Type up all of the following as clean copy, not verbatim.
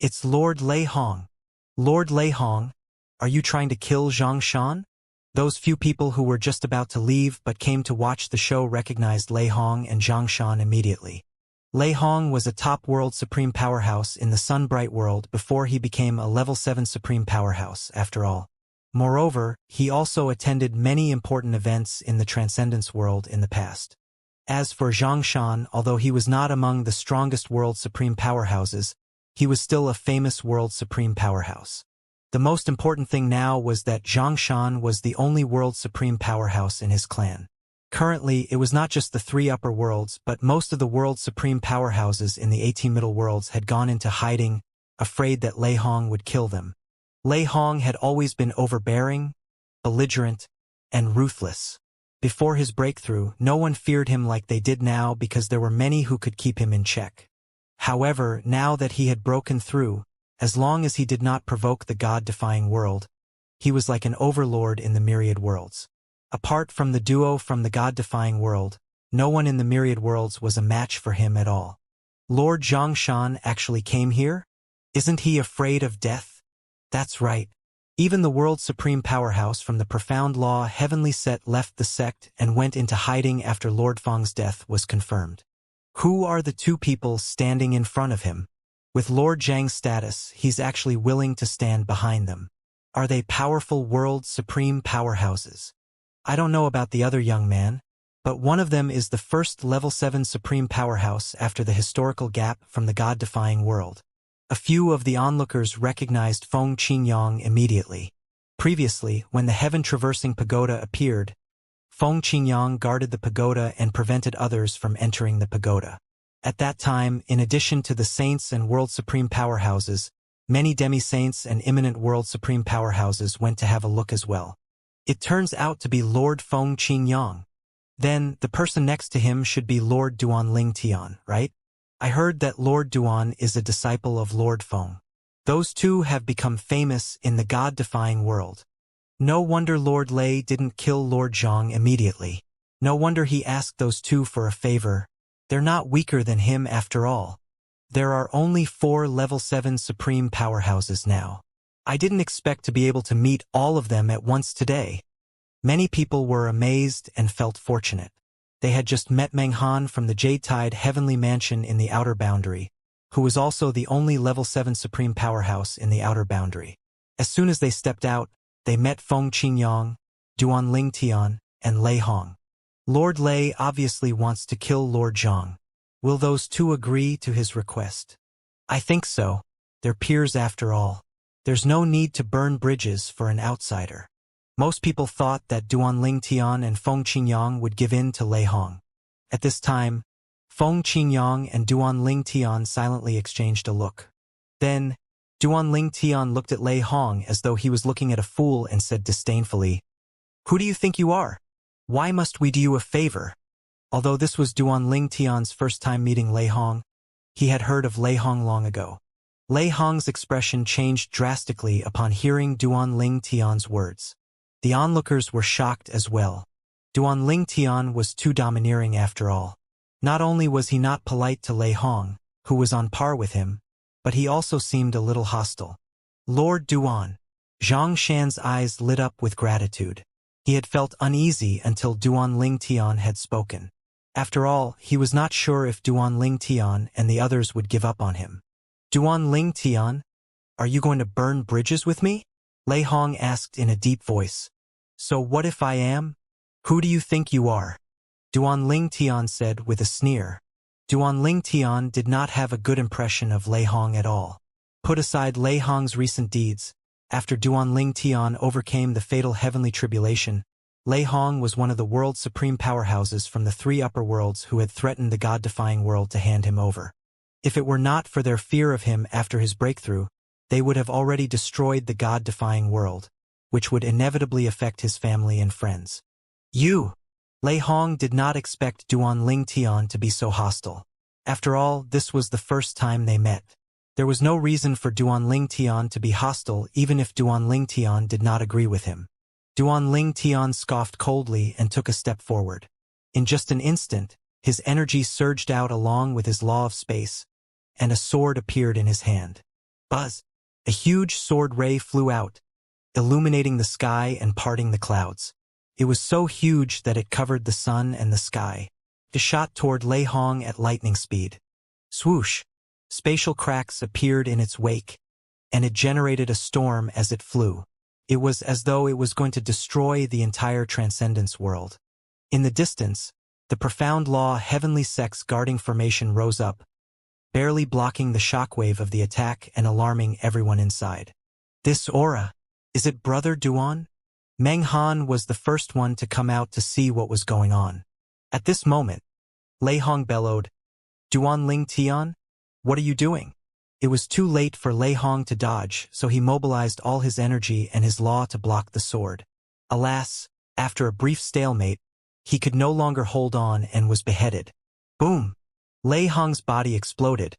It's Lord Lei Hong. Lord Lei Hong, are you trying to kill Xianxia? Those few people who were just about to leave but came to watch the show recognized Lei Hong and Xianxia immediately. Lei Hong was a top world supreme powerhouse in the Sun-Bright world before he became a level 7 supreme powerhouse, after all. Moreover, he also attended many important events in the Transcendence world in the past. As for Xianxia, although he was not among the strongest world supreme powerhouses, he was still a famous world supreme powerhouse. The most important thing now was that Xianxia was the only world supreme powerhouse in his clan. Currently, it was not just the 3 upper worlds, but most of the world supreme powerhouses in the 18 middle worlds had gone into hiding, afraid that Lei Hong would kill them. Lei Hong had always been overbearing, belligerent, and ruthless. Before his breakthrough, no one feared him like they did now because there were many who could keep him in check. However, now that he had broken through, as long as he did not provoke the God-defying world, he was like an overlord in the myriad worlds. Apart from the duo from the God-defying world, no one in the myriad worlds was a match for him at all. Lord Xianxia actually came here? Isn't he afraid of death? That's right. Even the world supreme powerhouse from the profound law Heavenly Set left the sect and went into hiding after Lord Feng's death was confirmed. Who are the 2 people standing in front of him? With Lord Zhang's status, he's actually willing to stand behind them. Are they powerful world supreme powerhouses? I don't know about the other young man, but one of them is the first level 7 supreme powerhouse after the historical gap from the God-defying world. A few of the onlookers recognized Feng Qingyang immediately. Previously, when the heaven-traversing pagoda appeared, Feng Qingyang guarded the pagoda and prevented others from entering the pagoda. At that time, in addition to the saints and world supreme powerhouses, many demi-saints and imminent world supreme powerhouses went to have a look as well. It turns out to be Lord Feng Qingyang. Then, the person next to him should be Lord Duanling Tian, right? I heard that Lord Duan is a disciple of Lord Feng. Those 2 have become famous in the God-defying world. No wonder Lord Lei didn't kill Lord Zhang immediately. No wonder he asked those 2 for a favor. They're not weaker than him after all. There are only 4 level 7 supreme powerhouses now. I didn't expect to be able to meet all of them at once today. Many people were amazed and felt fortunate. They had just met Meng Han from the Jade Tide Heavenly Mansion in the Outer Boundary, who was also the only level 7 supreme powerhouse in the Outer Boundary. As soon as they stepped out, they met Feng Qingyang, Duanling Tian, and Lei Hong. Lord Lei obviously wants to kill Lord Zhang. Will those 2 agree to his request? I think so. They're peers after all. There's no need to burn bridges for an outsider. Most people thought that Duanling Tian and Feng Qingyang would give in to Lei Hong. At this time, Feng Qingyang and Duanling Tian silently exchanged a look. Then, Duanling Tian looked at Lei Hong as though he was looking at a fool and said disdainfully, "Who do you think you are? Why must we do you a favor?" Although this was Duanling Tian's first time meeting Lei Hong, he had heard of Lei Hong long ago. Lei Hong's expression changed drastically upon hearing Duanling Tian's words. The onlookers were shocked as well. Duanling Tian was too domineering after all. Not only was he not polite to Lei Hong, who was on par with him, but he also seemed a little hostile. Lord Duan. Zhang Shan's eyes lit up with gratitude. He had felt uneasy until Duanling Tian had spoken. After all, he was not sure if Duanling Tian and the others would give up on him. Duanling Tian, are you going to burn bridges with me? Lei Hong asked in a deep voice. So what if I am? Who do you think you are? Duanling Tian said with a sneer. Duanling Tian did not have a good impression of Lei Hong at all. Put aside Lei Hong's recent deeds, after Duanling Tian overcame the fatal heavenly tribulation, Lei Hong was one of the world's supreme powerhouses from the 3 upper worlds who had threatened the God-defying world to hand him over. If it were not for their fear of him after his breakthrough, they would have already destroyed the God-defying world, which would inevitably affect his family and friends. You! Lei Hong did not expect Duanling Tian to be so hostile. After all, this was the first time they met. There was no reason for Duanling Tian to be hostile even if Duanling Tian did not agree with him. Duanling Tian scoffed coldly and took a step forward. In just an instant, his energy surged out along with his law of space, and a sword appeared in his hand. Buzz! A huge sword ray flew out, illuminating the sky and parting the clouds. It was so huge that it covered the sun and the sky. It shot toward Lei Hong at lightning speed. Swoosh! Spatial cracks appeared in its wake, and it generated a storm as it flew. It was as though it was going to destroy the entire transcendence world. In the distance, the profound law heavenly sex guarding formation rose up, barely blocking the shockwave of the attack and alarming everyone inside. This aura, is it Brother Duan? Meng Han was the first one to come out to see what was going on. At this moment, Lei Hong bellowed, Duan Ling Tian, what are you doing? It was too late for Lei Hong to dodge, so he mobilized all his energy and his law to block the sword. Alas, after a brief stalemate, he could no longer hold on and was beheaded. Boom! Lei Hong's body exploded,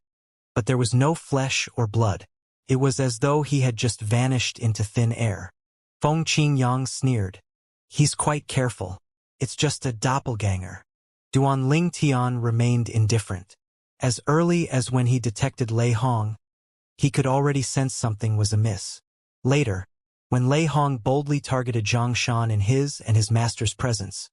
but there was no flesh or blood. It was as though he had just vanished into thin air. Feng Qingyang sneered. He's quite careful. It's just a doppelganger. Duan Ling Tian remained indifferent. As early as when he detected Lei Hong, he could already sense something was amiss. Later, when Lei Hong boldly targeted Zhang Shan in his and his master's presence,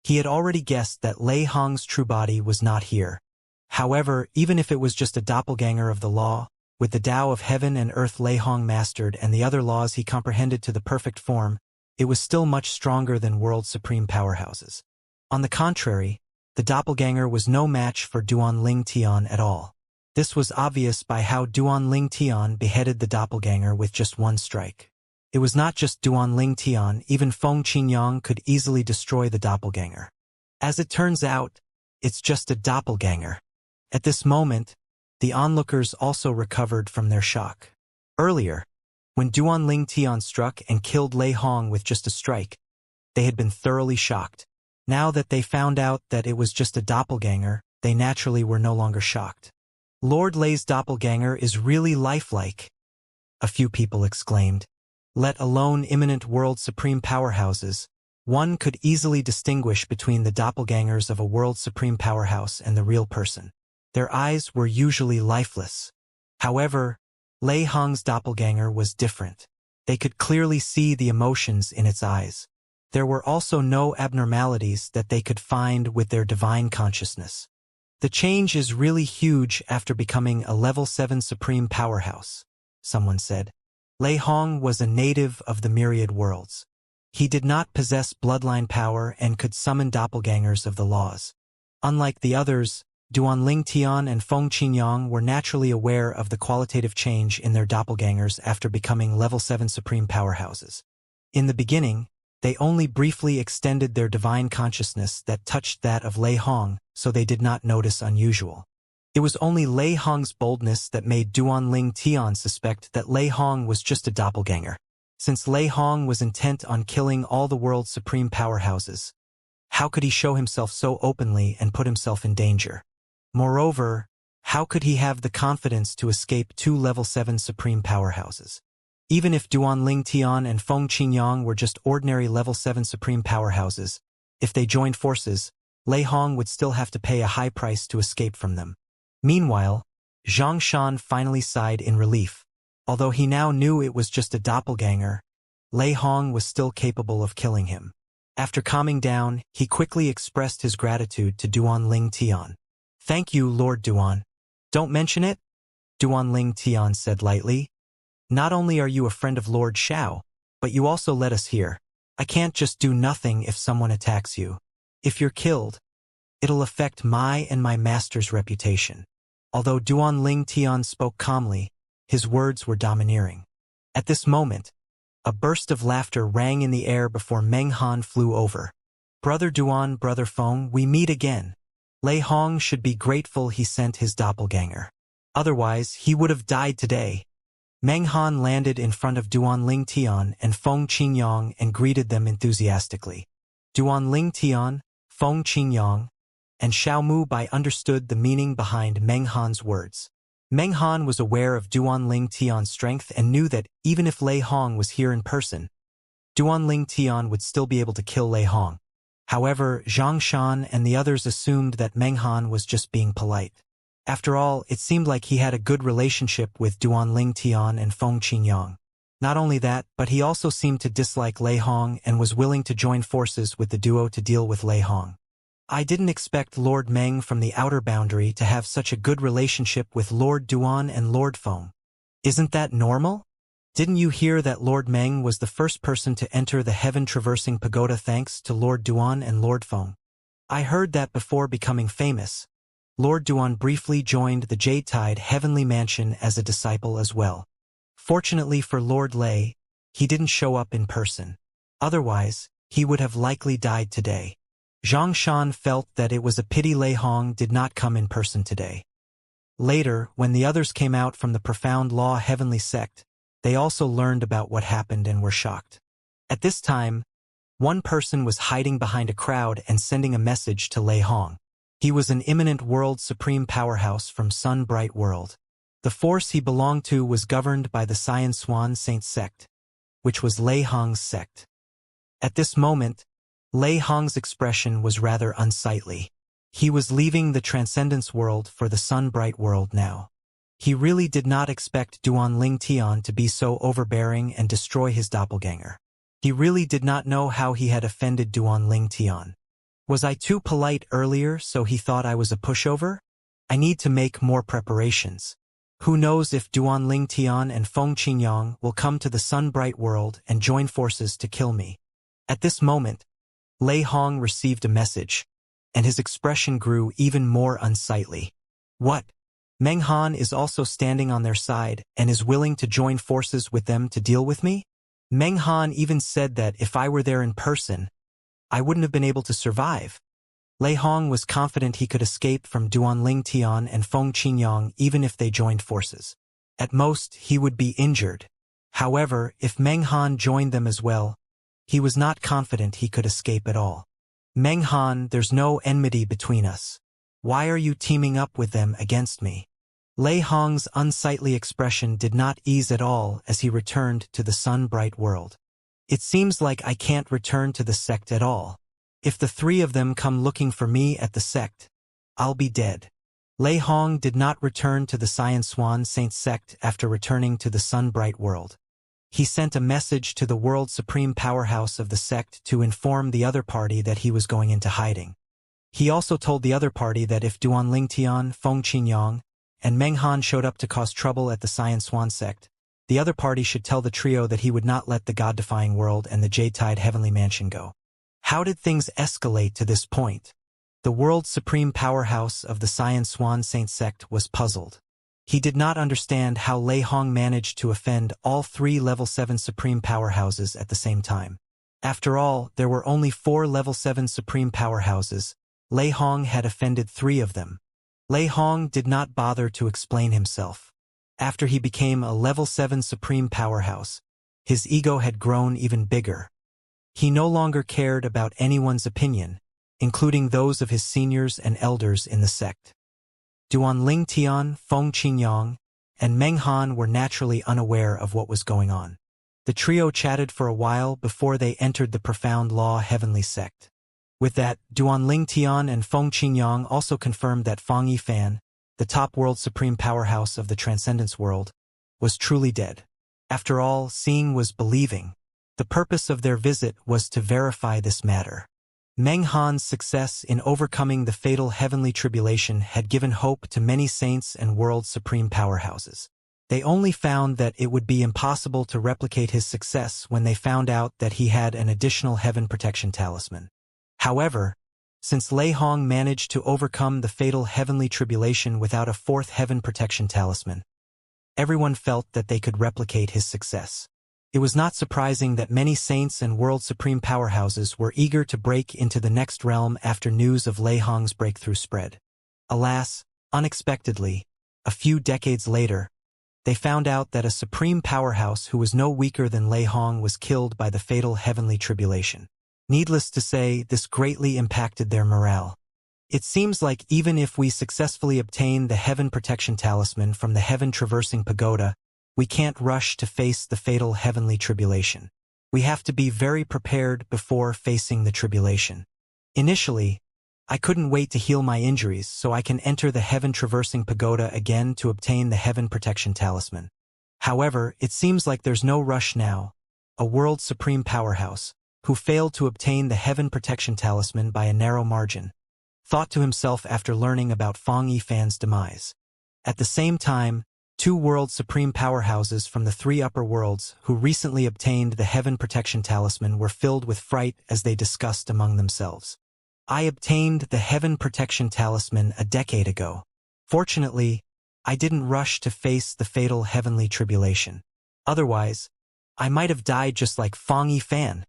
he had already guessed that Lei Hong's true body was not here. However, even if it was just a doppelganger of the law, with the Tao of heaven and earth Lei Hong mastered and the other laws he comprehended to the perfect form, it was still much stronger than world supreme powerhouses. On the contrary, the doppelganger was no match for Duan Ling Tian at all. This was obvious by how Duan Ling Tian beheaded the doppelganger with just one strike. It was not just Duan Ling Tian, even Feng Qingyang could easily destroy the doppelganger. As it turns out, it's just a doppelganger. At this moment, the onlookers also recovered from their shock. Earlier, when Duan Ling Tian struck and killed Lei Hong with just a strike, they had been thoroughly shocked. Now that they found out that it was just a doppelganger, they naturally were no longer shocked. Lord Lei's doppelganger is really lifelike, a few people exclaimed. Let alone imminent world supreme powerhouses, one could easily distinguish between the doppelgangers of a world supreme powerhouse and the real person. Their eyes were usually lifeless. However, Lei Hong's doppelganger was different. They could clearly see the emotions in its eyes. There were also no abnormalities that they could find with their divine consciousness. The change is really huge after becoming a level 7 supreme powerhouse, someone said. Lei Hong was a native of the myriad worlds. He did not possess bloodline power and could summon doppelgangers of the laws. Unlike the others, Duan Ling Tian and Feng Qingyang were naturally aware of the qualitative change in their doppelgangers after becoming level 7 supreme powerhouses. In the beginning, they only briefly extended their divine consciousness that touched that of Lei Hong, so they did not notice unusual. It was only Lei Hong's boldness that made Duan Ling Tian suspect that Lei Hong was just a doppelganger. Since Lei Hong was intent on killing all the world's supreme powerhouses, how could he show himself so openly and put himself in danger? Moreover, how could he have the confidence to escape 2 level 7 supreme powerhouses? Even if Duan Ling Tian and Feng Qingyang were just ordinary level 7 supreme powerhouses, if they joined forces, Lei Hong would still have to pay a high price to escape from them. Meanwhile, Zhang Shan finally sighed in relief. Although he now knew it was just a doppelganger, Lei Hong was still capable of killing him. After calming down, he quickly expressed his gratitude to Duan Ling Tian. Thank you, Lord Duan. Don't mention it, Duan Ling Tian said lightly. Not only are you a friend of Lord Xiao, but you also let us here. I can't just do nothing if someone attacks you. If you're killed, it'll affect my and my master's reputation. Although Duan Ling Tian spoke calmly, his words were domineering. At this moment, a burst of laughter rang in the air before Meng Han flew over. Brother Duan, Brother Feng, we meet again. Lei Hong should be grateful he sent his doppelganger. Otherwise, he would have died today. Meng Han landed in front of Duan Ling Tian and Feng Qingyang and greeted them enthusiastically. Duan Ling Tian, Feng Qingyang, and Xiao Mu Bai understood the meaning behind Meng Han's words. Meng Han was aware of Duan Ling Tian's strength and knew that even if Lei Hong was here in person, Duan Ling Tian would still be able to kill Lei Hong. However, Zhang Shan and the others assumed that Meng Han was just being polite. After all, it seemed like he had a good relationship with Duanling Tian and Feng Qingyang. Not only that, but he also seemed to dislike Lei Hong and was willing to join forces with the duo to deal with Lei Hong. I didn't expect Lord Meng from the outer boundary to have such a good relationship with Lord Duan and Lord Feng. Isn't that normal? Didn't you hear that Lord Meng was the first person to enter the heaven-traversing pagoda thanks to Lord Duan and Lord Feng? I heard that before becoming famous, Lord Duan briefly joined the Jade-Tide Heavenly Mansion as a disciple as well. Fortunately for Lord Lei, he didn't show up in person. Otherwise, he would have likely died today. Xianxia felt that it was a pity Lei Hong did not come in person today. Later, when the others came out from the Profound Law Heavenly Sect, they also learned about what happened and were shocked. At this time, one person was hiding behind a crowd and sending a message to Lei Hong. He was an imminent world supreme powerhouse from Sun Bright World. The force he belonged to was governed by the Xianxia Saint sect, which was Lei Hong's sect. At this moment, Lei Hong's expression was rather unsightly. He was leaving the Transcendence world for the Sun Bright World now. He really did not expect Duanling Tian to be so overbearing and destroy his doppelganger. He really did not know how he had offended Duanling Tian. Was I too polite earlier so he thought I was a pushover? I need to make more preparations. Who knows if Duanling Tian and Feng Qingyang will come to the Sun Bright World and join forces to kill me. At this moment, Lei Hong received a message, and his expression grew even more unsightly. What? Meng Han is also standing on their side and is willing to join forces with them to deal with me? Meng Han even said that if I were there in person, I wouldn't have been able to survive. Lei Hong was confident he could escape from Duanling Tian and Feng Qingyang even if they joined forces. At most, he would be injured. However, if Meng Han joined them as well, he was not confident he could escape at all. Meng Han, there's no enmity between us. Why are you teaming up with them against me? Lei Hong's unsightly expression did not ease at all as he returned to the Sun Bright World. It seems like I can't return to the sect at all. If the three of them come looking for me at the sect, I'll be dead. Lei Hong did not return to the Xianxia Saint sect after returning to the Sun Bright World. He sent a message to the world supreme powerhouse of the sect to inform the other party that he was going into hiding. He also told the other party that if Duanling Tian, Feng Qingyang, and Meng Han showed up to cause trouble at the Xianxia sect, the other party should tell the trio that he would not let the God-defying world and the Jade-Tide Heavenly Mansion go. How did things escalate to this point? The world supreme powerhouse of the Xianxia Saint sect was puzzled. He did not understand how Lei Hong managed to offend all three level 7 supreme powerhouses at the same time. After all, there were only 4 level 7 supreme powerhouses. Lei Hong had offended 3 of them. Lei Hong did not bother to explain himself. After he became a level 7 supreme powerhouse, his ego had grown even bigger. He no longer cared about anyone's opinion, including those of his seniors and elders in the sect. Duanling Tian, Feng Qingyang, and Meng Han were naturally unaware of what was going on. The trio chatted for a while before they entered the Profound Law Heavenly Sect. With that, Duanling Tian and Feng Qingyang also confirmed that Fang Yifan, the top world supreme powerhouse of the Transcendence world, was truly dead. After all, seeing was believing. The purpose of their visit was to verify this matter. Meng Han's success in overcoming the fatal heavenly tribulation had given hope to many saints and world supreme powerhouses. They only found that it would be impossible to replicate his success when they found out that he had an additional heaven protection talisman. However, since Lei Hong managed to overcome the fatal heavenly tribulation without a 4th heaven protection talisman, everyone felt that they could replicate his success. It was not surprising that many saints and world supreme powerhouses were eager to break into the next realm after news of Lei Hong's breakthrough spread. Alas, unexpectedly, a few decades later, they found out that a supreme powerhouse who was no weaker than Lei Hong was killed by the fatal heavenly tribulation. Needless to say, this greatly impacted their morale. It seems like even if we successfully obtain the heaven protection talisman from the heaven traversing pagoda, we can't rush to face the fatal heavenly tribulation. We have to be very prepared before facing the tribulation. Initially, I couldn't wait to heal my injuries so I can enter the heaven-traversing pagoda again to obtain the heaven protection talisman. However, it seems like there's no rush now. A world supreme powerhouse, who failed to obtain the heaven protection talisman by a narrow margin, thought to himself after learning about Fang Yifan's demise. At the same time, two world supreme powerhouses from the three upper worlds who recently obtained the heaven protection talisman were filled with fright as they discussed among themselves. I obtained the heaven protection talisman a decade ago. Fortunately, I didn't rush to face the fatal heavenly tribulation. Otherwise, I might have died just like Fang Yifan.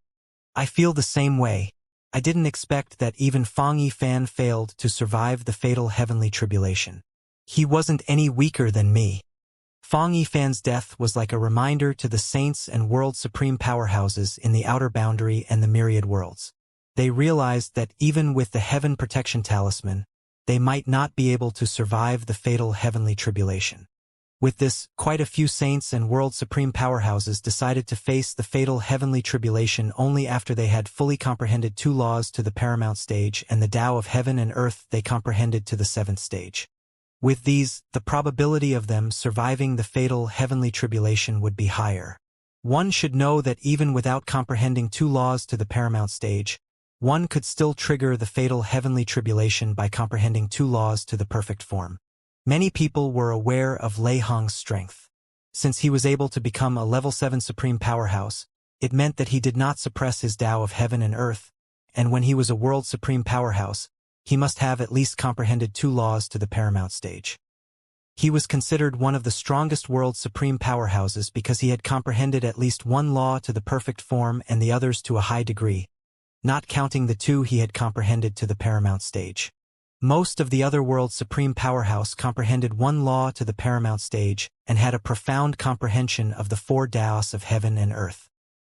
I feel the same way. I didn't expect that even Fang Yifan failed to survive the fatal heavenly tribulation. He wasn't any weaker than me. Fang Yifan's death was like a reminder to the saints and world supreme powerhouses in the outer boundary and the myriad worlds. They realized that even with the heaven protection talisman, they might not be able to survive the fatal heavenly tribulation. With this, quite a few saints and world supreme powerhouses decided to face the fatal heavenly tribulation only after they had fully comprehended two laws to the paramount stage and the Tao of heaven and earth they comprehended to the seventh stage. With these, the probability of them surviving the fatal heavenly tribulation would be higher. One should know that even without comprehending two laws to the paramount stage, one could still trigger the fatal heavenly tribulation by comprehending two laws to the perfect form. Many people were aware of Lei Hong's strength. Since he was able to become a level 7 supreme powerhouse, it meant that he did not suppress his Tao of heaven and earth, and when he was a world supreme powerhouse, he must have at least comprehended two laws to the paramount stage. He was considered one of the strongest world supreme powerhouses because he had comprehended at least one law to the perfect form and the others to a high degree, not counting the two he had comprehended to the paramount stage. Most of the other world supreme powerhouse comprehended one law to the paramount stage and had a profound comprehension of the four Taos of heaven and earth.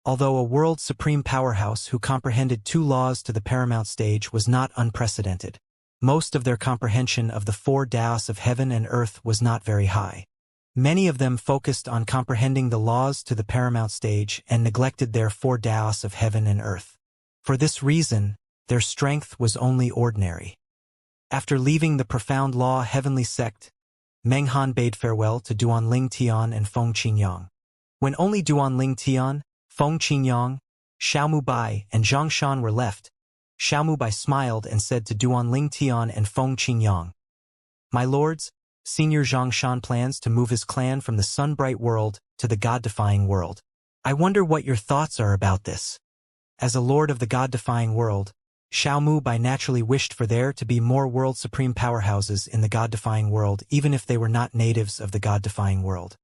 Although a world supreme powerhouse who comprehended two laws to the paramount stage was not unprecedented, most of their comprehension of the four Taos of heaven and earth was not very high. Many of them focused on comprehending the laws to the paramount stage and neglected their four Taos of heaven and earth. For this reason, their strength was only ordinary. After leaving the profound law heavenly sect, Meng Han bade farewell to Duanling Tian and Feng Qinyang. When only Duanling Tian, Feng Qinyang, Xiaomu Bai, and Zhang Shan were left, Xiaomu Bai smiled and said to Duanling Tian and Feng Qinyang, "My lords, Senior Zhang Shan plans to move his clan from the sun-bright world to the god-defying world. I wonder what your thoughts are about this." As a lord of the god-defying world, Xiaomu Bai naturally wished for there to be more world supreme powerhouses in the god-defying world even if they were not natives of the god-defying world.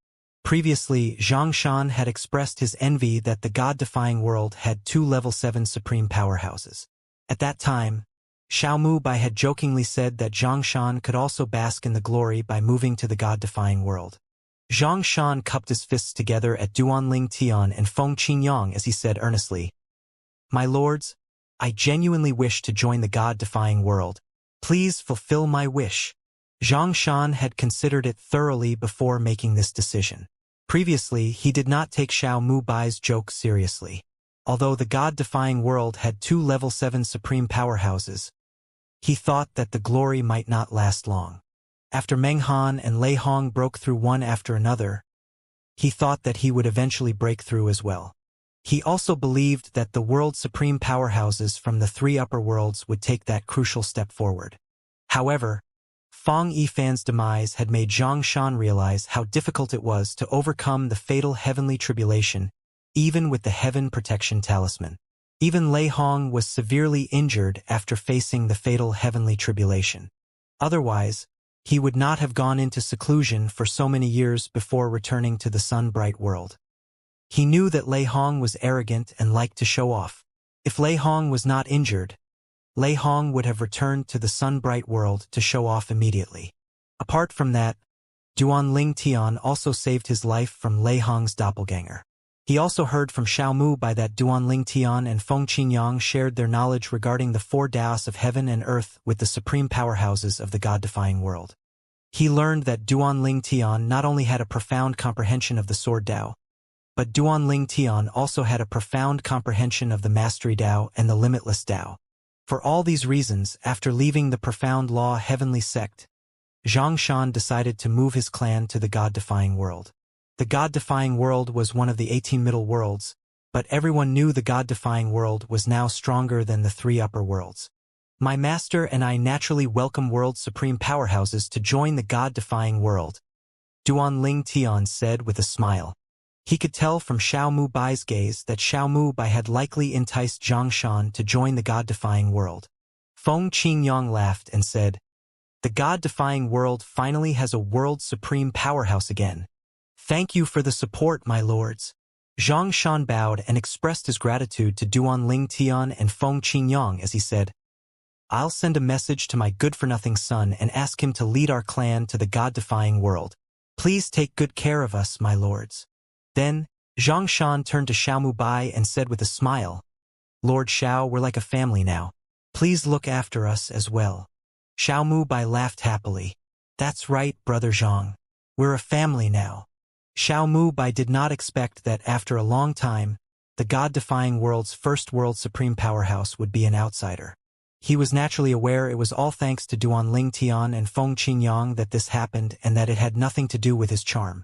Previously, Zhang Shan had expressed his envy that the god-defying world had two level 7 supreme powerhouses. At that time, Xiaomu Bai had jokingly said that Zhang Shan could also bask in the glory by moving to the god-defying world. Zhang Shan cupped his fists together at Duanling Tian and Feng Qinyang as he said earnestly, "My lords, I genuinely wish to join the god-defying world. Please fulfill my wish." Zhang Shan had considered it thoroughly before making this decision. Previously, he did not take Xiaomu Bai's joke seriously. Although the god-defying world had two level 7 supreme powerhouses, he thought that the glory might not last long. After Meng Han and Lei Hong broke through one after another, he thought that he would eventually break through as well. He also believed that the world supreme powerhouses from the three upper worlds would take that crucial step forward. However, Fang Yifan's demise had made Zhang Shan realize how difficult it was to overcome the fatal heavenly tribulation, even with the heaven protection talisman. Even Lei Hong was severely injured after facing the fatal heavenly tribulation. Otherwise, he would not have gone into seclusion for so many years before returning to the sun-bright world. He knew that Lei Hong was arrogant and liked to show off. If Lei Hong was not injured, Lei Hong would have returned to the sun-bright world to show off immediately. Apart from that, Duanling Tian also saved his life from Lei Hong's doppelganger. He also heard from Xiaomu Bai that Duanling Tian and Feng Qinyang shared their knowledge regarding the four Taos of heaven and earth with the supreme powerhouses of the god-defying world. He learned that Duanling Tian not only had a profound comprehension of the Sword Tao, but Duanling Tian also had a profound comprehension of the Mastery Tao and the Limitless Tao. For all these reasons, after leaving the profound law heavenly sect, Xianxia decided to move his clan to the God-defying world. The God-defying world was one of the 18 middle worlds, but everyone knew the God-defying world was now stronger than the 3 upper worlds. My master and I naturally welcome world supreme powerhouses to join the God-defying world, Duan Ling Tian said with a smile. He could tell from Xiao Mu Bai's gaze that Xiao Mu Bai had likely enticed Xianxia to join the God-defying world. Feng Qingyang laughed and said, "The God-defying world finally has a world supreme powerhouse again. Thank you for the support, my lords." Xianxia bowed and expressed his gratitude to Duan Ling Tian and Feng Qingyang as he said, "I'll send a message to my good-for-nothing son and ask him to lead our clan to the God-defying world. Please take good care of us, my lords." Then, Xianxia turned to Xiao Mu Bai and said with a smile, "Lord Xiao, we're like a family now. Please look after us as well." Xiao Mu Bai laughed happily. "That's right, brother Zhang. We're a family now." Xiao Mu Bai did not expect that after a long time, the God-defying world's first world supreme powerhouse would be an outsider. He was naturally aware it was all thanks to Duan Ling Tian and Feng Qingyang that this happened and that it had nothing to do with his charm.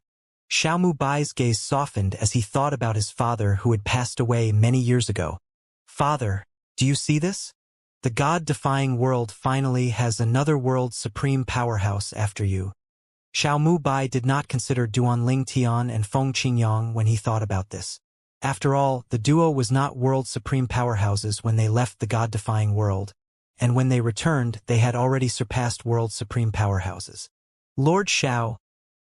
Xiao Mu Bai's gaze softened as he thought about his father who had passed away many years ago. "Father, do you see this? The God-defying world finally has another world supreme powerhouse after you." Xiao Mu Bai did not consider Duan Ling Tian and Feng Qingyang when he thought about this. After all, the duo was not world supreme powerhouses when they left the God-defying world, and when they returned, they had already surpassed world supreme powerhouses. "Lord Xiao,"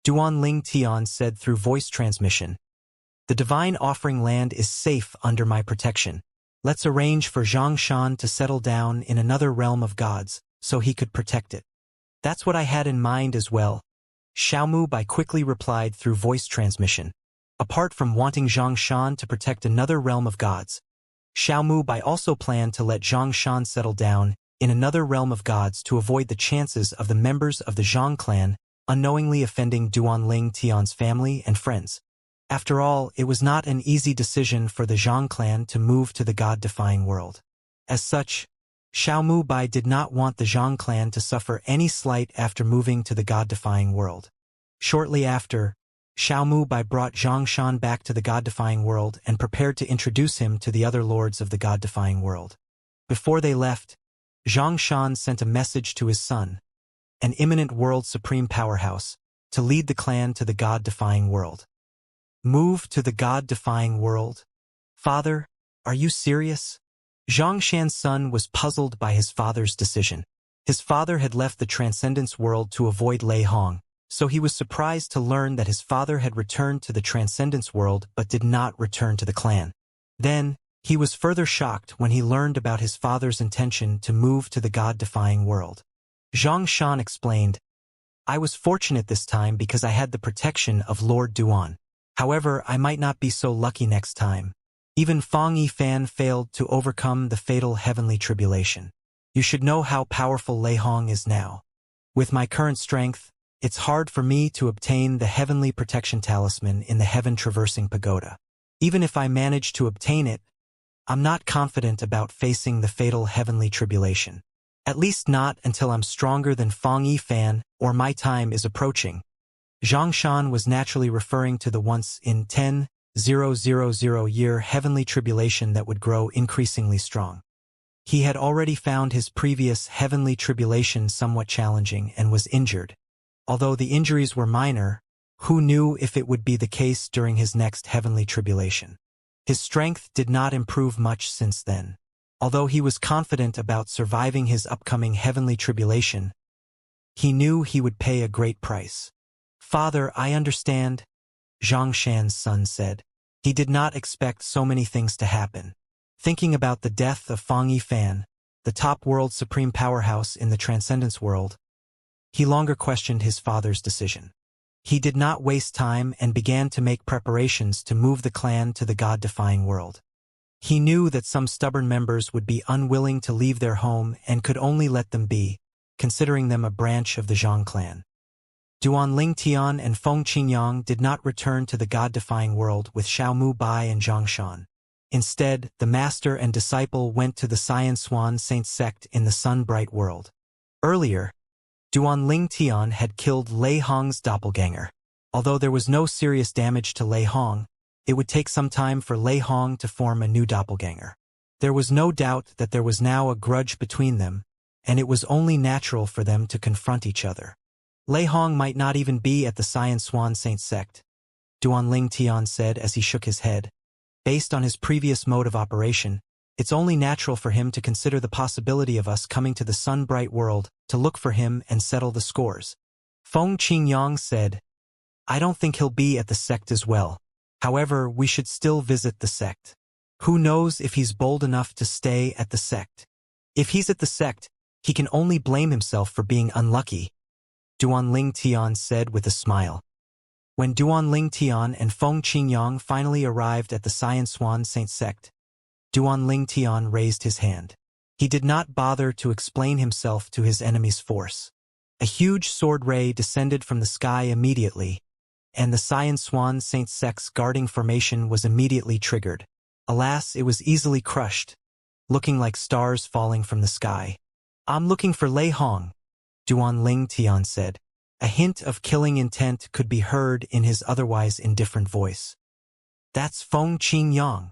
Duan Ling Tian said through voice transmission, "the divine offering land is safe under my protection. Let's arrange for Xianxia to settle down in another realm of gods, so he could protect it." "That's what I had in mind as well," Xiao Mu Bai quickly replied through voice transmission. Apart from wanting Xianxia to protect another realm of gods, Xiao Mu Bai also planned to let Xianxia settle down in another realm of gods to avoid the chances of the members of the Zhang clan unknowingly offending Duan Ling Tian's family and friends. After all, it was not an easy decision for the Zhang clan to move to the God-defying world. As such, Xiao Mu Bai did not want the Zhang clan to suffer any slight after moving to the God-defying world. Shortly after, Xiao Mu Bai brought Xianxia back to the God-defying world and prepared to introduce him to the other lords of the God-defying world. Before they left, Xianxia sent a message to his son, an imminent world supreme powerhouse, to lead the clan to the God-defying world. "Move to the God-defying world? Father, are you serious?" Xianxia's son was puzzled by his father's decision. His father had left the Transcendence world to avoid Lei Hong, so he was surprised to learn that his father had returned to the Transcendence world but did not return to the clan. Then, he was further shocked when he learned about his father's intention to move to the God-defying world. Xianxia explained, "I was fortunate this time because I had the protection of Lord Duan. However, I might not be so lucky next time. Even Fang Yifan failed to overcome the fatal heavenly tribulation. You should know how powerful Lei Hong is now. With my current strength, it's hard for me to obtain the heavenly protection talisman in the heaven-traversing pagoda. Even if I manage to obtain it, I'm not confident about facing the fatal heavenly tribulation. At least not until I'm stronger than Fang Yifan or my time is approaching." Xianxia was naturally referring to the once in 10,000 year heavenly tribulation that would grow increasingly strong. He had already found his previous heavenly tribulation somewhat challenging and was injured. Although the injuries were minor, who knew if it would be the case during his next heavenly tribulation? His strength did not improve much since then. Although he was confident about surviving his upcoming heavenly tribulation, he knew he would pay a great price. "Father, I understand," Xianxia's son said. He did not expect so many things to happen. Thinking about the death of Fang Yifan, the top world supreme powerhouse in the Transcendence world, he longer questioned his father's decision. He did not waste time and began to make preparations to move the clan to the God-defying world. He knew that some stubborn members would be unwilling to leave their home and could only let them be, considering them a branch of the Zhang clan. Duan Ling Tian and Feng Qingyang did not return to the God-defying world with Xiao Mu Bai and Xianxia. Instead, the master and disciple went to the Xianxia Saint sect in the sun-bright world. Earlier, Duanling Tian had killed Lei Hong's doppelganger. Although there was no serious damage to Lei Hong, it would take some time for Lei Hong to form a new doppelganger. There was no doubt that there was now a grudge between them, and it was only natural for them to confront each other. Lei Hong might not even be at the Xianxia Saint sect, Duanling Tian said as he shook his head. Based on his previous mode of operation, it's only natural for him to consider the possibility of us coming to the sun-bright world to look for him and settle the scores. Feng Qingyang said, I don't think he'll be at the sect as well. However, we should still visit the sect. Who knows if he's bold enough to stay at the sect? If he's at the sect, he can only blame himself for being unlucky, Duanling Tian said with a smile. When Duanling Tian and Feng Qingyang finally arrived at the Xianxia Saint sect, Duanling Tian raised his hand. He did not bother to explain himself to his enemy's force. A huge sword ray descended from the sky immediately, and the Xianxia Saint sect's guarding formation was immediately triggered. Alas, it was easily crushed, looking like stars falling from the sky. I'm looking for Lei Hong, Duanling Tian said. A hint of killing intent could be heard in his otherwise indifferent voice. That's Feng Qingyang.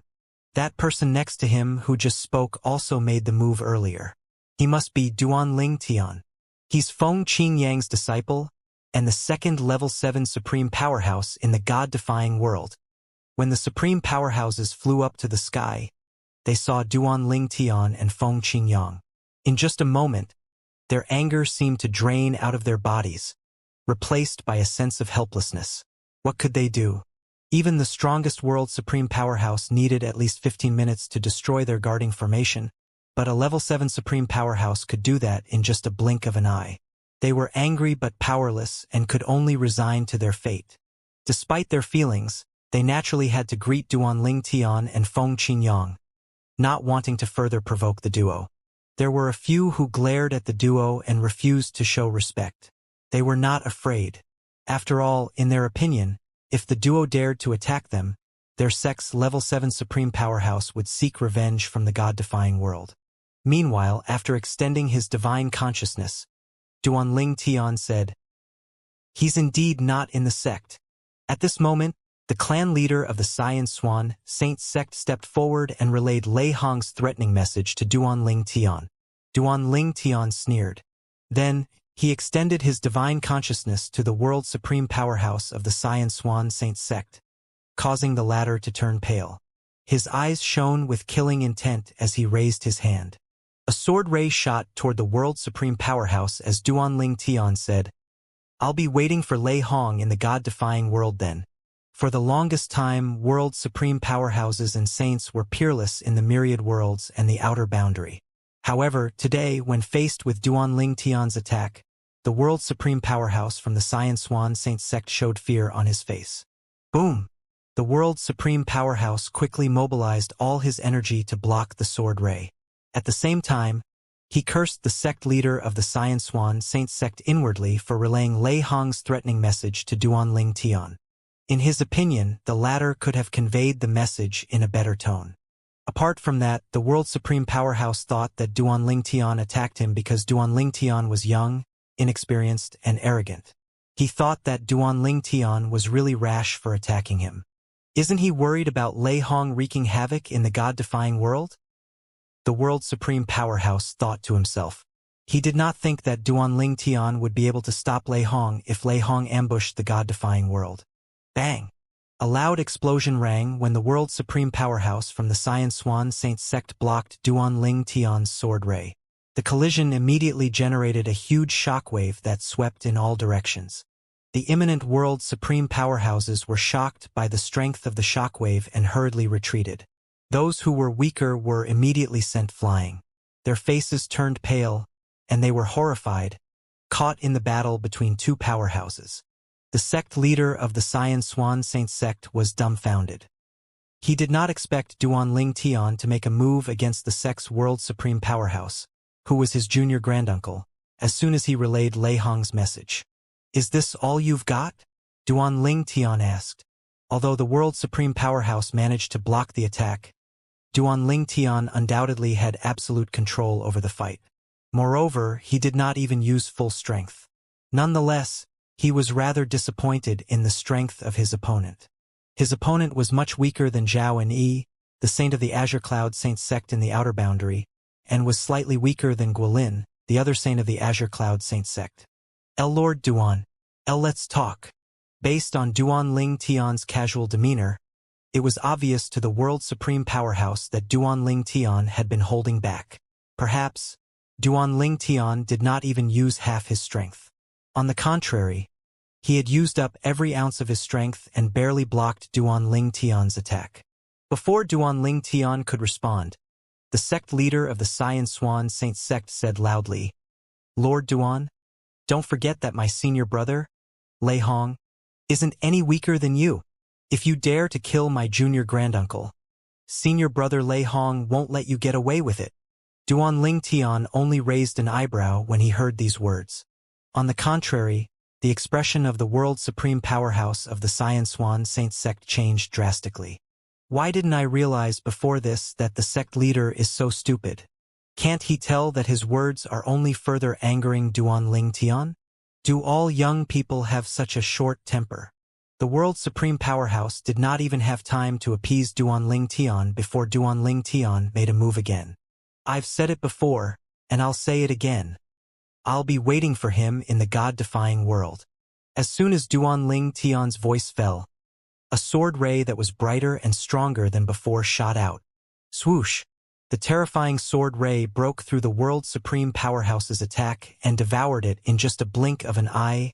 That person next to him who just spoke also made the move earlier. He must be Duanling Tian. He's Feng Qingyang's disciple, and the second level 7 supreme powerhouse in the god-defying world. When the supreme powerhouses flew up to the sky, they saw Duanling Tian and Feng Qingyang. In just a moment, their anger seemed to drain out of their bodies, replaced by a sense of helplessness. What could they do? Even the strongest world supreme powerhouse needed at least 15 minutes to destroy their guarding formation, but a level 7 supreme powerhouse could do that in just a blink of an eye. They were angry but powerless and could only resign to their fate. Despite their feelings, they naturally had to greet Duanling Tian and Feng Qingyang, not wanting to further provoke the duo. There were a few who glared at the duo and refused to show respect. They were not afraid. After all, in their opinion, if the duo dared to attack them, their sect's level 7 supreme powerhouse would seek revenge from the god-defying world. Meanwhile, after extending his divine consciousness, Duanling Tian said, He's indeed not in the sect. At this moment, the clan leader of the Xianxia Saint sect stepped forward and relayed Lei Hong's threatening message to Duanling Tian. Duanling Tian sneered. Then, he extended his divine consciousness to the world supreme powerhouse of the Xianxia Saint sect, causing the latter to turn pale. His eyes shone with killing intent as he raised his hand. A sword ray shot toward the world supreme powerhouse as Duanling Tian said, I'll be waiting for Lei Hong in the god-defying world then. For the longest time, world supreme powerhouses and saints were peerless in the myriad worlds and the outer boundary. However, today, when faced with Duanling Tian's attack, the world supreme powerhouse from the Xianxia Saint sect showed fear on his face. Boom! The world supreme powerhouse quickly mobilized all his energy to block the sword ray. At the same time, he cursed the sect leader of the Xianxia Saint sect inwardly for relaying Lei Hong's threatening message to Duanling Tian. In his opinion, the latter could have conveyed the message in a better tone. Apart from that, the world supreme powerhouse thought that Duanling Tian attacked him because Duanling Tian was young, inexperienced, and arrogant. He thought that Duanling Tian was really rash for attacking him. Isn't he worried about Lei Hong wreaking havoc in the god-defying world? The world supreme powerhouse thought to himself. He did not think that Duanling Tian would be able to stop Lei Hong if Lei Hong ambushed the god-defying world. Bang! A loud explosion rang when the world supreme powerhouse from the Xianxia Saint sect blocked Duanling Tian's sword ray. The collision immediately generated a huge shockwave that swept in all directions. The imminent world supreme powerhouses were shocked by the strength of the shockwave and hurriedly retreated. Those who were weaker were immediately sent flying. Their faces turned pale, and they were horrified, caught in the battle between two powerhouses. The sect leader of the Xianxia Saint sect was dumbfounded. He did not expect Duanling Tian to make a move against the sect's world supreme powerhouse, who was his junior granduncle, as soon as he relayed Lei Hong's message. Is this all you've got? Duanling Tian asked. Although the world supreme powerhouse managed to block the attack, Duan Ling Tian undoubtedly had absolute control over the fight. Moreover, he did not even use full strength. Nonetheless, he was rather disappointed in the strength of his opponent. His opponent was much weaker than Zhao and Yi, the saint of the Azure Cloud Saint sect in the outer boundary, and was slightly weaker than Guilin, the other saint of the Azure Cloud Saint sect. Lord Duan, let's talk. Based on Duan Ling Tian's casual demeanor, it was obvious to the world's supreme powerhouse that Duan Ling Tian had been holding back. Perhaps, Duan Ling Tian did not even use half his strength. On the contrary, he had used up every ounce of his strength and barely blocked Duan Ling Tian's attack. Before Duan Ling Tian could respond, the sect leader of the Xianxia Saint sect said loudly, "Lord Duan, don't forget that my senior brother, Lei Hong, isn't any weaker than you. If you dare to kill my junior granduncle, senior brother Lei Hong won't let you get away with it." Duan Ling Tian only raised an eyebrow when he heard these words. On the contrary, the expression of the world's supreme powerhouse of the Xianxia Saint sect changed drastically. Why didn't I realize before this that the sect leader is so stupid? Can't he tell that his words are only further angering Duan Ling Tian? Do all young people have such a short temper? The world's supreme powerhouse did not even have time to appease Duan Ling Tian before Duan Ling Tian made a move again. I've said it before, and I'll say it again. I'll be waiting for him in the God-defying world. As soon as Duan Ling Tian's voice fell, a sword ray that was brighter and stronger than before shot out. Swoosh! The terrifying sword ray broke through the world's supreme powerhouse's attack and devoured it in just a blink of an eye,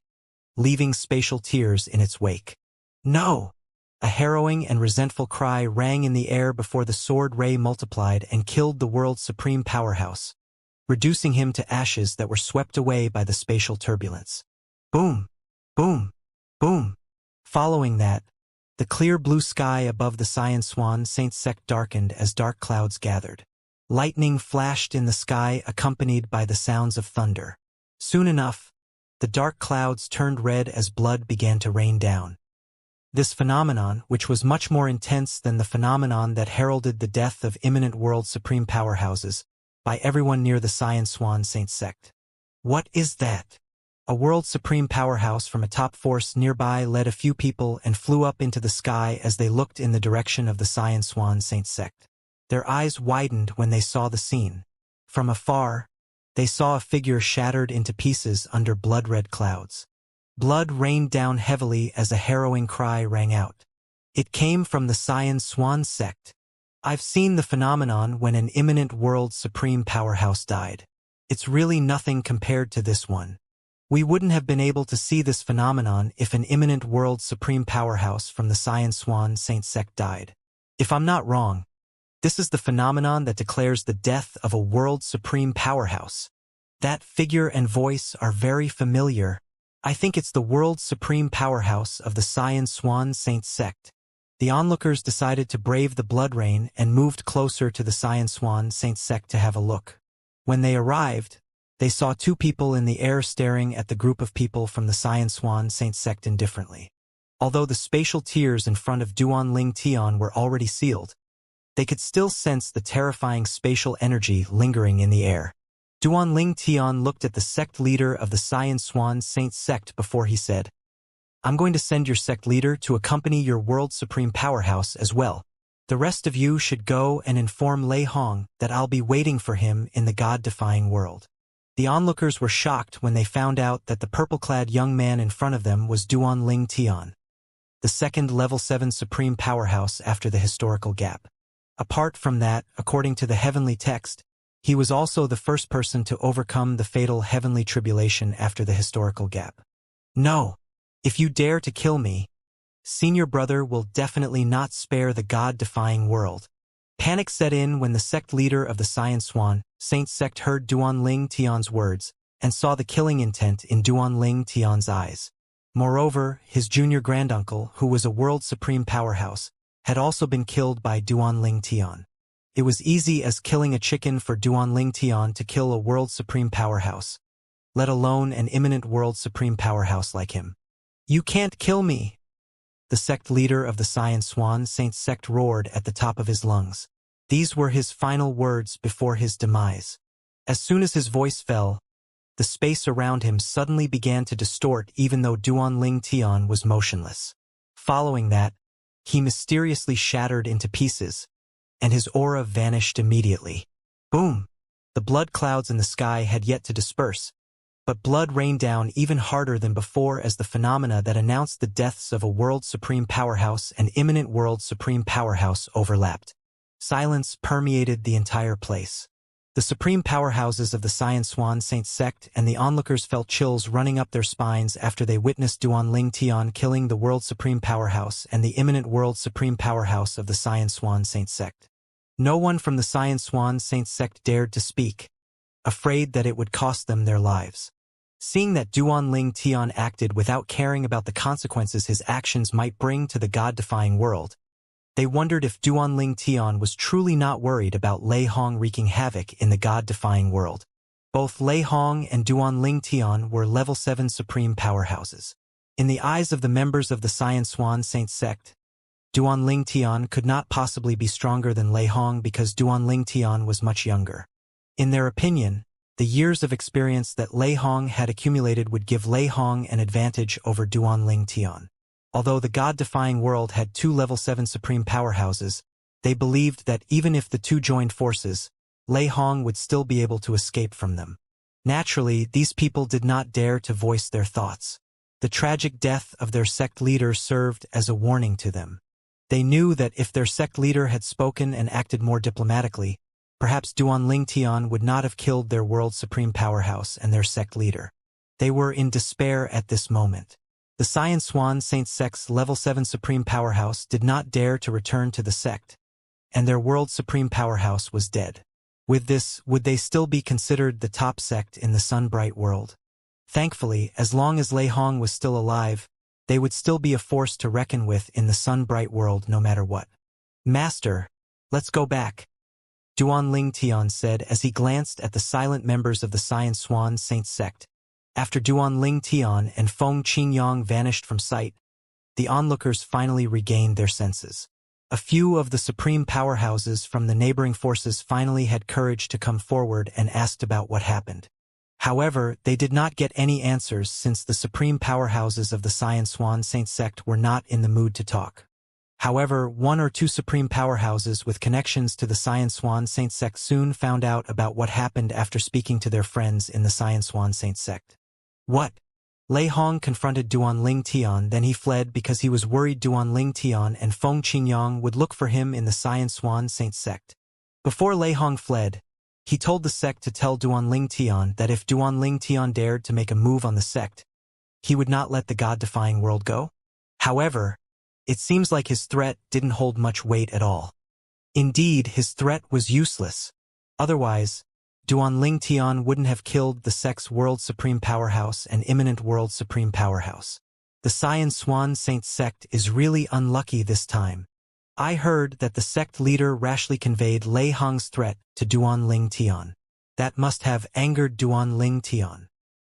leaving spatial tears in its wake. No! A harrowing and resentful cry rang in the air before the sword ray multiplied and killed the world's supreme powerhouse, reducing him to ashes that were swept away by the spatial turbulence. Boom! Boom! Boom! Following that, the clear blue sky above the Xianxia Saint sect darkened as dark clouds gathered. Lightning flashed in the sky accompanied by the sounds of thunder. Soon enough, the dark clouds turned red as blood began to rain down. This phenomenon, which was much more intense than the phenomenon that heralded the death of imminent world supreme powerhouses, by everyone near the Xianxia Saint sect. What is that? A world supreme powerhouse from a top force nearby led a few people and flew up into the sky as they looked in the direction of the Xianxia Saint sect. Their eyes widened when they saw the scene. From afar, they saw a figure shattered into pieces under blood-red clouds. Blood rained down heavily as a harrowing cry rang out. It came from the Xianxia sect. I've seen the phenomenon when an imminent world supreme powerhouse died. It's really nothing compared to this one. We wouldn't have been able to see this phenomenon if an imminent world supreme powerhouse from the Xianxia Saint sect died. If I'm not wrong, this is the phenomenon that declares the death of a world supreme powerhouse. That figure and voice are very familiar. I think it's the world supreme powerhouse of the Xianxia Saint sect. The onlookers decided to brave the blood rain and moved closer to the Xianxia Saint sect to have a look. When they arrived, they saw two people in the air staring at the group of people from the Xianxia Saint sect indifferently. Although the spatial tears in front of Duan Ling Tian were already sealed, they could still sense the terrifying spatial energy lingering in the air. Duan Ling Tian looked at the sect leader of the Xianxia Saint sect before he said, "I'm going to send your sect leader to accompany your world supreme powerhouse as well. The rest of you should go and inform Lei Hong that I'll be waiting for him in the God-defying world." The onlookers were shocked when they found out that the purple-clad young man in front of them was Duan Ling Tian, the second level 7 supreme powerhouse after the historical gap. Apart from that, according to the heavenly text, he was also the first person to overcome the fatal heavenly tribulation after the historical gap. No! If you dare to kill me, senior brother will definitely not spare the God-defying world. Panic set in when the sect leader of the Xianxia Saint sect heard Duan Ling Tian's words and saw the killing intent in Duan Ling Tian's eyes. Moreover, his junior granduncle, who was a world supreme powerhouse, had also been killed by Duan Ling Tian. It was easy as killing a chicken for Duan Ling Tian to kill a world supreme powerhouse, let alone an imminent world supreme powerhouse like him. "You can't kill me!" The sect leader of the Xianxia Saint sect roared at the top of his lungs. These were his final words before his demise. As soon as his voice fell, the space around him suddenly began to distort even though Duanling Tian was motionless. Following that, he mysteriously shattered into pieces, and his aura vanished immediately. Boom! The blood clouds in the sky had yet to disperse, but blood rained down even harder than before as the phenomena that announced the deaths of a world supreme powerhouse and imminent world supreme powerhouse overlapped. Silence permeated the entire place. The supreme powerhouses of the Xianxia sect and the onlookers felt chills running up their spines after they witnessed Duanling Tian killing the world supreme powerhouse and the imminent world supreme powerhouse of the Xianxia sect. No one from the Xianxia sect dared to speak, afraid that it would cost them their lives. Seeing that Duanling Tian acted without caring about the consequences his actions might bring to the god-defying world, they wondered if Duanling Tian was truly not worried about Lei Hong wreaking havoc in the god-defying world. Both Lei Hong and Duanling Tian were level 7 supreme powerhouses. In the eyes of the members of the Xianxia sect, Duanling Tian could not possibly be stronger than Lei Hong because Duanling Tian was much younger. In their opinion, the years of experience that Lei Hong had accumulated would give Lei Hong an advantage over Duanling Tian. Although the god-defying world had 2 level 7 supreme powerhouses, they believed that even if the two joined forces, Lei Hong would still be able to escape from them. Naturally, these people did not dare to voice their thoughts. The tragic death of their sect leader served as a warning to them. They knew that if their sect leader had spoken and acted more diplomatically, perhaps Duanling Tian would not have killed their world supreme powerhouse and their sect leader. They were in despair at this moment. The Xianxia sect's level 7 supreme powerhouse did not dare to return to the sect, and their world supreme powerhouse was dead. With this, would they still be considered the top sect in the Sunbright world? Thankfully, as long as Lei Hong was still alive, they would still be a force to reckon with in the Sunbright world no matter what. Master, let's go back, Duanling Tian said as he glanced at the silent members of the Xianxia sect. After Duanling Tian and Feng Qingyang vanished from sight, the onlookers finally regained their senses. A few of the supreme powerhouses from the neighboring forces finally had courage to come forward and asked about what happened. However, they did not get any answers since the supreme powerhouses of the Xianxia sect were not in the mood to talk. However, 1 or 2 supreme powerhouses with connections to the Xianxia sect soon found out about what happened after speaking to their friends in the Xianxia sect. What? Lei Hong confronted Duanling Tian, then he fled because he was worried Duanling Tian and Feng Qingyang would look for him in the Xianxia sect. Before Lei Hong fled, he told the sect to tell Duanling Tian that if Duanling Tian dared to make a move on the sect, he would not let the god-defying world go. However, it seems like his threat didn't hold much weight at all. Indeed, his threat was useless. Otherwise, Duanling Tian wouldn't have killed the sect's world supreme powerhouse and imminent world supreme powerhouse. The Xianxia sect is really unlucky this time. I heard that the sect leader rashly conveyed Lei Hong's threat to Duanling Tian. That must have angered Duanling Tian.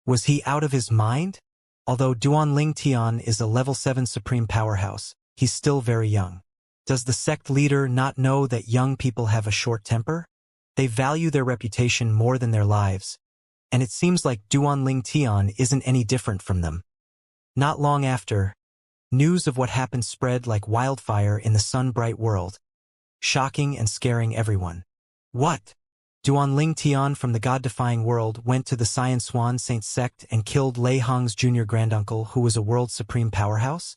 Was he out of his mind? Although Duanling Tian is a level 7 supreme powerhouse, he's still very young. Does the sect leader not know that young people have a short temper? They value their reputation more than their lives, and it seems like Duanling Tian isn't any different from them. Not long after, news of what happened spread like wildfire in the Sunbright world, shocking and scaring everyone. What? Duanling Tian from the god-defying world went to the Xianxia sect and killed Lei Hong's junior granduncle who was a world supreme powerhouse?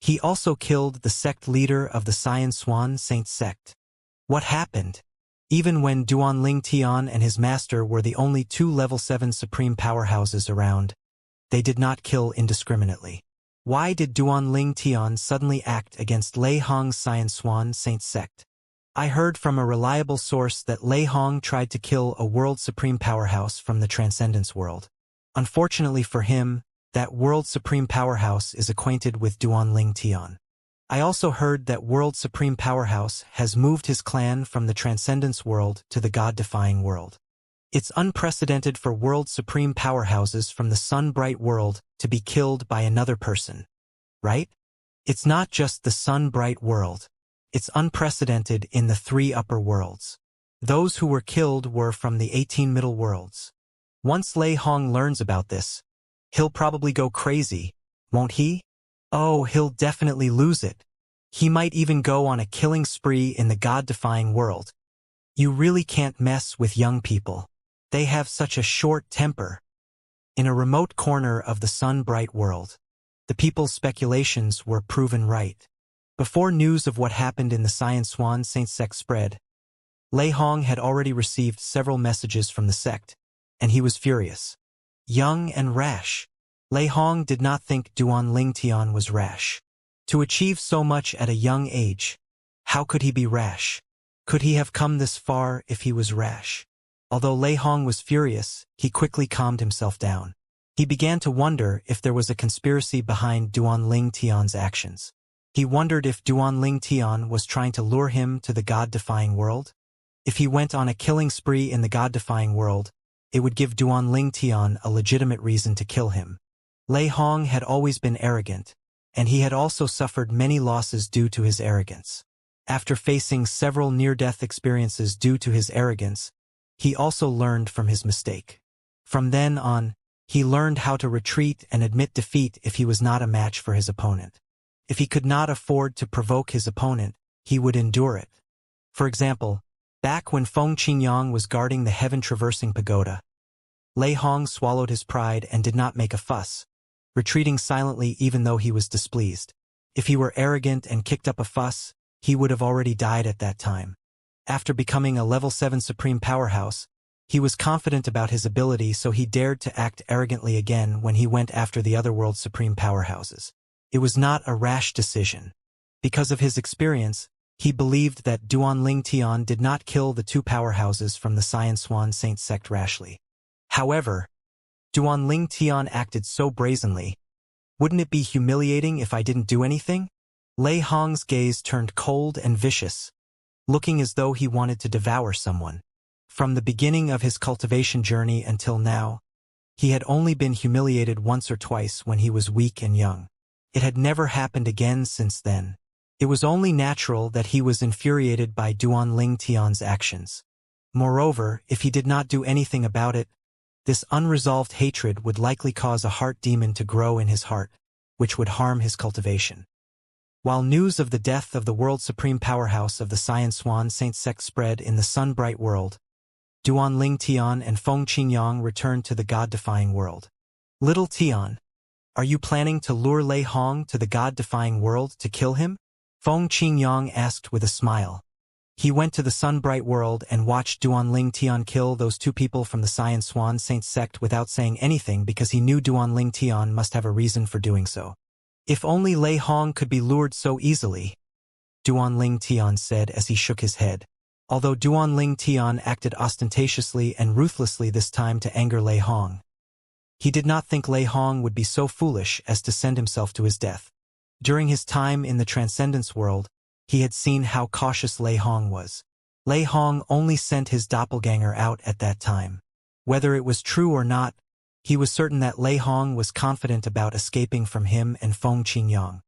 He also killed the sect leader of the Xianxia sect. What happened? Even when Duanling Tian and his master were the only 2 level 7 supreme powerhouses around, they did not kill indiscriminately. Why did Duanling Tian suddenly act against Lei Hong's Xianxia sect? I heard from a reliable source that Lei Hong tried to kill a world supreme powerhouse from the Transcendence world. Unfortunately for him, that world supreme powerhouse is acquainted with Duanling Tian. I also heard that World Supreme Powerhouse has moved his clan from the Transcendence world to the God-defying world. It's unprecedented for World Supreme Powerhouses from the Sunbright world to be killed by another person, right? It's not just the Sunbright world. It's unprecedented in the 3 upper worlds. Those who were killed were from the 18 middle worlds. Once Lei Hong learns about this, he'll probably go crazy, won't he? Oh, he'll definitely lose it. He might even go on a killing spree in the god-defying world. You really can't mess with young people. They have such a short temper. In a remote corner of the sun-bright world, the people's speculations were proven right. Before news of what happened in the Xianxia sect spread, Lei Hong had already received several messages from the sect, and he was furious. Young and rash. Lei Hong did not think Duan Lingtian was rash. To achieve so much at a young age, how could he be rash? Could he have come this far if he was rash? Although Lei Hong was furious, he quickly calmed himself down. He began to wonder if there was a conspiracy behind Duan Lingtian's actions. He wondered if Duan Lingtian was trying to lure him to the god-defying world. If he went on a killing spree in the god-defying world, it would give Duan Lingtian a legitimate reason to kill him. Lei Hong had always been arrogant, and he had also suffered many losses due to his arrogance. After facing several near-death experiences due to his arrogance, he also learned from his mistake. From then on, he learned how to retreat and admit defeat if he was not a match for his opponent. If he could not afford to provoke his opponent, he would endure it. For example, back when Feng Qingyang was guarding the heaven-traversing pagoda, Lei Hong swallowed his pride and did not make a fuss, retreating silently even though he was displeased. If he were arrogant and kicked up a fuss, he would have already died at that time. After becoming a level 7 supreme powerhouse, he was confident about his ability, so he dared to act arrogantly again when he went after the other world's supreme powerhouses. It was not a rash decision. Because of his experience, he believed that Duan Lingtian did not kill the 2 powerhouses from the Xianxia sect rashly. However, Duan Lingtian acted so brazenly. Wouldn't it be humiliating if I didn't do anything? Lei Hong's gaze turned cold and vicious, looking as though he wanted to devour someone. From the beginning of his cultivation journey until now, he had only been humiliated once or twice when he was weak and young. It had never happened again since then. It was only natural that he was infuriated by Duan Lingtian's actions. Moreover, if he did not do anything about it, this unresolved hatred would likely cause a heart demon to grow in his heart, which would harm his cultivation. While news of the death of the world's supreme powerhouse of the Xianxia sect spread in the sun-bright world, Duan Lingtian and Feng Qingyang returned to the god-defying world. Little Tian, are you planning to lure Lei Hong to the god-defying world to kill him? Feng Qingyang asked with a smile. He went to the sun-bright world and watched Duan Lingtian kill those 2 people from the Xianxia sect without saying anything because he knew Duan Lingtian must have a reason for doing so. If only Lei Hong could be lured so easily, Duan Lingtian said as he shook his head. Although Duan Lingtian acted ostentatiously and ruthlessly this time to anger Lei Hong, he did not think Lei Hong would be so foolish as to send himself to his death. During his time in the Transcendence world, he had seen how cautious Lei Hong was. Lei Hong only sent his doppelganger out at that time. Whether it was true or not, he was certain that Lei Hong was confident about escaping from him and Feng Qingyang.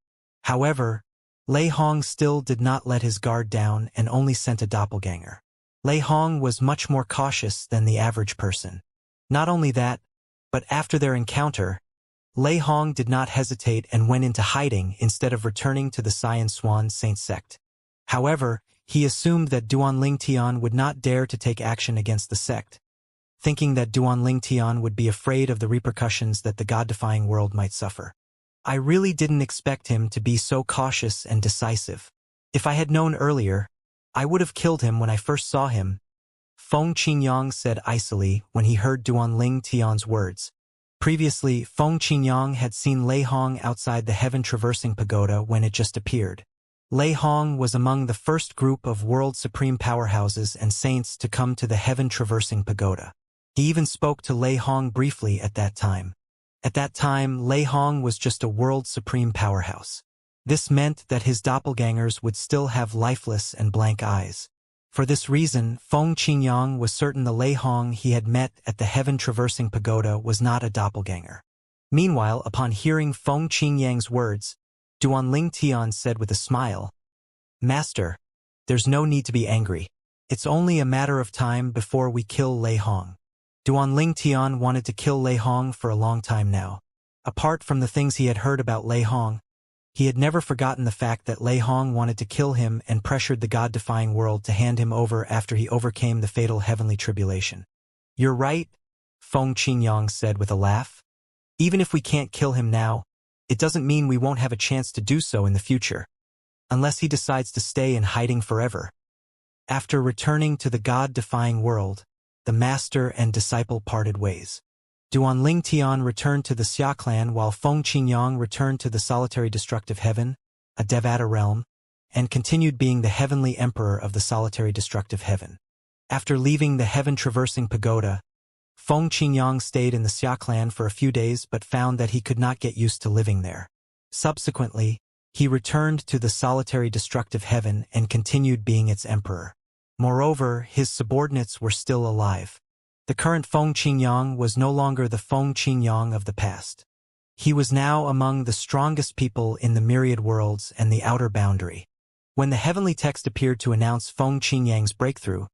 However, Lei Hong still did not let his guard down and only sent a doppelganger. Lei Hong was much more cautious than the average person. Not only that, but after their encounter, Lei Hong did not hesitate and went into hiding instead of returning to the Xianxia sect. However, he assumed that Duan Lingtian would not dare to take action against the sect, thinking that Duan Lingtian would be afraid of the repercussions that the god-defying world might suffer. I really didn't expect him to be so cautious and decisive. If I had known earlier, I would have killed him when I first saw him, Feng Qingyang said icily when he heard Duan Lingtian's words. Previously, Feng Qingyang had seen Lei Hong outside the heaven-traversing pagoda when it just appeared. Lei Hong was among the first group of world supreme powerhouses and saints to come to the heaven-traversing pagoda. He even spoke to Lei Hong briefly at that time. At that time, Lei Hong was just a world supreme powerhouse. This meant that his doppelgangers would still have lifeless and blank eyes. For this reason, Feng Qingyang was certain the Lei Hong he had met at the heaven-traversing pagoda was not a doppelganger. Meanwhile, upon hearing Feng Qingyang's words, Duan Lingtian said with a smile, Master, there's no need to be angry. It's only a matter of time before we kill Lei Hong. Duanling Tian wanted to kill Lei Hong for a long time now. Apart from the things he had heard about Lei Hong, he had never forgotten the fact that Lei Hong wanted to kill him and pressured the God-defying world to hand him over after he overcame the fatal heavenly tribulation. You're right, Feng Qingyang said with a laugh. Even if we can't kill him now, it doesn't mean we won't have a chance to do so in the future, unless he decides to stay in hiding forever. After returning to the God-defying world, the master and disciple parted ways. Duanling Tian returned to the Xia clan while Feng Qingyang returned to the solitary destructive heaven, a Devata realm, and continued being the heavenly emperor of the solitary destructive heaven. After leaving the heaven-traversing pagoda, Feng Qingyang stayed in the Xia clan for a few days but found that he could not get used to living there. Subsequently, he returned to the solitary destructive heaven and continued being its emperor. Moreover, his subordinates were still alive. The current Feng Qingyang was no longer the Feng Qingyang of the past. He was now among the strongest people in the myriad worlds and the outer boundary. When the heavenly text appeared to announce Feng Qingyang's breakthrough,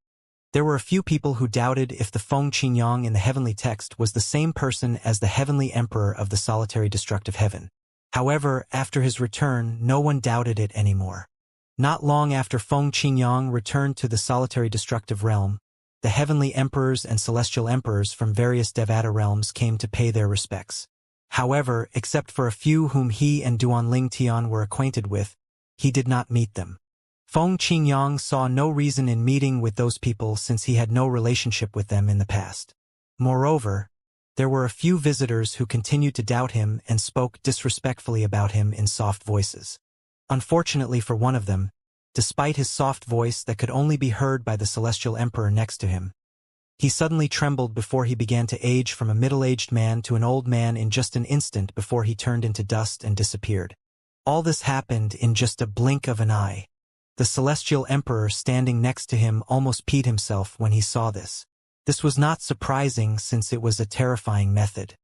there were a few people who doubted if the Feng Qingyang in the heavenly text was the same person as the heavenly emperor of the solitary destructive heaven. However, after his return, no one doubted it anymore. Not long after Feng Qingyang returned to the solitary destructive realm, the heavenly emperors and celestial emperors from various Devata realms came to pay their respects. However, except for a few whom he and Duanling Tian were acquainted with, he did not meet them. Feng Qingyang saw no reason in meeting with those people since he had no relationship with them in the past. Moreover, there were a few visitors who continued to doubt him and spoke disrespectfully about him in soft voices. Unfortunately for one of them, despite his soft voice that could only be heard by the celestial emperor next to him, he suddenly trembled before he began to age from a middle-aged man to an old man in just an instant before he turned into dust and disappeared. All this happened in just a blink of an eye. The celestial emperor standing next to him almost peed himself when he saw this. This was not surprising since it was a terrifying method.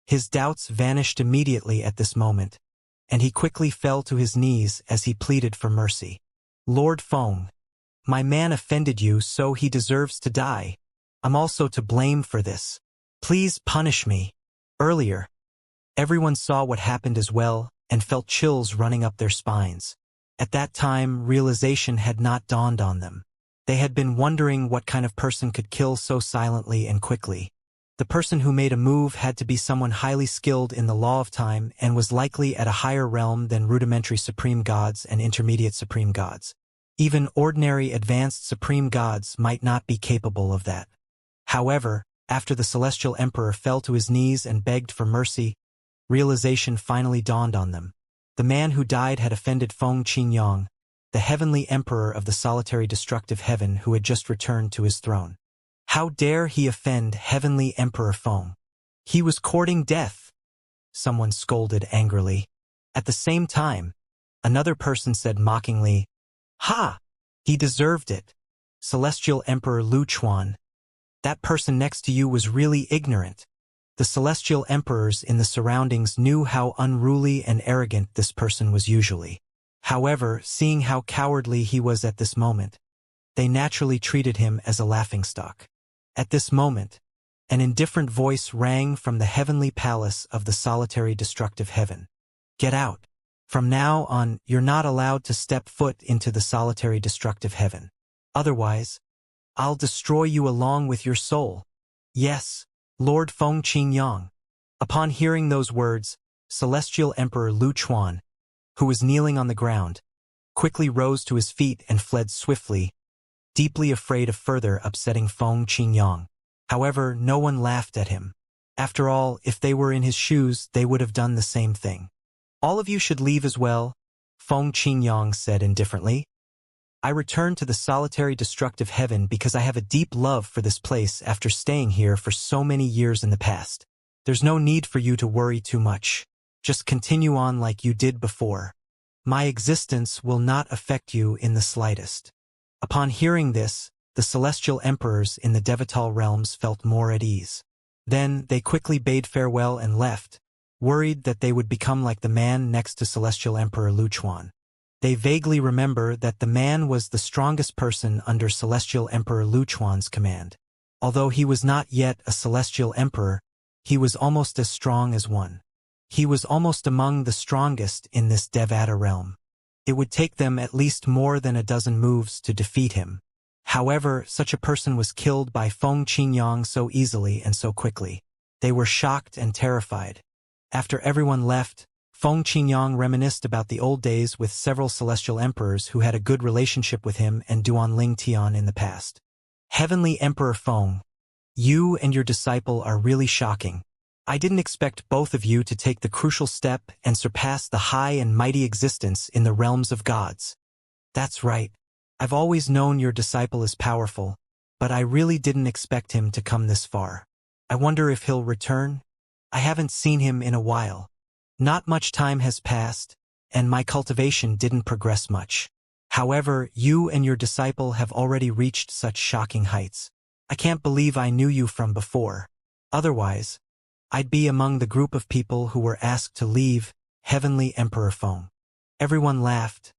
His doubts vanished immediately at this moment, and he quickly fell to his knees as he pleaded for mercy. Lord Feng, my man offended you, so he deserves to die. I'm also to blame for this. Please punish me. Earlier, everyone saw what happened as well and felt chills running up their spines. At that time, realization had not dawned on them. They had been wondering what kind of person could kill so silently and quickly. The person who made a move had to be someone highly skilled in the law of time and was likely at a higher realm than rudimentary supreme gods and intermediate supreme gods. Even ordinary advanced supreme gods might not be capable of that. However, after the celestial emperor fell to his knees and begged for mercy, realization finally dawned on them. The man who died had offended Feng Qingyang, the heavenly emperor of the solitary destructive heaven who had just returned to his throne. How dare he offend heavenly Emperor Feng? He was courting death, someone scolded angrily. At the same time, another person said mockingly, Ha! He deserved it. Celestial Emperor Lu Chuan. That person next to you was really ignorant. The celestial emperors in the surroundings knew how unruly and arrogant this person was usually. However, seeing how cowardly he was at this moment, they naturally treated him as a laughingstock. At this moment, an indifferent voice rang from the heavenly palace of the solitary destructive heaven. Get out. From now on, you're not allowed to step foot into the solitary destructive heaven. Otherwise, I'll destroy you along with your soul. Yes, Lord Feng Qingyang. Upon hearing those words, Celestial Emperor Lu Chuan, who was kneeling on the ground, quickly rose to his feet and fled swiftly, deeply afraid of further upsetting Feng Qingyang. However, no one laughed at him. After all, if they were in his shoes, they would have done the same thing. All of you should leave as well, Feng Qingyang said indifferently. I returned to the solitary destructive heaven because I have a deep love for this place after staying here for so many years in the past. There's no need for you to worry too much. Just continue on like you did before. My existence will not affect you in the slightest. Upon hearing this, the celestial emperors in the Devatal realms felt more at ease. Then they quickly bade farewell and left, worried that they would become like the man next to Celestial Emperor Lu Chuan. They vaguely remember that the man was the strongest person under Celestial Emperor Lu Chuan's command. Although he was not yet a Celestial Emperor, he was almost as strong as one. He was almost among the strongest in this Devata realm. It would take them at least more than a dozen moves to defeat him. However, such a person was killed by Feng Qingyang so easily and so quickly. They were shocked and terrified. After everyone left, Feng Qingyang reminisced about the old days with several celestial emperors who had a good relationship with him and Duanling Tian in the past. Heavenly Emperor Feng, you and your disciple are really shocking. I didn't expect both of you to take the crucial step and surpass the high and mighty existence in the realms of gods. That's right. I've always known your disciple is powerful, but I really didn't expect him to come this far. I wonder if he'll return? I haven't seen him in a while. Not much time has passed, and my cultivation didn't progress much. However, you and your disciple have already reached such shocking heights. I can't believe I knew you from before. Otherwise, I'd be among the group of people who were asked to leave, Heavenly Emperor Feng. Everyone laughed,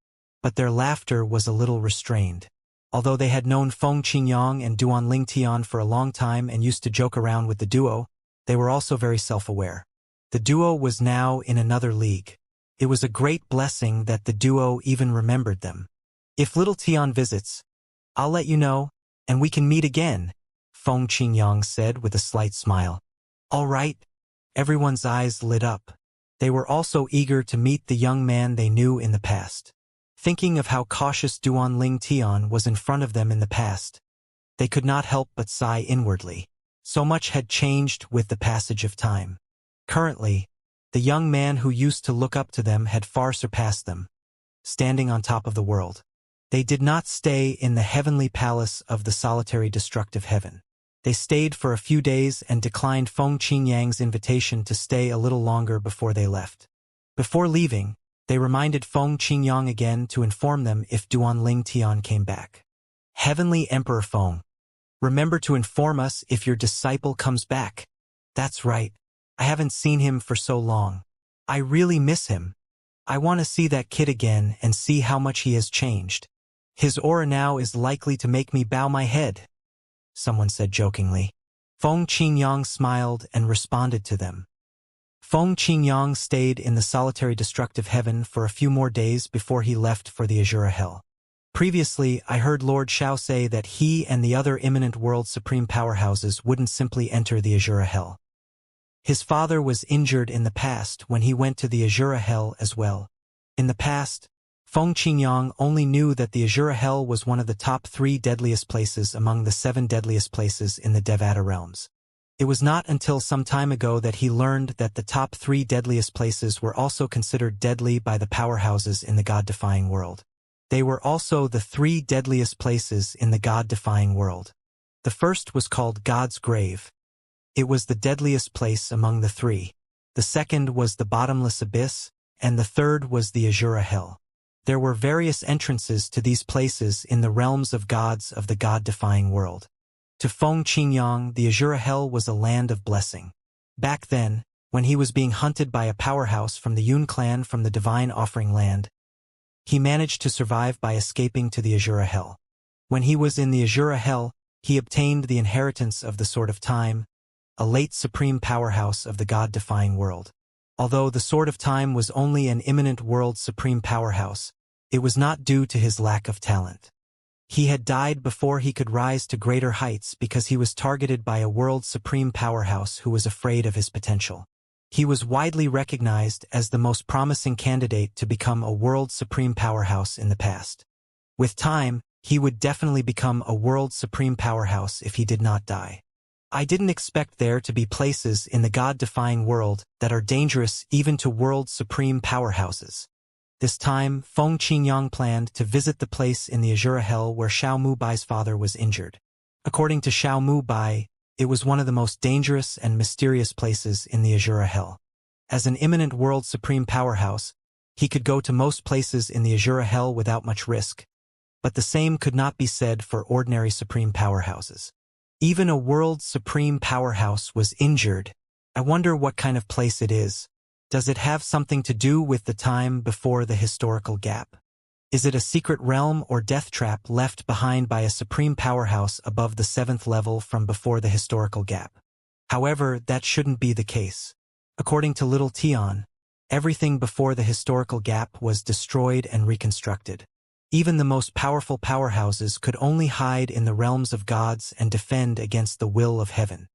but their laughter was a little restrained. Although they had known Feng Qingyang and Duanling Tian for a long time and used to joke around with the duo, they were also very self-aware. The duo was now in another league. It was a great blessing that the duo even remembered them. If little Tian visits, I'll let you know, and we can meet again, Feng Qingyang said with a slight smile. All right. Everyone's eyes lit up. They were also eager to meet the young man they knew in the past. Thinking of how cautious Duanling Tian was in front of them in the past, they could not help but sigh inwardly. So much had changed with the passage of time. Currently, the young man who used to look up to them had far surpassed them, standing on top of the world. They did not stay in the heavenly palace of the solitary destructive heaven. They stayed for a few days and declined Feng Qingyang's invitation to stay a little longer before they left. Before leaving, they reminded Feng Qingyang again to inform them if Duanling Tian came back. Heavenly Emperor Feng, remember to inform us if your disciple comes back. That's right. I haven't seen him for so long. I really miss him. I want to see that kid again and see how much he has changed. His aura now is likely to make me bow my head, someone said jokingly. Feng Qingyang smiled and responded to them. Feng Qingyang stayed in the solitary destructive heaven for a few more days before he left for the Azura Hell. Previously, I heard Lord Xiao say that he and the other imminent world supreme powerhouses wouldn't simply enter the Azura Hell. His father was injured in the past when he went to the Azura Hell as well. In the past, Feng Qingyang only knew that the Azura Hell was one of the top 3 deadliest places among the 7 deadliest places in the Devata realms. It was not until some time ago that he learned that the top 3 deadliest places were also considered deadly by the powerhouses in the God-defying world. They were also the 3 deadliest places in the God-defying world. The first was called God's Grave. It was the deadliest place among the 3. The second was the Bottomless Abyss, and the third was the Azura Hell. There were various entrances to these places in the realms of gods of the God-defying world. To Feng Qingyang, the Azura Hell was a land of blessing. Back then, when he was being hunted by a powerhouse from the Yun clan from the Divine Offering Land, he managed to survive by escaping to the Azura Hell. When he was in the Azura Hell, he obtained the inheritance of the Sword of Time, a late supreme powerhouse of the God-defying world. Although the Sword of Time was only an imminent world supreme powerhouse, it was not due to his lack of talent. He had died before he could rise to greater heights because he was targeted by a world supreme powerhouse who was afraid of his potential. He was widely recognized as the most promising candidate to become a world supreme powerhouse in the past. With time, he would definitely become a world supreme powerhouse if he did not die. I didn't expect there to be places in the God-defying world that are dangerous even to world supreme powerhouses. This time, Feng Qingyang planned to visit the place in the Azura Hell where Xiao Mubai's father was injured. According to Xiao Mubai, it was one of the most dangerous and mysterious places in the Azura Hell. As an imminent world supreme powerhouse, he could go to most places in the Azura Hell without much risk, but the same could not be said for ordinary supreme powerhouses. Even a world supreme powerhouse was injured. I wonder what kind of place it is. Does it have something to do with the time before the historical gap? Is it a secret realm or death trap left behind by a supreme powerhouse above the 7th level from before the historical gap? However, that shouldn't be the case. According to Little Tion, everything before the historical gap was destroyed and reconstructed. Even the most powerful powerhouses could only hide in the realms of gods and defend against the will of heaven.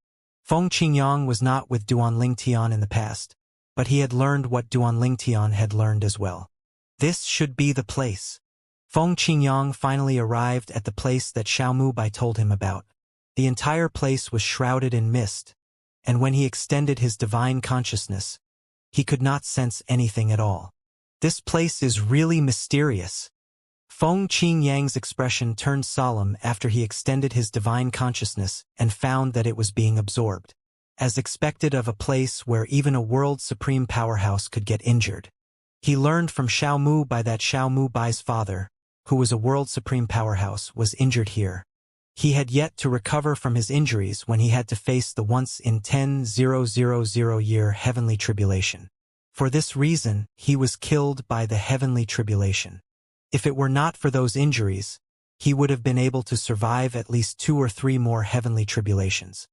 Feng Qingyang was not with Duanling Tian in the past, but he had learned what Duanling Tian had learned as well. This should be the place. Feng Qingyang finally arrived at the place that Xiaomu Bai told him about. The entire place was shrouded in mist, and when he extended his divine consciousness, he could not sense anything at all. This place is really mysterious. Feng Qingyang's expression turned solemn after he extended his divine consciousness and found that it was being absorbed. As expected of a place where even a world supreme powerhouse could get injured. He learned from Xiaomu Bai that Xiaomu Bai's father, who was a world supreme powerhouse, was injured here. He had yet to recover from his injuries when he had to face the once-in-10,000-year heavenly tribulation. For this reason, he was killed by the heavenly tribulation. If it were not for those injuries, he would have been able to survive at least 2 or 3 more heavenly tribulations.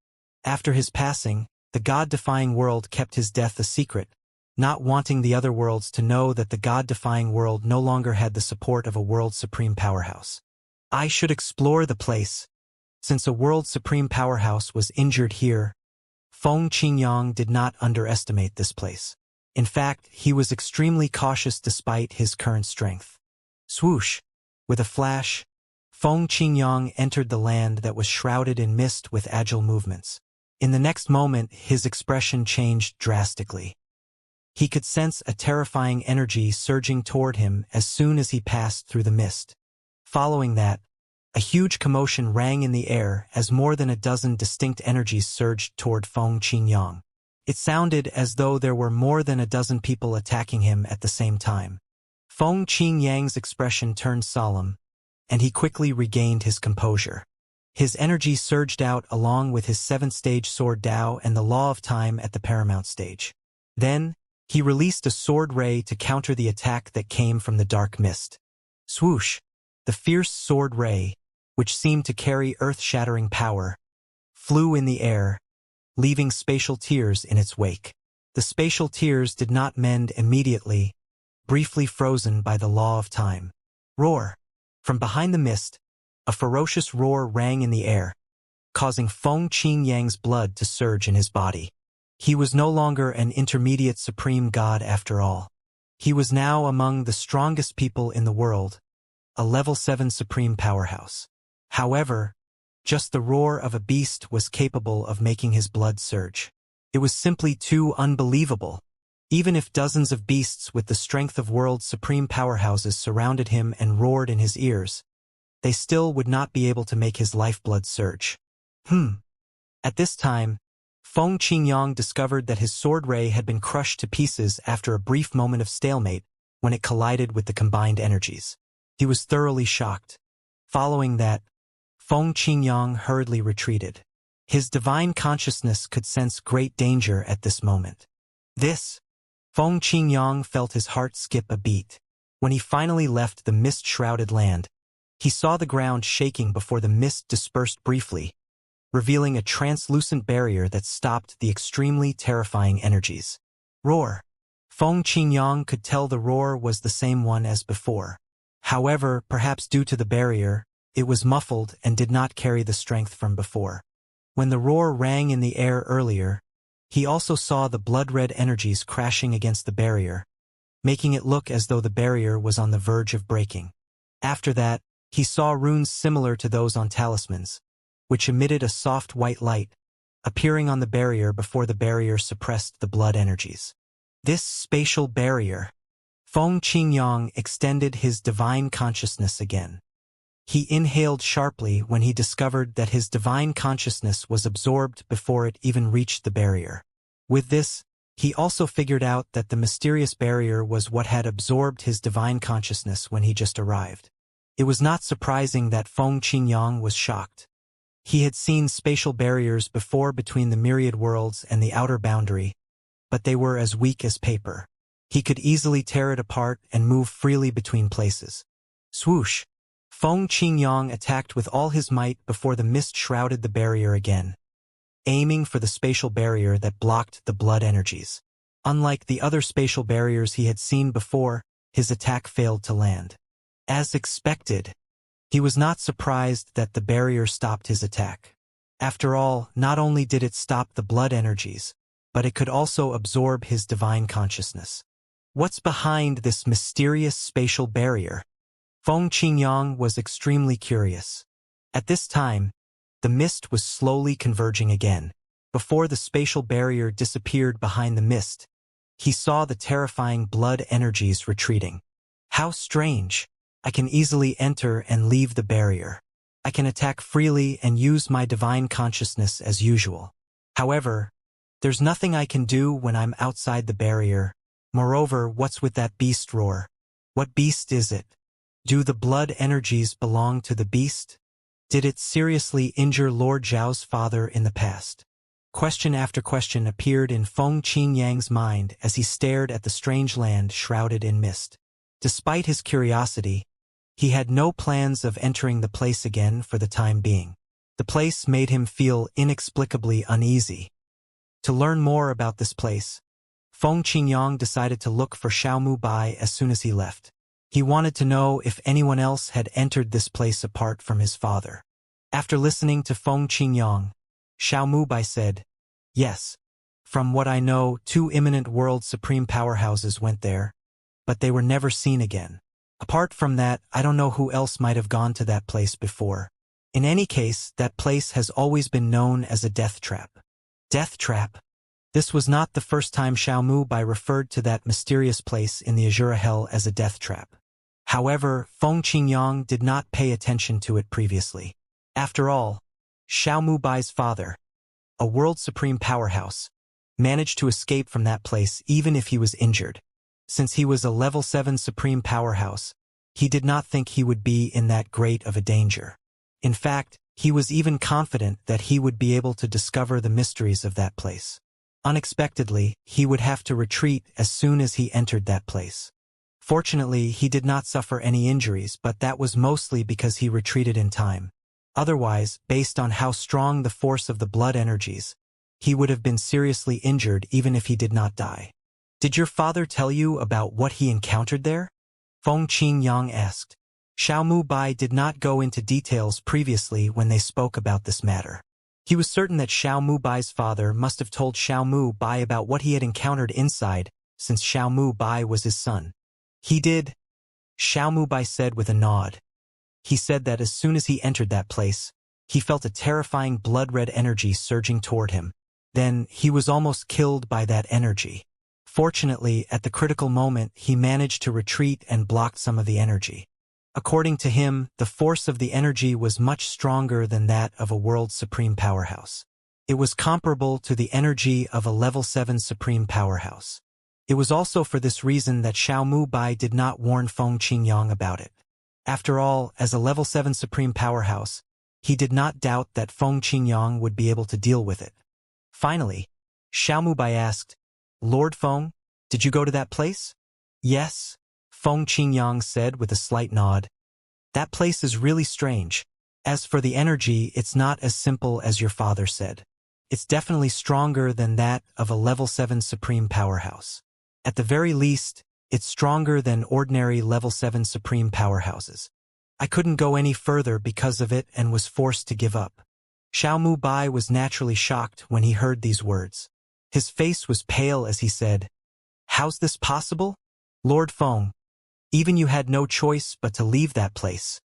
After his passing, the God-defying world kept his death a secret, not wanting the other worlds to know that the God-defying world no longer had the support of a world supreme powerhouse. I should explore the place. Since a world supreme powerhouse was injured here, Feng Qingyang did not underestimate this place. In fact, he was extremely cautious despite his current strength. Swoosh! With a flash, Feng Qingyang entered the land that was shrouded in mist with agile movements. In the next moment, his expression changed drastically. He could sense a terrifying energy surging toward him as soon as he passed through the mist. Following that, a huge commotion rang in the air as more than a dozen distinct energies surged toward Feng Qingyang. It sounded as though there were more than a dozen people attacking him at the same time. Feng Qingyang's expression turned solemn, and he quickly regained his composure. His energy surged out along with his 7th-stage sword Dao and the Law of Time at the paramount stage. Then, he released a sword ray to counter the attack that came from the dark mist. Swoosh! The fierce sword ray, which seemed to carry earth-shattering power, flew in the air, leaving spatial tears in its wake. The spatial tears did not mend immediately, briefly frozen by the Law of Time. Roar! From behind the mist, a ferocious roar rang in the air, causing Feng Qingyang's blood to surge in his body. He was no longer an intermediate supreme god after all. He was now among the strongest people in the world, a level 7 supreme powerhouse. However, just the roar of a beast was capable of making his blood surge. It was simply too unbelievable. Even if dozens of beasts with the strength of world supreme powerhouses surrounded him and roared in his ears, they still would not be able to make his lifeblood surge. At this time, Feng Qingyang discovered that his sword ray had been crushed to pieces after a brief moment of stalemate when it collided with the combined energies. He was thoroughly shocked. Following that, Feng Qingyang hurriedly retreated. His divine consciousness could sense great danger at this moment. Feng Qingyang felt his heart skip a beat. When he finally left the mist-shrouded land, he saw the ground shaking before the mist dispersed briefly, revealing a translucent barrier that stopped the extremely terrifying energies. Roar! Feng Qingyang could tell the roar was the same one as before. However, perhaps due to the barrier, it was muffled and did not carry the strength from before. When the roar rang in the air earlier, he also saw the blood-red energies crashing against the barrier, making it look as though the barrier was on the verge of breaking. After that, he saw runes similar to those on talismans, which emitted a soft white light, appearing on the barrier before the barrier suppressed the blood energies. This spatial barrier. Feng Qingyang extended his divine consciousness again. He inhaled sharply when he discovered that his divine consciousness was absorbed before it even reached the barrier. With this, he also figured out that the mysterious barrier was what had absorbed his divine consciousness when he just arrived. It was not surprising that Feng Qingyang was shocked. He had seen spatial barriers before between the myriad worlds and the outer boundary, but they were as weak as paper. He could easily tear it apart and move freely between places. Swoosh! Feng Qingyang attacked with all his might before the mist shrouded the barrier again, aiming for the spatial barrier that blocked the blood energies. Unlike the other spatial barriers he had seen before, his attack failed to land. As expected, he was not surprised that the barrier stopped his attack. After all, not only did it stop the blood energies, but it could also absorb his divine consciousness. What's behind this mysterious spatial barrier? Feng Qingyang was extremely curious. At this time, the mist was slowly converging again. Before the spatial barrier disappeared behind the mist, he saw the terrifying blood energies retreating. How strange! I can easily enter and leave the barrier. I can attack freely and use my divine consciousness as usual. However, there's nothing I can do when I'm outside the barrier. Moreover, what's with that beast roar? What beast is it? Do the blood energies belong to the beast? Did it seriously injure Lord Zhao's father in the past? Question after question appeared in Feng Qingyang's mind as he stared at the strange land shrouded in mist. Despite his curiosity, he had no plans of entering the place again for the time being. The place made him feel inexplicably uneasy. To learn more about this place, Feng Qingyang decided to look for Xiaomu Bai as soon as he left. He wanted to know if anyone else had entered this place apart from his father. After listening to Feng Qingyang, Xiaomu Bai said, "Yes. From what I know, 2 imminent world supreme powerhouses went there, but they were never seen again. Apart from that, I don't know who else might have gone to that place before. In any case, that place has always been known as a death trap." Death trap? This was not the first time Xiaomu Bai referred to that mysterious place in the Azura Hell as a death trap. However, Feng Qingyang did not pay attention to it previously. After all, Xiaomu Bai's father, a world supreme powerhouse, managed to escape from that place even if he was injured. Since he was a level 7 supreme powerhouse, he did not think he would be in that great of a danger. In fact, he was even confident that he would be able to discover the mysteries of that place. Unexpectedly, he would have to retreat as soon as he entered that place. Fortunately, he did not suffer any injuries, but that was mostly because he retreated in time. Otherwise, based on how strong the force of the blood energies, he would have been seriously injured even if he did not die. "Did your father tell you about what he encountered there?" Feng Qingyang asked. Xiaomu Bai did not go into details previously when they spoke about this matter. He was certain that Xiaomu Bai's father must have told Xiaomu Bai about what he had encountered inside, since Xiaomu Bai was his son. "He did," Xiaomu Bai said with a nod. He said that as soon as he entered that place, he felt a terrifying blood-red energy surging toward him. Then, he was almost killed by that energy. Fortunately, at the critical moment, he managed to retreat and blocked some of the energy. According to him, the force of the energy was much stronger than that of a world supreme powerhouse. It was comparable to the energy of a level 7 supreme powerhouse. It was also for this reason that Xiaomu Bai did not warn Feng Qingyang about it. After all, as a level 7 supreme powerhouse, he did not doubt that Feng Qingyang would be able to deal with it. Finally, Xiaomu Bai asked, "Lord Feng, did you go to that place?" "Yes," Feng Qingyang said with a slight nod. "That place is really strange. As for the energy, it's not as simple as your father said. It's definitely stronger than that of a level 7 supreme powerhouse. At the very least, it's stronger than ordinary level 7 supreme powerhouses. I couldn't go any further because of it and was forced to give up." Xiaomu Bai was naturally shocked when he heard these words. His face was pale as he said, "How's this possible? Lord Feng, even you had no choice but to leave that place."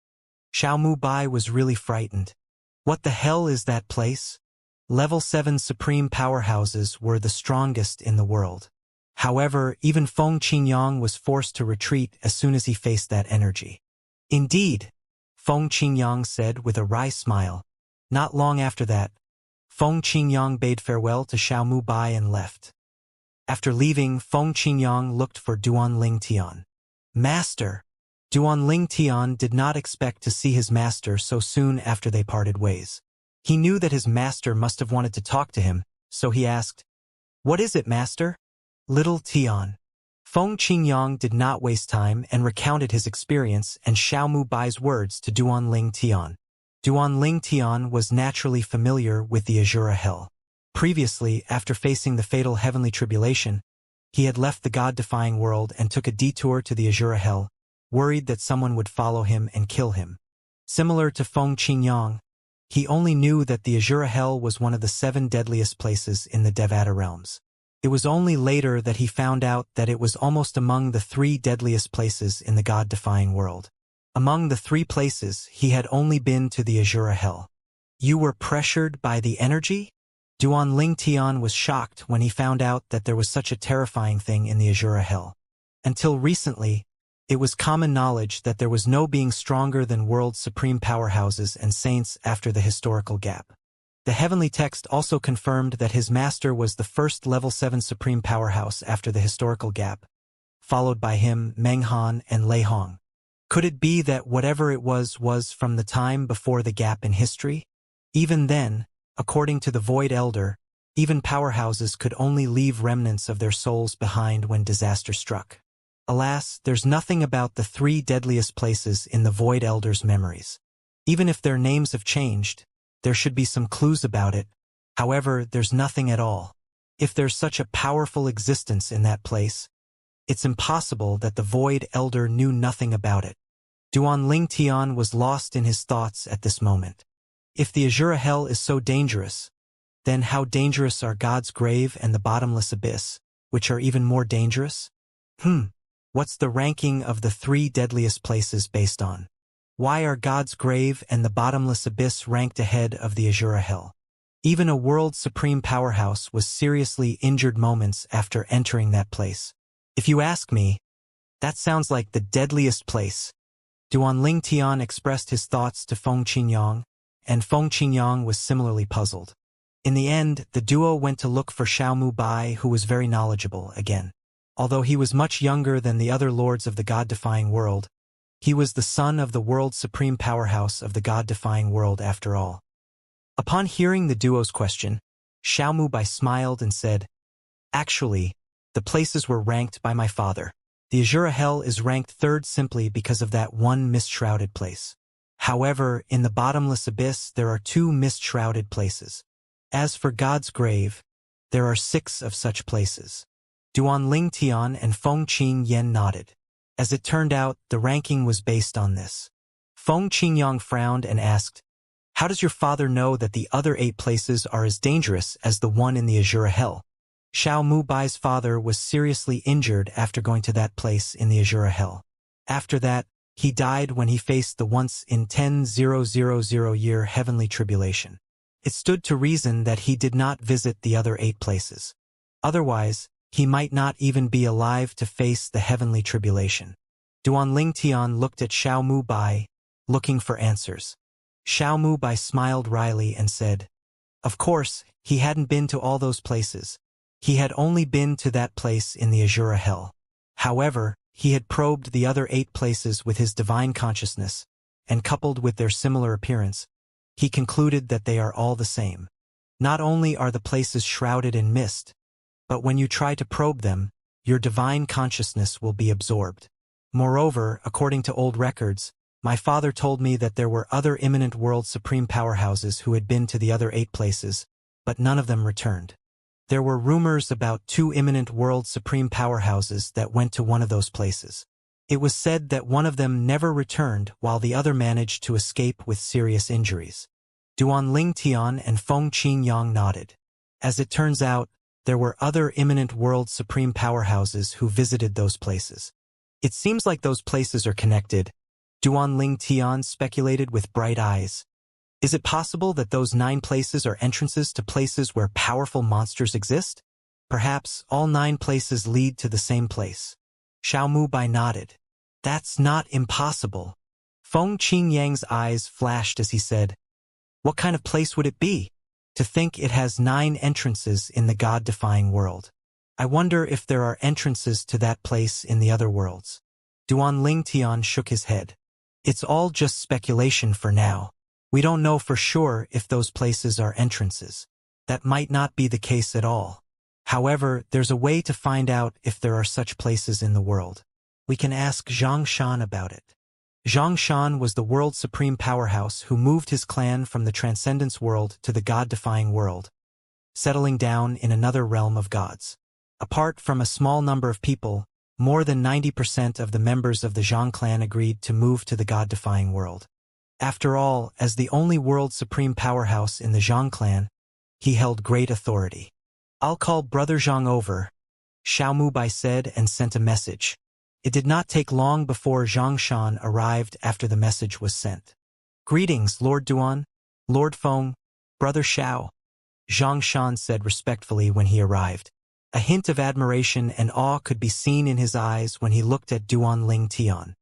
Xiaomu Bai was really frightened. What the hell is that place? Level 7 supreme powerhouses were the strongest in the world. However, even Feng Qingyang was forced to retreat as soon as he faced that energy. "Indeed," Feng Qingyang said with a wry smile. Not long after that, Feng Qingyang bade farewell to Xiaomu Bai and left. After leaving, Feng Qingyang looked for Duanling Tian. "Master!" Duanling Tian did not expect to see his master so soon after they parted ways. He knew that his master must have wanted to talk to him, so he asked, "What is it, master?" "Little Tian," Feng Qingyang did not waste time and recounted his experience and Xiaomu Bai's words to Duanling Tian. Duanling Tian was naturally familiar with the Azura Hell. Previously, after facing the fatal heavenly tribulation, he had left the god-defying world and took a detour to the Azura Hell, worried that someone would follow him and kill him. Similar to Feng Qingyang, he only knew that the Azura Hell was one of the 7 deadliest places in the Devata realms. It was only later that he found out that it was almost among the 3 deadliest places in the god-defying world. Among the 3 places, he had only been to the Azura Hell. You were pressured by the energy? Duanling Tian was shocked when he found out that there was such a terrifying thing in the Azura Hell. Until recently, it was common knowledge that there was no being stronger than world's supreme powerhouses and saints after the historical gap. The heavenly text also confirmed that his master was the first level 7 supreme powerhouse after the historical gap, followed by him, Menghan, and Lei Hong. Could it be that whatever it was from the time before the gap in history? Even then, according to the Void Elder, even powerhouses could only leave remnants of their souls behind when disaster struck. Alas, there's nothing about the 3 deadliest places in the Void Elder's memories. Even if their names have changed, there should be some clues about it. However, there's nothing at all. If there's such a powerful existence in that place, it's impossible that the Void Elder knew nothing about it. Duanling Tian was lost in his thoughts at this moment. If the Azura Hell is so dangerous, then how dangerous are God's grave and the bottomless abyss, which are even more dangerous? What's the ranking of the 3 deadliest places based on? Why are God's grave and the bottomless abyss ranked ahead of the Azura Hell? Even a world's supreme powerhouse was seriously injured moments after entering that place. If you ask me, that sounds like the deadliest place. Duanling Tian expressed his thoughts to Feng Qingyang, and Feng Qingyang was similarly puzzled. In the end, the duo went to look for Xiaomu Bai, who was very knowledgeable again. Although he was much younger than the other lords of the god-defying world, he was the son of the world's supreme powerhouse of the god-defying world after all. Upon hearing the duo's question, Xiaomu Bai smiled and said, "Actually, the places were ranked by my father. The Azura Hell is ranked 3rd simply because of that one mist-shrouded place. However, in the bottomless abyss there are 2 mist-shrouded places. As for God's grave, there are 6 of such places." Duanling Tian and Feng Qingyang nodded. As it turned out, the ranking was based on this. Feng Qingyang frowned and asked, "How does your father know that the other 8 places are as dangerous as the one in the Azura Hell?" Xiaomu Bai's father was seriously injured after going to that place in the Azura Hell. After that, he died when he faced the once-in-10,000 year heavenly tribulation. It stood to reason that he did not visit the other 8 places. Otherwise, he might not even be alive to face the heavenly tribulation. Duanling Tian looked at Xiaomu Bai, looking for answers. Xiaomu Bai smiled wryly and said, "Of course, he hadn't been to all those places. He had only been to that place in the Azura Hell. However, he had probed the other 8 places with his divine consciousness, and coupled with their similar appearance, he concluded that they are all the same. Not only are the places shrouded in mist, but when you try to probe them, your divine consciousness will be absorbed. Moreover, according to old records, my father told me that there were other imminent world supreme powerhouses who had been to the other 8 places, but none of them returned. There were rumors about 2 imminent world supreme powerhouses that went to one of those places. It was said that one of them never returned while the other managed to escape with serious injuries." Duanling Tian and Feng Qingyang nodded. As it turns out, there were other imminent world supreme powerhouses who visited those places. "It seems like those places are connected," Duanling Tian speculated with bright eyes. "Is it possible that those 9 places are entrances to places where powerful monsters exist? Perhaps all 9 places lead to the same place." Xiaomu Bai nodded. "That's not impossible." Feng Qingyang's eyes flashed as he said, "What kind of place would it be? To think it has 9 entrances in the god-defying world. I wonder if there are entrances to that place in the other worlds." Duanling Tian shook his head. "It's all just speculation for now. We don't know for sure if those places are entrances. That might not be the case at all. However, there's a way to find out if there are such places in the world. We can ask Xianxia about it. Xianxia was the world's supreme powerhouse who moved his clan from the transcendence world to the god-defying world, settling down in another realm of gods. Apart from a small number of people, more than 90% of the members of the Zhang clan agreed to move to the god-defying world. After all, as the only world supreme powerhouse in the Zhang clan, he held great authority. "I'll call Brother Zhang over," Xiao Mubai said and sent a message. It did not take long before Xianxia arrived after the message was sent. "Greetings, Lord Duan, Lord Feng, Brother Xiao," Xianxia said respectfully when he arrived. A hint of admiration and awe could be seen in his eyes when he looked at Duan Ling Tian.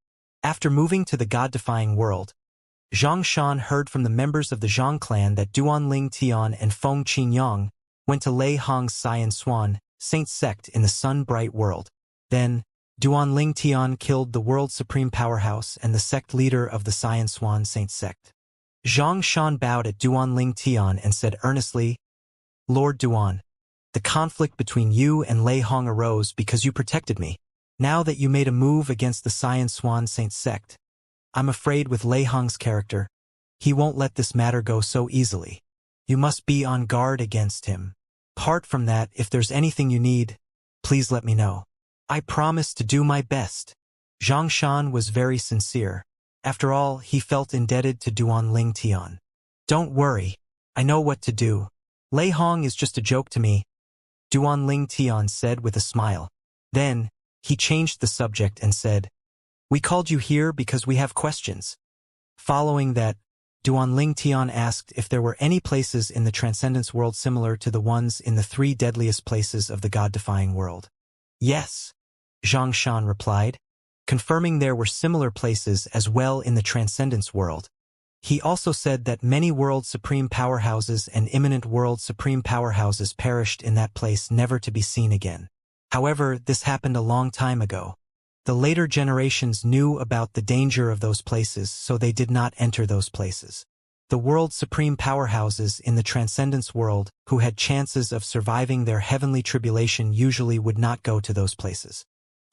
After moving to the god-defying world, Xianxia heard from the members of the Zhang clan that Duan Ling Tian and Feng Qingyang went to Lei Hong's Scian Swan, Saint sect in the sun-bright world. Then, Duan Ling Tian killed the world's supreme powerhouse and the sect leader of the Scian Swan Saint sect. Xianxia bowed at Duan Ling Tian and said earnestly, "Lord Duan, the conflict between you and Lei Hong arose because you protected me. Now that you made a move against the Scian Swan Saint sect, I'm afraid with Lei Hong's character, he won't let this matter go so easily. You must be on guard against him. Apart from that, if there's anything you need, please let me know. I promise to do my best." Xianxia was very sincere. After all, he felt indebted to Duan Ling Tian. "Don't worry, I know what to do. Lei Hong is just a joke to me," Duan Ling Tian said with a smile. Then, he changed the subject and said, "We called you here because we have questions." Following that, Duan Ling Tian asked if there were any places in the transcendence world similar to the ones in the 3 deadliest places of the god-defying world. "Yes," Xianxia replied, confirming there were similar places as well in the transcendence world. He also said that many world supreme powerhouses and imminent world supreme powerhouses perished in that place never to be seen again. However, this happened a long time ago. The later generations knew about the danger of those places, so they did not enter those places. The world supreme powerhouses in the transcendence world who had chances of surviving their heavenly tribulation usually would not go to those places.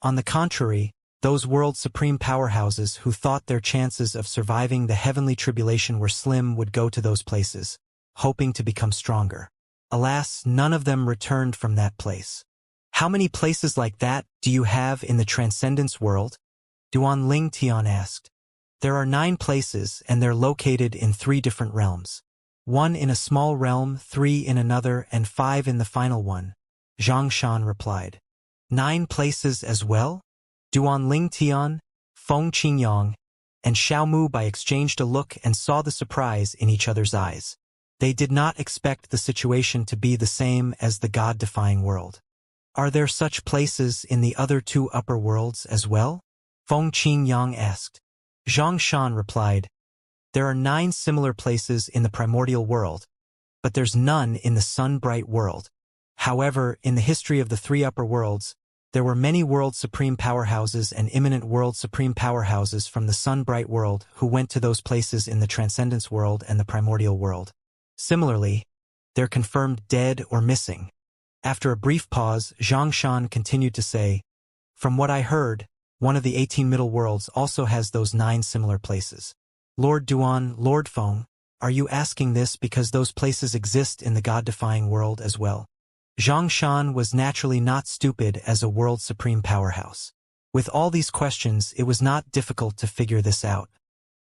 On the contrary, those world supreme powerhouses who thought their chances of surviving the heavenly tribulation were slim would go to those places, hoping to become stronger. Alas, none of them returned from that place. "How many places like that do you have in the transcendence world?" Duan Ling Tian asked. "There are 9 places, and they're located in 3 different realms. 1 in a small realm, 3 in another, and 5 in the final one," Xianxia replied. "9 places as well?" Duan Ling Tian, Feng Qingyang, and Xiao Mubai exchanged a look and saw the surprise in each other's eyes. They did not expect the situation to be the same as the god-defying world. "Are there such places in the other 2 upper worlds as well?" Feng Qingyang asked. Xianxia replied, "There are 9 similar places in the primordial world, but there's none in the sun-bright world. However, in the history of the 3 upper worlds, there were many world supreme powerhouses and imminent world supreme powerhouses from the sun-bright world who went to those places in the transcendence world and the primordial world. Similarly, they're confirmed dead or missing." After a brief pause, Xianxia continued to say, "From what I heard, one of the 18 middle worlds also has those 9 similar places. Lord Duan, Lord Feng, are you asking this because those places exist in the god-defying world as well?" Xianxia was naturally not stupid as a world supreme powerhouse. With all these questions, it was not difficult to figure this out.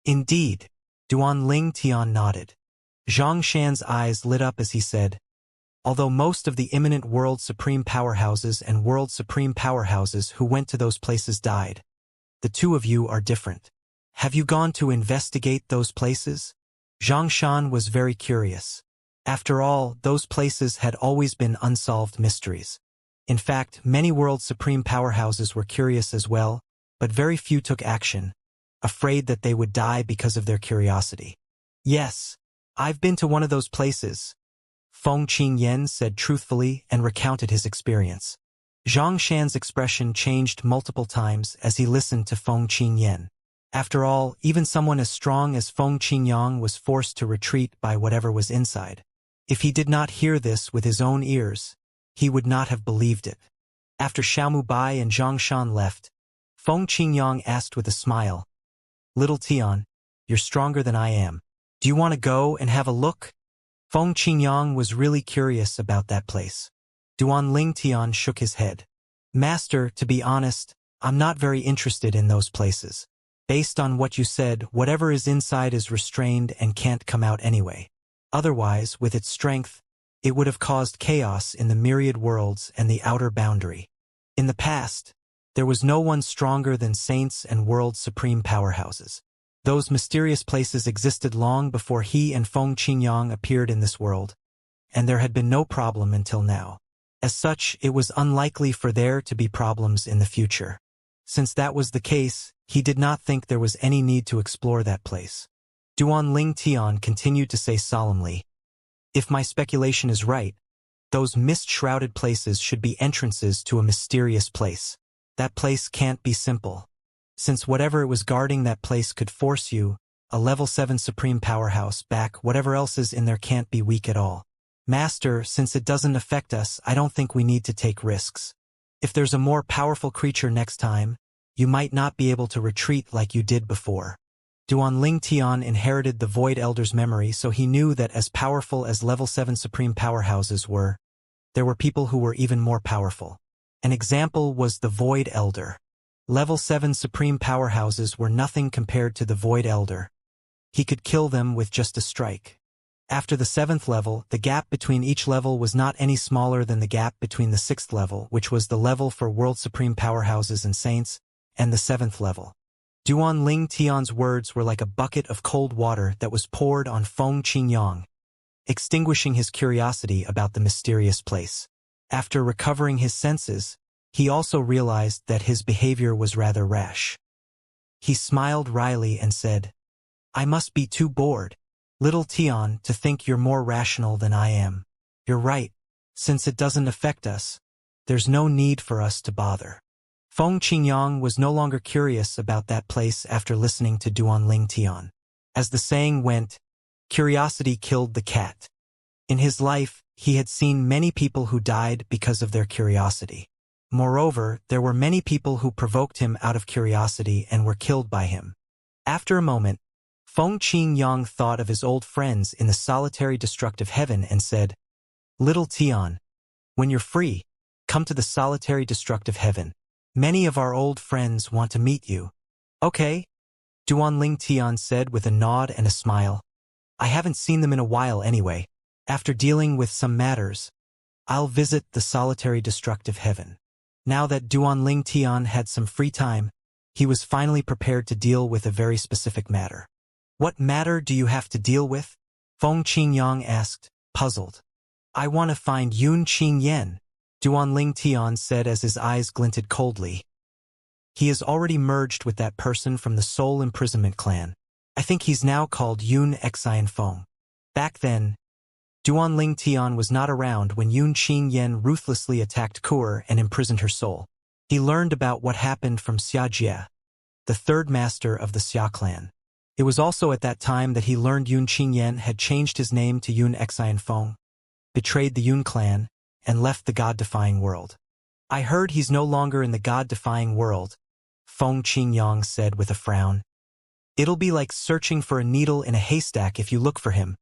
"Indeed," Duan Ling Tian nodded. Xianxia's eyes lit up as he said, "Although most of the imminent world supreme powerhouses and world supreme powerhouses who went to those places died, the 2 of you are different. Have you gone to investigate those places?" Xianxia was very curious. After all, those places had always been unsolved mysteries. In fact, many world supreme powerhouses were curious as well, but very few took action, afraid that they would die because of their curiosity. "Yes, I've been to one of those places," Feng Qingyan said truthfully and recounted his experience. Xianxia's expression changed multiple times as he listened to Feng Qingyan. After all, even someone as strong as Feng Qingyang was forced to retreat by whatever was inside. If he did not hear this with his own ears, he would not have believed it. After Xiaomu Bai and Zhang Shan left, Feng Qingyang asked with a smile, "Little Tian, you're stronger than I am. Do you want to go and have a look?" Feng Qingyang was really curious about that place. Duan Ling Tian shook his head. "Master, to be honest, I'm not very interested in those places. Based on what you said, whatever is inside is restrained and can't come out anyway. Otherwise, with its strength, it would have caused chaos in the myriad worlds and the outer boundary. In the past, there was no one stronger than saints and world supreme powerhouses. Those mysterious places existed long before he and Feng Qingyang appeared in this world, and there had been no problem until now. As such, it was unlikely for there to be problems in the future. Since that was the case, he did not think there was any need to explore that place. Duan Ling Tian continued to say solemnly, "If my speculation is right, those mist-shrouded places should be entrances to a mysterious place. That place can't be simple. Since whatever it was guarding that place could force you, a level 7 supreme powerhouse, back, whatever else is in there can't be weak at all. Master, since it doesn't affect us, I don't think we need to take risks. If there's a more powerful creature next time, you might not be able to retreat like you did before." Duan Ling Tian inherited the Void Elder's memory, so he knew that as powerful as level 7 supreme powerhouses were, there were people who were even more powerful. An example was the Void Elder. Level 7 supreme powerhouses were nothing compared to the Void Elder. He could kill them with just a strike. After the 7th level, the gap between each level was not any smaller than the gap between the 6th level, which was the level for World Supreme Powerhouses and Saints, and the 7th level. Duan Ling Tian's words were like a bucket of cold water that was poured on Feng Qingyang, extinguishing his curiosity about the mysterious place. After recovering his senses, he also realized that his behavior was rather rash. He smiled wryly and said, "I must be too bored, Little Tian, to think you're more rational than I am. You're right. Since it doesn't affect us, there's no need for us to bother." Feng Qingyang was no longer curious about that place after listening to Duan Ling Tian. As the saying went, curiosity killed the cat. In his life, he had seen many people who died because of their curiosity. Moreover, there were many people who provoked him out of curiosity and were killed by him. After a moment, Feng Qingyang thought of his old friends in the solitary destructive heaven and said, "Little Tian, when you're free, come to the solitary destructive heaven. Many of our old friends want to meet you." "Okay," Duan Ling Tian said with a nod and a smile. "I haven't seen them in a while anyway. After dealing with some matters, I'll visit the solitary destructive heaven." Now that Duan Ling Tian had some free time, he was finally prepared to deal with a very specific matter. "What matter do you have to deal with?" Feng Qingyang asked, puzzled. "I want to find Yun Qingyan," Duan Ling Tian said as his eyes glinted coldly. "He has already merged with that person from the Soul Imprisonment clan. I think he's now called Yun Xian Feng." Back then, Duan Ling Tian was not around when Yun Qingyan ruthlessly attacked Kur and imprisoned her soul. He learned about what happened from Xianxia, the third master of the Xia clan. It was also at that time that he learned Yun Qingyan had changed his name to Yun Xian Feng, betrayed the Yun clan, and left the God-defying world. "I heard he's no longer in the God-defying world," Feng Qingyang said with a frown. "It'll be like searching for a needle in a haystack if you look for him.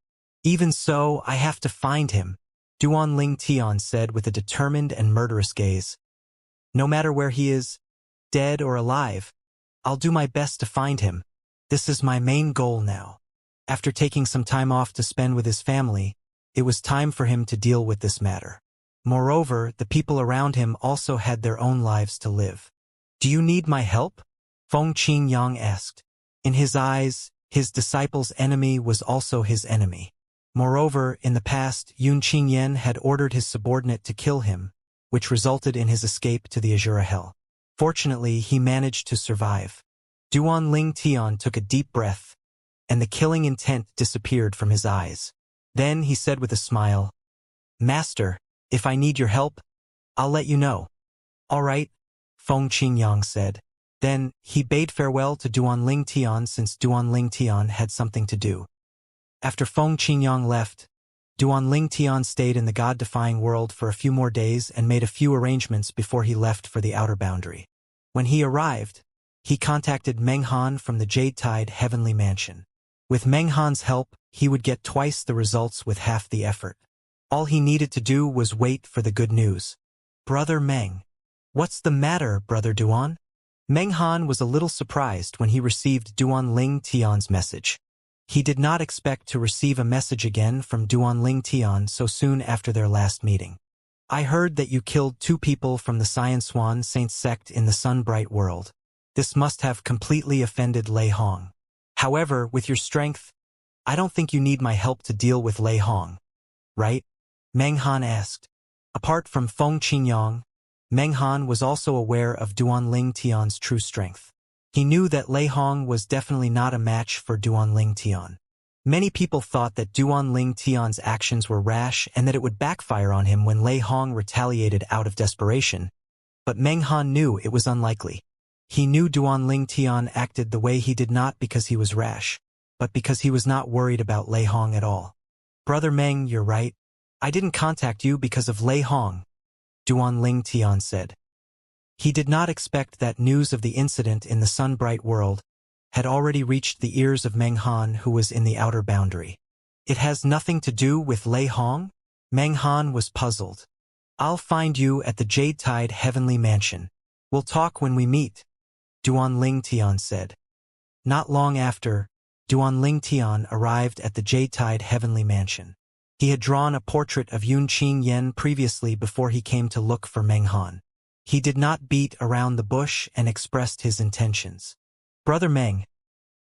Even so, I have to find him," Duan Ling Tian said with a determined and murderous gaze. "No matter where he is, dead or alive, I'll do my best to find him. This is my main goal now." After taking some time off to spend with his family, it was time for him to deal with this matter. Moreover, the people around him also had their own lives to live. "Do you need my help?" Feng Qingyang asked. In his eyes, his disciple's enemy was also his enemy. Moreover, in the past, Yun Qingyan had ordered his subordinate to kill him, which resulted in his escape to the Azura Hell. Fortunately, he managed to survive. Duan Ling Tian took a deep breath, and the killing intent disappeared from his eyes. Then he said with a smile, "Master, if I need your help, I'll let you know." "All right," Feng Qingyang said. Then he bade farewell to Duan Ling Tian since Duan Ling Tian had something to do. After Feng Qingyang left, Duanling Tian stayed in the god-defying world for a few more days and made a few arrangements before he left for the outer boundary. When he arrived, he contacted Meng Han from the Jade Tide Heavenly Mansion. With Meng Han's help, he would get twice the results with half the effort. All he needed to do was wait for the good news. "Brother Meng. What's the matter, Brother Duan?" Meng Han was a little surprised when he received Duanling Tian's message. He did not expect to receive a message again from Duanling Tian so soon after their last meeting. "I heard that you killed 2 people from the Xianxia Saint sect in the Sun-Bright world. This must have completely offended Lei Hong. However, with your strength, I don't think you need my help to deal with Lei Hong, right?" Meng Han asked. Apart from Feng Qingyang, Meng Han was also aware of Duanling Tian's true strength. He knew that Lei Hong was definitely not a match for Duanling Tian. Many people thought that Duanling Tian's actions were rash and that it would backfire on him when Lei Hong retaliated out of desperation, but Meng Han knew it was unlikely. He knew Duanling Tian acted the way he did not because he was rash, but because he was not worried about Lei Hong at all. "Brother Meng, you're right. I didn't contact you because of Lei Hong," Duanling Tian said. He did not expect that news of the incident in the Sun-Bright world had already reached the ears of Meng Han, who was in the outer boundary. "It has nothing to do with Lei Hong?" Meng Han was puzzled. "I'll find you at the Jade Tide Heavenly Mansion. We'll talk when we meet," Duanling Tian said. Not long after, Duanling Tian arrived at the Jade Tide Heavenly Mansion. He had drawn a portrait of Yunqing Yen previously before he came to look for Meng Han. He did not beat around the bush and expressed his intentions. "Brother Meng,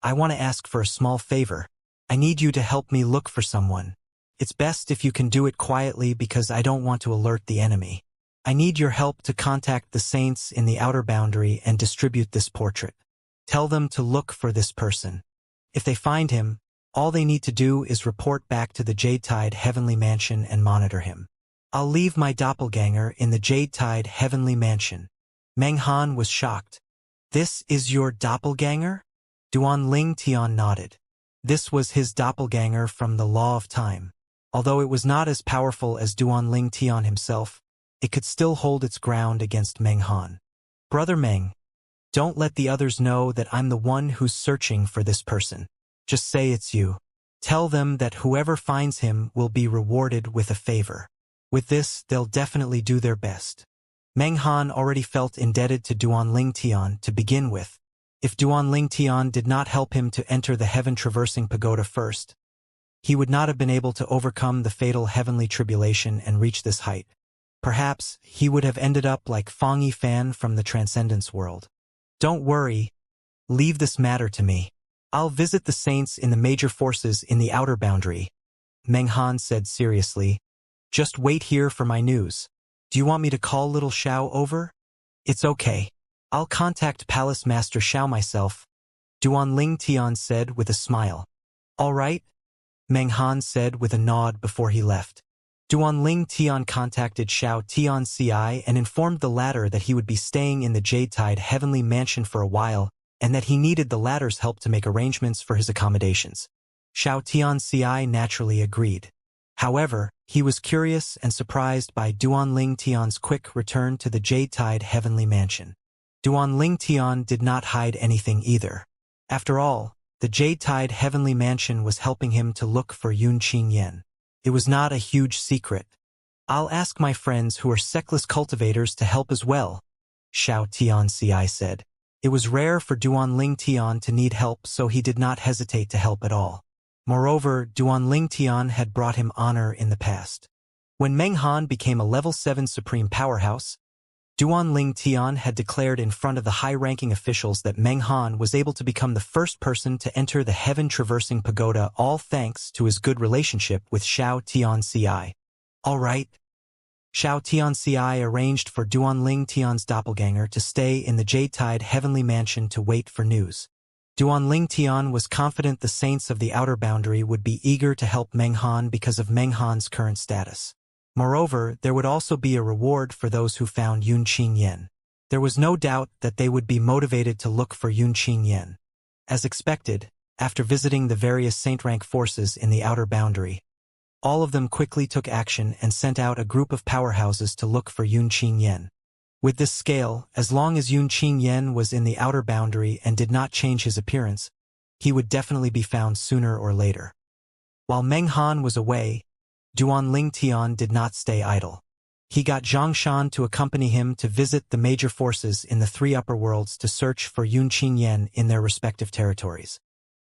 I want to ask for a small favor. I need you to help me look for someone. It's best if you can do it quietly because I don't want to alert the enemy. I need your help to contact the saints in the outer boundary and distribute this portrait. Tell them to look for this person. If they find him, all they need to do is report back to the Jade Tide Heavenly Mansion and monitor him. I'll leave my doppelganger in the Jade Tide Heavenly Mansion." Meng Han was shocked. "This is your doppelganger?" Duanling Tian nodded. This was his doppelganger from the Law of Time. Although it was not as powerful as Duanling Tian himself, it could still hold its ground against Meng Han. "Brother Meng, don't let the others know that I'm the one who's searching for this person. Just say it's you. Tell them that whoever finds him will be rewarded with a favor. With this, they'll definitely do their best." Meng Han already felt indebted to Duanling Tian to begin with. If Duanling Tian did not help him to enter the heaven-traversing pagoda first, he would not have been able to overcome the fatal heavenly tribulation and reach this height. Perhaps he would have ended up like Fang Yifan from the Transcendence world. "Don't worry. Leave this matter to me. I'll visit the saints in the major forces in the outer boundary," Meng Han said seriously. "Just wait here for my news. Do you want me to call little Xiao over?" "It's okay. I'll contact Palace Master Xiao myself," Duanling Tian said with a smile. "All right," Meng Han said with a nod before he left. Duanling Tian contacted Xianxia and informed the latter that he would be staying in the Jade Tide Heavenly Mansion for a while and that he needed the latter's help to make arrangements for his accommodations. Xianxia naturally agreed. However, he was curious and surprised by Duanling Tian's quick return to the Jade Tide Heavenly Mansion. Duanling Tian did not hide anything either. After all, the Jade Tide Heavenly Mansion was helping him to look for Yunqing Yen. It was not a huge secret. "I'll ask my friends who are sectless cultivators to help as well," Xianxia said. It was rare for Duanling Tian to need help, so he did not hesitate to help at all. Moreover, Duanling Tian had brought him honor in the past. When Meng Han became a level 7 supreme powerhouse, Duanling Tian had declared in front of the high-ranking officials that Meng Han was able to become the first person to enter the heaven-traversing pagoda, all thanks to his good relationship with Xianxia. "All right." Xianxia arranged for Duanling Tian's doppelganger to stay in the Jade Tide Heavenly Mansion to wait for news. Duanling Tian was confident the saints of the outer boundary would be eager to help Meng Han because of Meng Han's current status. Moreover, there would also be a reward for those who found Yunqing Yen. There was no doubt that they would be motivated to look for Yunqing Yen. As expected, after visiting the various saint-rank forces in the outer boundary, all of them quickly took action and sent out a group of powerhouses to look for Yun Qingyan. With this scale, as long as Yun Qingyan was in the outer boundary and did not change his appearance, he would definitely be found sooner or later. While Meng Han was away, Duanling Tian did not stay idle. He got Zhang Shan to accompany him to visit the major forces in the three upper worlds to search for Yun Qingyan in their respective territories.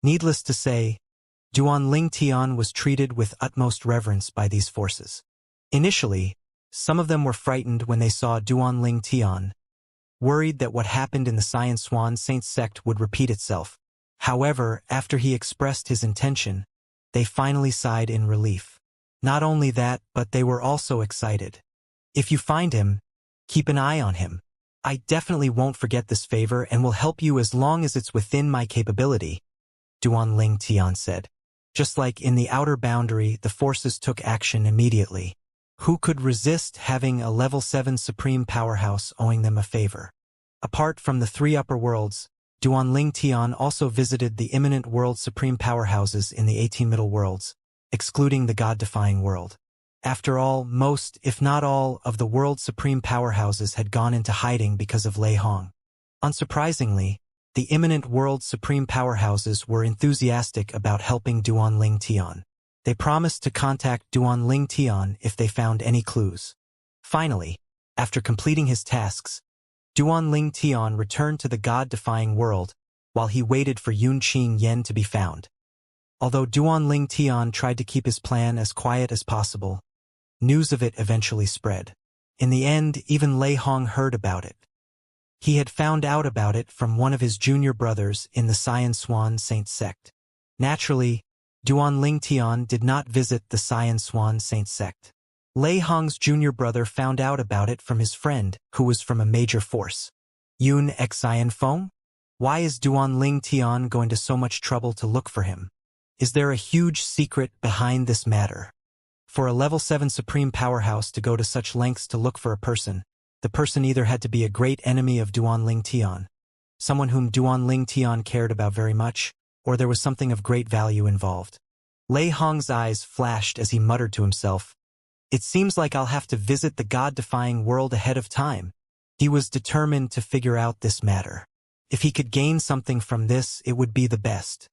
Needless to say, Duanling Tian was treated with utmost reverence by these forces. Initially, some of them were frightened when they saw Duanling Tian, worried that what happened in the Xianxia sect would repeat itself. However, after he expressed his intention, they finally sighed in relief. Not only that, but they were also excited. If you find him, keep an eye on him. I definitely won't forget this favor and will help you as long as it's within my capability, Duanling Tian said. Just like in the outer boundary, the forces took action immediately. Who could resist having a level 7 supreme powerhouse owing them a favor? Apart from the three upper worlds, Duanling Tian also visited the imminent world supreme powerhouses in the 18 middle worlds, excluding the god-defying world. After all, most, if not all, of the world's supreme powerhouses had gone into hiding because of Lei Hong. Unsurprisingly, the imminent world's supreme powerhouses were enthusiastic about helping Duanling Tian. They promised to contact Duanling Tian if they found any clues. Finally, after completing his tasks, Duanling Tian returned to the god-defying world while he waited for Yun Qingyan to be found. Although Duanling Tian tried to keep his plan as quiet as possible, news of it eventually spread. In the end, even Lei Hong heard about it. He had found out about it from one of his junior brothers in the Xianxia sect. Naturally, Duanling Tian did not visit the Xianxia sect. Lei Hong's junior brother found out about it from his friend, who was from a major force. Yun Xianfeng? Why is Duanling Tian going to so much trouble to look for him? Is there a huge secret behind this matter? For a level 7 supreme powerhouse to go to such lengths to look for a person, the person either had to be a great enemy of Duanling Tian, someone whom Duanling Tian cared about very much, or there was something of great value involved. Lei Hong's eyes flashed as he muttered to himself, "It seems like I'll have to visit the god-defying world ahead of time." He was determined to figure out this matter. If he could gain something from this, it would be the best.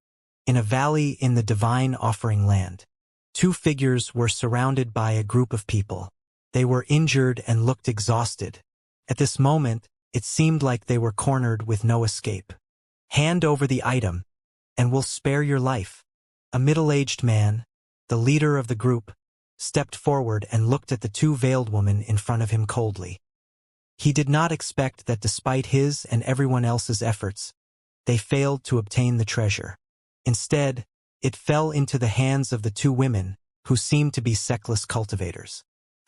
In a valley in the divine offering land, two figures were surrounded by a group of people. They were injured and looked exhausted. At this moment, it seemed like they were cornered with no escape. "Hand over the item, and we'll spare your life." A middle-aged man, the leader of the group, stepped forward and looked at the two veiled women in front of him coldly. He did not expect that despite his and everyone else's efforts, they failed to obtain the treasure. Instead, it fell into the hands of the two women, who seemed to be sexless cultivators.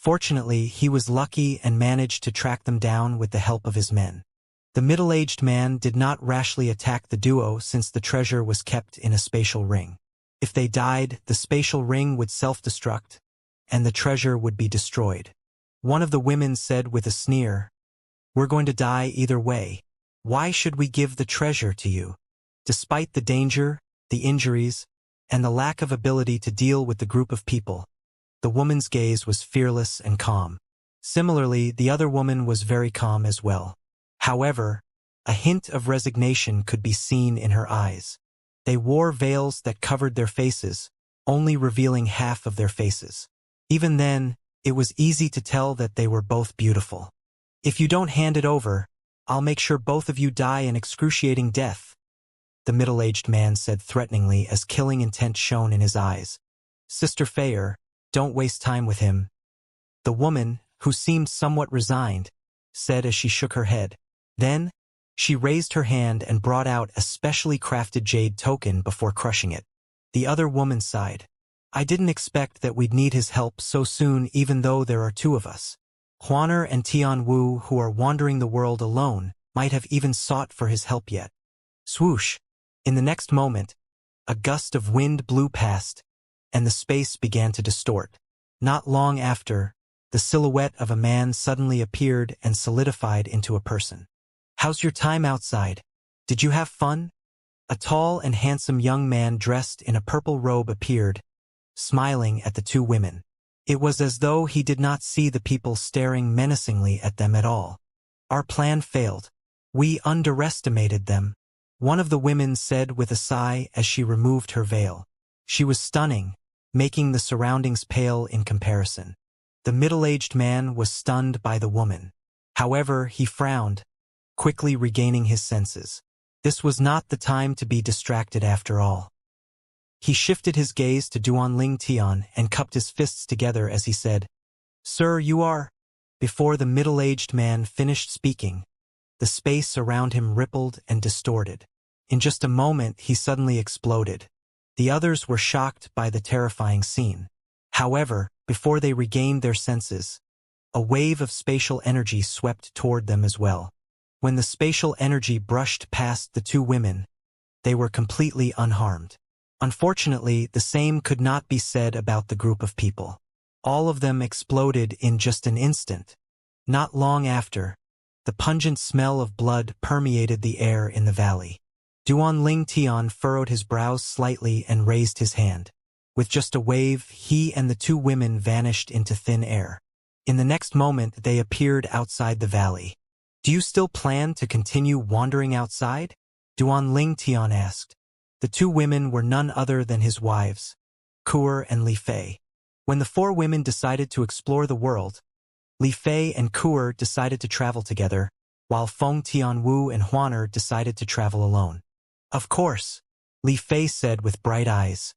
Fortunately, he was lucky and managed to track them down with the help of his men. The middle-aged man did not rashly attack the duo since the treasure was kept in a spatial ring. If they died, the spatial ring would self-destruct, and the treasure would be destroyed. One of the women said with a sneer, "We're going to die either way. Why should we give the treasure to you?" Despite the danger, the injuries, and the lack of ability to deal with the group of people, the woman's gaze was fearless and calm. Similarly, the other woman was very calm as well. However, a hint of resignation could be seen in her eyes. They wore veils that covered their faces, only revealing half of their faces. Even then, it was easy to tell that they were both beautiful. "If you don't hand it over, I'll make sure both of you die an excruciating death," the middle-aged man said threateningly as killing intent shone in his eyes. "Sister Fayer, don't waste time with him," the woman, who seemed somewhat resigned, said as she shook her head. Then, she raised her hand and brought out a specially crafted jade token before crushing it. The other woman sighed. "I didn't expect that we'd need his help so soon, even though there are two of us. Huaner and Tian Wu, who are wandering the world alone, might have even sought for his help yet." Swoosh! In the next moment, a gust of wind blew past, and the space began to distort. Not long after, the silhouette of a man suddenly appeared and solidified into a person. "How's your time outside? Did you have fun?" A tall and handsome young man dressed in a purple robe appeared, smiling at the two women. It was as though he did not see the people staring menacingly at them at all. Our plan failed. We underestimated them, one of the women said with a sigh as she removed her veil. She was stunning, making the surroundings pale in comparison. The middle-aged man was stunned by the woman. However, he frowned, quickly regaining his senses. This was not the time to be distracted after all. He shifted his gaze to Duanling Tian and cupped his fists together as he said, "Sir, you are—" Before the middle-aged man finished speaking, the space around him rippled and distorted. In just a moment, he suddenly exploded. The others were shocked by the terrifying scene. However, before they regained their senses, a wave of spatial energy swept toward them as well. When the spatial energy brushed past the two women, they were completely unharmed. Unfortunately, the same could not be said about the group of people. All of them exploded in just an instant. Not long after, the pungent smell of blood permeated the air in the valley. Duanling Tian furrowed his brows slightly and raised his hand. With just a wave, he and the two women vanished into thin air. In the next moment, they appeared outside the valley. "Do you still plan to continue wandering outside?" Duanling Tian asked. The two women were none other than his wives, Kuer and Li Fei. When the four women decided to explore the world, Li Fei and Kuer decided to travel together, while Feng Tianwu and Huaner decided to travel alone. "Of course," Li Fei said with bright eyes.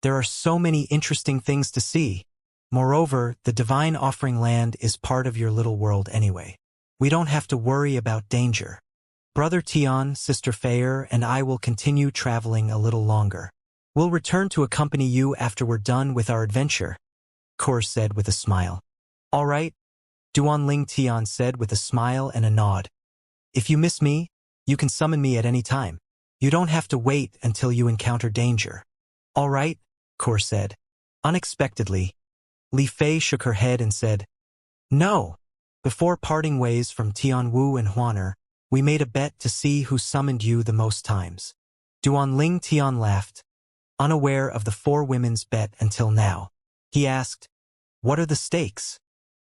"There are so many interesting things to see. Moreover, the Divine Offering Land is part of your little world anyway. We don't have to worry about danger. Brother Tian, Sister Feier, and I will continue traveling a little longer. We'll return to accompany you after we're done with our adventure," Kuer said with a smile. "All right," Duanling Tian said with a smile and a nod. "If you miss me, you can summon me at any time. You don't have to wait until you encounter danger." "All right," Kuer said. Unexpectedly, Li Fei shook her head and said, "No." Before parting ways from Tianwu and Huaner, "We made a bet to see who summoned you the most times." Duanling Tian laughed, unaware of the four women's bet until now. He asked, "What are the stakes?"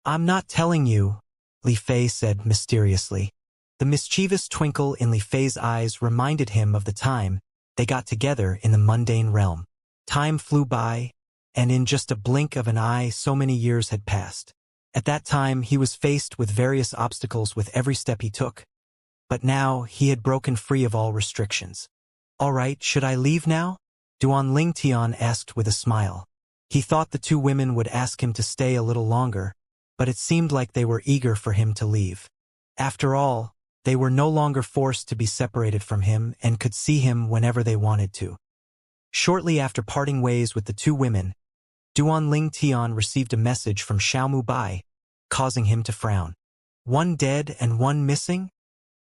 "I'm not telling you," Li Fei said mysteriously. The mischievous twinkle in Li Fei's eyes reminded him of the time they got together in the mundane realm. Time flew by, and in just a blink of an eye so many years had passed. At that time he was faced with various obstacles with every step he took. But now he had broken free of all restrictions. "All right, should I leave now?" Duanling Tian asked with a smile. He thought the two women would ask him to stay a little longer, but it seemed like they were eager for him to leave. After all, they were no longer forced to be separated from him and could see him whenever they wanted to. Shortly after parting ways with the two women, Duanling Tian received a message from Xiaomu Bai, causing him to frown. One dead and one missing?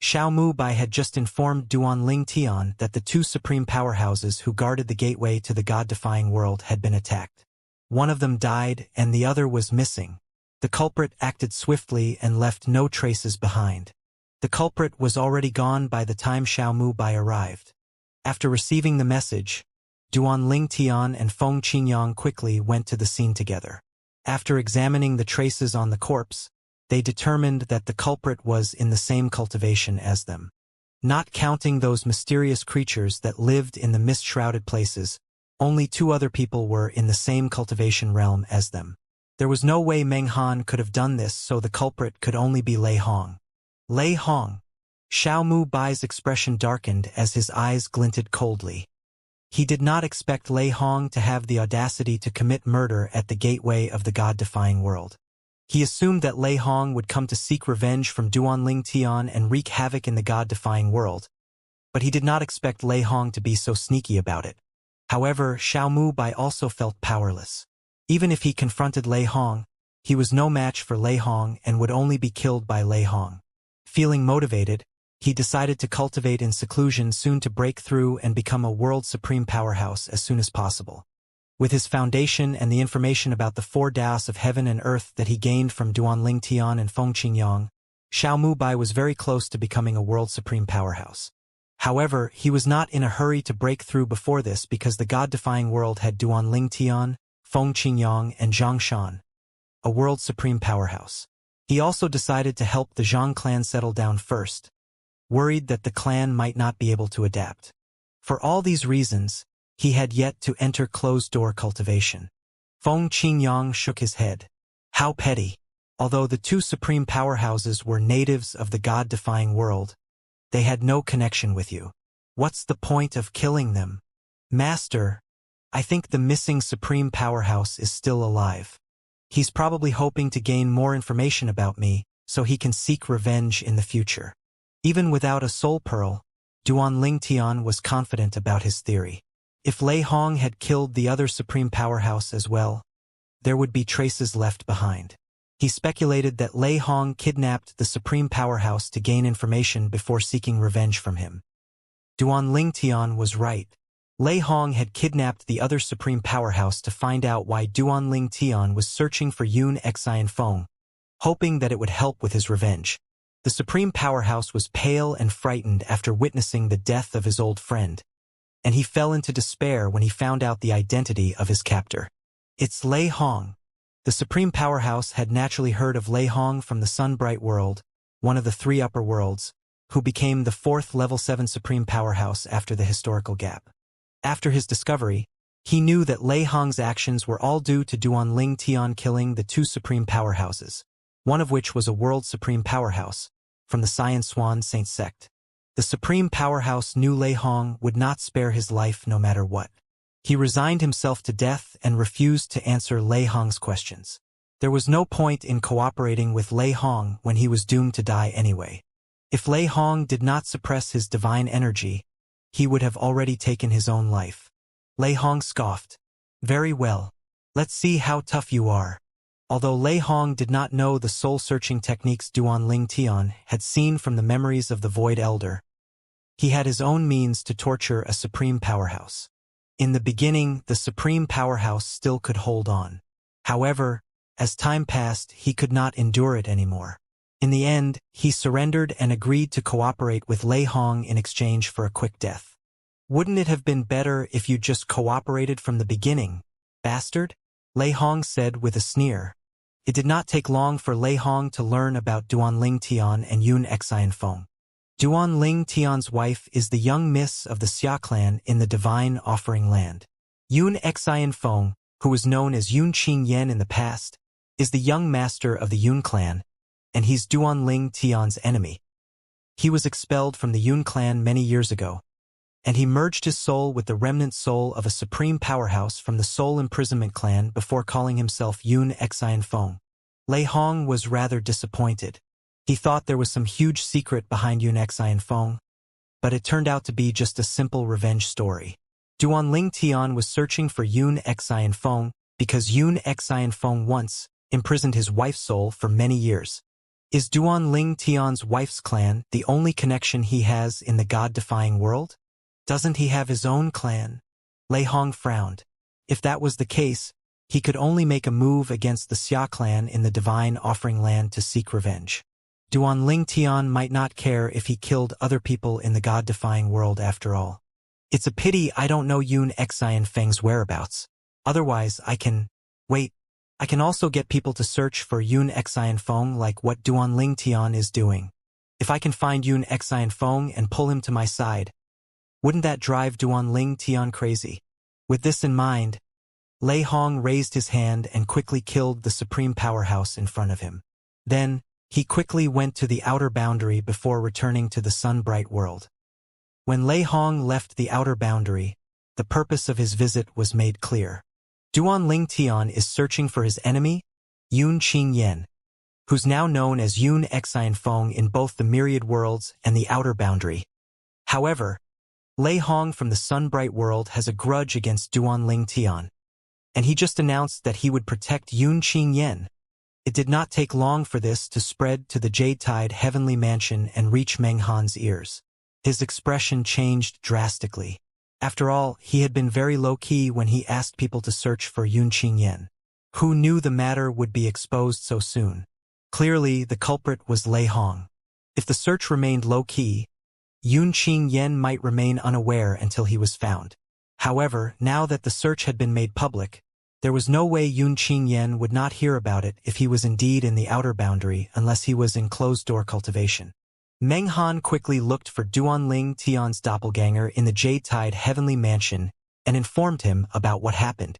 Xiaomu Bai had just informed Duanling Tian that the two supreme powerhouses who guarded the gateway to the god-defying world had been attacked. One of them died and the other was missing. The culprit acted swiftly and left no traces behind. The culprit was already gone by the time Xiaomu Bai arrived. After receiving the message, Duanling Tian and Feng Qinyang quickly went to the scene together. After examining the traces on the corpse, they determined that the culprit was in the same cultivation as them. Not counting those mysterious creatures that lived in the mist-shrouded places, only two other people were in the same cultivation realm as them. There was no way Meng Han could have done this, so the culprit could only be Lei Hong. Lei Hong. Xiaomu Bai's expression darkened as his eyes glinted coldly. He did not expect Lei Hong to have the audacity to commit murder at the gateway of the god-defying world. He assumed that Lei Hong would come to seek revenge from Duanling Tian and wreak havoc in the god-defying world, but he did not expect Lei Hong to be so sneaky about it. However, Xiaomu Bai also felt powerless. Even if he confronted Lei Hong, he was no match for Lei Hong and would only be killed by Lei Hong. Feeling motivated, he decided to cultivate in seclusion, soon to break through and become a world supreme powerhouse as soon as possible. With his foundation and the information about the four Daos of heaven and earth that he gained from Duanling Tian and Feng Qinyang, Xiaomu Bai was very close to becoming a world supreme powerhouse. However, he was not in a hurry to break through before this because the god-defying world had Duanling Tian, Feng Qingyang and Zhang Shan, a world supreme powerhouse. He also decided to help the Zhang clan settle down first, worried that the clan might not be able to adapt. For all these reasons, he had yet to enter closed-door cultivation. Feng Qingyang shook his head. How petty. Although the two supreme powerhouses were natives of the God-defying world, they had no connection with you. What's the point of killing them? Master, I think the missing supreme powerhouse is still alive. He's probably hoping to gain more information about me so he can seek revenge in the future. Even without a soul pearl, Duan Lingtian was confident about his theory. If Lei Hong had killed the other supreme powerhouse as well, there would be traces left behind. He speculated that Lei Hong kidnapped the supreme powerhouse to gain information before seeking revenge from him. Duan Lingtian was right. Lei Hong had kidnapped the other supreme powerhouse to find out why Duan Lingtian was searching for Yun Xian Feng, hoping that it would help with his revenge. The supreme powerhouse was pale and frightened after witnessing the death of his old friend, and he fell into despair when he found out the identity of his captor. It's Lei Hong. The supreme powerhouse had naturally heard of Lei Hong from the Sun-Bright world, one of the three upper worlds, who became the fourth level 7 supreme powerhouse after the historical gap. After his discovery, he knew that Lei Hong's actions were all due to Duan Lingtian killing the two supreme powerhouses, one of which was a world supreme powerhouse, from the Cyan Swan Saint sect. The supreme powerhouse knew Lei Hong would not spare his life no matter what. He resigned himself to death and refused to answer Lei Hong's questions. There was no point in cooperating with Lei Hong when he was doomed to die anyway. If Lei Hong did not suppress his divine energy, he would have already taken his own life. Lei Hong scoffed. Very well. Let's see how tough you are. Although Lei Hong did not know the soul-searching techniques Duan Lingtian had seen from the memories of the Void Elder, he had his own means to torture a supreme powerhouse. In the beginning, the supreme powerhouse still could hold on. However, as time passed, he could not endure it anymore. In the end, he surrendered and agreed to cooperate with Lei Hong in exchange for a quick death. Wouldn't it have been better if you just cooperated from the beginning, bastard? Lei Hong said with a sneer. It did not take long for Lei Hong to learn about Duan Lingtian and Yun Xian Feng. Duan Lingtian's wife is the young miss of the Xia clan in the Divine Offering Land. Yun Xian Feng, who was known as Yun Qingyan in the past, is the young master of the Yun clan, and he's Duan Lingtian's enemy. He was expelled from the Yun clan many years ago, and he merged his soul with the remnant soul of a supreme powerhouse from the Soul Imprisonment clan before calling himself Yun Xian Feng. Lei Hong was rather disappointed. He thought there was some huge secret behind Yun Xian Feng, but it turned out to be just a simple revenge story. Duan Lingtian was searching for Yun Xian Feng because Yun Xian Feng once imprisoned his wife's soul for many years. Is Duan Lingtian's wife's clan the only connection he has in the God-defying world? Doesn't he have his own clan? Lei Hong frowned. If that was the case, he could only make a move against the Xia clan in the Divine Offering Land to seek revenge. Duan Lingtian might not care if he killed other people in the God-defying world after all. It's a pity I don't know Yun Xian Feng's whereabouts. Otherwise I can... Wait, I can also get people to search for Yun Xian Feng like what Duan Lingtian is doing. If I can find Yun Xian Feng and pull him to my side, wouldn't that drive Duan Lingtian crazy? With this in mind, Lei Hong raised his hand and quickly killed the supreme powerhouse in front of him. Then, he quickly went to the outer boundary before returning to the sun-bright world. When Lei Hong left the outer boundary, the purpose of his visit was made clear. Duan Lingtian is searching for his enemy, Yun Qingyan, who's now known as Yun Xian Feng in both the myriad worlds and the outer boundary. However, Lei Hong from the sun-bright world has a grudge against Duan Lingtian, and he just announced that he would protect Yun Qingyan. It did not take long for this to spread to the Jade-Tide heavenly mansion and reach Meng Han's ears. His expression changed drastically. After all, he had been very low-key when he asked people to search for Yun Qingyan. Who knew the matter would be exposed so soon? Clearly, the culprit was Lei Hong. If the search remained low-key, Yun Qingyan might remain unaware until he was found. However, now that the search had been made public, There was no way Yun Qingyan would not hear about it if he was indeed in the outer boundary unless he was in closed-door cultivation. Meng Han quickly looked for Duanling Tian's doppelganger in the Jade-Tide Heavenly Mansion and informed him about what happened.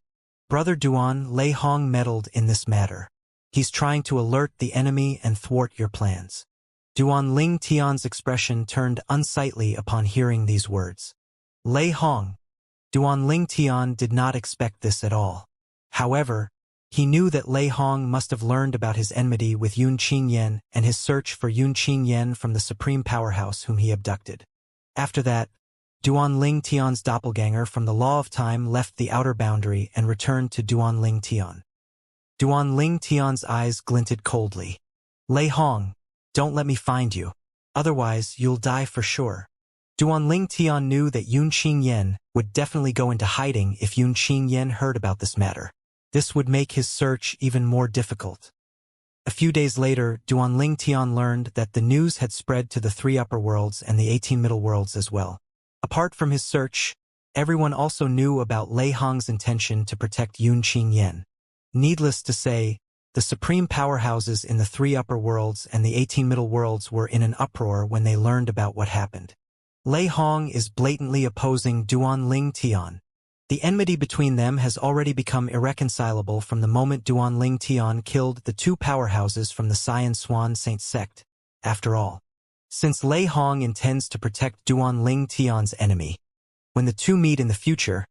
Brother Duan, Lei Hong meddled in this matter. He's trying to alert the enemy and thwart your plans. Duanling Tian's expression turned unsightly upon hearing these words. Lei Hong. Duanling Tian did not expect this at all. However, he knew that Lei Hong must have learned about his enmity with Yun Qingyan and his search for Yun Qingyan from the supreme powerhouse whom he abducted. After that, Duanling Tian's doppelganger from the Law of Time left the outer boundary and returned to Duanling Tian. Duanling Tian's eyes glinted coldly. Lei Hong, don't let me find you. Otherwise, you'll die for sure. Duanling Tian knew that Yun Qingyan would definitely go into hiding if Yun Qingyan heard about this matter. This would make his search even more difficult. A few days later, Duanling Tian learned that the news had spread to the 3 upper worlds and the 18 middle worlds as well. Apart from his search, everyone also knew about Lei Hong's intention to protect Yun Qingyan. Needless to say, the supreme powerhouses in the 3 upper worlds and the 18 middle worlds were in an uproar when they learned about what happened. Lei Hong is blatantly opposing Duanling Tian. The enmity between them has already become irreconcilable from the moment Duanling Tian killed the 2 powerhouses from the Cyan Swan Saint sect. After all, since Lei Hong intends to protect Duanling Tian's enemy, when the 2 meet in the future,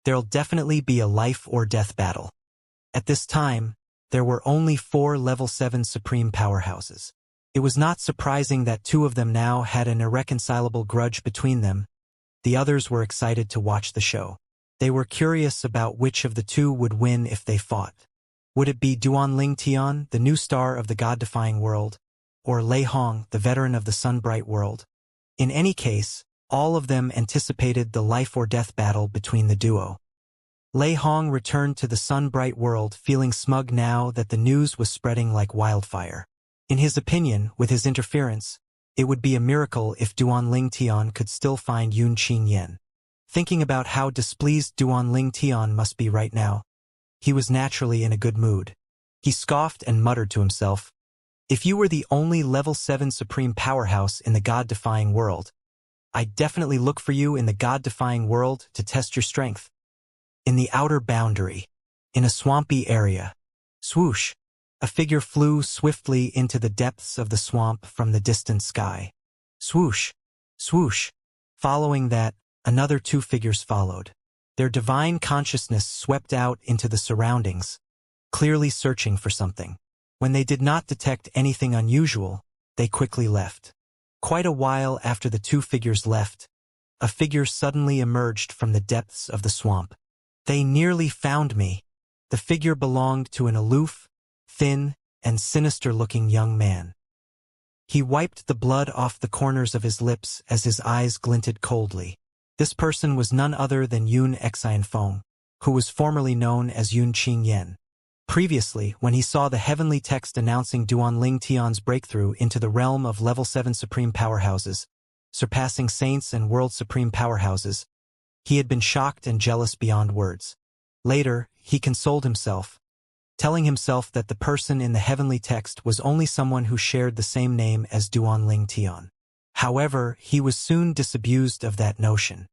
there'll definitely be a life-or-death battle. At this time, there were only 4 level 7 supreme powerhouses. It was not surprising that 2 of them now had an irreconcilable grudge between them. The others were excited to watch the show. They were curious about which of the 2 would win if they fought. Would it be Duanling Tian, the new star of the God-defying world, or Lei Hong, the veteran of the sun-bright world? In any case, all of them anticipated the life-or-death battle between the duo. Lei Hong returned to the sun-bright world feeling smug now that the news was spreading like wildfire. In his opinion, with his interference, it would be a miracle if Duanling Tian could still find Yun Qingyan. Thinking about how displeased Duanling Tian must be right now, he was naturally in a good mood. He scoffed and muttered to himself, "If you were the only level 7 supreme powerhouse in the God-defying world, I'd definitely look for you in the God-defying world to test your strength." In the outer boundary, in a swampy area, swoosh, a figure flew swiftly into the depths of the swamp from the distant sky. Swoosh, swoosh. Following that, another 2 figures followed. Their divine consciousness swept out into the surroundings, clearly searching for something. When they did not detect anything unusual, they quickly left. Quite a while after the 2 figures left, a figure suddenly emerged from the depths of the swamp. They nearly found me. The figure belonged to an aloof, thin, and sinister-looking young man. He wiped the blood off the corners of his lips as his eyes glinted coldly. This person was none other than Yun Xianfeng, who was formerly known as Yun Qingyan. Previously, when he saw the heavenly text announcing Duanling Tian's breakthrough into the realm of level 7 supreme powerhouses, surpassing saints and world supreme powerhouses, he had been shocked and jealous beyond words. Later, he consoled himself, telling himself that the person in the heavenly text was only someone who shared the same name as Duanling Tian. However, he was soon disabused of that notion.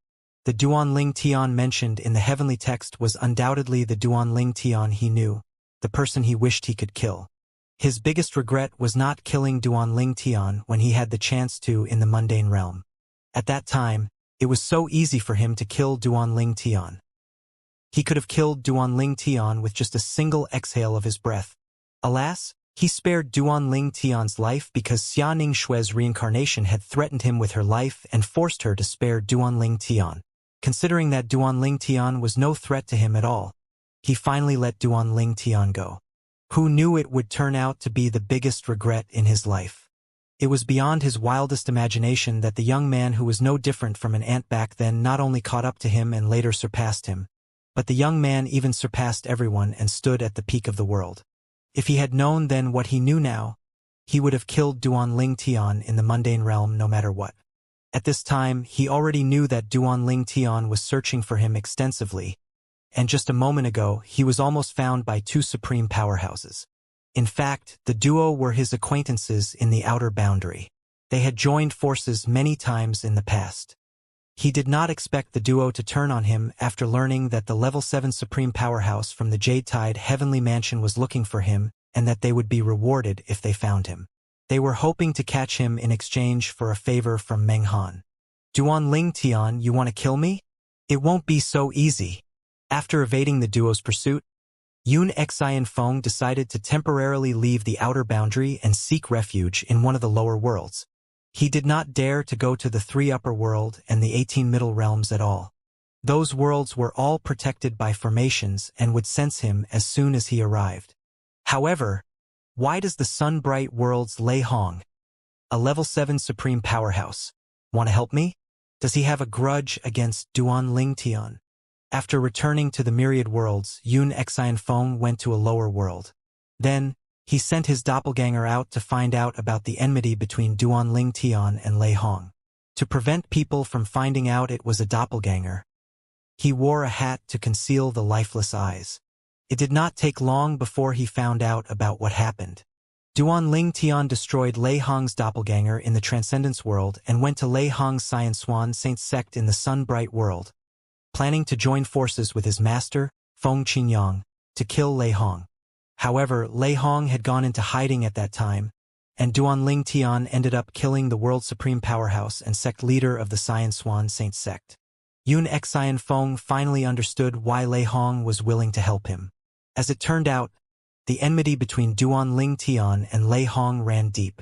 The Duanling Tian mentioned in the heavenly text was undoubtedly the Duanling Tian he knew, the person he wished he could kill. His biggest regret was not killing Duanling Tian when he had the chance to in the mundane realm. At that time, it was so easy for him to kill Duanling Tian. He could have killed Duanling Tian with just a single exhale of his breath. Alas, he spared Duanling Tian's life because Xianxia's reincarnation had threatened him with her life and forced her to spare Duanling Tian. Considering that Duanling Tian was no threat to him at all, he finally let Duanling Tian go. Who knew it would turn out to be the biggest regret in his life? It was beyond his wildest imagination that the young man who was no different from an ant back then not only caught up to him and later surpassed him, but the young man even surpassed everyone and stood at the peak of the world. If he had known then what he knew now, he would have killed Duanling Tian in the mundane realm no matter what. At this time, he already knew that Duanling Tian was searching for him extensively, and just a moment ago he was almost found by two supreme powerhouses. In fact, the duo were his acquaintances in the outer boundary. They had joined forces many times in the past. He did not expect the duo to turn on him after learning that the level 7 supreme powerhouse from the Jade Tide Heavenly Mansion was looking for him and that they would be rewarded if they found him. They were hoping to catch him in exchange for a favor from Meng Han. Duan Ling Tian, you want to kill me? It won't be so easy. After evading the duo's pursuit, Yun Xian Feng decided to temporarily leave the outer boundary and seek refuge in one of the lower worlds. He did not dare to go to the 3 upper world and the 18 middle realms at all. Those worlds were all protected by formations and would sense him as soon as he arrived. However, why does the Sunbright World's Lei Hong, a level 7 supreme powerhouse, want to help me? Does he have a grudge against Duan Ling Tian? After returning to the myriad worlds, Yun Xian Feng went to a lower world. Then, he sent his doppelganger out to find out about the enmity between Duan Ling Tian and Lei Hong. To prevent people from finding out it was a doppelganger, he wore a hat to conceal the lifeless eyes. It did not take long before he found out about what happened. Duan Ling Tian destroyed Lei Hong's doppelganger in the Transcendence world and went to Lei Hong's Xianxia Saint sect in the Sunbright world, planning to join forces with his master, Feng Qingyang, to kill Lei Hong. However, Lei Hong had gone into hiding at that time, and Duan Ling Tian ended up killing the world's supreme powerhouse and sect leader of the Xianxia Saint sect. Yun Xian Feng finally understood why Lei Hong was willing to help him. As it turned out, the enmity between Duan Ling Tian and Lei Hong ran deep.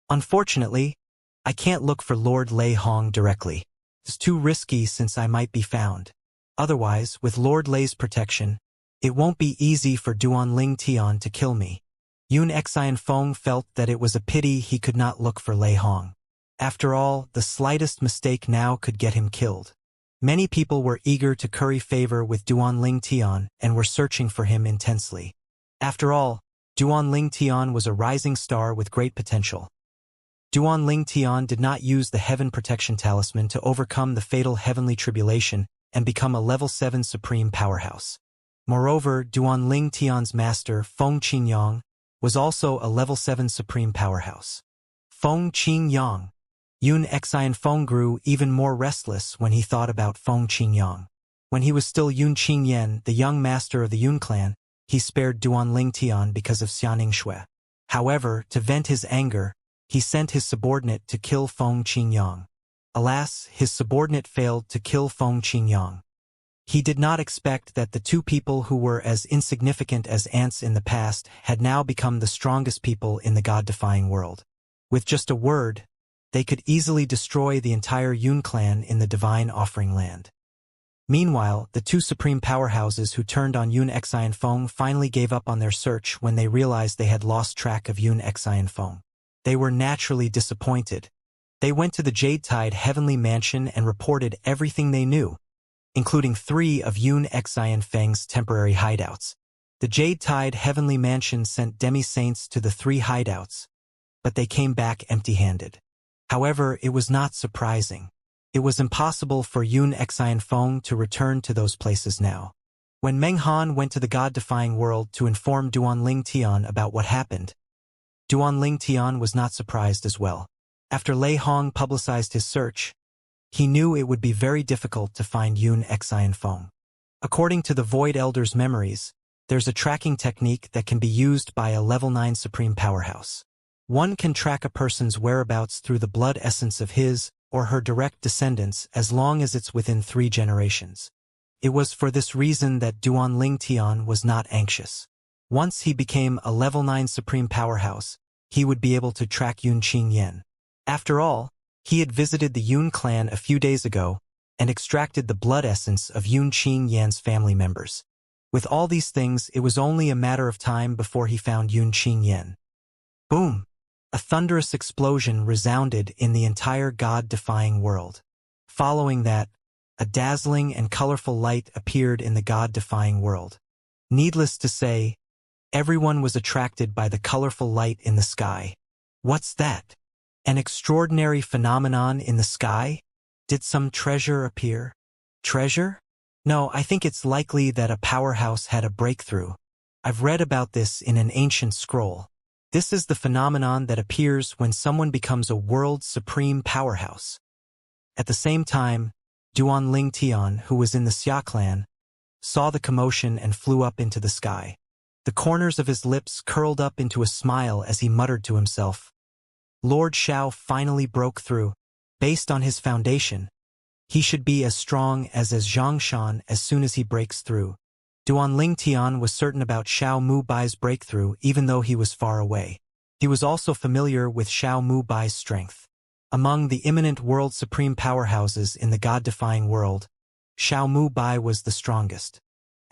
Unfortunately, I can't look for Lord Lei Hong directly. It's too risky since I might be found. Otherwise, with Lord Lei's protection, it won't be easy for Duan Ling Tian to kill me. Yun Xian Feng felt that it was a pity he could not look for Lei Hong. After all, the slightest mistake now could get him killed. Many people were eager to curry favor with Duan Ling Tian and were searching for him intensely. After all, Duan Ling Tian was a rising star with great potential. Duan Ling Tian did not use the Heaven Protection Talisman to overcome the fatal heavenly tribulation and become a level 7 supreme powerhouse. Moreover, Duan Ling Tian's master, Feng Qingyang, was also a level 7 supreme powerhouse. Feng Qingyang. Yun Xian Feng grew even more restless when he thought about Feng Qingyang. When he was still Yun Qingyan, the young master of the Yun clan, he spared Duan Ling Tian because of Xianxia. However, to vent his anger, he sent his subordinate to kill Feng Qingyang. Alas, his subordinate failed to kill Feng Qingyang. He did not expect that the two people who were as insignificant as ants in the past had now become the strongest people in the god-defying world. With just a word, they could easily destroy the entire Yun clan in the Divine Offering Land. Meanwhile, the two supreme powerhouses who turned on Yun Xian Feng finally gave up on their search when they realized they had lost track of Yun Xian Feng. They were naturally disappointed. They went to the Jade Tide Heavenly Mansion and reported everything they knew, including 3 of Yun Xian Feng's temporary hideouts. The Jade Tide Heavenly Mansion sent demi-saints to the 3 hideouts, but they came back empty-handed. However, it was not surprising. It was impossible for Yun Xian Feng to return to those places now. When Meng Han went to the god-defying world to inform Duan Ling Tian about what happened, Duan Ling Tian was not surprised as well. After Lei Hong publicized his search, he knew it would be very difficult to find Yun Xian Feng. According to the Void Elder's memories, there's a tracking technique that can be used by a level 9 supreme powerhouse. One can track a person's whereabouts through the blood essence of his or her direct descendants as long as it's within 3 generations. It was for this reason that Duan Ling Tian was not anxious. Once he became a level 9 supreme powerhouse, he would be able to track Yun Qingyan. After all, he had visited the Yun clan a few days ago and extracted the blood essence of Yun Qingyan's family members. With all these things, it was only a matter of time before he found Yun Qingyan. Boom! A thunderous explosion resounded in the entire god-defying world. Following that, a dazzling and colorful light appeared in the god-defying world. Needless to say, everyone was attracted by the colorful light in the sky. What's that? An extraordinary phenomenon in the sky? Did some treasure appear? Treasure? No, I think it's likely that a powerhouse had a breakthrough. I've read about this in an ancient scroll. This is the phenomenon that appears when someone becomes a world's supreme powerhouse. At the same time, Duan Tian, who was in the Xia clan, saw the commotion and flew up into the sky. The corners of his lips curled up into a smile as he muttered to himself. Lord Xiao finally broke through. Based on his foundation, he should be as strong as Xianxia as soon as he breaks through. Duan Tian was certain about Xiao Mu Bai's breakthrough even though he was far away. He was also familiar with Xiao Mu Bai's strength. Among the imminent world supreme powerhouses in the God-defying world, Xiao Mu Bai was the strongest.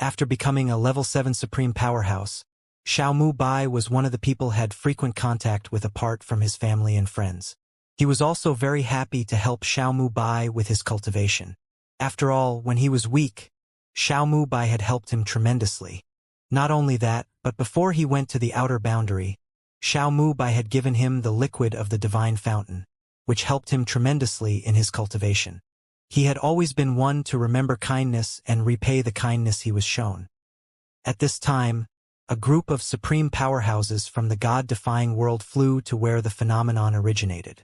After becoming a level 7 supreme powerhouse, Xiao Mu Bai was one of the people had frequent contact with apart from his family and friends. He was also very happy to help Xiao Mu Bai with his cultivation. After all, when he was weak, Xiao Mu Bai had helped him tremendously. Not only that, but before he went to the outer boundary, Xiao Mu Bai had given him the liquid of the divine fountain, which helped him tremendously in his cultivation. He had always been one to remember kindness and repay the kindness he was shown. At this time, a group of supreme powerhouses from the God-defying world flew to where the phenomenon originated.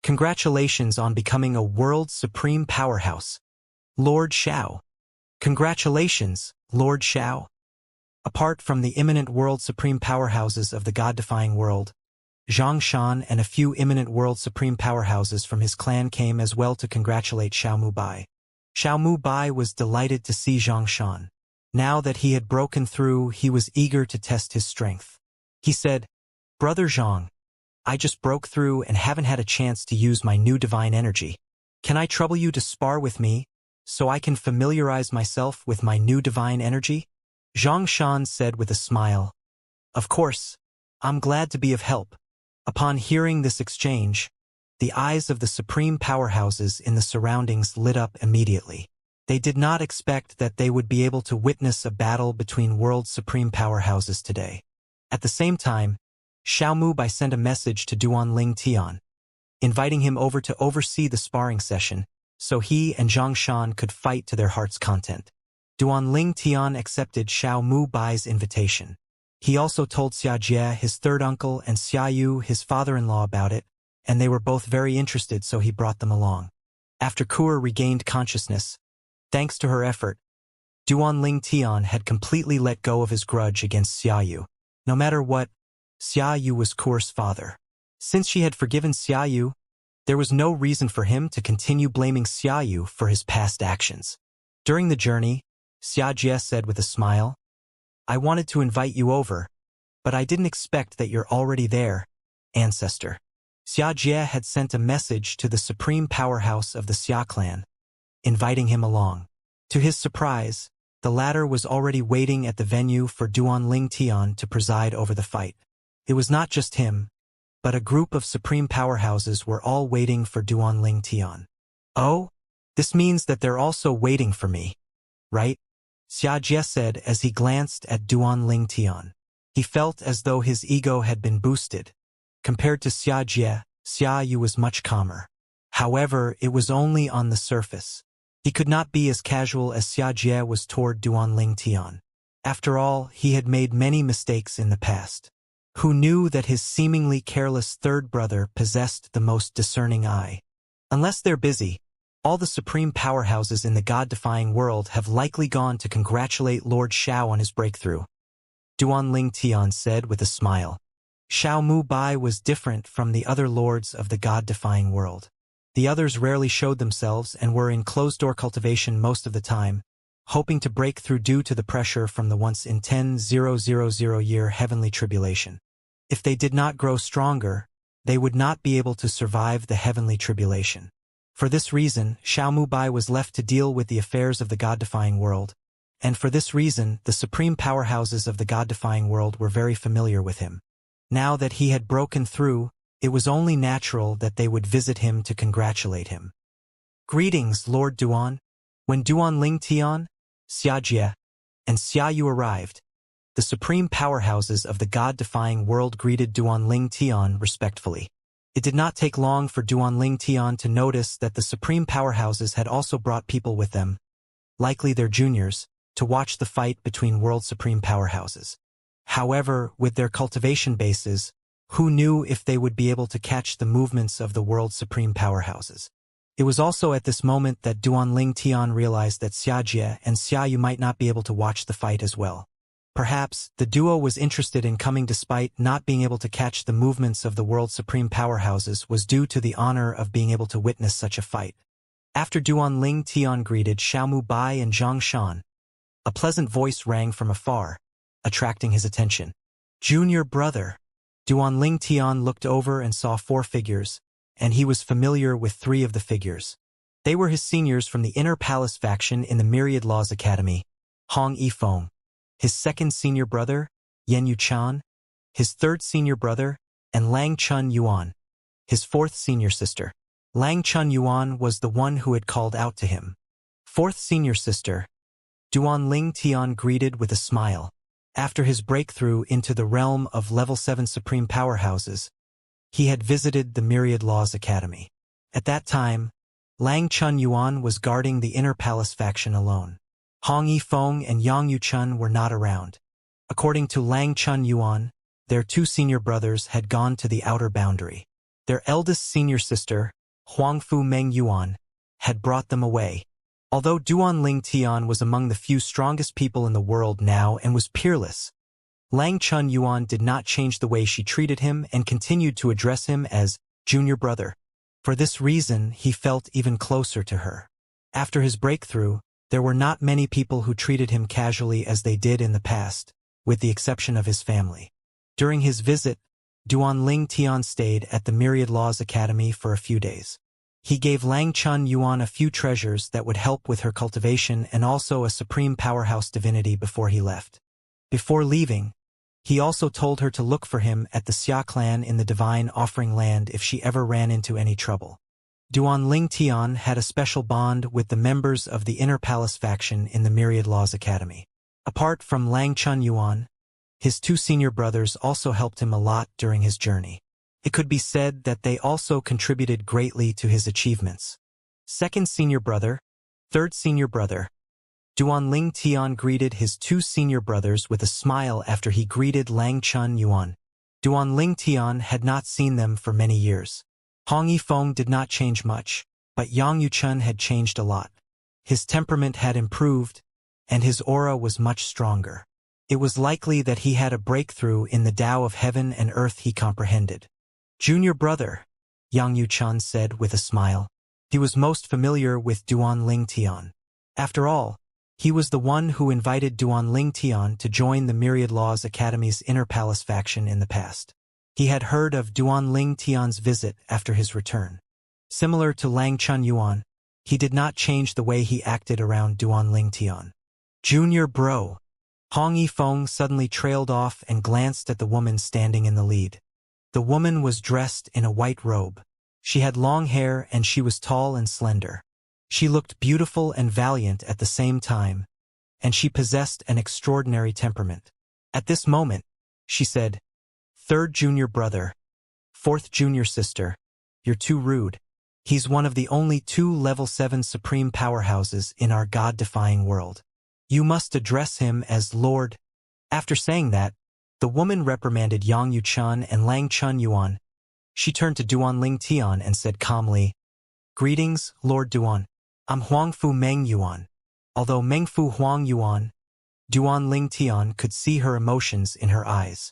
Congratulations on becoming a world supreme powerhouse, Lord Xiao. Congratulations, Lord Xiao. Apart from the imminent world supreme powerhouses of the God-defying world, Xianxia and a few imminent world supreme powerhouses from his clan came as well to congratulate Xiao Mu Bai. Xiao Mu Bai was delighted to see Xianxia. Now that he had broken through, he was eager to test his strength. He said, "Brother Zhang, I just broke through and haven't had a chance to use my new divine energy. Can I trouble you to spar with me, so I can familiarize myself with my new divine energy?" Xianxia said with a smile. "Of course, I'm glad to be of help." Upon hearing this exchange, the eyes of the supreme powerhouses in the surroundings lit up immediately. They did not expect that they would be able to witness a battle between world supreme powerhouses today. At the same time, Xiao Mu Bai sent a message to Duan Tian, inviting him over to oversee the sparring session, so he and Zhang could fight to their heart's content. Duan Tian accepted Xiao Mu Bai's invitation. He also told Xianxia, his third uncle, and Xiaoyu, his father-in-law, about it, and they were both very interested, so he brought them along. After Kuer regained consciousness, thanks to her effort, Duan Tian had completely let go of his grudge against Xiaoyu. No matter what, Xiaoyu was Kuer's father. Since she had forgiven Xiaoyu, there was no reason for him to continue blaming Xiaoyu for his past actions. During the journey, Xianxia said with a smile, "I wanted to invite you over, but I didn't expect that you're already there, ancestor." Xianxia had sent a message to the supreme powerhouse of the Xia clan, inviting him along. To his surprise, the latter was already waiting at the venue for Duan Tian to preside over the fight. It was not just him, but a group of supreme powerhouses were all waiting for Duan Tian. "Oh, this means that they're also waiting for me, right?" Xianxia said as he glanced at Duan Tian. He felt as though his ego had been boosted. Compared to Xianxia, Xiaoyu was much calmer. However, it was only on the surface. He could not be as casual as Xianxia was toward Duan Tian. After all, he had made many mistakes in the past. Who knew that his seemingly careless third brother possessed the most discerning eye? Unless they're busy, all the supreme powerhouses in the God-defying world have likely gone to congratulate Lord Xiao on his breakthrough. Duan Tian said with a smile. Xiao Mu Bai was different from the other lords of the God-defying world. The others rarely showed themselves and were in closed-door cultivation most of the time, hoping to break through due to the pressure from the once in 10,000-year heavenly tribulation. If they did not grow stronger, they would not be able to survive the heavenly tribulation. For this reason, Xiao Mu Bai was left to deal with the affairs of the God-defying world, and for this reason, the supreme powerhouses of the God-defying world were very familiar with him. Now that he had broken through, it was only natural that they would visit him to congratulate him. "Greetings, Lord Duan." When Duan Tian, Xianxia, and Xiaoyu arrived, the supreme powerhouses of the God-defying world greeted Duan Tian respectfully. It did not take long for Duan Tian to notice that the supreme powerhouses had also brought people with them. likely their juniors, to watch the fight between world supreme powerhouses. However, with their cultivation bases, who knew if they would be able to catch the movements of the world supreme powerhouses? It was also at this moment that Duanling Tian realized that Xianxia and Xiaoyu might not be able to watch the fight as well. Perhaps, the duo was interested in coming despite not being able to catch the movements of the world supreme powerhouses was due to the honor of being able to witness such a fight. After Duanling Tian greeted Xiaomu Bai and Zhang Shan, a pleasant voice rang from afar, attracting his attention. Junior brother. Duanling Tian looked over and saw 4 figures, and he was familiar with 3 of the figures. They were his seniors from the Inner Palace faction in the Myriad Laws Academy, Hong Yifeng, his second senior brother, Yan Yuchan, his third senior brother, and Lang Chun Yuan, his fourth senior sister. Lang Chun Yuan was the one who had called out to him. Fourth senior sister, Duanling Tian greeted with a smile. After his breakthrough into the realm of level 7 supreme powerhouses, he had visited the Myriad Laws Academy. At that time, Lang Chun Yuan was guarding the Inner Palace faction alone. Hong Yifeng and Yang Yuchun were not around. According to Lang Chun Yuan, their 2 senior brothers had gone to the outer boundary. Their eldest senior sister, Huangfu Meng Yuan, had brought them away. Although Duanling Tian was among the few strongest people in the world now and was peerless, Lang Chun Yuan did not change the way she treated him and continued to address him as junior brother. For this reason, he felt even closer to her. After his breakthrough, there were not many people who treated him casually as they did in the past, with the exception of his family. During his visit, Duanling Tian stayed at the Myriad Laws Academy for a few days. He gave Lang Chun Yuan a few treasures that would help with her cultivation and also a supreme powerhouse divinity before he left. Before leaving, he also told her to look for him at the Xia clan in the Divine Offering Land if she ever ran into any trouble. Duanling Tian had a special bond with the members of the Inner Palace faction in the Myriad Laws Academy. Apart from Lang Chun Yuan, his 2 senior brothers also helped him a lot during his journey. It could be said that they also contributed greatly to his achievements. Second senior brother, third senior brother. Duanling Tian greeted his 2 senior brothers with a smile after he greeted Lang Chun Yuan. Duanling Tian had not seen them for many years. Hong Yifeng did not change much, but Yang Yuchun had changed a lot. His temperament had improved, and his aura was much stronger. It was likely that he had a breakthrough in the Tao of heaven and earth he comprehended. Junior brother, Yang Yuchun said with a smile. He was most familiar with Duanling Tian. After all, he was the one who invited Duanling Tian to join the Myriad Laws Academy's Inner Palace faction in the past. He had heard of Duanling Tian's visit after his return. Similar to Lang Chun Yuan, he did not change the way he acted around Duanling Tian. Junior bro. Hong Yifeng suddenly trailed off and glanced at the woman standing in the lead. The woman was dressed in a white robe. She had long hair and she was tall and slender. She looked beautiful and valiant at the same time, and she possessed an extraordinary temperament. At this moment, she said, "Third junior brother, fourth junior sister, you're too rude. He's one of the only 2 level 7 supreme powerhouses in our God-defying world. You must address him as Lord." After saying that, the woman reprimanded Yang Yuchun and Lang Chun Yuan. She turned to Duanling Tian and said calmly, "Greetings, Lord Duan. I'm Huangfu Meng Yuan." Although Mengfu Huang Yuan, Duanling Tian could see her emotions in her eyes.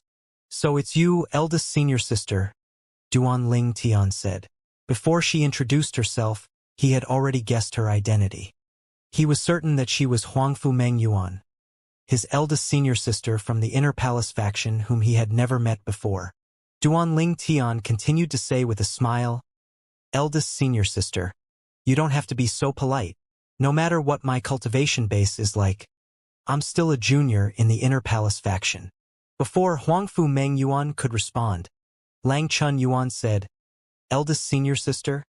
"So it's you, eldest senior sister," Duanling Tian said. Before she introduced herself, he had already guessed her identity. He was certain that she was Huangfu Meng Yuan, his eldest senior sister from the Inner Palace faction whom he had never met before. Duanling Tian continued to say with a smile, "Eldest senior sister, you don't have to be so polite. No matter what my cultivation base is like, I'm still a junior in the Inner Palace faction." Before Huangfu Meng Yuan could respond, Lang Chun Yuan said, "Eldest senior sister,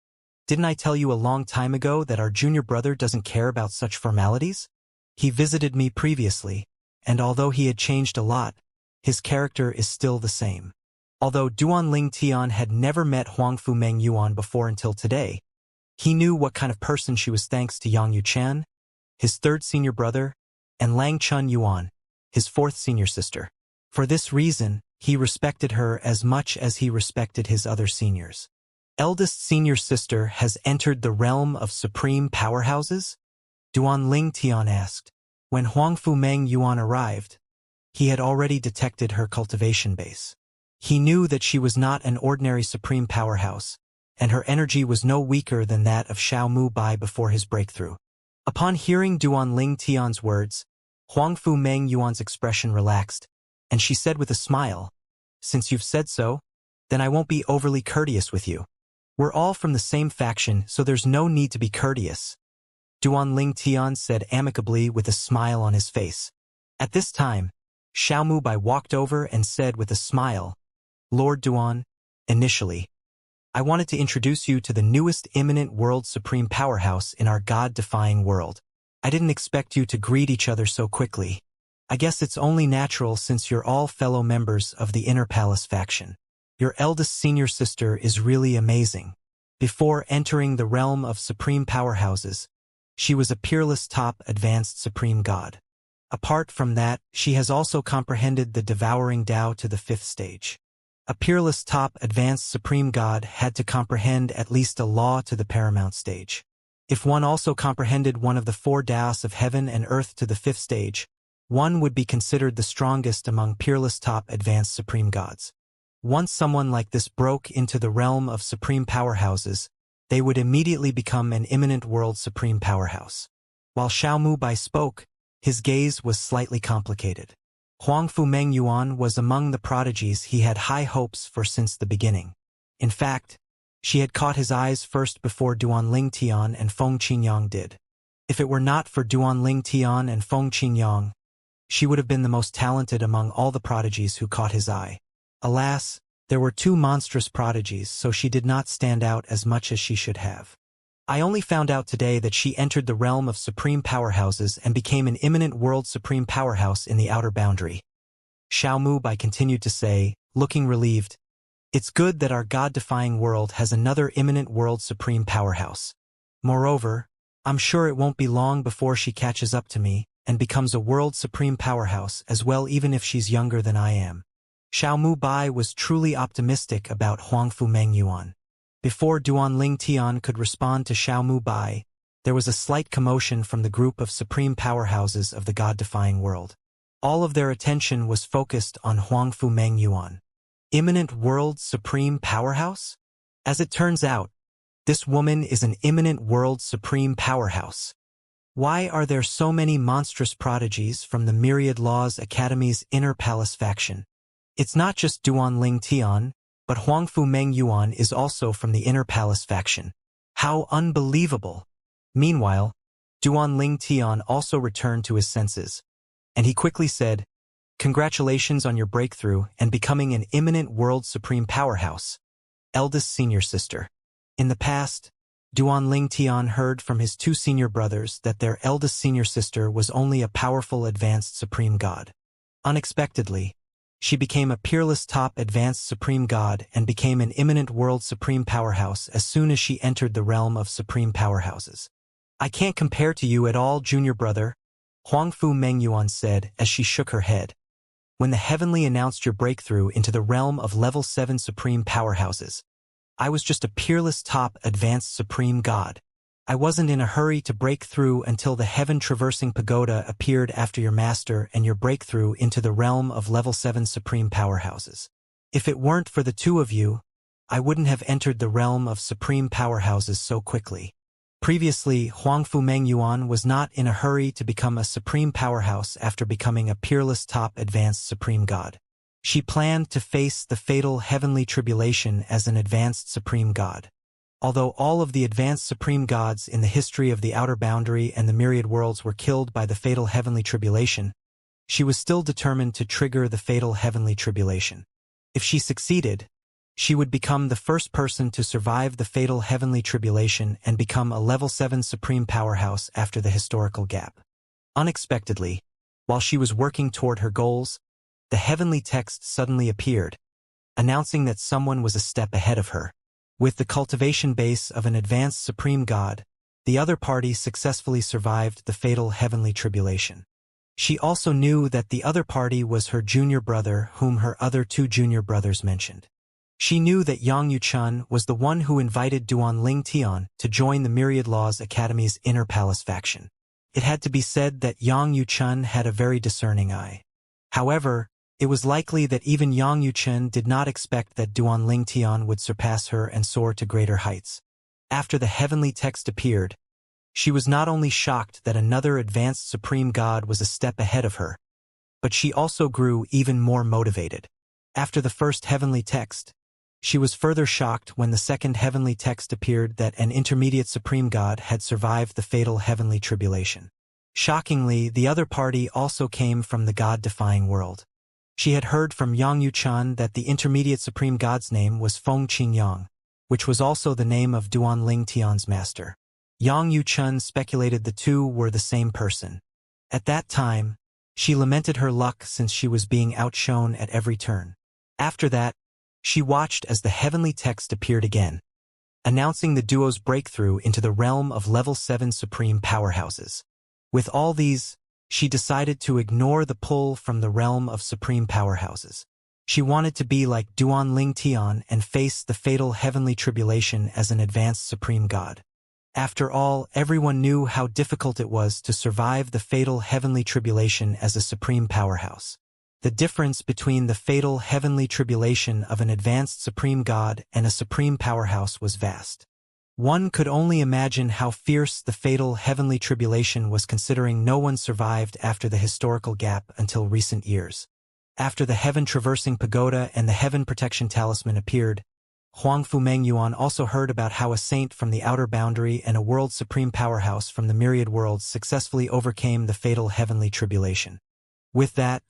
didn't I tell you a long time ago that our junior brother doesn't care about such formalities? He visited me previously, and although he had changed a lot, his character is still the same." Although Duanling Tian had never met Huangfu Meng Yuan before until today, he knew what kind of person she was thanks to Yang Yuchan, his third senior brother, and Lang Chun Yuan, his fourth senior sister. For this reason, he respected her as much as he respected his other seniors. Eldest senior sister has entered the realm of supreme powerhouses? Duan Ling Tian asked. When Huangfu Meng Yuan arrived, he had already detected her cultivation base. He knew that she was not an ordinary supreme powerhouse, and her energy was no weaker than that of Xiao Mu Bai before his breakthrough. Upon hearing Duan Ling Tian's words, Huangfu Meng Yuan's expression relaxed, and she said with a smile, "Since you've said so, then I won't be overly courteous with you. We're all from the same faction, so there's no need to be courteous." Duan Ling Tian said amicably with a smile on his face. At this time, Xiao Mu Bai walked over and said with a smile, "Lord Duan, initially, I wanted to introduce you to the newest imminent world supreme powerhouse in our God-defying world. I didn't expect you to greet each other so quickly. I guess it's only natural since you're all fellow members of the Inner Palace faction. Your eldest senior sister is really amazing. Before entering the realm of supreme powerhouses, she was a peerless top advanced supreme god. Apart from that, she has also comprehended the devouring Tao to the fifth stage. A peerless top advanced supreme god had to comprehend at least a law to the paramount stage. If one also comprehended one of the four Taos of heaven and earth to the fifth stage, one would be considered the strongest among peerless top advanced supreme gods. Once someone like this broke into the realm of supreme powerhouses, they would immediately become an imminent world supreme powerhouse. While Xiao Mu Bai spoke, his gaze was slightly complicated. Huangfu Meng Yuan was among the prodigies he had high hopes for since the beginning. In fact, she had caught his eyes first before Duan Ling Tian and Feng Qingyang did. If it were not for Duan Ling Tian and Feng Qingyang, she would have been the most talented among all the prodigies who caught his eye. Alas, there were two monstrous prodigies, so she did not stand out as much as she should have. I only found out today that she entered the realm of supreme powerhouses and became an imminent world supreme powerhouse in the outer boundary. Xiao Mu Bai continued to say, looking relieved, "It's good that our God-defying world has another imminent world supreme powerhouse. Moreover, I'm sure it won't be long before she catches up to me and becomes a world supreme powerhouse as well, even if she's younger than I am." Xiao Mu Bai was truly optimistic about Huangfu Meng Yuan. Before Duan Ling Tian could respond to Xiao Mu Bai, there was a slight commotion from the group of supreme powerhouses of the God-defying world. All of their attention was focused on Huangfu Meng Yuan. Imminent world supreme powerhouse? As it turns out, this woman is an imminent world supreme powerhouse. Why are there so many monstrous prodigies from the Myriad Laws Academy's Inner Palace faction? It's not just Duan Ling Tian, but Huangfu Meng Yuan is also from the Inner Palace faction. How unbelievable! Meanwhile, Duan Ling Tian also returned to his senses, and he quickly said, "Congratulations on your breakthrough and becoming an imminent world supreme powerhouse, eldest senior sister." In the past, Duan Ling Tian heard from his two senior brothers that their eldest senior sister was only a powerful advanced supreme god. Unexpectedly, she became a peerless top advanced supreme god and became an imminent world supreme powerhouse as soon as she entered the realm of supreme powerhouses. "I can't compare to you at all, junior brother," Huangfu Meng Yuan said as she shook her head. "When the Heavenly announced your breakthrough into the realm of level 7 supreme powerhouses, I was just a peerless top advanced supreme god. I wasn't in a hurry to break through until the heaven-traversing pagoda appeared after your master and your breakthrough into the realm of level 7 supreme powerhouses. If it weren't for the two of you, I wouldn't have entered the realm of supreme powerhouses so quickly." Previously, Huangfu Meng Yuan was not in a hurry to become a supreme powerhouse after becoming a peerless top advanced supreme god. She planned to face the fatal heavenly tribulation as an advanced supreme god. Although all of the advanced supreme gods in the history of the Outer Boundary and the Myriad Worlds were killed by the fatal heavenly tribulation, she was still determined to trigger the fatal heavenly tribulation. If she succeeded, she would become the first person to survive the fatal heavenly tribulation and become a level 7 supreme powerhouse after the historical gap. Unexpectedly, while she was working toward her goals, the heavenly text suddenly appeared, announcing that someone was a step ahead of her. With the cultivation base of an advanced supreme god, the other party successfully survived the fatal heavenly tribulation. She also knew that the other party was her junior brother whom her other two junior brothers mentioned. She knew that Yang Yuchun was the one who invited Duan Ling Tian to join the Myriad Laws Academy's Inner Palace faction. It had to be said that Yang Yuchun had a very discerning eye. However, it was likely that even Yang Yuchun did not expect that Duan Ling Tian would surpass her and soar to greater heights. After the heavenly text appeared, she was not only shocked that another advanced supreme god was a step ahead of her, but she also grew even more motivated. After the first heavenly text, she was further shocked when the second heavenly text appeared that an intermediate supreme god had survived the fatal heavenly tribulation. Shockingly, the other party also came from the god-defying world. She had heard from Yang Yuchun that the intermediate supreme god's name was Feng Qingyang, which was also the name of Duan Ling Tian's master. Yang Yuchun speculated the two were the same person. At that time, she lamented her luck since she was being outshone at every turn. After that, she watched as the heavenly text appeared again, announcing the duo's breakthrough into the realm of level 7 supreme powerhouses. With all these, she decided to ignore the pull from the realm of supreme powerhouses. She wanted to be like Duan Ling Tian and face the fatal heavenly tribulation as an advanced supreme god. After all, everyone knew how difficult it was to survive the fatal heavenly tribulation as a supreme powerhouse. The difference between the fatal heavenly tribulation of an advanced supreme god and a supreme powerhouse was vast. One could only imagine how fierce the fatal heavenly tribulation was, considering no one survived after the historical gap until recent years. After the heaven-traversing pagoda and the heaven protection talisman appeared, Huangfu Mengyuan also heard about how a saint from the outer boundary and a world supreme powerhouse from the myriad worlds successfully overcame the fatal heavenly tribulation. With that,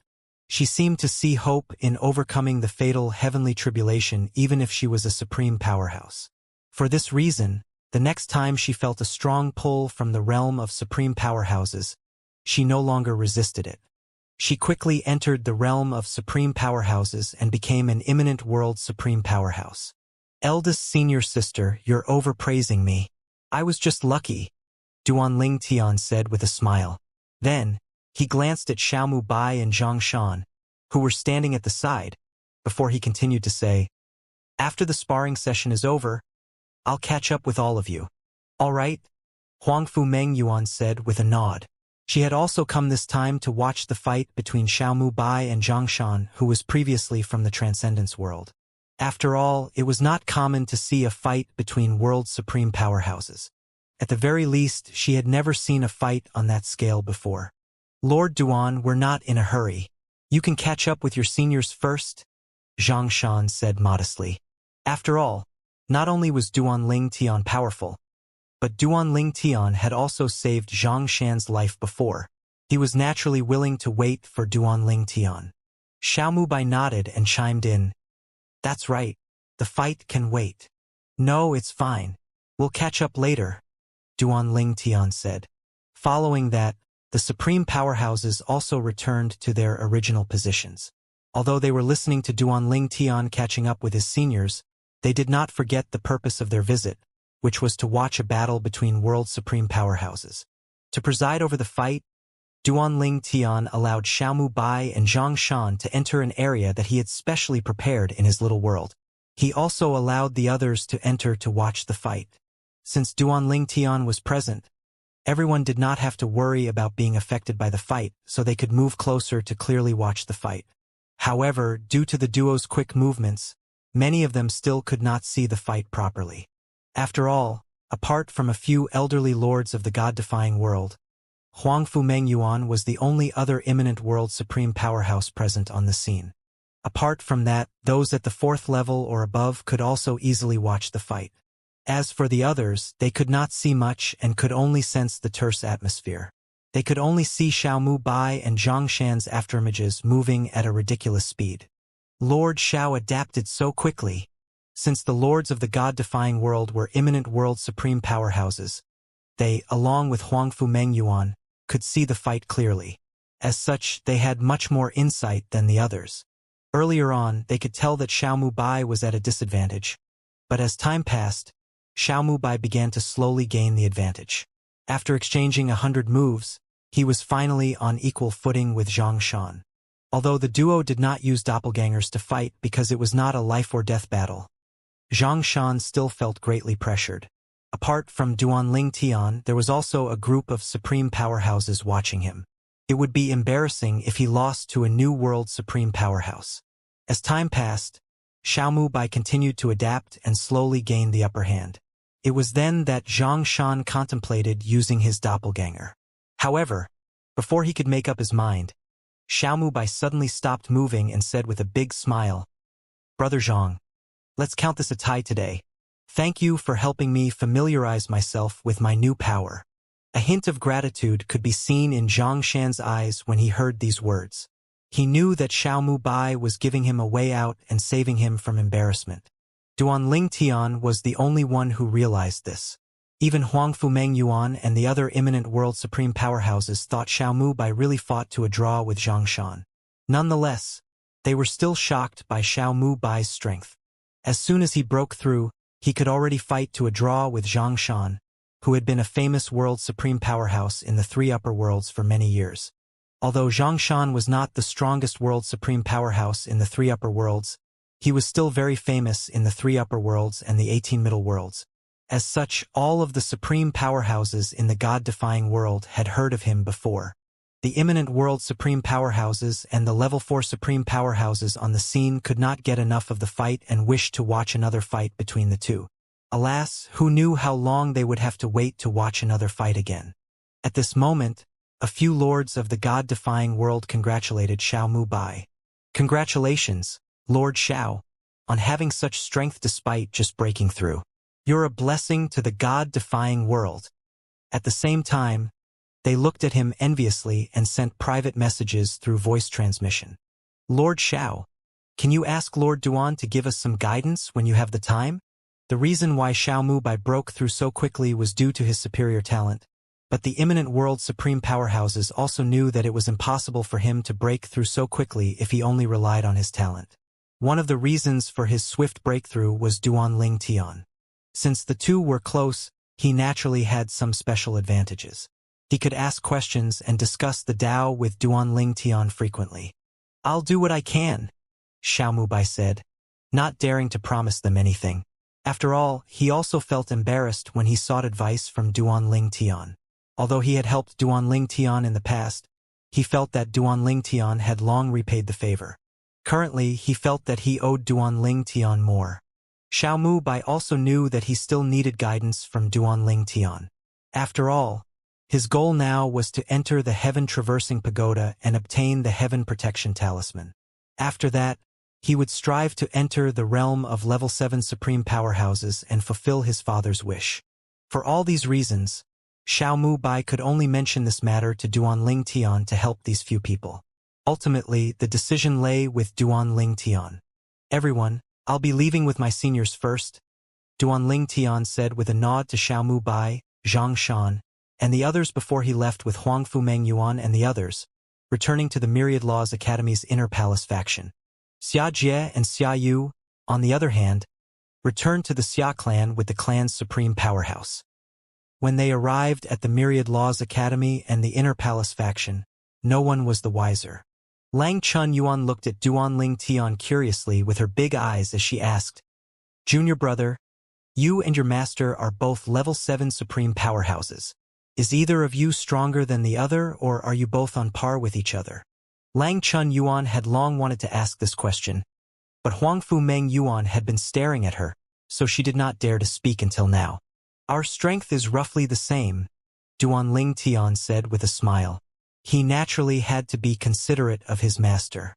she seemed to see hope in overcoming the fatal heavenly tribulation even if she was a supreme powerhouse. For this reason, the next time she felt a strong pull from the realm of supreme powerhouses, she no longer resisted it. She quickly entered the realm of supreme powerhouses and became an imminent world supreme powerhouse. Eldest senior sister, you're overpraising me. I was just lucky, Duan Ling Tian said with a smile. Then, he glanced at Xiaomu Bai and Zhang Shan, who were standing at the side, before he continued to say, after the sparring session is over, I'll catch up with all of you. All right? Huangfu Mengyuan said with a nod. She had also come this time to watch the fight between Xiaomu Bai and Zhang Shan, who was previously from the Transcendence world. After all, it was not common to see a fight between world supreme powerhouses. At the very least, she had never seen a fight on that scale before. Lord Duan, we're not in a hurry. You can catch up with your seniors first, Zhang Shan said modestly. After all, not only was Duan Ling Tian powerful, but Duan Ling Tian had also saved Zhang Shan's life before. He was naturally willing to wait for Duan Ling Tian. Xiaomu Bai nodded and chimed in. That's right. The fight can wait. No, it's fine. We'll catch up later, Duan Ling Tian said. Following that, the supreme powerhouses also returned to their original positions. Although they were listening to Duan Ling Tian catching up with his seniors, they did not forget the purpose of their visit, which was to watch a battle between world supreme powerhouses. To preside over the fight, Duan Ling Tian allowed Xiaomu Bai and Zhang Shan to enter an area that he had specially prepared in his little world. He also allowed the others to enter to watch the fight. Since Duan Ling Tian was present, everyone did not have to worry about being affected by the fight, so they could move closer to clearly watch the fight. However, due to the duo's quick movements, many of them still could not see the fight properly. After all, apart from a few elderly lords of the god-defying world, Huangfu Mengyuan was the only other imminent world supreme powerhouse present on the scene. Apart from that, those at the 4th level or above could also easily watch the fight. As for the others, they could not see much and could only sense the terse atmosphere. They could only see Xiaomu Bai and Zhang Shan's afterimages moving at a ridiculous speed. Lord Xiao adapted so quickly. Since the lords of the god-defying world were imminent world supreme powerhouses, they, along with Huangfu Mengyuan, could see the fight clearly. As such, they had much more insight than the others. Earlier on, they could tell that Xiaomu Bai was at a disadvantage. But as time passed, Xiao Bai began to slowly gain the advantage. After exchanging 100 moves, he was finally on equal footing with Zhang Shan. Although the duo did not use doppelgangers to fight because it was not a life-or-death battle, Zhang Shan still felt greatly pressured. Apart from Duanling Tian, there was also a group of supreme powerhouses watching him. It would be embarrassing if he lost to a new world supreme powerhouse. As time passed, Xiao Bai continued to adapt and slowly gained the upper hand. It was then that Zhang Shan contemplated using his doppelganger. However, before he could make up his mind, Xiao Bai suddenly stopped moving and said with a big smile, "Brother Zhang, let's count this a tie today. Thank you for helping me familiarize myself with my new power." A hint of gratitude could be seen in Zhang Shan's eyes when he heard these words. He knew that Xiao Bai was giving him a way out and saving him from embarrassment. Duanling Tian was the only one who realized this. Even Huangfu Meng Yuan and the other imminent world supreme powerhouses thought Xiao Bai really fought to a draw with Zhang Shan. Nonetheless, they were still shocked by Xiao Bai's strength. As soon as he broke through, he could already fight to a draw with Zhang Shan, who had been a famous world supreme powerhouse in the three upper worlds for many years. Although Zhang Shan was not the strongest world supreme powerhouse in the three upper worlds, he was still very famous in the three upper worlds and the 18 middle worlds. As such, all of the supreme powerhouses in the god-defying world had heard of him before. The imminent world supreme powerhouses and the level 4 supreme powerhouses on the scene could not get enough of the fight and wished to watch another fight between the two. Alas, who knew how long they would have to wait to watch another fight again? At this moment, a few lords of the god-defying world congratulated Xiao Bai. "Congratulations, Lord Xiao, on having such strength despite just breaking through. You're a blessing to the god-defying world." At the same time, they looked at him enviously and sent private messages through voice transmission. "Lord Xiao, can you ask Lord Duan to give us some guidance when you have the time?" The reason why Xiao Bai broke through so quickly was due to his superior talent, but the imminent world supreme powerhouses also knew that it was impossible for him to break through so quickly if he only relied on his talent. One of the reasons for his swift breakthrough was Duanling Tian. Since the two were close, he naturally had some special advantages. He could ask questions and discuss the Tao with Duanling Tian frequently. "I'll do what I can," Xiao Bai said, not daring to promise them anything. After all, he also felt embarrassed when he sought advice from Duanling Tian. Although he had helped Duanling Tian in the past, he felt that Duanling Tian had long repaid the favor. Currently, he felt that he owed Duanling Tian more. Xiao Bai also knew that he still needed guidance from Duanling Tian. After all, his goal now was to enter the heaven-traversing pagoda and obtain the heaven protection talisman. After that, he would strive to enter the realm of level 7 supreme powerhouses and fulfill his father's wish. For all these reasons, Xiao Bai could only mention this matter to Duanling Tian to help these few people. Ultimately, the decision lay with Duanling Tian. "Everyone, I'll be leaving with my seniors first," Duanling Tian said with a nod to Xiao Bai, Zhang Shan, and the others before he left with Huangfu Meng Yuan and the others, returning to the Myriad Laws Academy's inner palace faction. Xia Jie and Xia Yu, on the other hand, returned to the Xia clan with the clan's supreme powerhouse. When they arrived at the Myriad Laws Academy and the inner palace faction, no one was the wiser. Lang Chun Yuan looked at Duanling Tian curiously with her big eyes as she asked, "Junior brother, you and your master are both level 7 supreme powerhouses. Is either of you stronger than the other, or are you both on par with each other?" Lang Chun Yuan had long wanted to ask this question, but Huangfu Meng Yuan had been staring at her, so she did not dare to speak until now. "Our strength is roughly the same," Duanling Tian said with a smile. He naturally had to be considerate of his master.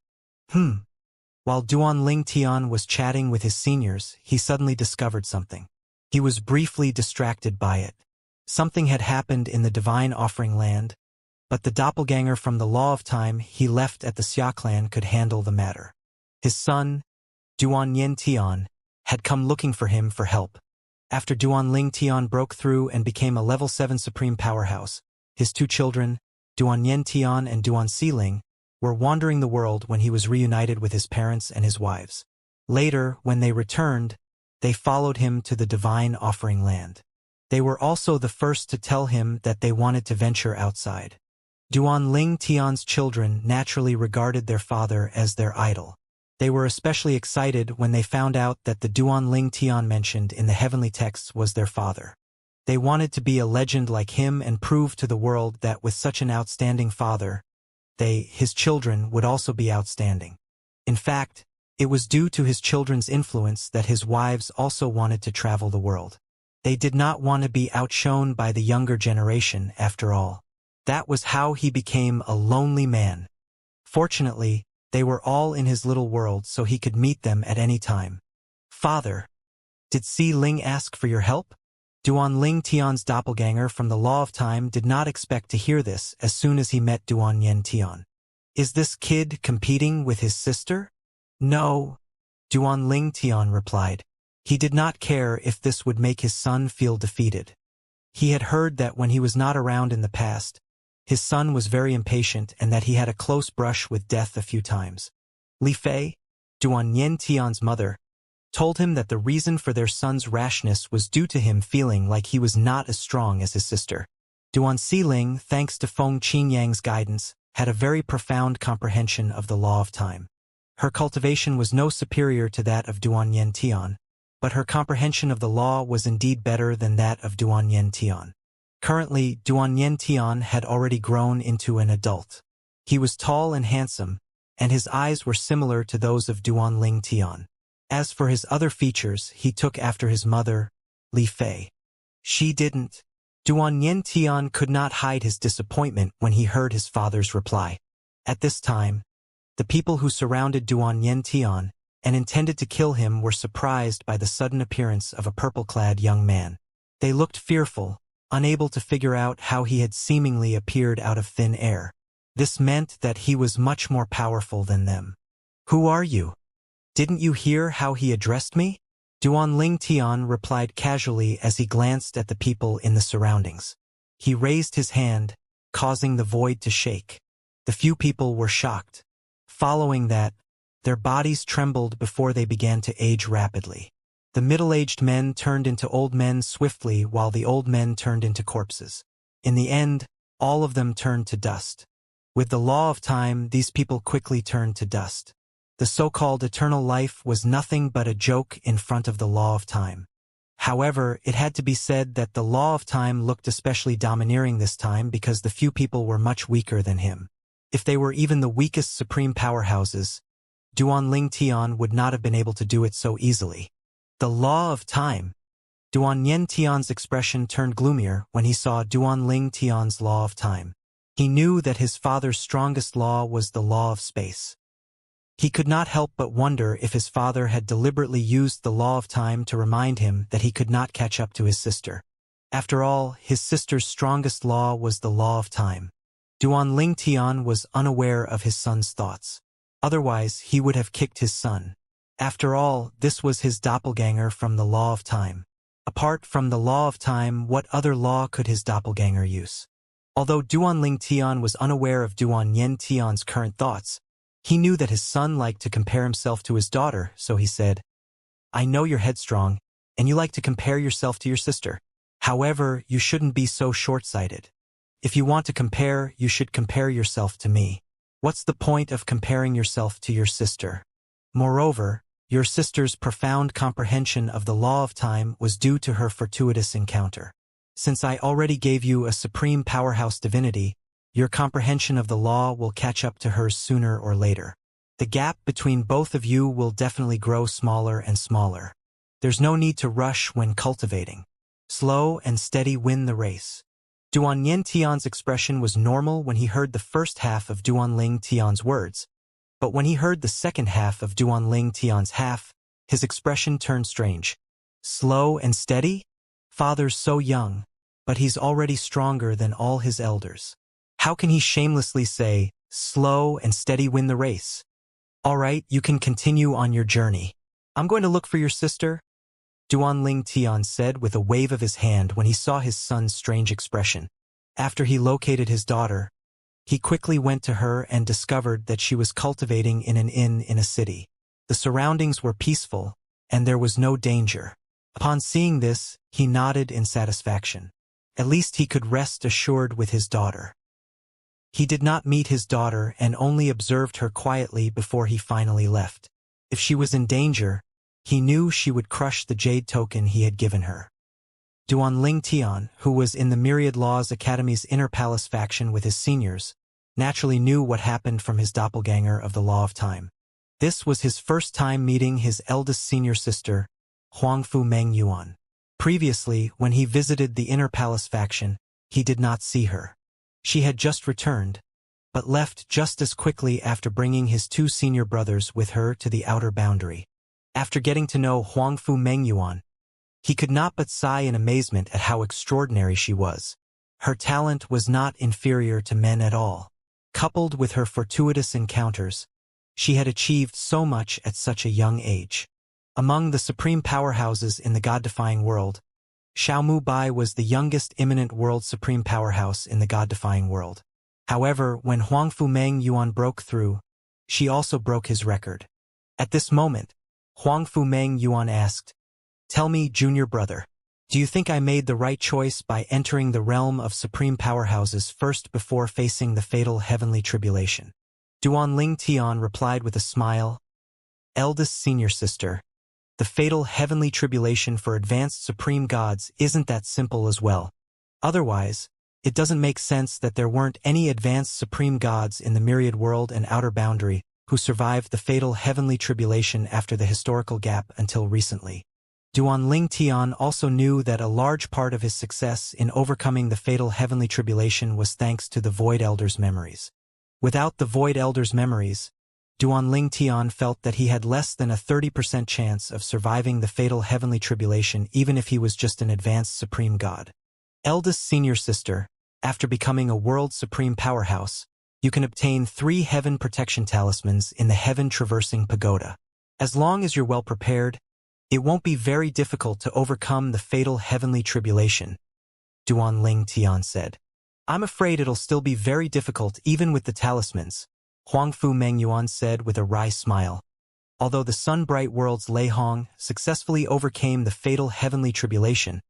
While Duanling Tian was chatting with his seniors, he suddenly discovered something. He was briefly distracted by it. Something had happened in the Divine Offering Land, but the doppelganger from the Law of Time he left at the Xia clan could handle the matter. His son, Duanyen Tian, had come looking for him for help. After Duanling Tian broke through and became a level 7 supreme powerhouse, his two children, Duanyen Tian and Duan Xiling, were wandering the world when he was reunited with his parents and his wives. Later, when they returned, They followed him to the divine offering land. They were also the first to tell him that they wanted to venture outside. Duan Ling Tian's children naturally regarded their father as their idol. They were especially excited when they found out that the Duan Ling Tian mentioned in the heavenly texts was their father. They wanted to be a legend like him and prove to the world that with such an outstanding father, his children, would also be outstanding. In fact, it was due to his children's influence that his wives also wanted to travel the world. They did not want to be outshone by the younger generation, after all. That was how he became a lonely man. Fortunately, they were all in his little world so he could meet them at any time. Father, did Si Ling ask for your help? Duan Ling Tian's doppelganger from the Law of Time did not expect to hear this as soon as he met Duan Yen Tian. Is this kid competing with his sister? No, Duan Ling Tian replied. He did not care if this would make his son feel defeated. He had heard that when he was not around in the past, his son was very impatient and that he had a close brush with death a few times. Li Fei, Duan Yen Tian's mother, told him that the reason for their son's rashness was due to him feeling like he was not as strong as his sister. Duan Xiling, thanks to Feng Qingyang's guidance, had a very profound comprehension of the law of time. Her cultivation was no superior to that of Duan Yen Tian, but her comprehension of the law was indeed better than that of Duan Yen Tian. Currently, Duan Yen Tian had already grown into an adult. He was tall and handsome, and his eyes were similar to those of Duan Ling Tian. As for his other features, he took after his mother, Li Fei. She didn't. Duan Yen Tian could not hide his disappointment when he heard his father's reply. At this time, the people who surrounded Duan Yen Tian and intended to kill him were surprised by the sudden appearance of a purple-clad young man. They looked fearful, unable to figure out how he had seemingly appeared out of thin air. This meant that he was much more powerful than them. Who are you? Didn't you hear how he addressed me? Duan Ling Tian replied casually as he glanced at the people in the surroundings. He raised his hand, causing the void to shake. The few people were shocked. Following that, their bodies trembled before they began to age rapidly. The middle-aged men turned into old men swiftly while the old men turned into corpses. In the end, all of them turned to dust. With the law of time, these people quickly turned to dust. The so-called eternal life was nothing but a joke in front of the law of time. However, it had to be said that the law of time looked especially domineering this time because the few people were much weaker than him. If they were even the weakest supreme powerhouses, Duan Ling Tian would not have been able to do it so easily. The law of time. Duan Yen Tian's expression turned gloomier when he saw Duan Ling Tian's law of time. He knew that his father's strongest law was the law of space. He could not help but wonder if his father had deliberately used the law of time to remind him that he could not catch up to his sister. After all, his sister's strongest law was the law of time. Duan Ling Tian was unaware of his son's thoughts. Otherwise, he would have kicked his son. After all, this was his doppelganger from the law of time. Apart from the law of time, what other law could his doppelganger use? Although Duan Ling Tian was unaware of Duan Yen Tian's current thoughts, he knew that his son liked to compare himself to his daughter, so he said, I know you're headstrong, and you like to compare yourself to your sister. However, you shouldn't be so short-sighted. If you want to compare, you should compare yourself to me. What's the point of comparing yourself to your sister? Moreover, your sister's profound comprehension of the law of time was due to her fortuitous encounter. Since I already gave you a supreme powerhouse divinity, your comprehension of the law will catch up to hers sooner or later. The gap between both of you will definitely grow smaller and smaller. There's no need to rush when cultivating. Slow and steady win the race. Duan Yen Tian's expression was normal when he heard the first half of Duan Ling Tian's words, but when he heard the second half of Duan Ling Tian's half, his expression turned strange. Slow and steady? Father's so young, but he's already stronger than all his elders. How can he shamelessly say, slow and steady win the race? All right, you can continue on your journey. I'm going to look for your sister, Duan Ling Tian said with a wave of his hand when he saw his son's strange expression. After he located his daughter, he quickly went to her and discovered that she was cultivating in an inn in a city. The surroundings were peaceful, and there was no danger. Upon seeing this, he nodded in satisfaction. At least he could rest assured with his daughter. He did not meet his daughter and only observed her quietly before he finally left. If she was in danger, he knew she would crush the jade token he had given her. Duan Ling Tian, who was in the Myriad Laws Academy's inner palace faction with his seniors, naturally knew what happened from his doppelganger of the Law of Time. This was his first time meeting his eldest senior sister, Huangfu Meng Yuan. Previously, when he visited the inner palace faction, he did not see her. She had just returned, but left just as quickly after bringing his two senior brothers with her to the outer boundary. After getting to know Huangfu Meng Yuan, he could not but sigh in amazement at how extraordinary she was. Her talent was not inferior to men at all. Coupled with her fortuitous encounters, she had achieved so much at such a young age. Among the supreme powerhouses in the god-defying world, Xiaomu Bai was the youngest imminent world supreme powerhouse in the god-defying world. However, when Huangfu Meng Yuan broke through, she also broke his record. At this moment, Huangfu Meng Yuan asked, "Tell me, junior brother, do you think I made the right choice by entering the realm of supreme powerhouses first before facing the fatal heavenly tribulation?" Duan Ling Tian replied with a smile, "Eldest senior sister, the fatal heavenly tribulation for advanced supreme gods isn't that simple as well. Otherwise, it doesn't make sense that there weren't any advanced supreme gods in the myriad world and outer boundary who survived the fatal heavenly tribulation after the historical gap until recently." Duan Ling Tian also knew that a large part of his success in overcoming the fatal heavenly tribulation was thanks to the Void Elder's memories. Without the Void Elder's memories, Duan Ling Tian felt that he had less than a 30% chance of surviving the fatal heavenly tribulation even if he was just an advanced supreme god. Eldest senior sister, after becoming a world supreme powerhouse, you can obtain 3 heaven protection talismans in the heaven traversing pagoda. As long as you're well prepared, it won't be very difficult to overcome the fatal heavenly tribulation, Duan Ling Tian said. "I'm afraid it'll still be very difficult even with the talismans," Huangfu Meng Yuan said with a wry smile. Although the sun-bright world's Lei Hong successfully overcame the fatal heavenly tribulation,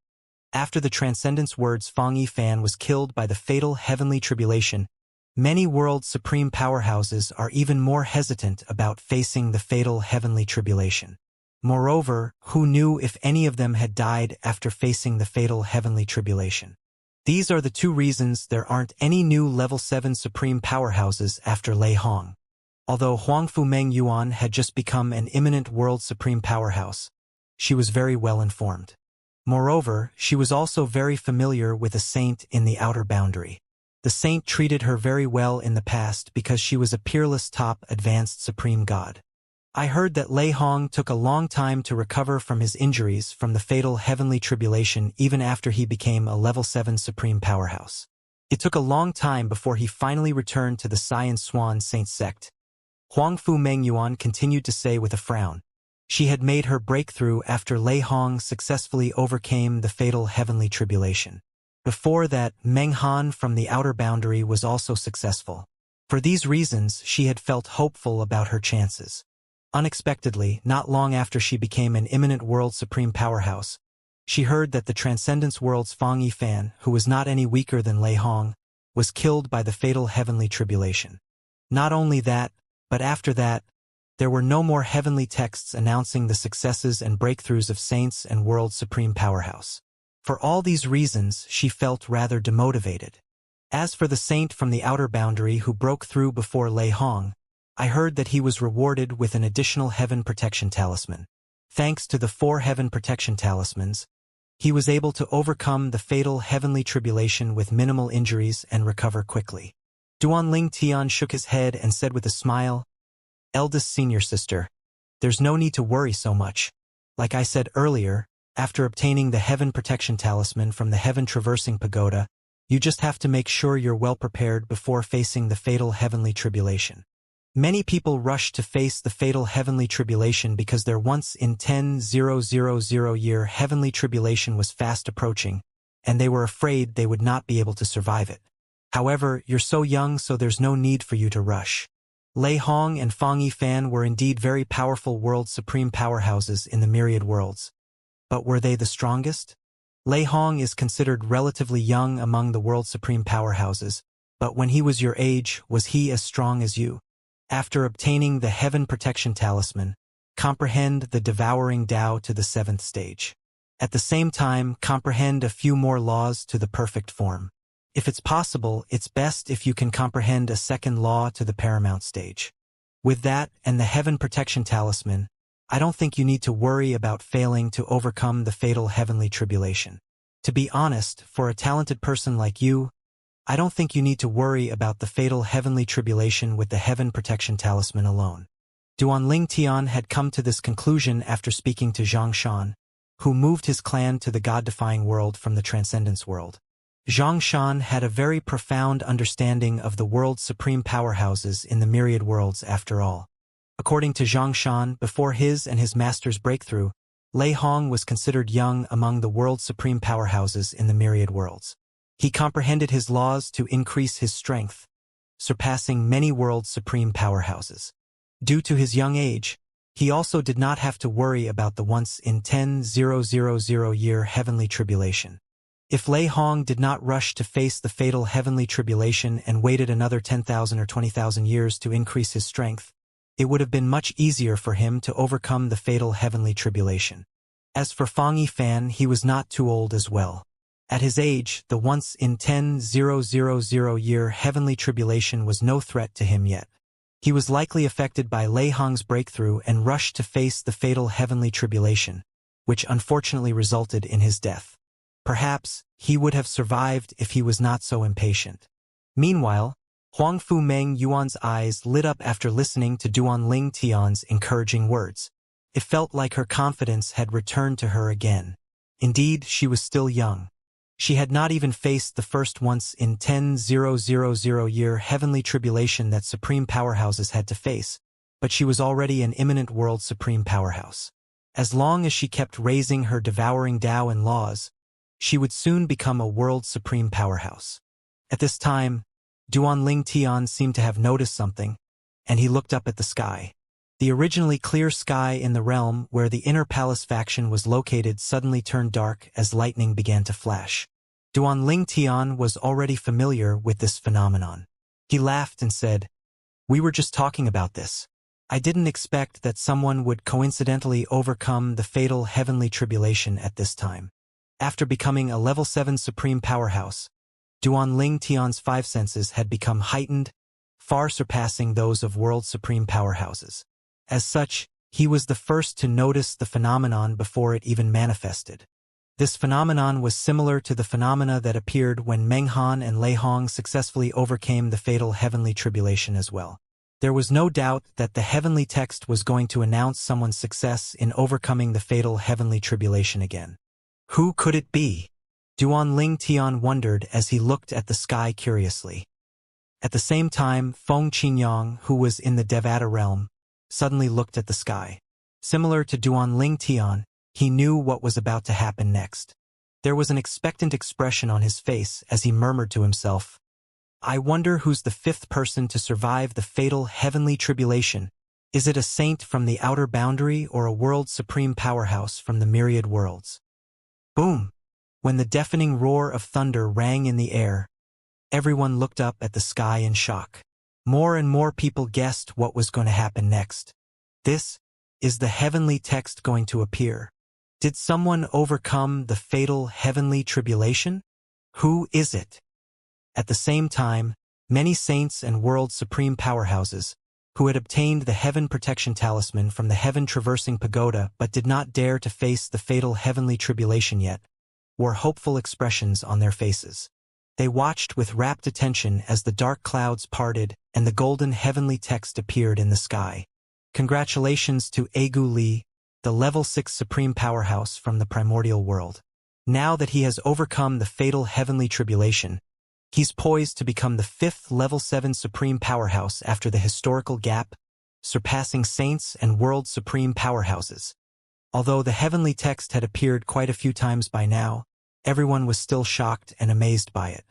after the Transcendence Word's Fang Yifan was killed by the fatal heavenly tribulation, many world supreme powerhouses are even more hesitant about facing the fatal heavenly tribulation. Moreover, who knew if any of them had died after facing the fatal heavenly tribulation? These are the 2 reasons there aren't any new level 7 supreme powerhouses after Lei Hong. Although Huangfu Meng Yuan had just become an imminent world supreme powerhouse, she was very well informed. Moreover, she was also very familiar with a saint in the outer boundary. The saint treated her very well in the past because she was a peerless top advanced supreme god. "I heard that Lei Hong took a long time to recover from his injuries from the fatal heavenly tribulation even after he became a level 7 supreme powerhouse. It took a long time before he finally returned to the Science Swan Saint sect," Huangfu Meng Yuan continued to say with a frown. She had made her breakthrough after Lei Hong successfully overcame the fatal heavenly tribulation. Before that, Meng Han from the outer boundary was also successful. For these reasons, she had felt hopeful about her chances. Unexpectedly, not long after she became an imminent world supreme powerhouse, she heard that the Transcendence World's Fang Yifan, who was not any weaker than Lei Hong, was killed by the fatal heavenly tribulation. Not only that, but after that, there were no more heavenly texts announcing the successes and breakthroughs of saints and world supreme powerhouse. For all these reasons, she felt rather demotivated. As for the saint from the outer boundary who broke through before Lei Hong, I heard that he was rewarded with an additional heaven protection talisman. Thanks to the 4 heaven protection talismans, he was able to overcome the fatal heavenly tribulation with minimal injuries and recover quickly. Duan Ling Tian shook his head and said with a smile, "Eldest senior sister, there's no need to worry so much. Like I said earlier, after obtaining the heaven protection talisman from the heaven traversing pagoda, you just have to make sure you're well prepared before facing the fatal heavenly tribulation. Many people rush to face the fatal heavenly tribulation because their once-in-10,000 year heavenly tribulation was fast approaching, and they were afraid they would not be able to survive it. However, you're so young, so there's no need for you to rush. Lei Hong and Fang Yifan were indeed very powerful world supreme powerhouses in the myriad worlds. But were they the strongest? Lei Hong is considered relatively young among the world supreme powerhouses, but when he was your age, was he as strong as you? After obtaining the Heaven Protection Talisman, comprehend the Devouring Tao to the 7th stage. At the same time, comprehend a few more laws to the perfect form. If it's possible, it's best if you can comprehend a 2nd law to the paramount stage. With that and the Heaven Protection Talisman, I don't think you need to worry about failing to overcome the fatal heavenly tribulation. To be honest, for a talented person like you, I don't think you need to worry about the fatal heavenly tribulation with the Heaven Protection Talisman alone. Duanling Tian had come to this conclusion after speaking to Xianxia, who moved his clan to the God-defying world from the Transcendence world. Xianxia had a very profound understanding of the world's supreme powerhouses in the myriad worlds after all. According to Xianxia, before his and his master's breakthrough, Lei Hong was considered young among the world's supreme powerhouses in the myriad worlds. He comprehended his laws to increase his strength, surpassing many world's supreme powerhouses. Due to his young age, he also did not have to worry about the once-in-10,000 year heavenly tribulation. If Lei Hong did not rush to face the fatal heavenly tribulation and waited another 10,000 or 20,000 years to increase his strength, it would have been much easier for him to overcome the fatal heavenly tribulation. As for Fang Yifan, he was not too old as well. At his age, the once-in-10,000 year heavenly tribulation was no threat to him yet. He was likely affected by Lei Hong's breakthrough and rushed to face the fatal heavenly tribulation, which unfortunately resulted in his death. Perhaps he would have survived if he was not so impatient. Meanwhile, Huangfu Meng Yuan's eyes lit up after listening to Duanling Tian's encouraging words. It felt like her confidence had returned to her again. Indeed, she was still young. She had not even faced the first once-in-10,000 year heavenly tribulation that supreme powerhouses had to face, but she was already an imminent world supreme powerhouse. As long as she kept raising her devouring Tao and laws, she would soon become a world supreme powerhouse. At this time, Duanling Tian seemed to have noticed something, and he looked up at the sky. The originally clear sky in the realm where the inner palace faction was located suddenly turned dark as lightning began to flash. Duanling Tian was already familiar with this phenomenon. He laughed and said, "We were just talking about this. I didn't expect that someone would coincidentally overcome the fatal heavenly tribulation at this time." After becoming a level 7 supreme powerhouse, Duanling Tian's 5 senses had become heightened, far surpassing those of world supreme powerhouses. As such, he was the first to notice the phenomenon before it even manifested. This phenomenon was similar to the phenomena that appeared when Meng Han and Lei Hong successfully overcame the fatal heavenly tribulation as well. There was no doubt that the heavenly text was going to announce someone's success in overcoming the fatal heavenly tribulation again. Who could it be? Duanling Tian wondered as he looked at the sky curiously. At the same time, Feng Qinyang, who was in the Devata realm, suddenly looked at the sky. Similar to Duanling Tian, he knew what was about to happen next. There was an expectant expression on his face as he murmured to himself, "I wonder who's the 5th person to survive the fatal heavenly tribulation. Is it a saint from the outer boundary or a world supreme powerhouse from the myriad worlds?" Boom! When the deafening roar of thunder rang in the air, everyone looked up at the sky in shock. More and more people guessed what was going to happen next. Is the heavenly text going to appear? Did someone overcome the fatal heavenly tribulation? Who is it? At the same time, many saints and world supreme powerhouses, who had obtained the Heaven Protection Talisman from the heaven-traversing pagoda but did not dare to face the fatal heavenly tribulation yet, wore hopeful expressions on their faces. They watched with rapt attention as the dark clouds parted and the golden heavenly text appeared in the sky. Congratulations to Egu Li, the level 6 supreme powerhouse from the primordial world. Now that he has overcome the fatal heavenly tribulation, he's poised to become the 5th level 7 supreme powerhouse after the historical gap, surpassing saints and world supreme powerhouses. Although the heavenly text had appeared quite a few times by now, everyone was still shocked and amazed by it.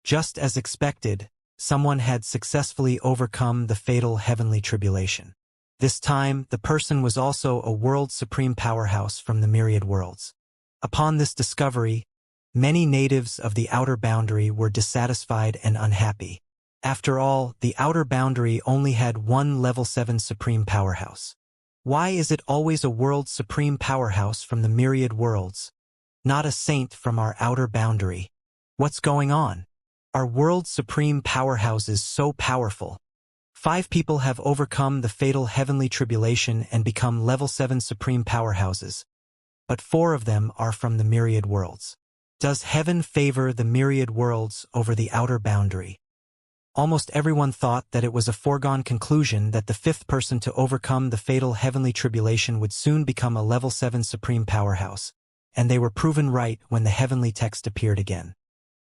Just as expected, someone had successfully overcome the fatal heavenly tribulation. This time, the person was also a world supreme powerhouse from the myriad worlds. Upon this discovery, many natives of the outer boundary were dissatisfied and unhappy. After all, the outer boundary only had one level 7 supreme powerhouse. Why is it always a world supreme powerhouse from the myriad worlds, not a saint from our outer boundary? What's going on? Our world supreme powerhouse is so powerful. 5 people have overcome the fatal heavenly tribulation and become level 7 supreme powerhouses, but 4 of them are from the myriad worlds. Does heaven favor the myriad worlds over the outer boundary? Almost everyone thought that it was a foregone conclusion that the 5th person to overcome the fatal heavenly tribulation would soon become a level 7 supreme powerhouse, and they were proven right when the heavenly text appeared again.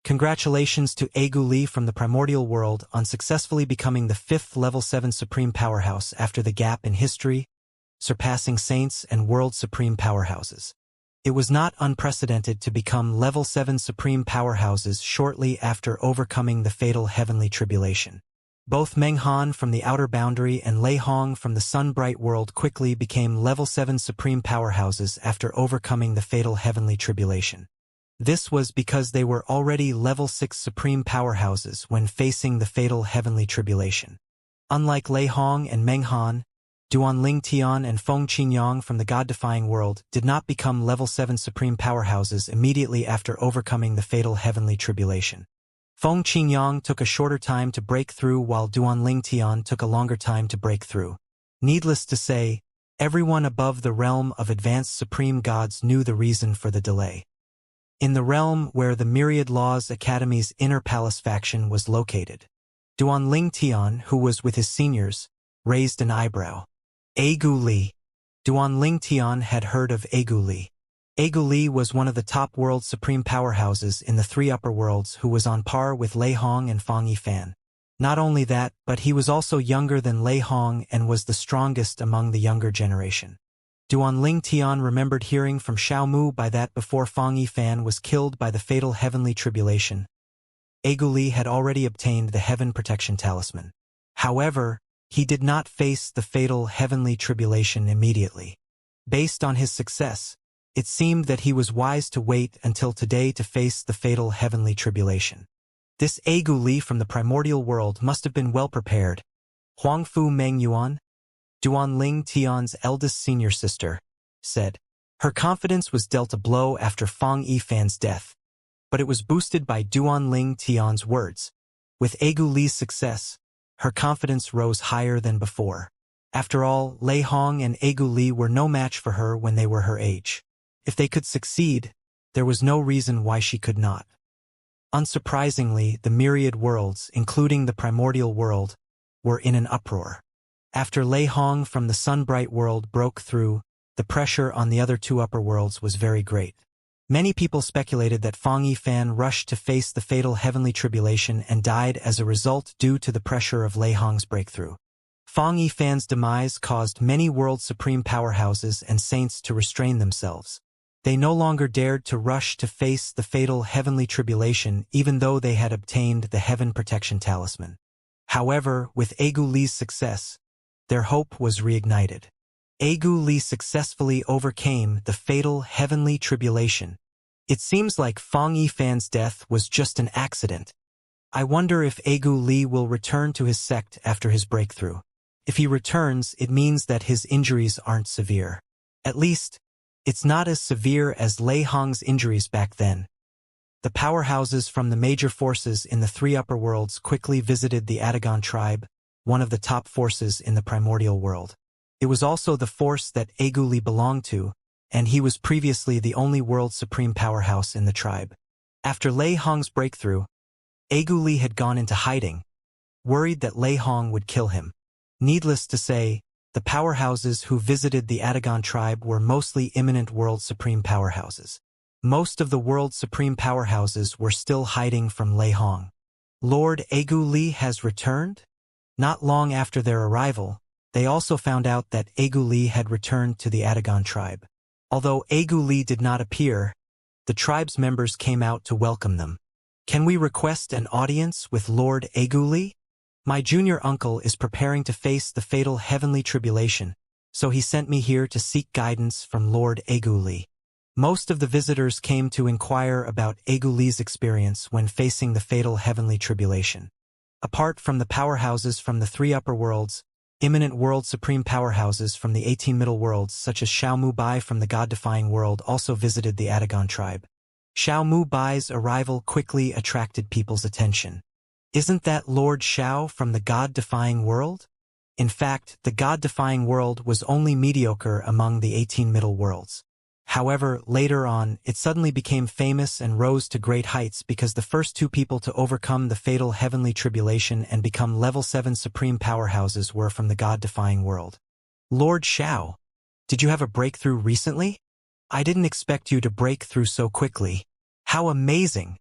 Congratulations to Egu Li from the primordial world on successfully becoming the 5th level 7 supreme powerhouse after the gap in history, surpassing saints and world supreme powerhouses. It was not unprecedented to become level 7 supreme powerhouses shortly after overcoming the fatal heavenly tribulation. Both Meng Han from the outer boundary and Lei Hong from the sun-bright world quickly became level 7 supreme powerhouses after overcoming the fatal heavenly tribulation. This was because they were already level 6 supreme powerhouses when facing the fatal heavenly tribulation. Unlike Lei Hong and Meng Han, Duanling Tian and Feng Qingyang from the God-defying world did not become level 7 supreme powerhouses immediately after overcoming the fatal heavenly tribulation. Feng Qingyang took a shorter time to break through while Duanling Tian took a longer time to break through. Needless to say, everyone above the realm of advanced supreme gods knew the reason for the delay. In the realm where the Myriad Laws Academy's inner palace faction was located, Duanling Tian, who was with his seniors, raised an eyebrow. Egu Li. Duanling Tian had heard of Egu Li. Egu Li was one of the top world supreme powerhouses in the 3 upper worlds who was on par with Lei Hong and Fang Yifan. Not only that, but he was also younger than Lei Hong and was the strongest among the younger generation. Duanling Tian remembered hearing from Xiao Mu by that before Fang Yifan was killed by the fatal heavenly tribulation, Egu Li had already obtained the Heaven Protection Talisman. However, he did not face the fatal heavenly tribulation immediately. Based on his success, it seemed that he was wise to wait until today to face the fatal heavenly tribulation. This Egu Li from the primordial world must have been well prepared. Huangfu Meng Yuan, Duanling Tian's eldest senior sister, said. Her confidence was dealt a blow after Fang Yifan's death, but it was boosted by Duanling Tian's words. With Egu Li's success, her confidence rose higher than before. After all, Lei Hong and Egu Li were no match for her when they were her age. If they could succeed, there was no reason why she could not. Unsurprisingly, the myriad worlds, including the primordial world, were in an uproar. After Lei Hong from the sun-bright world broke through, the pressure on the other 2 upper worlds was very great. Many people speculated that Fang Yifan rushed to face the fatal heavenly tribulation and died as a result due to the pressure of Lei Hong's breakthrough. Fang Yifan's demise caused many world supreme powerhouses and saints to restrain themselves. They no longer dared to rush to face the fatal heavenly tribulation even though they had obtained the Heaven Protection Talisman. However, with Egu Li's success, their hope was reignited. Egu Li successfully overcame the fatal heavenly tribulation. It seems like Fang Yifan's death was just an accident. I wonder if Egu Li will return to his sect after his breakthrough. If he returns, it means that his injuries aren't severe. At least, it's not as severe as Lei Hong's injuries back then. The powerhouses from the major forces in the 3 upper worlds quickly visited the Adagon tribe, one of the top forces in the primordial world. It was also the force that Egu Li belonged to, and he was previously the only world supreme powerhouse in the tribe. After Lei Hong's breakthrough, Egu Li had gone into hiding, worried that Lei Hong would kill him. Needless to say, the powerhouses who visited the Adagon tribe were mostly imminent world supreme powerhouses. Most of the world supreme powerhouses were still hiding from Lei Hong. Lord Egu Li has returned? Not long after their arrival, they also found out that Egu Li had returned to the Adagon tribe. Although Egu Li did not appear, the tribe's members came out to welcome them. Can we request an audience with Lord Aguli? My junior uncle is preparing to face the fatal heavenly tribulation, so he sent me here to seek guidance from Lord Aguli. Most of the visitors came to inquire about Aguli's experience when facing the fatal heavenly tribulation. Apart from the powerhouses from the 3 upper worlds, imminent world supreme powerhouses from the 18 middle worlds such as Xiao Mu Bai from the God-defying world also visited the Adagon tribe. Xiao Mu Bai's arrival quickly attracted people's attention. Isn't that Lord Xiao from the God-defying world? In fact, the God-defying world was only mediocre among the 18 middle worlds. However, later on, it suddenly became famous and rose to great heights because the first 2 people to overcome the fatal heavenly tribulation and become level 7 supreme powerhouses were from the God-defying world. Lord Xiao, did you have a breakthrough recently? I didn't expect you to break through so quickly. How amazing!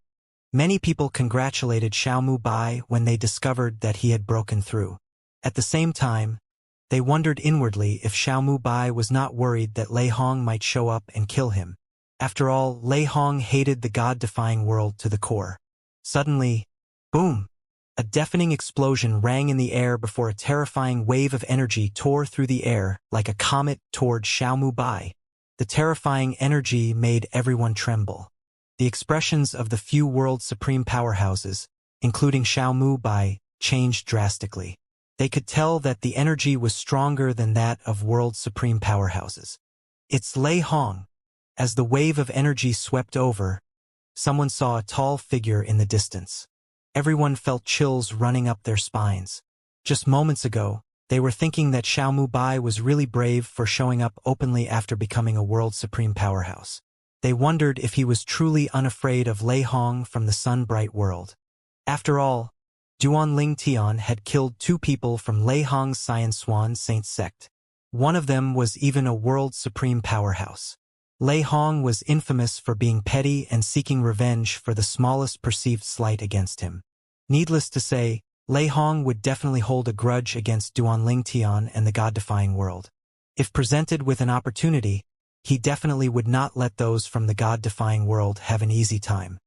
Many people congratulated Xiao Mu Bai when they discovered that he had broken through. At the same time, they wondered inwardly if Xiao Mu Bai was not worried that Lei Hong might show up and kill him. After all, Lei Hong hated the God-defying world to the core. Suddenly, boom! A deafening explosion rang in the air before a terrifying wave of energy tore through the air like a comet toward Xiao Mu Bai. The terrifying energy made everyone tremble. The expressions of the few world supreme powerhouses, including Xiao Mu Bai, changed drastically. They could tell that the energy was stronger than that of world supreme powerhouses. It's Lei Hong. As the wave of energy swept over, someone saw a tall figure in the distance. Everyone felt chills running up their spines. Just moments ago, they were thinking that Xiao Mu Bai was really brave for showing up openly after becoming a world supreme powerhouse. They wondered if he was truly unafraid of Lei Hong from the sun-bright world. After all, Duanling Tian had killed 2 people from Lei Hong's Science Swan Saint sect. One of them was even a world supreme powerhouse. Lei Hong was infamous for being petty and seeking revenge for the smallest perceived slight against him. Needless to say, Lei Hong would definitely hold a grudge against Duanling Tian and the God-defying world. If presented with an opportunity, he definitely would not let those from the God-defying world have an easy time.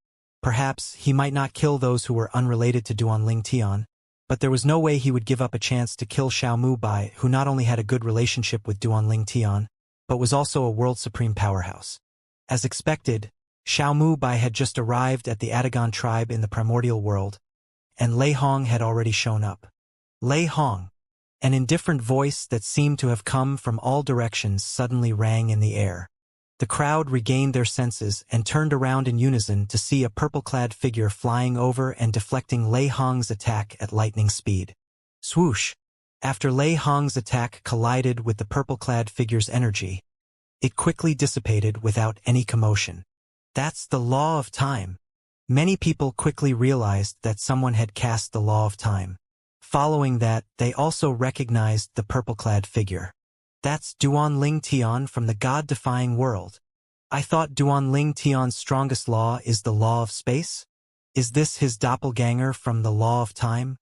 Perhaps he might not kill those who were unrelated to Duanling Tian, but there was no way he would give up a chance to kill Xiao Mu Bai, who not only had a good relationship with Duanling Tian, but was also a world supreme powerhouse. As expected, Xiao Mu Bai had just arrived at the Adagon tribe in the primordial world, and Lei Hong had already shown up. Lei Hong, an indifferent voice that seemed to have come from all directions, suddenly rang in the air. The crowd regained their senses and turned around in unison to see a purple-clad figure flying over and deflecting Lei Hong's attack at lightning speed. Swoosh! After Lei Hong's attack collided with the purple-clad figure's energy, it quickly dissipated without any commotion. That's the law of time. Many people quickly realized that someone had cast the law of time. Following that, they also recognized the purple-clad figure. That's Duanling Tian from the God-defying world. I thought Duanling Tian's strongest law is the law of space? Is this his doppelganger from the law of time?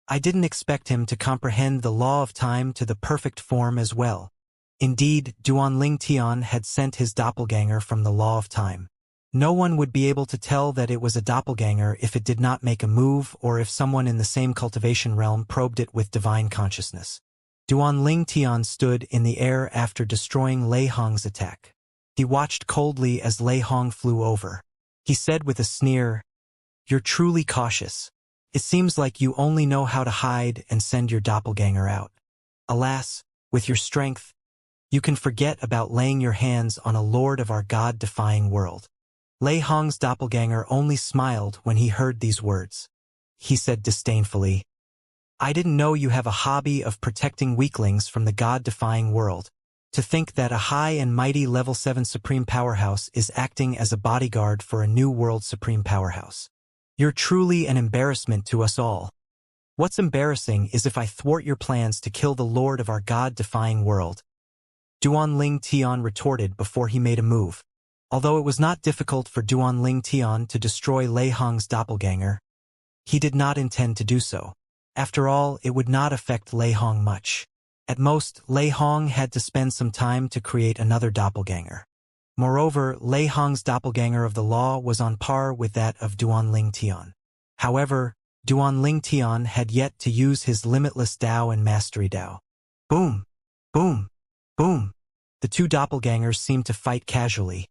I didn't expect him to comprehend the law of time to the perfect form as well. Indeed, Duanling Tian had sent his doppelganger from the law of time. No one would be able to tell that it was a doppelganger if it did not make a move or if someone in the same cultivation realm probed it with divine consciousness. Duanling Tian stood in the air after destroying Lei Hong's attack. He watched coldly as Lei Hong flew over. He said with a sneer, "You're truly cautious. It seems like you only know how to hide and send your doppelganger out. Alas, with your strength, you can forget about laying your hands on a lord of our God-defying world." Lei Hong's doppelganger only smiled when he heard these words. He said disdainfully, "I didn't know you have a hobby of protecting weaklings from the God-defying world. To think that a high and mighty level 7 supreme powerhouse is acting as a bodyguard for a new world supreme powerhouse. You're truly an embarrassment to us all. What's embarrassing is if I thwart your plans to kill the lord of our God-defying world." Duanling Tian retorted before he made a move. Although it was not difficult for Duanling Tian to destroy Lei Hong's doppelganger, he did not intend to do so. After all, it would not affect Lei Hong much. At most, Lei Hong had to spend some time to create another doppelganger. Moreover, Lei Hong's doppelganger of the law was on par with that of Duanling Tian. However, Duanling Tian had yet to use his limitless Dao and mastery Dao. Boom! Boom! Boom! The two doppelgangers seemed to fight casually,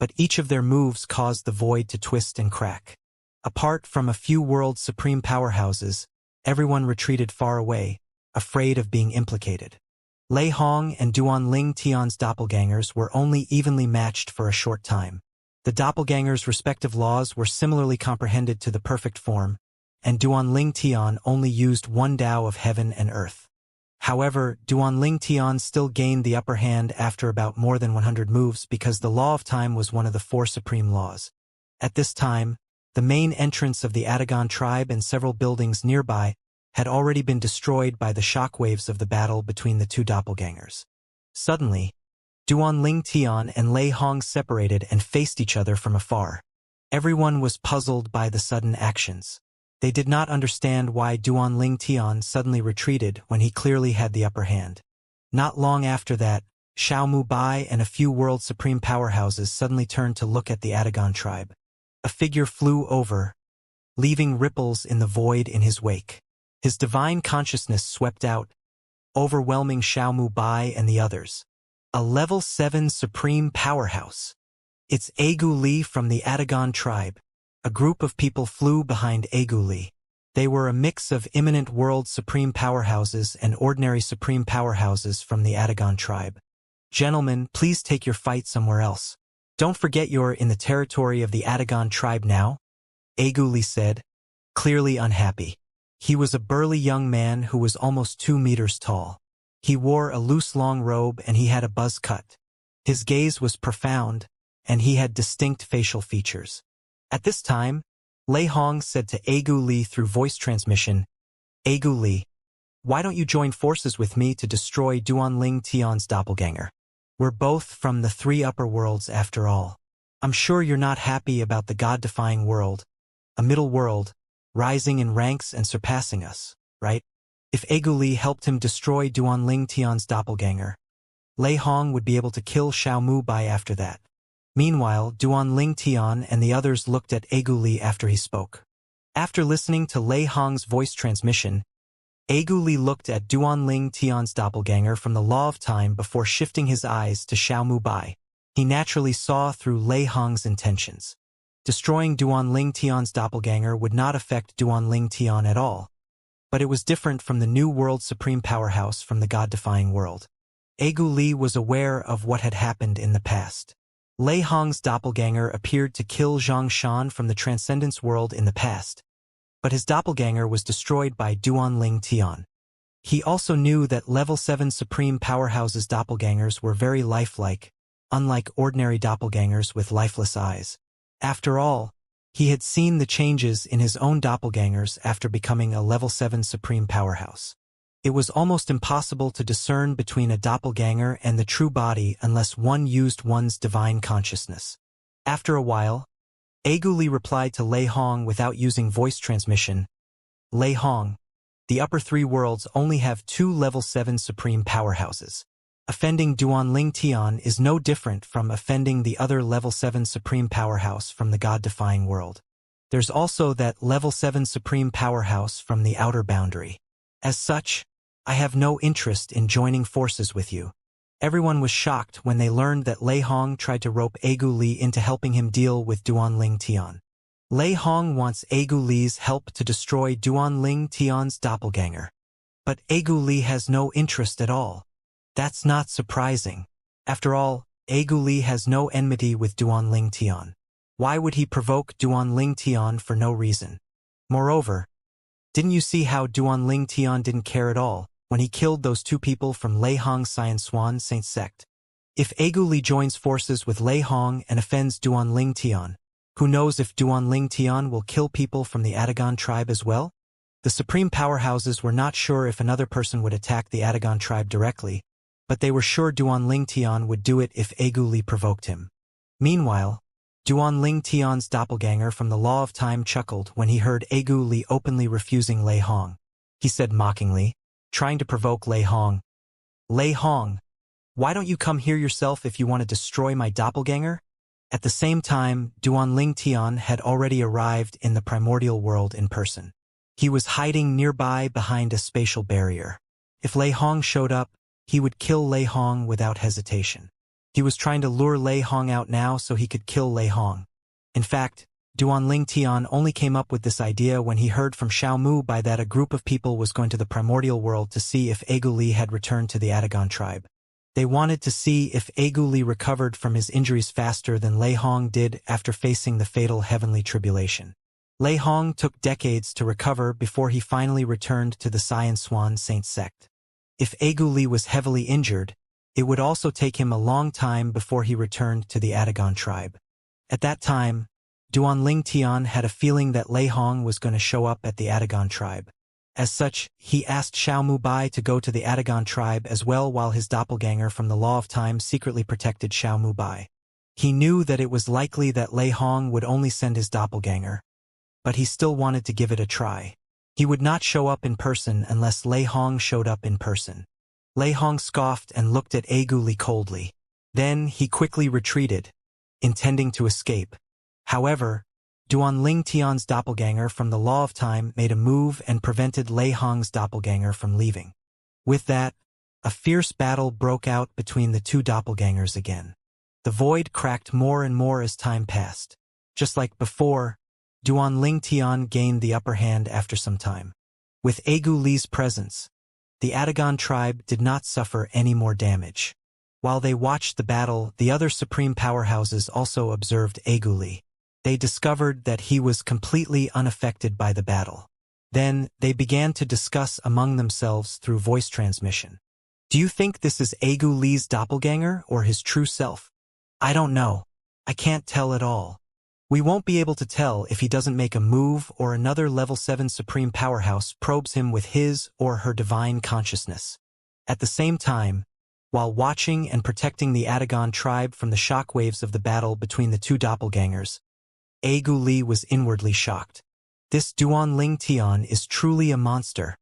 but each of their moves caused the void to twist and crack. Apart from a few world's supreme powerhouses, everyone retreated far away, afraid of being implicated. Lei Hong and Duanling Tian's doppelgangers were only evenly matched for a short time. The doppelgangers' respective laws were similarly comprehended to the perfect form, and Duanling Tian only used one Dao of heaven and earth. However, Duanling Tian still gained the upper hand after about more than 100 moves because the law of time was one of the four supreme laws. At this time, the main entrance of the Adagon tribe and several buildings nearby had already been destroyed by the shockwaves of the battle between the two doppelgangers. Suddenly, Duanling Tian and Lei Hong separated and faced each other from afar. Everyone was puzzled by the sudden actions. They did not understand why Duanling Tian suddenly retreated when he clearly had the upper hand. Not long after that, Xiaomu Bai and a few world supreme powerhouses suddenly turned to look at the Adagon tribe. A figure flew over, leaving ripples in the void in his wake. His divine consciousness swept out, overwhelming Xiaomu Bai and the others. A level 7 supreme powerhouse. It's Agu Li from the Adagon tribe. A group of people flew behind Agu Li. They were a mix of imminent world supreme powerhouses and ordinary supreme powerhouses from the Adagon tribe. Gentlemen, please take your fight somewhere else. Don't forget you're in the territory of the Adagon tribe now, Agu Li said, clearly unhappy. He was a burly young man who was almost 2 meters tall. He wore a loose long robe and he had a buzz cut. His gaze was profound, and he had distinct facial features. At this time, Lei Hong said to Agu Li through voice transmission, Agu Li, why don't you join forces with me to destroy Duanling Tian's doppelganger? We're both from the 3 upper worlds after all. I'm sure you're not happy about the God-defying world, a middle world, rising in ranks and surpassing us, right? If Agu Li helped him destroy Duanling Tian's doppelganger, Lei Hong would be able to kill Xiaomu Bai after that. Meanwhile, Duanling Tian and the others looked at Agu Li after he spoke. After listening to Lei Hong's voice transmission, Agu Li looked at Duanling Tian's doppelganger from the law of time before shifting his eyes to Xiaomu Bai. He naturally saw through Lei Hong's intentions. Destroying Duanling Tian's doppelganger would not affect Duanling Tian at all, but it was different from the new world supreme powerhouse from the God-defying world. Agu Li was aware of what had happened in the past. Lei Hong's doppelganger appeared to kill Xianxia from the Transcendence world in the past, but his doppelganger was destroyed by Duanling Tian. He also knew that level 7 supreme powerhouses' doppelgangers were very lifelike, unlike ordinary doppelgangers with lifeless eyes. After all, he had seen the changes in his own doppelgangers after becoming a level 7 supreme powerhouse. It was almost impossible to discern between a doppelganger and the true body unless one used one's divine consciousness. After a while, Agu Li replied to Lei Hong without using voice transmission, Lei Hong, the upper 3 worlds only have 2 level 7 supreme powerhouses. Offending Duanling Tian is no different from offending the other level 7 supreme powerhouse from the God-defying world. There's also that level 7 supreme powerhouse from the outer boundary. As such, I have no interest in joining forces with you. Everyone was shocked when they learned that Lei Hong tried to rope Agu Li into helping him deal with Duanling Tian. Lei Hong wants Agu Li's help to destroy Duanling Tian's doppelganger. But Agu Li has no interest at all. That's not surprising. After all, Agu Li has no enmity with Duanling Tian. Why would he provoke Duanling Tian for no reason? Moreover, didn't you see how Duanling Tian didn't care at all when he killed those 2 people from Lei Hong's Xianxia Saint sect? If Agu Li joins forces with Lei Hong and offends Duanling Tian, who knows if Duanling Tian will kill people from the Adagon tribe as well? The supreme powerhouses were not sure if another person would attack the Adagon tribe directly, but they were sure Duanling Tian would do it if Agu Li provoked him. Meanwhile, Duanling Tian's doppelganger from the Law of Time chuckled when he heard Agu Li openly refusing Lei Hong. He said mockingly, trying to provoke Lei Hong, Why don't you come here yourself if you want to destroy my doppelganger? At the same time, Duanling Tian had already arrived in the primordial world in person. He was hiding nearby behind a spatial barrier. If Lei Hong showed up, he would kill Lei Hong without hesitation. He was trying to lure Lei Hong out now so he could kill Lei Hong. In fact, Duanling Tian only came up with this idea when he heard from Xiao Mu Bai that a group of people was going to the primordial world to see if Egu Li had returned to the Adagon tribe. They wanted to see if Egu Li recovered from his injuries faster than Lei Hong did after facing the fatal heavenly tribulation. Lei Hong took decades to recover before he finally returned to the Xianxia Saint sect. If Egu Li was heavily injured, it would also take him a long time before he returned to the Adagon tribe. At that time, Duanling Tian had a feeling that Lei Hong was going to show up at the Adagon tribe. As such, he asked Xiao Mu Bai to go to the Adagon tribe as well while his doppelganger from the Law of Time secretly protected Xiao Mu Bai. He knew that it was likely that Lei Hong would only send his doppelganger, but he still wanted to give it a try. He would not show up in person unless Lei Hong showed up in person. Lei Hong scoffed and looked at Egu Li coldly. Then he quickly retreated, intending to escape. However, Duanling Tian's doppelganger from the Law of Time made a move and prevented Lei Hong's doppelganger from leaving. With that, a fierce battle broke out between the two doppelgangers again. The void cracked more and more as time passed. Just like before, Duanling Tian gained the upper hand after some time. With Egu Li's presence, the Adagon tribe did not suffer any more damage. While they watched the battle, the other supreme powerhouses also observed Egu Li. They discovered that he was completely unaffected by the battle. Then, they began to discuss among themselves through voice transmission. Do you think this is Egu Li's doppelganger or his true self? I don't know. I can't tell at all. We won't be able to tell if he doesn't make a move or another level 7 supreme powerhouse probes him with his or her divine consciousness. At the same time, while watching and protecting the Adagon tribe from the shockwaves of the battle between the two doppelgangers, Egu Li was inwardly shocked. This Duanling Tian is truly a monster.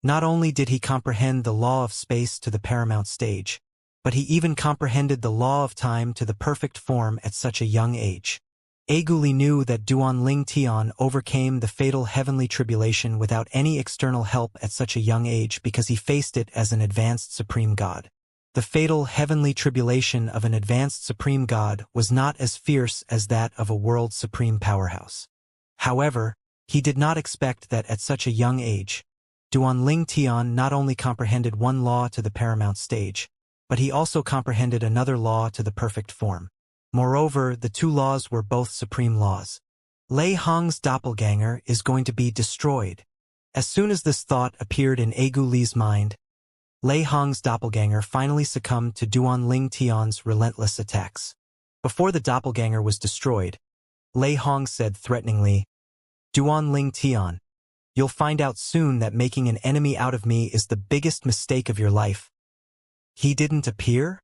Not only did he comprehend the law of space to the paramount stage, but he even comprehended the law of time to the perfect form at such a young age. Egu Li knew that Duanling Tian overcame the fatal heavenly tribulation without any external help at such a young age because he faced it as an advanced supreme god. The fatal heavenly tribulation of an advanced supreme god was not as fierce as that of a world supreme powerhouse. However, he did not expect that at such a young age, Duanling Tian not only comprehended one law to the paramount stage, but he also comprehended another law to the perfect form. Moreover, the two laws were both supreme laws. Lei Hong's doppelganger is going to be destroyed. As soon as this thought appeared in Egu Li's mind, Lei Hong's doppelganger finally succumbed to Duanling Tian's relentless attacks. Before the doppelganger was destroyed, Lei Hong said threateningly, "Duanling Tian, you'll find out soon that making an enemy out of me is the biggest mistake of your life." He didn't appear?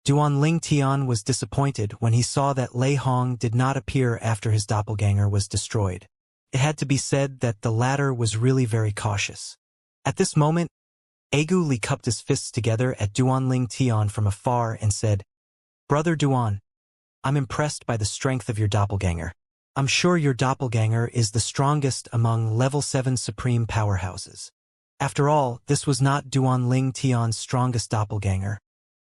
Duanling Tian was disappointed when he saw that Lei Hong did not appear after his doppelganger was destroyed. It had to be said that the latter was really very cautious. At this moment, Egu Li cupped his fists together at Duanling Tian from afar and said, "Brother Duan, I'm impressed by the strength of your doppelganger. I'm sure your doppelganger is the strongest among level 7 supreme powerhouses." After all, this was not Duanling Tian's strongest doppelganger,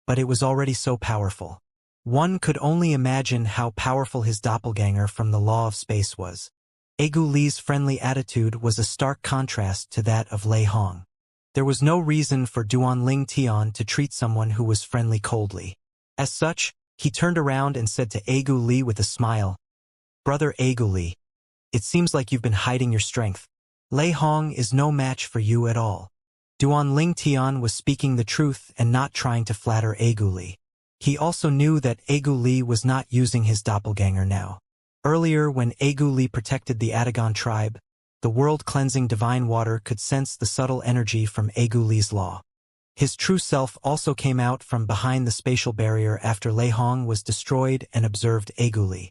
but it was already so powerful. One could only imagine how powerful his doppelganger from the law of space was. Egu Li's friendly attitude was a stark contrast to that of Lei Hong. There was no reason for Duanling Tian to treat someone who was friendly coldly. As such, he turned around and said to Egu Li with a smile, "Brother Egu Li, it seems like you've been hiding your strength. Lei Hong is no match for you at all." Duanling Tian was speaking the truth and not trying to flatter Egu Li. He also knew that Egu Li was not using his doppelganger now. Earlier, when Egu Li protected the Adagon tribe, the world-cleansing divine water could sense the subtle energy from Egu Li's law. His true self also came out from behind the spatial barrier after Lei Hong was destroyed and observed Egu Li.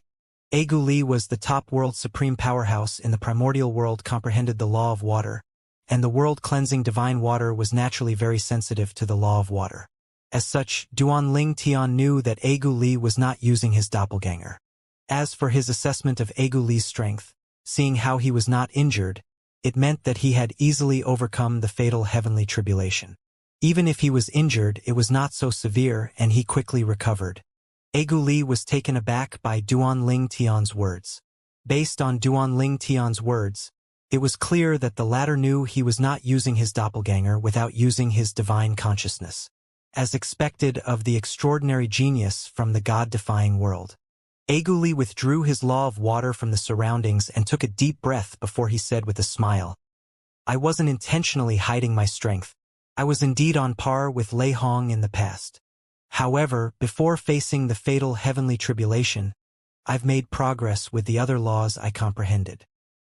Egu Li was the top world supreme powerhouse in the primordial world, comprehended the law of water, and the world-cleansing divine water was naturally very sensitive to the law of water. As such, Duan Tian knew that Egu Li was not using his doppelganger. As for his assessment of Egu Li's strength, seeing how he was not injured, it meant that he had easily overcome the fatal heavenly tribulation. Even if he was injured, it was not so severe and he quickly recovered. Egu Li was taken aback by Duan Tian's words. Based on Duan Tian's words, it was clear that the latter knew he was not using his doppelganger without using his divine consciousness, as expected of the extraordinary genius from the God-defying world. Egu Li withdrew his law of water from the surroundings and took a deep breath before he said with a smile, "I wasn't intentionally hiding my strength. I was indeed on par with Lei Hong in the past. However, before facing the fatal heavenly tribulation, I've made progress with the other laws I comprehended."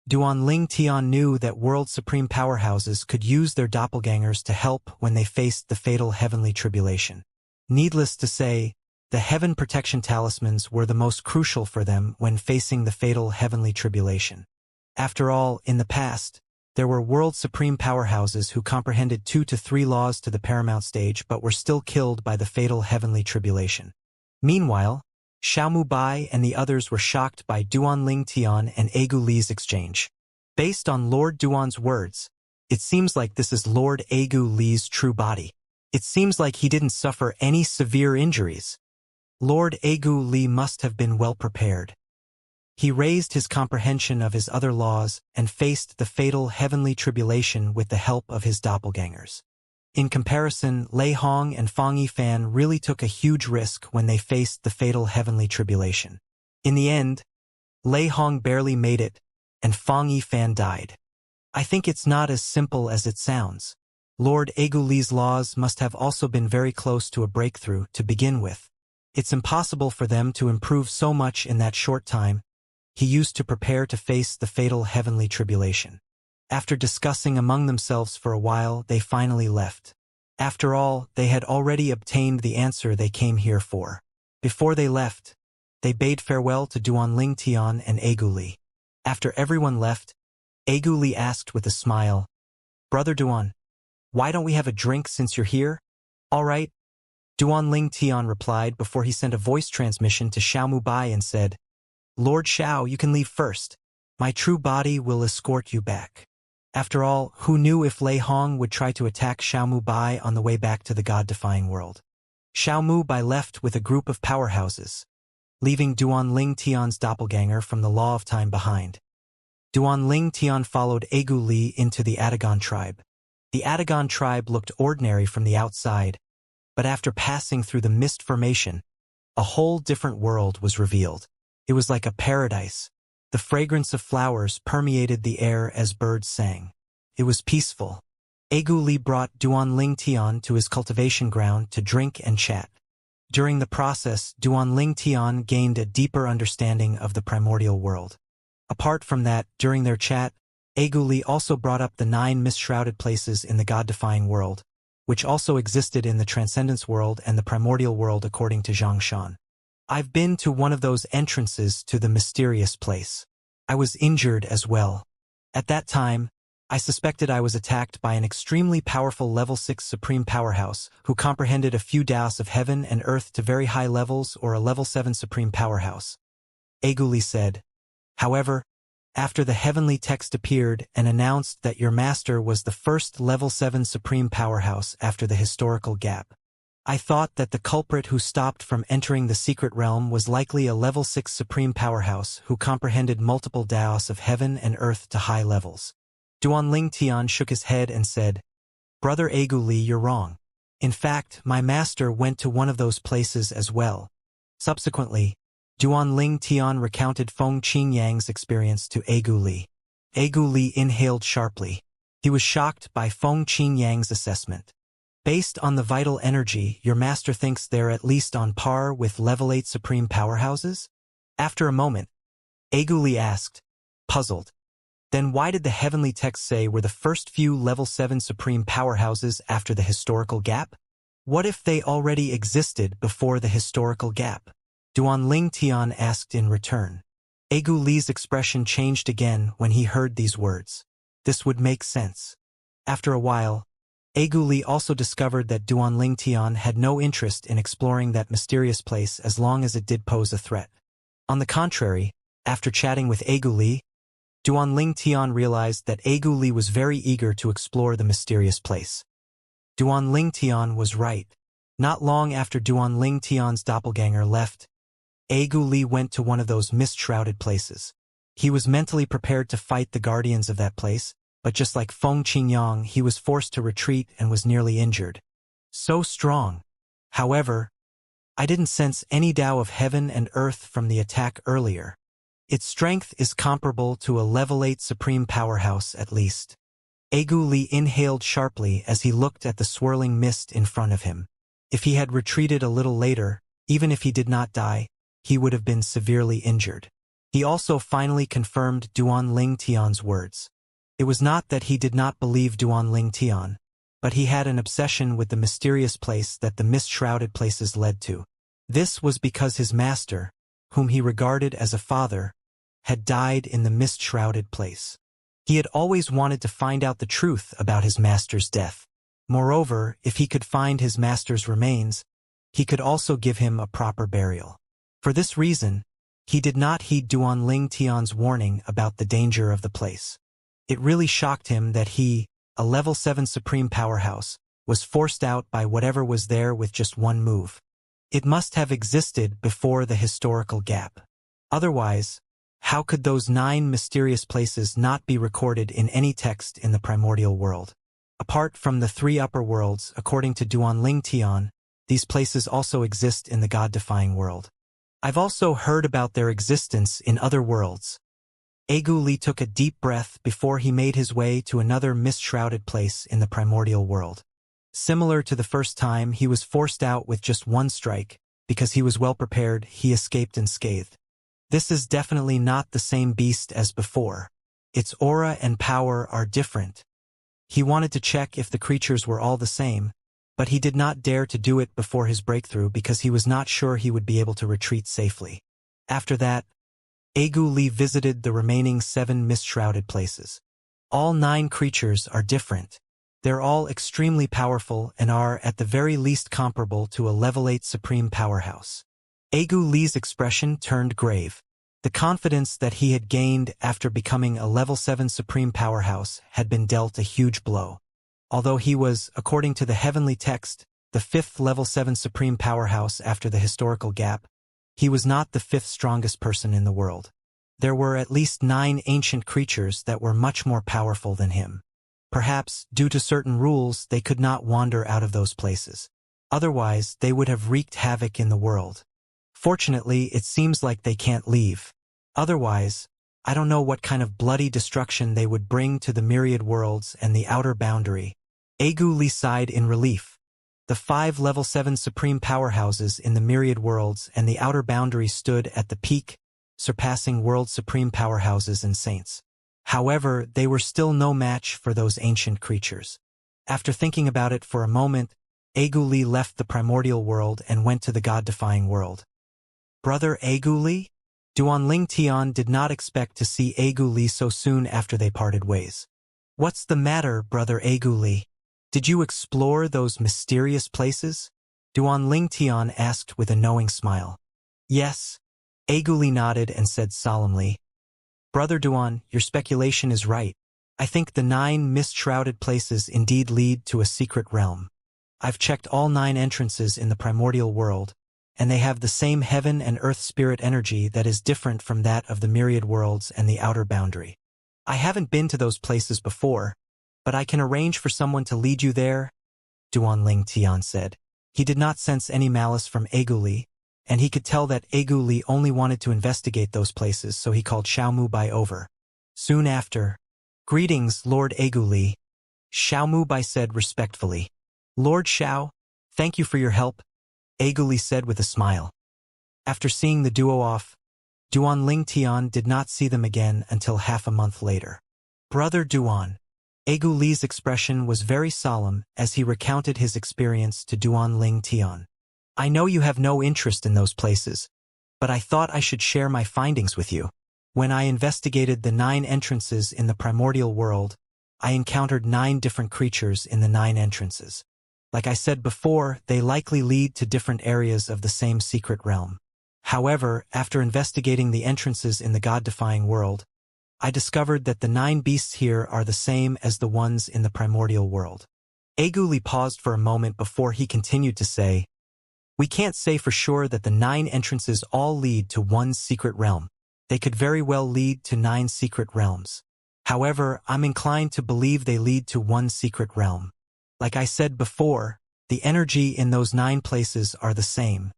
Duan Tian knew that world supreme powerhouses could use their doppelgangers to help when they faced the fatal heavenly tribulation. Needless to say, the heaven protection talismans were the most crucial for them when facing the fatal heavenly tribulation. After all, in the past, there were world supreme powerhouses who comprehended 2 to 3 laws to the paramount stage but were still killed by the fatal heavenly tribulation. Meanwhile, Xiaomu Bai and the others were shocked by Duan Tian and Egu Li's exchange. Based on Lord Duan's words, it seems like this is Lord Egu Li's true body. It seems like he didn't suffer any severe injuries. Lord Egu Li must have been well prepared. He raised his comprehension of his other laws and faced the fatal heavenly tribulation with the help of his doppelgangers. In comparison, Lei Hong and Fang Yifan really took a huge risk when they faced the fatal heavenly tribulation. In the end, Lei Hong barely made it, and Fang Yifan died. I think it's not as simple as it sounds. Lord Egu Li's laws must have also been very close to a breakthrough to begin with. It's impossible for them to improve so much in that short time he used to prepare to face the fatal heavenly tribulation. After discussing among themselves for a while, they finally left. After all, they had already obtained the answer they came here for. Before they left, they bade farewell to Duan Tian and Egu Li. After everyone left, Egu Li asked with a smile, "Brother Duan, why don't we have a drink since you're here?" "All right." Duan Tian replied before he sent a voice transmission to Xiaomu Bai and said, "Lord Xiao, you can leave first. My true body will escort you back." After all, who knew if Lei Hong would try to attack Xiaomu Bai on the way back to the God-defying world? Xiaomu Bai left with a group of powerhouses, leaving Duan Tian's doppelganger from the Law of Time behind. Duan Tian followed Egu Li into the Adagon tribe. The Adagon tribe looked ordinary from the outside, but after passing through the mist formation, a whole different world was revealed. It was like a paradise. The fragrance of flowers permeated the air as birds sang. It was peaceful. Egu Li brought Duan Tian to his cultivation ground to drink and chat. During the process, Duan Tian gained a deeper understanding of the primordial world. Apart from that, during their chat, Egu Li also brought up the 9 mist-shrouded places in the God-defying world, which also existed in the Transcendence world and the Primordial world according to Xianxia. "I've been to one of those entrances to the mysterious place. I was injured as well. At that time, I suspected I was attacked by an extremely powerful level 6 supreme powerhouse who comprehended a few daos of heaven and earth to very high levels or a level 7 supreme powerhouse," Egu Li said. "However, after the heavenly text appeared and announced that your master was the first level 7 supreme powerhouse after the historical gap, I thought that the culprit who stopped from entering the secret realm was likely a level 6 supreme powerhouse who comprehended multiple daos of heaven and earth to high levels." Duan Tian shook his head and said, "Brother Egu Li, you're wrong. In fact, my master went to one of those places as well." Subsequently, Duan Tian recounted Feng Qingyang's experience to Egu Li. Egu Li inhaled sharply. He was shocked by Feng Qingyang's assessment. "Based on the vital energy, your master thinks they're at least on par with level 8 supreme powerhouses?" After a moment, Egu Li asked, puzzled, "Then why did the heavenly text say we're the first few level 7 supreme powerhouses after the historical gap? What if they already existed before the historical gap?" Duan Tian asked in return. Egu Li's expression changed again when he heard these words. This would make sense. After a while, Agu Li also discovered that Duanling Tian had no interest in exploring that mysterious place as long as it did pose a threat. On the contrary, after chatting with Agu Li, Duanling Tian realized that Agu Li was very eager to explore the mysterious place. Duanling Tian was right. Not long after Duanling Tian's doppelganger left, Agu Li went to one of those mist-shrouded places. He was mentally prepared to fight the guardians of that place, but just like Feng Qingyang, he was forced to retreat and was nearly injured. So strong. However, I didn't sense any Tao of heaven and earth from the attack earlier. Its strength is comparable to a level 8 supreme powerhouse at least. Agu Li inhaled sharply as he looked at the swirling mist in front of him. If he had retreated a little later, even if he did not die, he would have been severely injured. He also finally confirmed Duanling Tian's words. It was not that he did not believe Duanling Tian, but he had an obsession with the mysterious place that the mist-shrouded places led to. This was because his master, whom he regarded as a father, had died in the mist-shrouded place. He had always wanted to find out the truth about his master's death. Moreover, if he could find his master's remains, he could also give him a proper burial. For this reason, he did not heed Duanling Tian's warning about the danger of the place. It really shocked him that he, a level 7 supreme powerhouse, was forced out by whatever was there with just one move. It must have existed before the historical gap. Otherwise, how could those 9 mysterious places not be recorded in any text in the primordial world? Apart from the 3 upper worlds, according to Duanling Tian, these places also exist in the God-defying world. I've also heard about their existence in other worlds. Agu Li took a deep breath before he made his way to another mist-shrouded place in the primordial world. Similar to the first time he was forced out with just one strike, because he was well prepared, he escaped unscathed. This is definitely not the same beast as before. Its aura and power are different. He wanted to check if the creatures were all the same, but he did not dare to do it before his breakthrough because he was not sure he would be able to retreat safely. After that, Agu Li visited the remaining 7 mist-shrouded places. All 9 creatures are different. They're all extremely powerful and are at the very least comparable to a level 8 supreme powerhouse. Agu Li's expression turned grave. The confidence that he had gained after becoming a level 7 supreme powerhouse had been dealt a huge blow. Although he was, according to the heavenly text, the 5th level 7 supreme powerhouse after the historical gap, he was not the 5th strongest person in the world. There were at least 9 ancient creatures that were much more powerful than him. Perhaps, due to certain rules, they could not wander out of those places. Otherwise, they would have wreaked havoc in the world. Fortunately, it seems like they can't leave. Otherwise, I don't know what kind of bloody destruction they would bring to the myriad worlds and the outer boundary. Agu Li sighed in relief. The 5 level 7 supreme powerhouses in the myriad worlds and the outer boundary stood at the peak, surpassing world supreme powerhouses and saints. However, they were still no match for those ancient creatures. After thinking about it for a moment, Agu Li left the primordial world and went to the God-defying world. Brother Agu Li? Duanling Tian did not expect to see Agu Li so soon after they parted ways. What's the matter, Brother Agu Li? Did you explore those mysterious places? Duanling Tian asked with a knowing smile. Yes. Agu Li nodded and said solemnly, Brother Duan, your speculation is right. I think the 9 mist-shrouded places indeed lead to a secret realm. I've checked all 9 entrances in the primordial world, and they have the same heaven and earth spirit energy that is different from that of the myriad worlds and the outer boundary. I haven't been to those places before, but I can arrange for someone to lead you there, Duanling Tian said. He did not sense any malice from Agu Li, and he could tell that Agu Li only wanted to investigate those places, so he called Xiao Mubai over. Soon after, Greetings, Lord Agu Li, Xiao Mubai said respectfully. Lord Xiao, thank you for your help, Agu Li said with a smile. After seeing the duo off, Duanling Tian did not see them again until half a month later. Brother Duan. Agu Li's expression was very solemn as he recounted his experience to Duanling Tian. I know you have no interest in those places, but I thought I should share my findings with you. When I investigated the 9 entrances in the primordial world, I encountered 9 different creatures in the 9 entrances. Like I said before, they likely lead to different areas of the same secret realm. However, after investigating the entrances in the God-defying world, I discovered that the 9 beasts here are the same as the ones in the primordial world. Aguli paused for a moment before he continued to say, "We can't say for sure that the 9 entrances all lead to one secret realm. They could very well lead to 9 secret realms. However, I'm inclined to believe they lead to one secret realm. Like I said before, the energy in those 9 places are the same."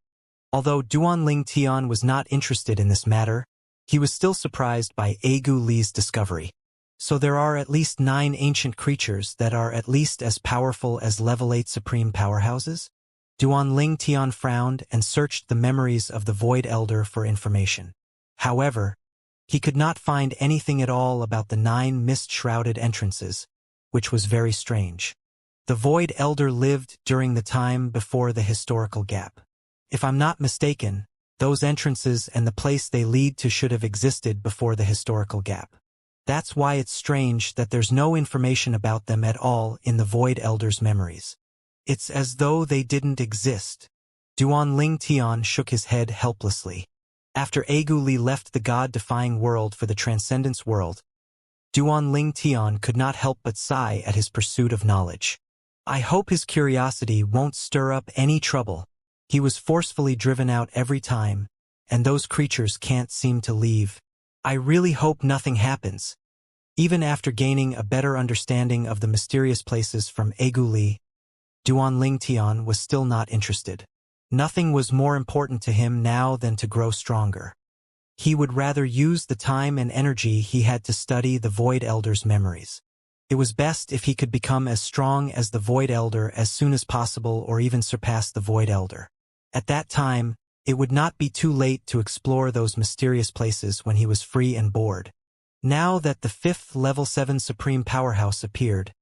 Although Duanling Tian was not interested in this matter, he was still surprised by Agu Li's discovery. So there are at least 9 ancient creatures that are at least as powerful as level 8 supreme powerhouses? Duanling Tian frowned and searched the memories of the Void Elder for information. However, he could not find anything at all about the 9 mist-shrouded entrances, which was very strange. The Void Elder lived during the time before the historical gap. If I'm not mistaken, those entrances and the place they lead to should have existed before the historical gap. That's why it's strange that there's no information about them at all in the Void Elder's memories. It's as though they didn't exist. Duanling Tian shook his head helplessly. After Agu Li left the God-defying world for the Transcendence world, Duanling Tian could not help but sigh at his pursuit of knowledge. I hope his curiosity won't stir up any trouble. He was forcefully driven out every time, and those creatures can't seem to leave. I really hope nothing happens. Even after gaining a better understanding of the mysterious places from Agu Li, Duanling Tian was still not interested. Nothing was more important to him now than to grow stronger. He would rather use the time and energy he had to study the Void Elder's memories. It was best if he could become as strong as the Void Elder as soon as possible, or even surpass the Void Elder. At that time, it would not be too late to explore those mysterious places when he was free and bored. Now that the 5th level 7 Supreme Powerhouse appeared,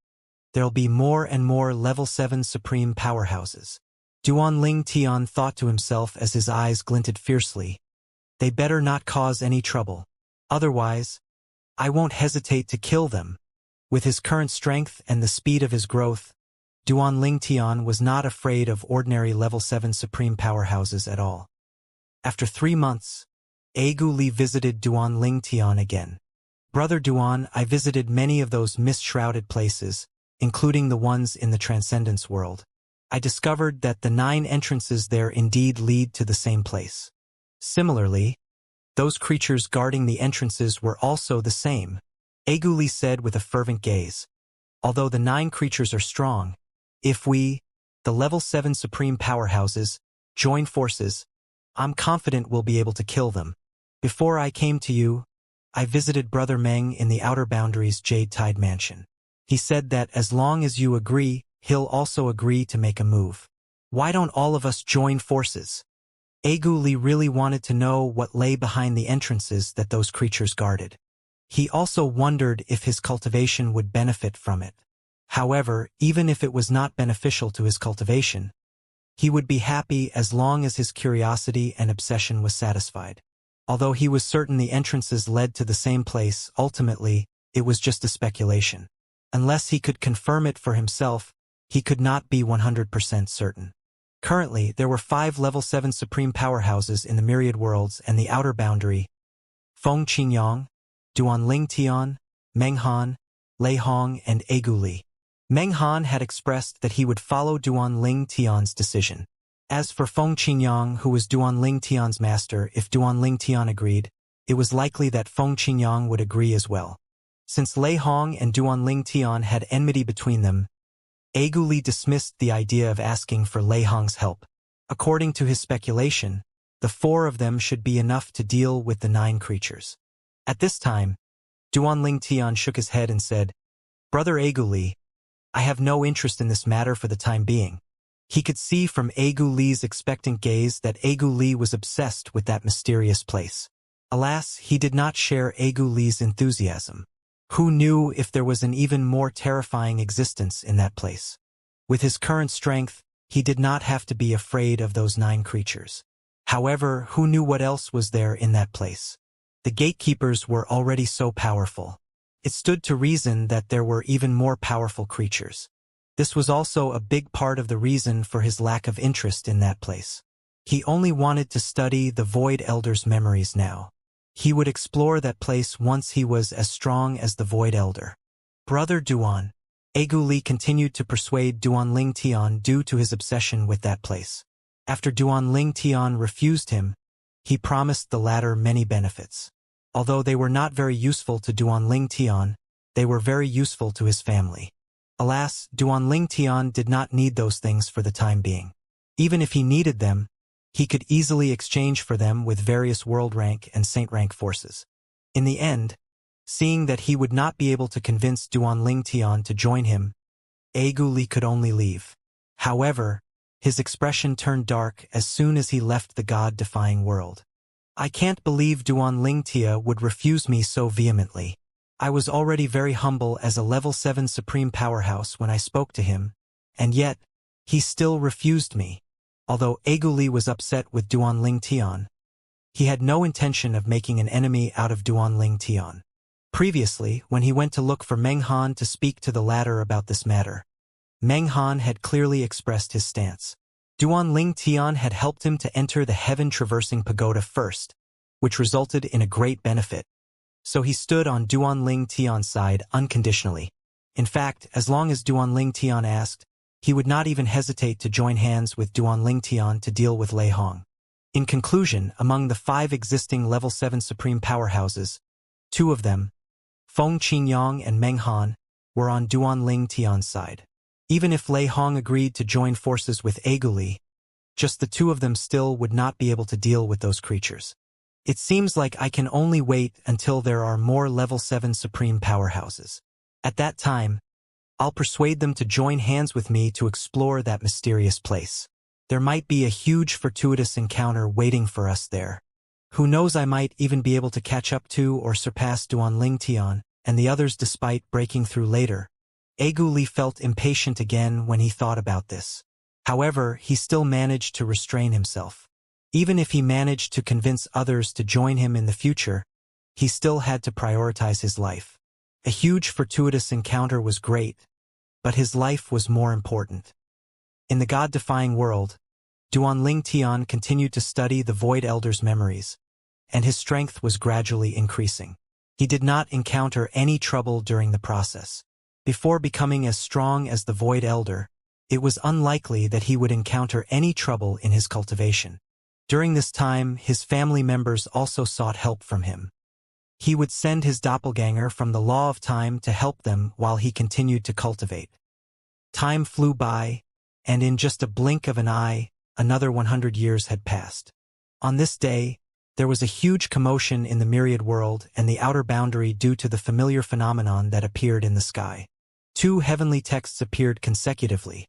there'll be more and more level 7 Supreme Powerhouses. Duanling Tian thought to himself as his eyes glinted fiercely. They better not cause any trouble. Otherwise, I won't hesitate to kill them. With his current strength and the speed of his growth, Duanling Tian was not afraid of ordinary level 7 supreme powerhouses at all. After 3 months, Agu Li visited Duanling Tian again. "Brother Duan, I visited many of those mist-shrouded places, including the ones in the Transcendence world. I discovered that the 9 entrances there indeed lead to the same place. Similarly, those creatures guarding the entrances were also the same," Agu Li said with a fervent gaze. "Although the 9 creatures are strong, if we, the level 7 supreme powerhouses, join forces, I'm confident we'll be able to kill them. Before I came to you, I visited Brother Meng in the Outer Boundaries Jade Tide Mansion. He said that as long as you agree, he'll also agree to make a move. Why don't all of us join forces?" Agu Li really wanted to know what lay behind the entrances that those creatures guarded. He also wondered if his cultivation would benefit from it. However, even if it was not beneficial to his cultivation, he would be happy as long as his curiosity and obsession was satisfied. Although he was certain the entrances led to the same place, ultimately, it was just a speculation. Unless he could confirm it for himself, he could not be 100% certain. Currently, there were 5 level 7 supreme powerhouses in the Myriad Worlds and the Outer Boundary: Feng Qinyang, Duanling Tian, Meng Han, Lei Hong, and Agu Li. Meng Han had expressed that he would follow Duanling Tian's decision. As for Feng Qinyang, who was Duanling Tian's master, if Duanling Tian agreed, it was likely that Feng Qinyang would agree as well. Since Lei Hong and Duanling Tian had enmity between them, Agu Li dismissed the idea of asking for Lei Hong's help. According to his speculation, the 4 of them should be enough to deal with the 9 creatures. At this time, Duanling Tian shook his head and said, "Brother Agu Li, I have no interest in this matter for the time being." He could see from Agu Li's expectant gaze that Agu Li was obsessed with that mysterious place. Alas, he did not share Agu Li's enthusiasm. Who knew if there was an even more terrifying existence in that place? With his current strength, he did not have to be afraid of those 9 creatures. However, who knew what else was there in that place? The gatekeepers were already so powerful. It stood to reason that there were even more powerful creatures. This was also a big part of the reason for his lack of interest in that place. He only wanted to study the Void Elder's memories now. He would explore that place once he was as strong as the Void Elder. Brother Duan. Egu Li continued to persuade Duan Ling Tian due to his obsession with that place. After Duan Ling Tian refused him, he promised the latter many benefits. Although they were not very useful to Duan Ling Tian, they were very useful to his family. Alas, Duan Ling Tian did not need those things for the time being. Even if he needed them, he could easily exchange for them with various world rank and saint rank forces. In the end, seeing that he would not be able to convince Duan Ling Tian to join him, Egu Li could only leave. However, his expression turned dark as soon as he left the God-defying world. I can't believe Duan Ling Tia would refuse me so vehemently. I was already very humble as a level 7 supreme powerhouse when I spoke to him, and yet, he still refused me. Although Egu Li was upset with Duan Ling Tian, he had no intention of making an enemy out of Duan Ling Tian. Previously, when he went to look for Meng Han to speak to the latter about this matter, Meng Han had clearly expressed his stance. Duan Ling Tian had helped him to enter the heaven-traversing pagoda first, which resulted in a great benefit. So he stood on Duan Ling Tian's side unconditionally. In fact, as long as Duan Ling Tian asked, he would not even hesitate to join hands with Duan Ling Tian to deal with Lei Hong. In conclusion, among the 5 existing level 7 supreme powerhouses, 2 of them, Feng Qingyang and Meng Han, were on Duan Ling Tian's side. Even if Lei Hong agreed to join forces with Egu Li, just the 2 of them still would not be able to deal with those creatures. It seems like I can only wait until there are more level 7 supreme powerhouses. At that time, I'll persuade them to join hands with me to explore that mysterious place. There might be a huge fortuitous encounter waiting for us there. Who knows, I might even be able to catch up to or surpass Duan Ling Tian and the others despite breaking through later. Egu Li felt impatient again when he thought about this. However, he still managed to restrain himself. Even if he managed to convince others to join him in the future, he still had to prioritize his life. A huge fortuitous encounter was great, but his life was more important. In the God-defying world, Duan Ling Tian continued to study the Void Elder's memories, and his strength was gradually increasing. He did not encounter any trouble during the process. Before becoming as strong as the Void Elder, it was unlikely that he would encounter any trouble in his cultivation. During this time, his family members also sought help from him. He would send his doppelganger from the Law of Time to help them while he continued to cultivate. Time flew by, and in just a blink of an eye, another 100 years had passed. On this day, there was a huge commotion in the myriad world and the outer boundary due to the familiar phenomenon that appeared in the sky. 2 heavenly texts appeared consecutively,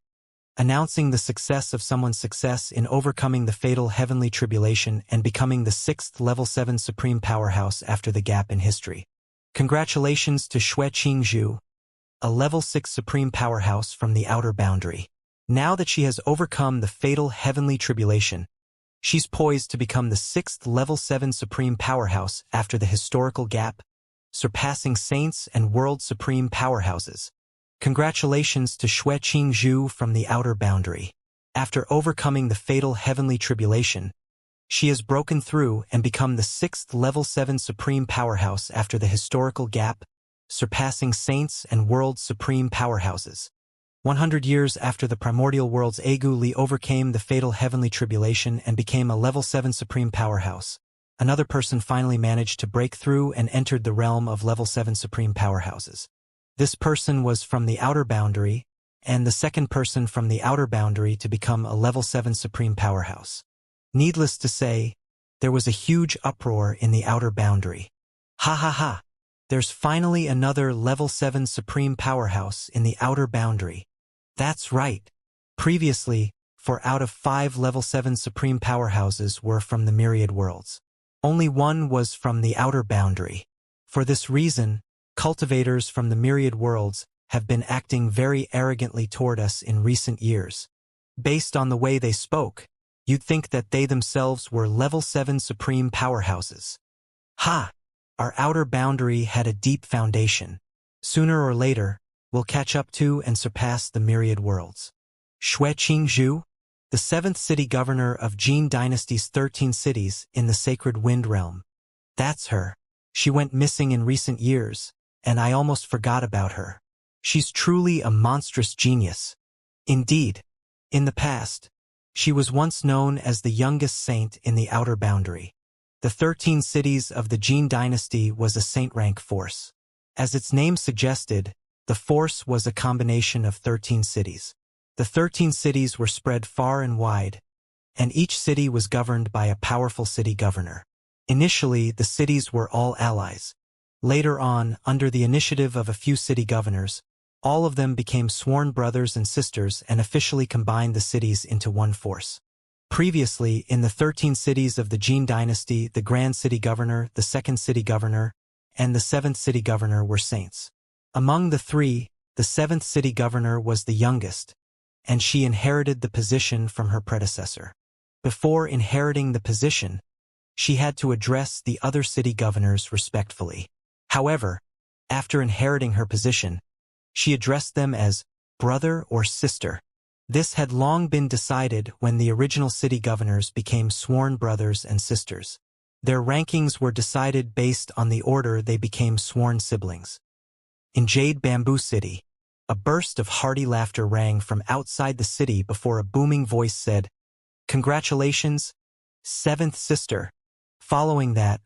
announcing the success of someone's success in overcoming the fatal heavenly tribulation and becoming the 6th level 7 supreme powerhouse after the gap in history. Congratulations to Xue Qingzhu, a level 6 supreme powerhouse from the outer boundary. Now that she has overcome the fatal heavenly tribulation, she's poised to become the 6th level 7 supreme powerhouse after the historical gap, surpassing saints and world supreme powerhouses. Congratulations to Xue Qingzhu from the outer boundary. After overcoming the fatal heavenly tribulation, she has broken through and become the 6th level 7 supreme powerhouse after the historical gap, surpassing saints and world supreme powerhouses. 100 years after the primordial world's Egu Li overcame the fatal heavenly tribulation and became a level 7 supreme powerhouse, another person finally managed to break through and entered the realm of level 7 supreme powerhouses. This person was from the outer boundary, and the second person from the outer boundary to become a level 7 supreme powerhouse. Needless to say, there was a huge uproar in the outer boundary. Ha ha ha! There's finally another level 7 supreme powerhouse in the outer boundary. That's right. Previously, 4 out of 5 level 7 supreme powerhouses were from the myriad worlds. Only 1 was from the outer boundary. For this reason, cultivators from the myriad worlds have been acting very arrogantly toward us in recent years. Based on the way they spoke, you'd think that they themselves were level 7 supreme powerhouses. Ha! Our outer boundary had a deep foundation. Sooner or later, we'll catch up to and surpass the myriad worlds. Xue Qingzhu, the 7th city governor of Jin Dynasty's 13 cities in the Sacred Wind Realm. That's her. She went missing in recent years, and I almost forgot about her. She's truly a monstrous genius. Indeed, in the past, she was once known as the youngest saint in the outer boundary. The 13 cities of the Jin dynasty was a saint-rank force. As its name suggested, the force was a combination of 13 cities. The 13 cities were spread far and wide, and each city was governed by a powerful city governor. Initially, the cities were all allies. Later on, under the initiative of a few city governors, all of them became sworn brothers and sisters and officially combined the cities into one force. Previously, in the 13 cities of the Jin dynasty, the Grand City Governor, the 2nd City Governor, and the 7th City Governor were saints. Among the three, the 7th City Governor was the youngest, and she inherited the position from her predecessor. Before inheriting the position, she had to address the other city governors respectfully. However, after inheriting her position, she addressed them as brother or sister. This had long been decided when the original city governors became sworn brothers and sisters. Their rankings were decided based on the order they became sworn siblings. In Jade Bamboo City, a burst of hearty laughter rang from outside the city before a booming voice said, "Congratulations, 7th sister." Following that,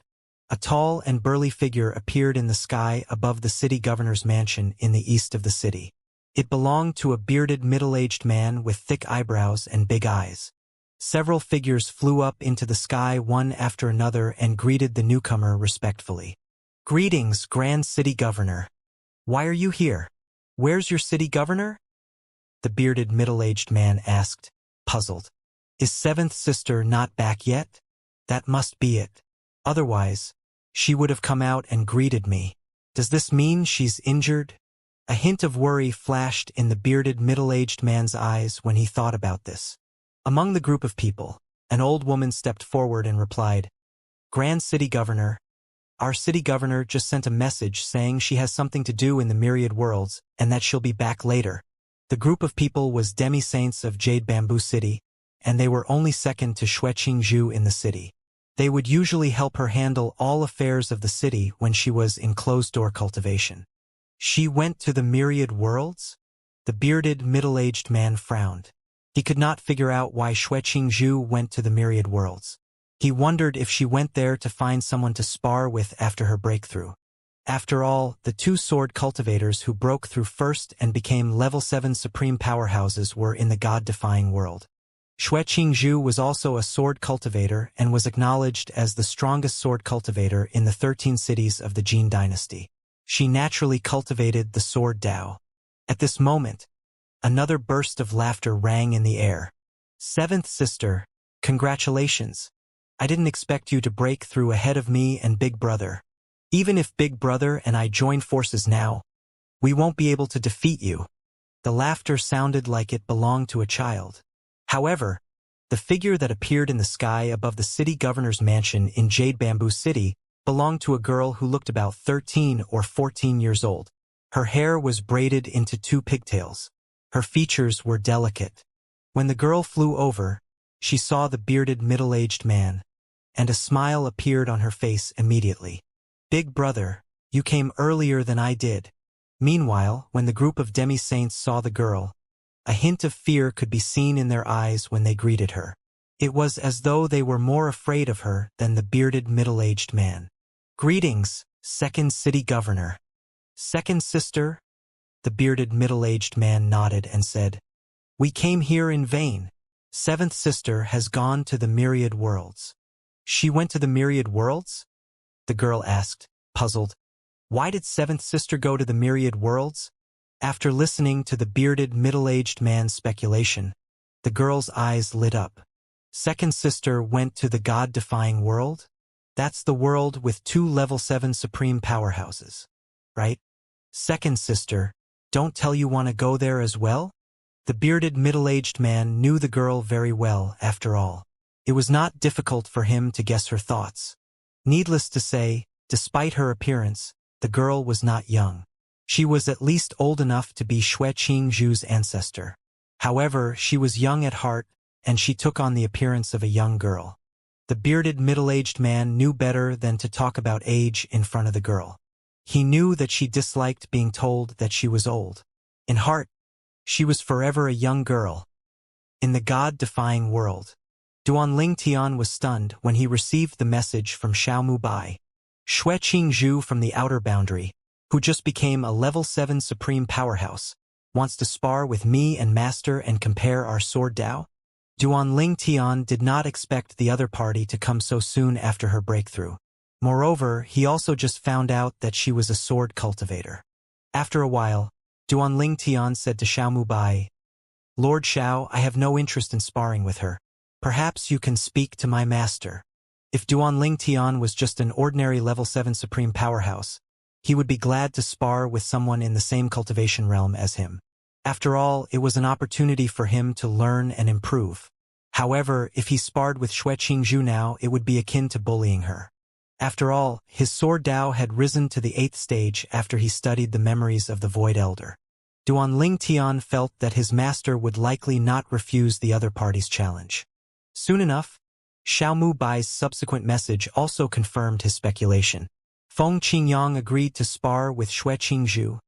a tall and burly figure appeared in the sky above the city governor's mansion in the east of the city. It belonged to a bearded middle-aged man with thick eyebrows and big eyes. Several figures flew up into the sky one after another and greeted the newcomer respectfully. "Greetings, Grand City Governor. Why are you here? Where's your city governor?" The bearded middle-aged man asked, puzzled. "Is 7th sister not back yet? That must be it. Otherwise, she would have come out and greeted me. Does this mean she's injured?" A hint of worry flashed in the bearded middle-aged man's eyes when he thought about this. Among the group of people, an old woman stepped forward and replied, "Grand City Governor, our city governor just sent a message saying she has something to do in the myriad worlds and that she'll be back later." The group of people was demi-saints of Jade Bamboo City, and they were only second to Xue Qingzhu in the city. They would usually help her handle all affairs of the city when she was in closed-door cultivation. She went to the myriad worlds? The bearded, middle-aged man frowned. He could not figure out why Xue Qingzhu went to the myriad worlds. He wondered if she went there to find someone to spar with after her breakthrough. After all, the two sword cultivators who broke through first and became level 7 supreme powerhouses were in the god-defying world. Xue Qingzhu was also a sword cultivator and was acknowledged as the strongest sword cultivator in the 13 cities of the Jin dynasty. She naturally cultivated the sword Dao. At this moment, another burst of laughter rang in the air. "7th sister, congratulations. I didn't expect you to break through ahead of me and Big Brother. Even if Big Brother and I join forces now, we won't be able to defeat you." The laughter sounded like it belonged to a child. However, the figure that appeared in the sky above the city governor's mansion in Jade Bamboo City belonged to a girl who looked about 13 or 14 years old. Her hair was braided into 2 pigtails. Her features were delicate. When the girl flew over, she saw the bearded middle-aged man, and a smile appeared on her face immediately. "Big Brother, you came earlier than I did." Meanwhile, when the group of demi-saints saw the girl, a hint of fear could be seen in their eyes when they greeted her. It was as though they were more afraid of her than the bearded middle-aged man. "Greetings, 2nd City Governor. 2nd sister?" The bearded middle-aged man nodded and said, "We came here in vain. 7th sister has gone to the myriad worlds." "She went to the myriad worlds?" the girl asked, puzzled. Why did 7th sister go to the myriad worlds? After listening to the bearded middle-aged man's speculation, the girl's eyes lit up. 2nd sister went to the god-defying world? That's the world with 2 level 7 supreme powerhouses, right? 2nd sister, don't tell you want to go there as well? The bearded middle-aged man knew the girl very well, after all. It was not difficult for him to guess her thoughts. Needless to say, Despite her appearance, the girl was not young. She was at least old enough to be Xue Qingzhu's ancestor. However, she was young at heart, and she took on the appearance of a young girl. The bearded middle-aged man knew better than to talk about age in front of the girl. He knew that she disliked being told that she was old. In heart, she was forever a young girl. In the God-defying world, Duanling Tian was stunned when he received the message from Xiaomu Bai, Xue Qingzhu from the outer boundary, who just became a level 7 supreme powerhouse, wants to spar with me and master and compare our sword Dao? Duanling Tian did not expect the other party to come so soon after her breakthrough. Moreover, he also just found out that she was a sword cultivator. After a while, Duanling Tian said to Xiaomu Bai, Lord Xiao, I have no interest in sparring with her. Perhaps you can speak to my master. If Duanling Tian was just an ordinary level 7 supreme powerhouse, he would be glad to spar with someone in the same cultivation realm as him. After all, it was an opportunity for him to learn and improve. However, if he sparred with Xue Qingzhu now, it would be akin to bullying her. After all, his sword Dao had risen to the 8th stage after he studied the memories of the Void Elder. Duanling Tian felt that his master would likely not refuse the other party's challenge. Soon enough, Xiaomu Bai's subsequent message also confirmed his speculation. Feng Qingyang agreed to spar with Xue Qingzhu,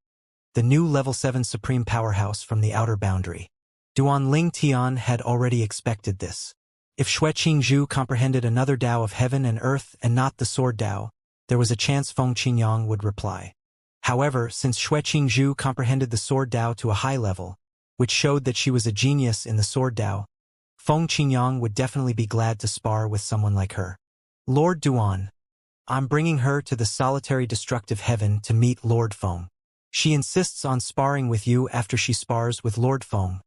the new level 7 supreme powerhouse from the outer boundary. Duanling Tian had already expected this. If Xue Qingzhu comprehended another Dao of heaven and earth and not the sword Dao, there was a chance Feng Qingyang would reply. However, since Xue Qingzhu comprehended the sword Dao to a high level, which showed that she was a genius in the sword Dao, Feng Qingyang would definitely be glad to spar with someone like her. Lord Duan, I'm bringing her to the solitary destructive heaven to meet Lord Feng. She insists on sparring with you after she spars with Lord Feng,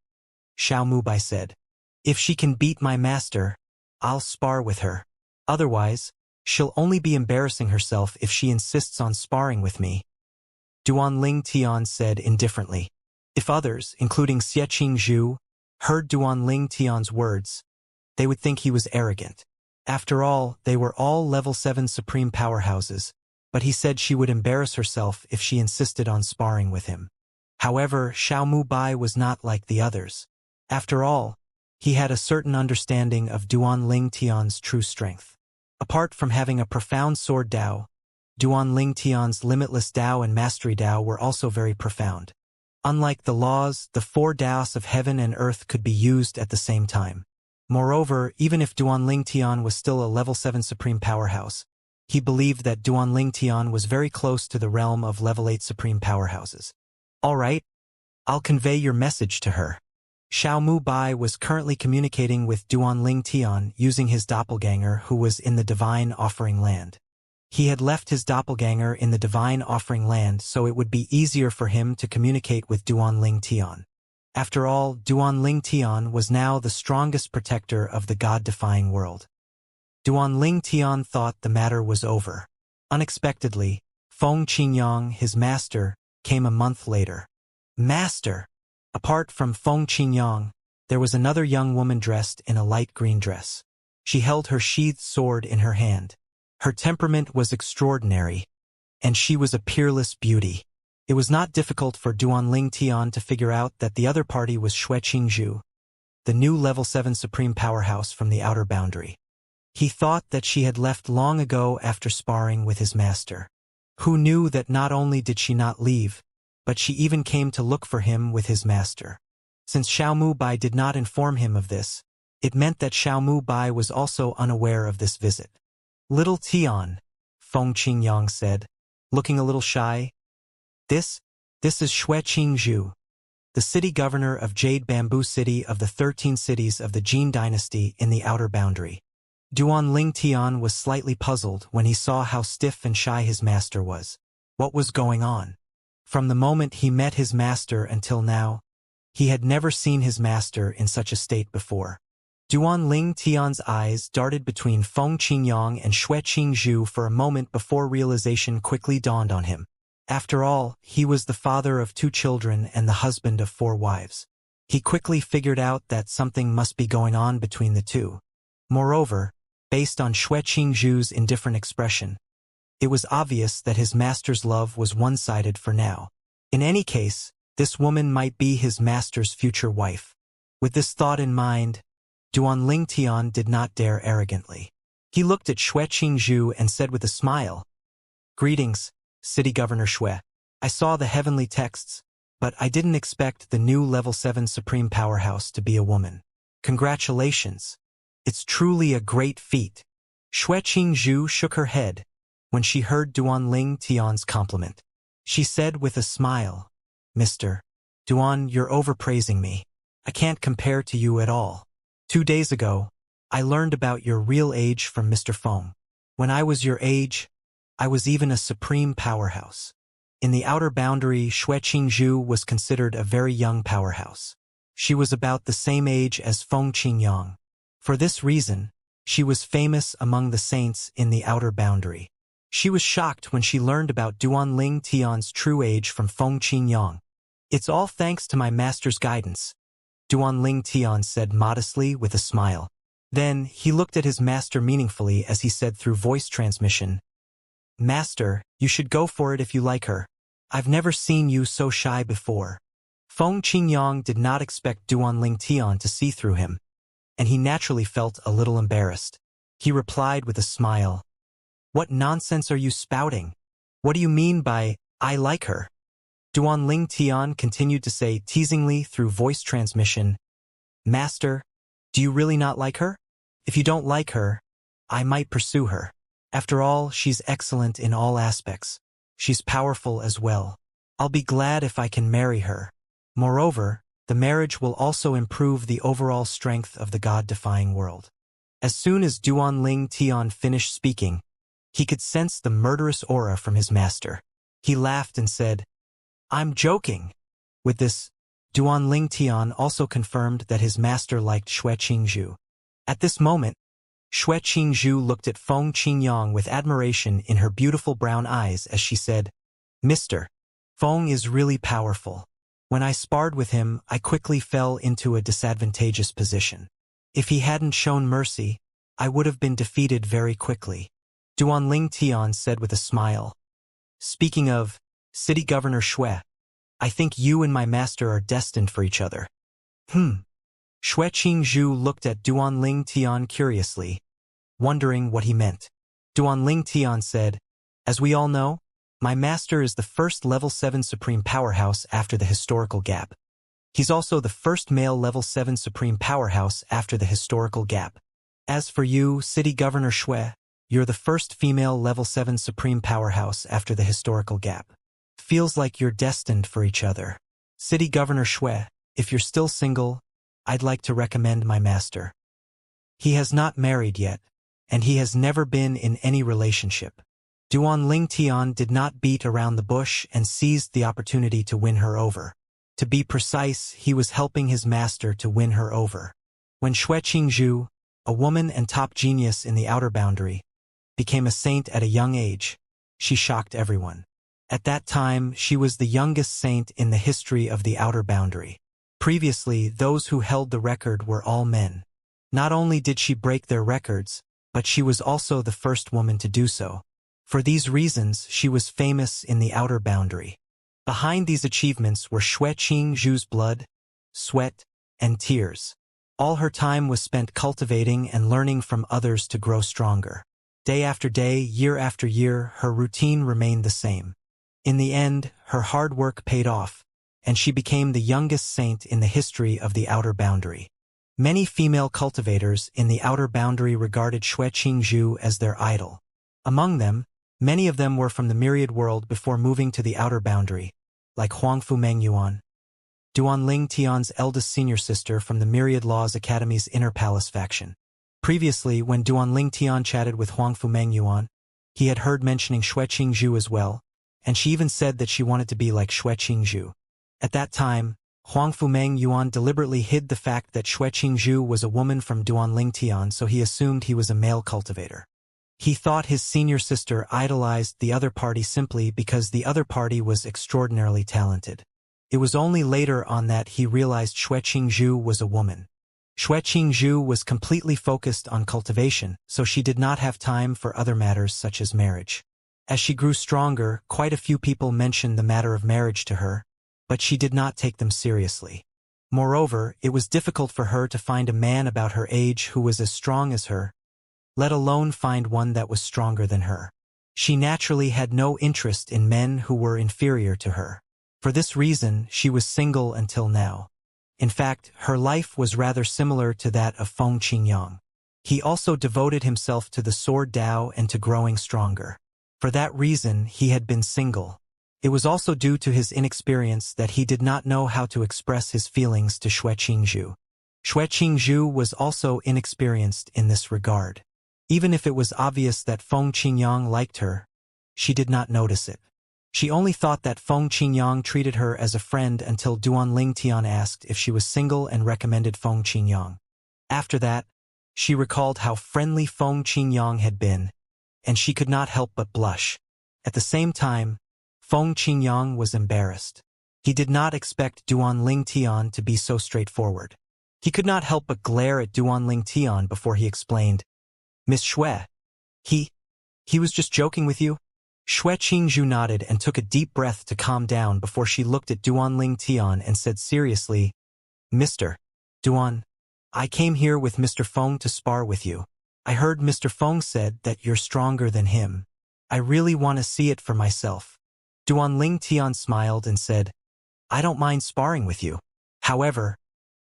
Xiaomu Bai said. If she can beat my master, I'll spar with her. Otherwise, she'll only be embarrassing herself if she insists on sparring with me. Duanling Tian said indifferently. If others, including Xie Qingzhu, heard Duanling Tian's words, they would think he was arrogant. After all, they were all level 7 supreme powerhouses, but he said she would embarrass herself if she insisted on sparring with him. However, Xiaomu Bai was not like the others. After all, he had a certain understanding of Duanling Tian's true strength. Apart from having a profound sword Dao, Duanling Tian's limitless Dao and mastery Dao were also very profound. Unlike the laws, the 4 Daos of heaven and earth could be used at the same time. Moreover, even if Duanling Tian was still a level 7 supreme powerhouse, he believed that Duanling Tian was very close to the realm of level 8 supreme powerhouses. All right, I'll convey your message to her. Xiaomu Bai was currently communicating with Duanling Tian using his doppelganger who was in the Divine Offering Land. He had left his doppelganger in the Divine Offering Land so it would be easier for him to communicate with Duanling Tian. After all, Duanling Tian was now the strongest protector of the God-defying world. Duanling Tian thought the matter was over. Unexpectedly, Feng Qingyang, his master, came a month later. Master! Apart from Feng Qingyang, there was another young woman dressed in a light green dress. She held her sheathed sword in her hand. Her temperament was extraordinary, and she was a peerless beauty. It was not difficult for Duanling Tian to figure out that the other party was Xue Qingzhu, the new level 7 supreme powerhouse from the outer boundary. He thought that she had left long ago after sparring with his master. Who knew that not only did she not leave, but she even came to look for him with his master. Since Xiaomu Bai did not inform him of this, it meant that Xiaomu Bai was also unaware of this visit. Little Tian, Feng Qingyang said, looking a little shy. This is Xue Qingzhu, the city governor of Jade Bamboo City of the 13 cities of the Jin dynasty in the outer boundary. Duanling Tian was slightly puzzled when he saw how stiff and shy his master was. What was going on? From the moment he met his master until now, he had never seen his master in such a state before. Duanling Tian's eyes darted between Feng Qingyang and Xue Qingzhu for a moment before realization quickly dawned on him. After all, he was the father of 2 children and the husband of 4 wives. He quickly figured out that something must be going on between the two. Moreover, based on Xue Qingzhu's indifferent expression, It was obvious that his master's love was one-sided for now. In any case, this woman might be his master's future wife. With this thought in mind, Duanling Tian did not dare arrogantly. He looked at Xue Qingzhu and said with a smile, "Greetings, City Governor Xue. I saw the heavenly texts, but I didn't expect the new Level 7 Supreme Powerhouse to be a woman. Congratulations. It's truly a great feat." Xue Qingzhu shook her head when she heard Duanling Tian's compliment. She said with a smile, "Mr. Duan, you're overpraising me. I can't compare to you at all. 2 days ago, I learned about your real age from Mr. Feng. When I was your age, I was even a supreme powerhouse." In the outer boundary, Xue Qingzhu was considered a very young powerhouse. She was about the same age as Feng Qingyang. For this reason, she was famous among the saints in the outer boundary. She was shocked when she learned about Duanling Tian's true age from Feng Qingyang. "It's all thanks to my master's guidance," Duanling Tian said modestly with a smile. Then, he looked at his master meaningfully as he said through voice transmission, "Master, you should go for it if you like her. I've never seen you so shy before." Feng Qingyang did not expect Duanling Tian to see through him, and he naturally felt a little embarrassed. He replied with a smile, "What nonsense are you spouting? What do you mean by, 'I like her'?" Duanling Tian continued to say teasingly through voice transmission, "Master, do you really not like her? If you don't like her, I might pursue her. After all, she's excellent in all aspects. She's powerful as well. I'll be glad if I can marry her. Moreover, the marriage will also improve the overall strength of the God-defying world." As soon as Duanling Tian finished speaking, he could sense the murderous aura from his master. He laughed and said, "I'm joking." With this, Duanling Tian also confirmed that his master liked Xue Qingzhu. At this moment, Xue Qingzhu looked at Feng Qingyang with admiration in her beautiful brown eyes as she said, "Mr. Feng is really powerful. When I sparred with him, I quickly fell into a disadvantageous position. If he hadn't shown mercy, I would have been defeated very quickly." Duanling Tian said with a smile, "Speaking of, City Governor Xue, I think you and my master are destined for each other." Xue Qingzhu looked at Duanling Tian curiously, wondering what he meant. Duanling Tian said, "As we all know, my master is the first Level 7 Supreme Powerhouse after the historical gap. He's also the first male Level 7 Supreme Powerhouse after the historical gap. As for you, City Governor Xue, you're the first female Level 7 Supreme Powerhouse after the historical gap. Feels like you're destined for each other. City Governor Xue, if you're still single, I'd like to recommend my master. He has not married yet, and he has never been in any relationship." Duanling Tian did not beat around the bush and seized the opportunity to win her over. To be precise, he was helping his master to win her over. When Xue Qingzhu, a woman and top genius in the outer boundary, became a saint at a young age, she shocked everyone. At that time, she was the youngest saint in the history of the outer boundary. Previously, those who held the record were all men. Not only did she break their records, but she was also the first woman to do so. For these reasons, she was famous in the outer boundary. Behind these achievements were Xue Qingzhu's blood, sweat, and tears. All her time was spent cultivating and learning from others to grow stronger. Day after day, year after year, her routine remained the same. In the end, her hard work paid off, and she became the youngest saint in the history of the outer boundary. Many female cultivators in the outer boundary regarded Xue Qingzhu as their idol. Among them, many of them were from the myriad world before moving to the outer boundary, like Huangfu Mengyuan, Duanling Tian's eldest senior sister from the Myriad Laws Academy's Inner Palace faction. Previously, when Duanling Tian chatted with Huangfu Mengyuan, he had heard mentioning Xue Qingzhu as well, and she even said that she wanted to be like Xue Qingzhu. At that time, Huangfu Mengyuan deliberately hid the fact that Xue Qingzhu was a woman from Duanling Tian, so he assumed he was a male cultivator. He thought his senior sister idolized the other party simply because the other party was extraordinarily talented. It was only later on that he realized Xue Qingzhu was a woman. Xue Qingzhu was completely focused on cultivation, so she did not have time for other matters such as marriage. As she grew stronger, quite a few people mentioned the matter of marriage to her, but she did not take them seriously. Moreover, it was difficult for her to find a man about her age who was as strong as her, let alone find one that was stronger than her. She naturally had no interest in men who were inferior to her. For this reason, she was single until now. In fact, her life was rather similar to that of Feng Qingyang. He also devoted himself to the sword Dao and to growing stronger. For that reason, he had been single. It was also due to his inexperience that he did not know how to express his feelings to Xue Qingzhu. Xue Qingzhu was also inexperienced in this regard. Even if it was obvious that Feng Qingyang liked her, she did not notice it. She only thought that Feng Qingyang treated her as a friend until Duanling Tian asked if she was single and recommended Feng Qingyang. After that, she recalled how friendly Feng Qingyang had been, and she could not help but blush. At the same time, Feng Qingyang was embarrassed. He did not expect Duanling Tian to be so straightforward. He could not help but glare at Duanling Tian before he explained, "Miss Xue, he was just joking with you?" Xue Qingzhu nodded and took a deep breath to calm down before she looked at Duanling Tian and said seriously, "Mr. Duan, I came here with Mr. Feng to spar with you. I heard Mr. Feng said that you're stronger than him. I really want to see it for myself." Duanling Tian smiled and said, "I don't mind sparring with you. However,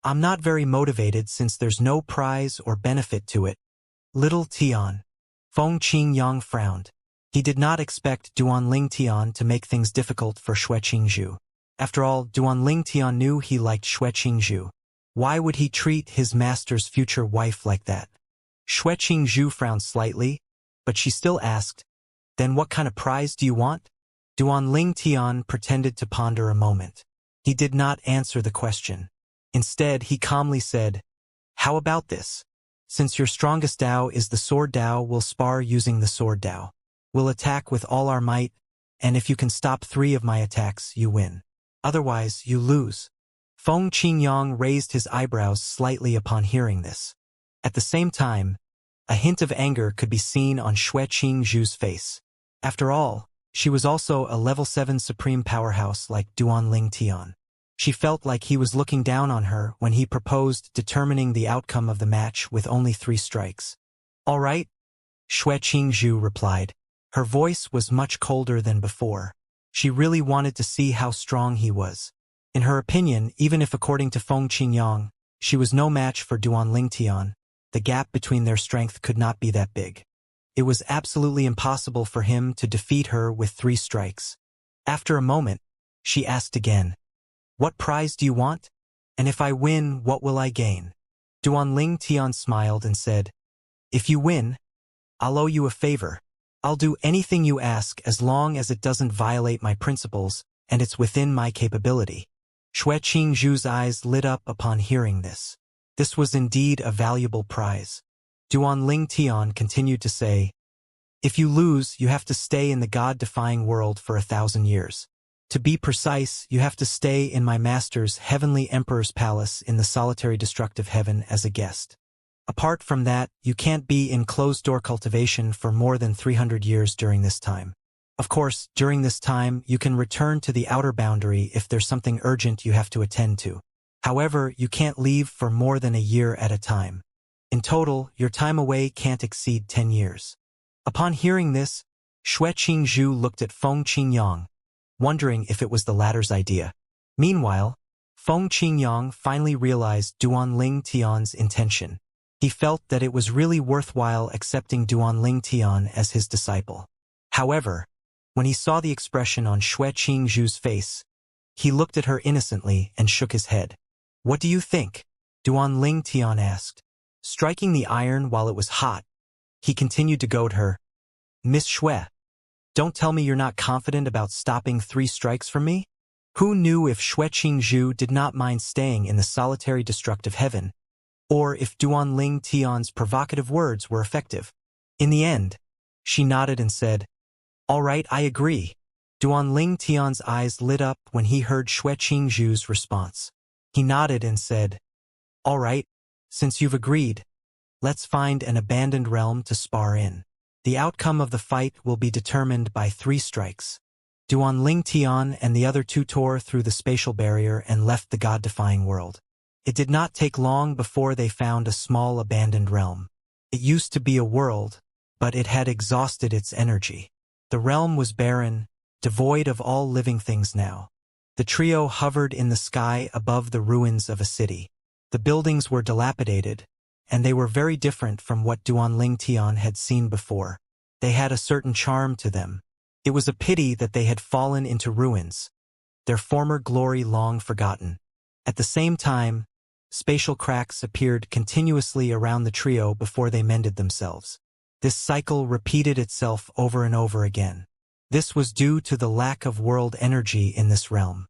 I'm not very motivated since there's no prize or benefit to it." Little Tian. Feng Qingyang frowned. He did not expect Duanling Tian to make things difficult for Xue Qingzhu. After all, Duanling Tian knew he liked Xue Qingzhu. Why would he treat his master's future wife like that? Xue Qingzhu frowned slightly, but she still asked, "Then what kind of prize do you want?" Duanling Tian pretended to ponder a moment. He did not answer the question. Instead, he calmly said, "How about this? Since your strongest Dao is the sword Dao, we'll spar using the sword Dao. We'll attack with all our might, and if you can stop 3 of my attacks, you win. Otherwise, you lose." Feng Qingyang raised his eyebrows slightly upon hearing this. At the same time, a hint of anger could be seen on Xue Qingzhu's face. After all, she was also a level 7 supreme powerhouse like Duanling Tian. She felt like he was looking down on her when he proposed determining the outcome of the match with only 3 strikes. "All right," Xue Qingzhu replied. Her voice was much colder than before. She really wanted to see how strong he was. In her opinion, even if according to Feng Qingyang, she was no match for Duanling Tian, the gap between their strength could not be that big. It was absolutely impossible for him to defeat her with 3 strikes. After a moment, she asked again, "What prize do you want? And if I win, what will I gain?" Duanling Tian smiled and said, "If you win, I'll owe you a favor. I'll do anything you ask as long as it doesn't violate my principles and it's within my capability." Xue Qingzhu's eyes lit up upon hearing this. This was indeed a valuable prize. Duanling Tian continued to say, "If you lose, you have to stay in the God-defying world for 1,000 years. To be precise, you have to stay in my master's heavenly emperor's palace in the solitary destructive heaven as a guest. Apart from that, you can't be in closed-door cultivation for more than 300 years during this time. Of course, during this time, you can return to the outer boundary if there's something urgent you have to attend to. However, you can't leave for more than a year at a time. In total, your time away can't exceed 10 years. Upon hearing this, Xue Qingzhu looked at Feng Qingyang, wondering if it was the latter's idea. Meanwhile, Feng Qingyang finally realized Duanling Tian's intention. He felt that it was really worthwhile accepting Duanling Tian as his disciple. However, when he saw the expression on Xue Qingzhu's face, he looked at her innocently and shook his head. "What do you think?" Duanling Tian asked. Striking the iron while it was hot, he continued to goad her. "Miss Xue, don't tell me you're not confident about stopping 3 strikes from me?" Who knew if Xue Qingzhu did not mind staying in the solitary destructive heaven, or if Duanling Tian's provocative words were effective. In the end, she nodded and said, "All right, I agree." Duanling Tian's eyes lit up when he heard Xue Qingzhu's response. He nodded and said, "All right, since you've agreed, let's find an abandoned realm to spar in." The outcome of the fight will be determined by 3 strikes. Duan Tian and the other 2 tore through the spatial barrier and left the god-defying world. It did not take long before they found a small abandoned realm. It used to be a world, but it had exhausted its energy. The realm was barren, devoid of all living things now. The trio hovered in the sky above the ruins of a city. The buildings were dilapidated, and they were very different from what Duan Tian had seen before. They had a certain charm to them. It was a pity that they had fallen into ruins, their former glory long forgotten. At the same time, spatial cracks appeared continuously around the trio before they mended themselves. This cycle repeated itself over and over again. This was due to the lack of world energy in this realm.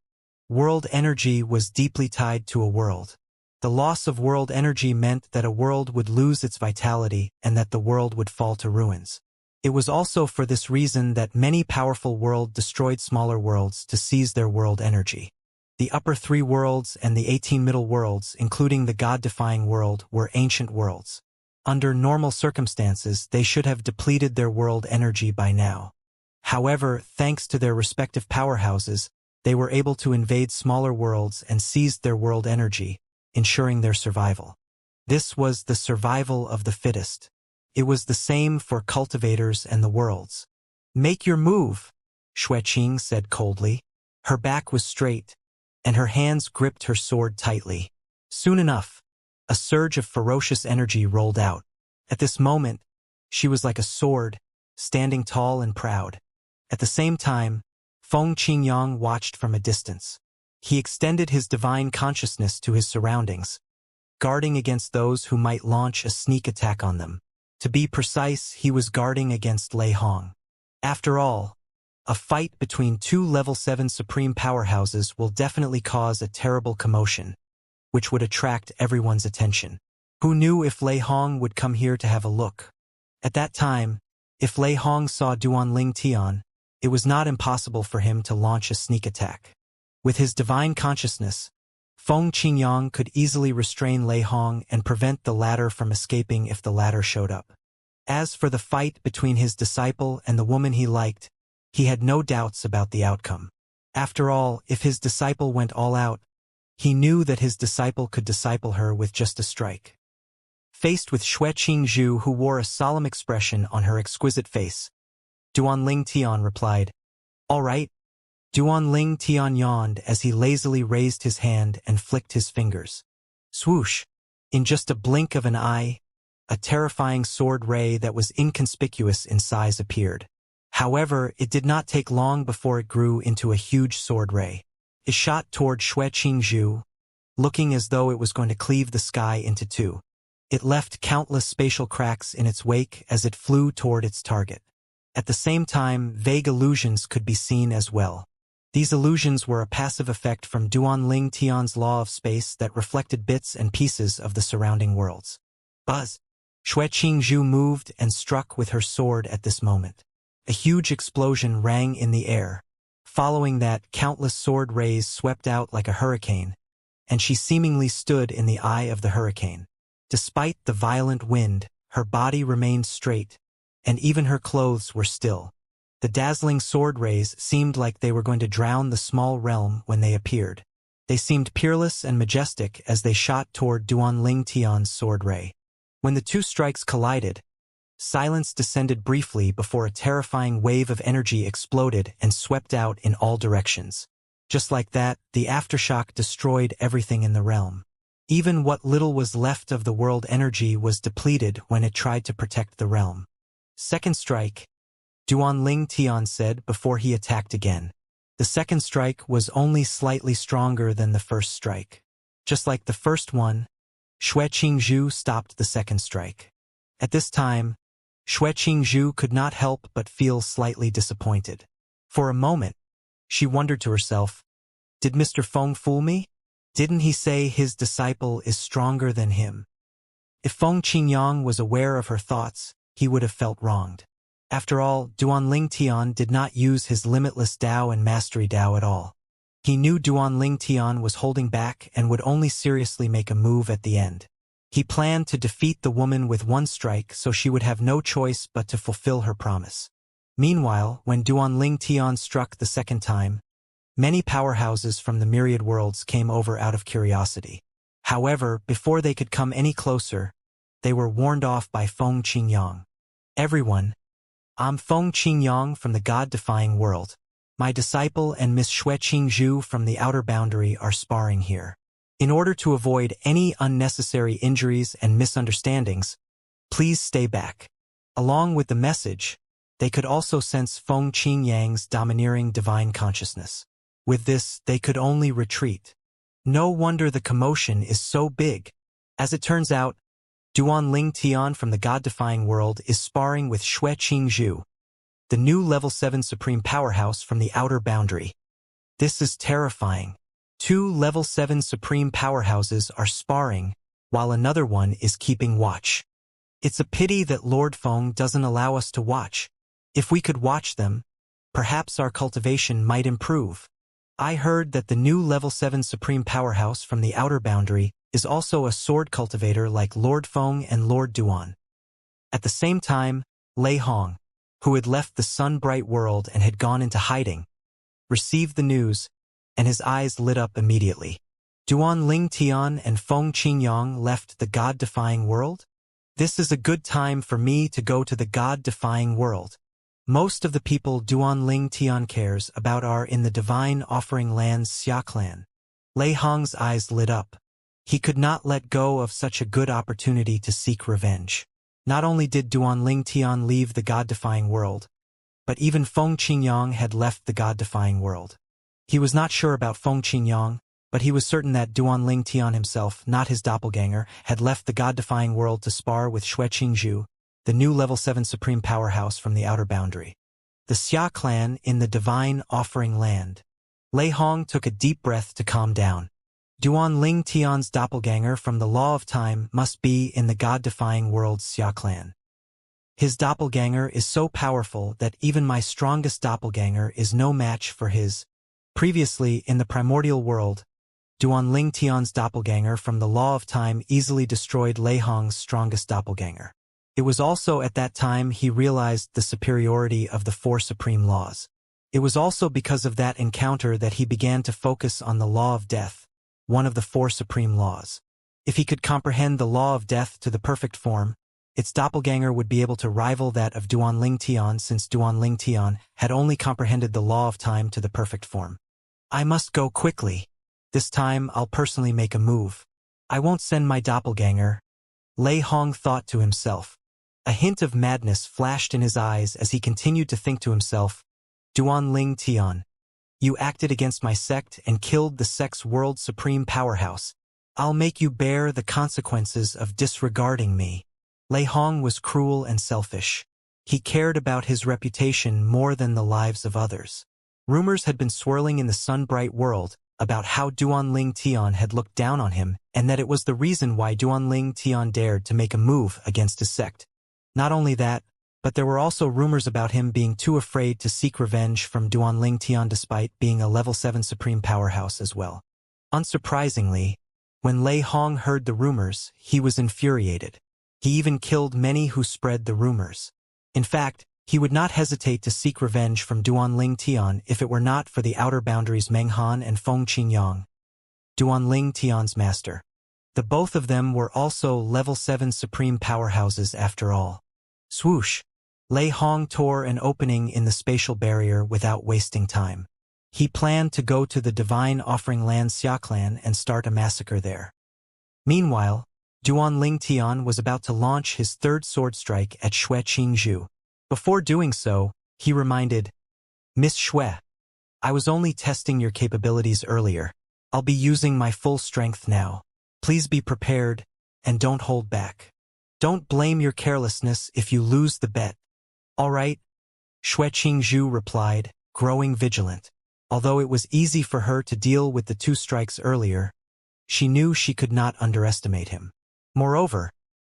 World energy was deeply tied to a world. The loss of world energy meant that a world would lose its vitality and that the world would fall to ruins. It was also for this reason that many powerful worlds destroyed smaller worlds to seize their world energy. The upper 3 worlds and the 18 middle worlds, including the god-defying world, were ancient worlds. Under normal circumstances, they should have depleted their world energy by now. However, thanks to their respective powerhouses, they were able to invade smaller worlds and seized their world energy, ensuring their survival. This was the survival of the fittest. It was the same for cultivators and the worlds. "Make your move," Xueqing said coldly. Her back was straight, and her hands gripped her sword tightly. Soon enough, a surge of ferocious energy rolled out. At this moment, she was like a sword, standing tall and proud. At the same time, Feng Qingyang watched from a distance. He extended his divine consciousness to his surroundings, guarding against those who might launch a sneak attack on them. To be precise, he was guarding against Lei Hong. After all, a fight between 2 level 7 supreme powerhouses will definitely cause a terrible commotion, which would attract everyone's attention. Who knew if Lei Hong would come here to have a look? At that time, if Lei Hong saw Duan Tian, it was not impossible for him to launch a sneak attack. With his divine consciousness, Feng Qingyang could easily restrain Lei Hong and prevent the latter from escaping if the latter showed up. As for the fight between his disciple and the woman he liked, he had no doubts about the outcome. After all, if his disciple went all out, he knew that his disciple could disciple her with just a strike. Faced with Xueqing Zhu, who wore a solemn expression on her exquisite face, Duan Tian replied, "All right." Duan Tian yawned as he lazily raised his hand and flicked his fingers. Swoosh! In just a blink of an eye, a terrifying sword ray that was inconspicuous in size appeared. However, it did not take long before it grew into a huge sword ray. It shot toward Xueqing Zhu, looking as though it was going to cleave the sky into 2. It left countless spatial cracks in its wake as it flew toward its target. At the same time, vague illusions could be seen as well. These illusions were a passive effect from Duan Tian's law of space that reflected bits and pieces of the surrounding worlds. Buzz! Xueqing Zhu moved and struck with her sword at this moment. A huge explosion rang in the air. Following that, countless sword rays swept out like a hurricane, and she seemingly stood in the eye of the hurricane. Despite the violent wind, her body remained straight, and even her clothes were still. The dazzling sword rays seemed like they were going to drown the small realm when they appeared. They seemed peerless and majestic as they shot toward Duan Tian's sword ray. When the 2 strikes collided, silence descended briefly before a terrifying wave of energy exploded and swept out in all directions. Just like that, the aftershock destroyed everything in the realm. Even what little was left of the world energy was depleted when it tried to protect the realm. "Second strike," Duan Tian said before he attacked again. The second strike was only slightly stronger than the first strike. Just like the first one, Xueqing Zhu stopped the second strike. At this time, Xueqing Zhu could not help but feel slightly disappointed. For a moment, she wondered to herself, did Mr. Feng fool me? Didn't he say his disciple is stronger than him? If Feng Qingyang was aware of her thoughts, he would have felt wronged. After all, Duan Tian did not use his limitless Dao and mastery Dao at all. He knew Duan Tian was holding back and would only seriously make a move at the end. He planned to defeat the woman with one strike so she would have no choice but to fulfill her promise. Meanwhile, when Duanling Tian struck the second time, many powerhouses from the myriad worlds came over out of curiosity. However, before they could come any closer, they were warned off by Feng Qingyang. Everyone, I'm Feng Qingyang from the God-defying world. My disciple and Miss Xue Qingzhu from the outer boundary are sparring here. In order to avoid any unnecessary injuries and misunderstandings, please stay back. Along with the message, they could also sense Feng Qingyang's domineering divine consciousness. With this, they could only retreat. No wonder the commotion is so big. As it turns out, Duanling Tian from the God-defying world is sparring with Xue Qingzhu, the new level 7 supreme powerhouse from the outer boundary. This is terrifying. 2 level 7 supreme powerhouses are sparring, while another one is keeping watch. It's a pity that Lord Feng doesn't allow us to watch. If we could watch them, perhaps our cultivation might improve. I heard that the new level 7 supreme powerhouse from the outer boundary is also a sword cultivator like Lord Feng and Lord Duan. At the same time, Lei Hong, who had left the sun-bright world and had gone into hiding, received the news, and his eyes lit up immediately. Duanling Tian and Feng Qingyang left the God-defying world? This is a good time for me to go to the God-defying world. Most of the people Duanling Tian cares about are in the divine offering lands Xia clan. Lei Hong's eyes lit up. He could not let go of such a good opportunity to seek revenge. Not only did Duanling Tian leave the God-defying world, but even Feng Qingyang had left the God-defying world. He was not sure about Feng Qingyang, but he was certain that Duanling Tian himself, not his doppelganger, had left the God-defying world to spar with Xue Qingzhu, the new level 7 supreme powerhouse from the outer boundary. The Xia clan in the divine offering land. Lei Hong took a deep breath to calm down. Duanling Tian's doppelganger from the Law of Time must be in the God-defying world's Xia clan. His doppelganger is so powerful that even my strongest doppelganger is no match for his. Previously, in the primordial world, Duanling Tian's doppelganger from the Law of Time easily destroyed Lei Hong's strongest doppelganger. It was also at that time he realized the superiority of the 4 supreme laws. It was also because of that encounter that he began to focus on the law of death, one of the 4 supreme laws. If he could comprehend the law of death to the perfect form, its doppelganger would be able to rival that of Duanling Tian, since Duanling Tian had only comprehended the law of time to the perfect form. I must go quickly. This time I'll personally make a move. I won't send my doppelganger. Lei Hong thought to himself. A hint of madness flashed in his eyes as he continued to think to himself, Duanling Tian, you acted against my sect and killed the sect's world supreme powerhouse. I'll make you bear the consequences of disregarding me. Lei Hong was cruel and selfish. He cared about his reputation more than the lives of others. Rumors had been swirling in the sun-bright world about how Duanling Tian had looked down on him and that it was the reason why Duanling Tian dared to make a move against his sect. Not only that, but there were also rumors about him being too afraid to seek revenge from Duanling Tian despite being a level 7 supreme powerhouse as well. Unsurprisingly, when Lei Hong heard the rumors, he was infuriated. He even killed many who spread the rumors. In fact, he would not hesitate to seek revenge from Duanling Tian if it were not for the outer boundaries Meng Han and Feng Qingyang, Duanling Tian's master. The both of them were also level 7 supreme powerhouses after all. Swoosh! Lei Hong tore an opening in the spatial barrier without wasting time. He planned to go to the divine offering land Xia clan and start a massacre there. Meanwhile, Duanling Tian was about to launch his third sword strike at Xue Qingzhu. Before doing so, he reminded, Miss Xue, I was only testing your capabilities earlier. I'll be using my full strength now. Please be prepared, and don't hold back. Don't blame your carelessness if you lose the bet. All right, Xue Qingzhu replied, growing vigilant. Although it was easy for her to deal with the 2 strikes earlier, she knew she could not underestimate him. Moreover,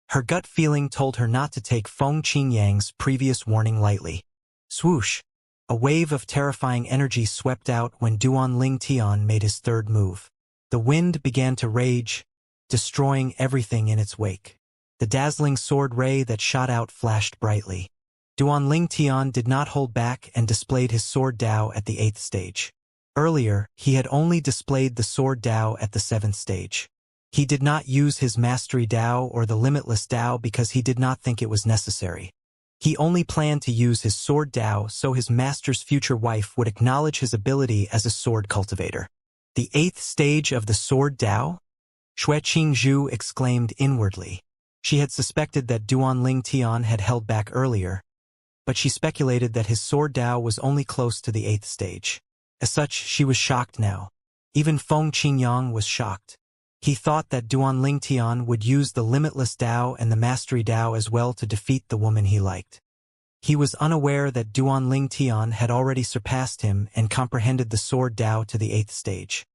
her gut feeling told her not to take Feng Qingyang's previous warning lightly. Swoosh! A wave of terrifying energy swept out when Duanling Tian made his third move. The wind began to rage, destroying everything in its wake. The dazzling sword ray that shot out flashed brightly. Duanling Tian did not hold back and displayed his sword Dao at the 8th stage. Earlier, he had only displayed the sword Dao at the 7th stage. He did not use his mastery Dao or the limitless Dao because he did not think it was necessary. He only planned to use his sword Dao so his master's future wife would acknowledge his ability as a sword cultivator. The 8th stage of the sword Dao? Xue Qingzhu exclaimed inwardly. She had suspected that Duanling Tian had held back earlier, but she speculated that his sword Dao was only close to the 8th stage. As such, she was shocked now. Even Feng Qingyang was shocked. He thought that Duanling Tian would use the limitless Dao and the mastery Dao as well to defeat the woman he liked. He was unaware that Duanling Tian had already surpassed him and comprehended the sword Dao to the 8th stage.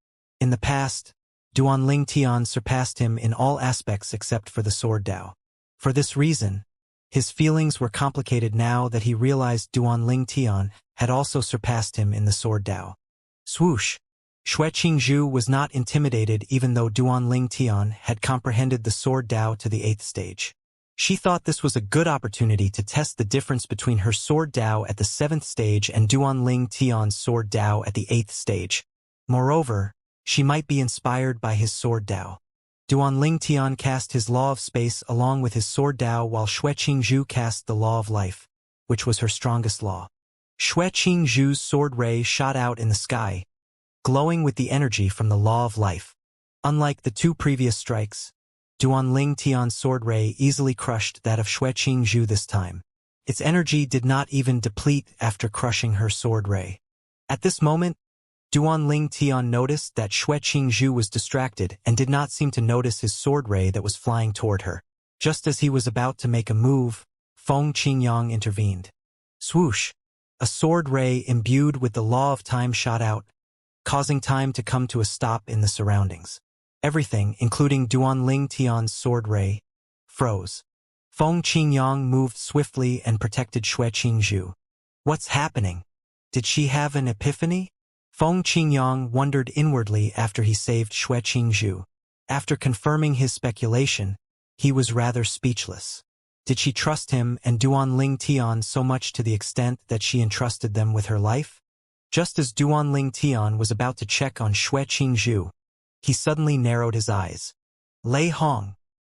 In the past, Duanling Tian surpassed him in all aspects except for the sword Dao. For this reason, his feelings were complicated now that he realized Duanling Tian had also surpassed him in the sword Dao. Swoosh! Xue Qingzhu was not intimidated even though Duanling Tian had comprehended the sword Dao to the 8th stage. She thought this was a good opportunity to test the difference between her sword Dao at the 7th stage and Duanling Tian's sword Dao at the 8th stage. Moreover, she might be inspired by his sword Dao. Duanling Tian cast his law of space along with his sword Dao while Xue Qingzhu cast the law of life, which was her strongest law. Xue Qingzhu's sword ray shot out in the sky, glowing with the energy from the law of life. Unlike the two previous strikes, Duanling Tian's sword ray easily crushed that of Xue Qingzhu this time. Its energy did not even deplete after crushing her sword ray. At this moment, Duanling Tian noticed that Xue Qingzhu was distracted and did not seem to notice his sword ray that was flying toward her. Just as he was about to make a move, Feng Qingyang intervened. Swoosh! A sword ray imbued with the law of time shot out, causing time to come to a stop in the surroundings. Everything, including Duanling Tian's sword ray, froze. Feng Qingyang moved swiftly and protected Xue Qingzhu. What's happening? Did she have an epiphany? Feng Qingyang wondered inwardly after he saved Xue Qingzhu. After confirming his speculation, he was rather speechless. Did she trust him and Duanling Tian so much to the extent that she entrusted them with her life? Just as Duanling Tian was about to check on Xue Qingzhu, he suddenly narrowed his eyes. Lei Hong.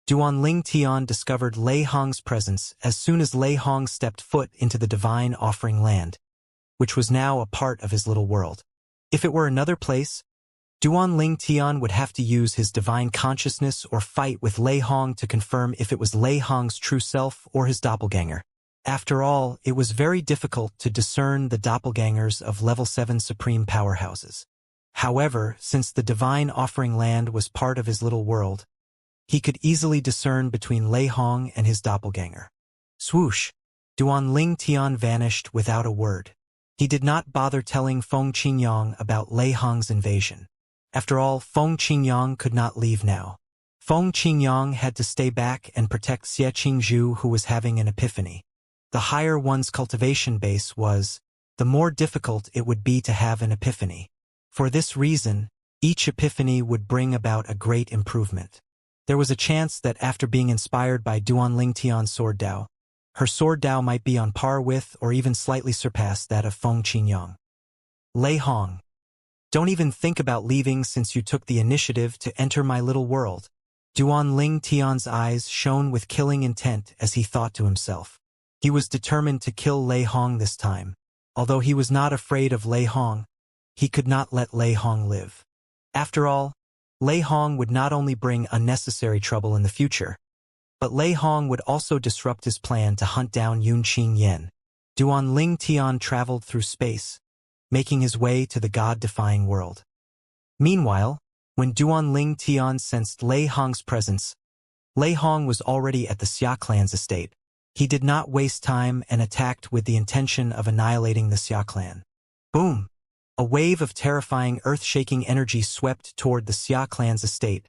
Duanling Tian discovered Lei Hong's presence as soon as Lei Hong stepped foot into the divine offering land, which was now a part of his little world. If it were another place, Duanling Tian would have to use his divine consciousness or fight with Lei Hong to confirm if it was Lei Hong's true self or his doppelganger. After all, it was very difficult to discern the doppelgangers of level 7 supreme powerhouses. However, since the divine offering land was part of his little world, he could easily discern between Lei Hong and his doppelganger. Swoosh! Duanling Tian vanished without a word. He did not bother telling Feng Qingyang about Lei Hong's invasion. After all, Feng Qingyang could not leave now. Feng Qingyang had to stay back and protect Xie Qingzhu, who was having an epiphany. The higher one's cultivation base was, the more difficult it would be to have an epiphany. For this reason, each epiphany would bring about a great improvement. There was a chance that after being inspired by Duanling Tian's sword Dao, her sword Dao might be on par with or even slightly surpass that of Feng Qingyang. Lei Hong. Don't even think about leaving since you took the initiative to enter my little world. Duanling Tian's eyes shone with killing intent as he thought to himself. He was determined to kill Lei Hong this time. Although he was not afraid of Lei Hong, he could not let Lei Hong live. After all, Lei Hong would not only bring unnecessary trouble in the future, but Lei Hong would also disrupt his plan to hunt down Yunqing Yen. Duanling Tian traveled through space, making his way to the god-defying world. Meanwhile, when Duanling Tian sensed Lei Hong's presence, Lei Hong was already at the Xia clan's estate. He did not waste time and attacked with the intention of annihilating the Xia clan. Boom! A wave of terrifying earth-shaking energy swept toward the Xia clan's estate,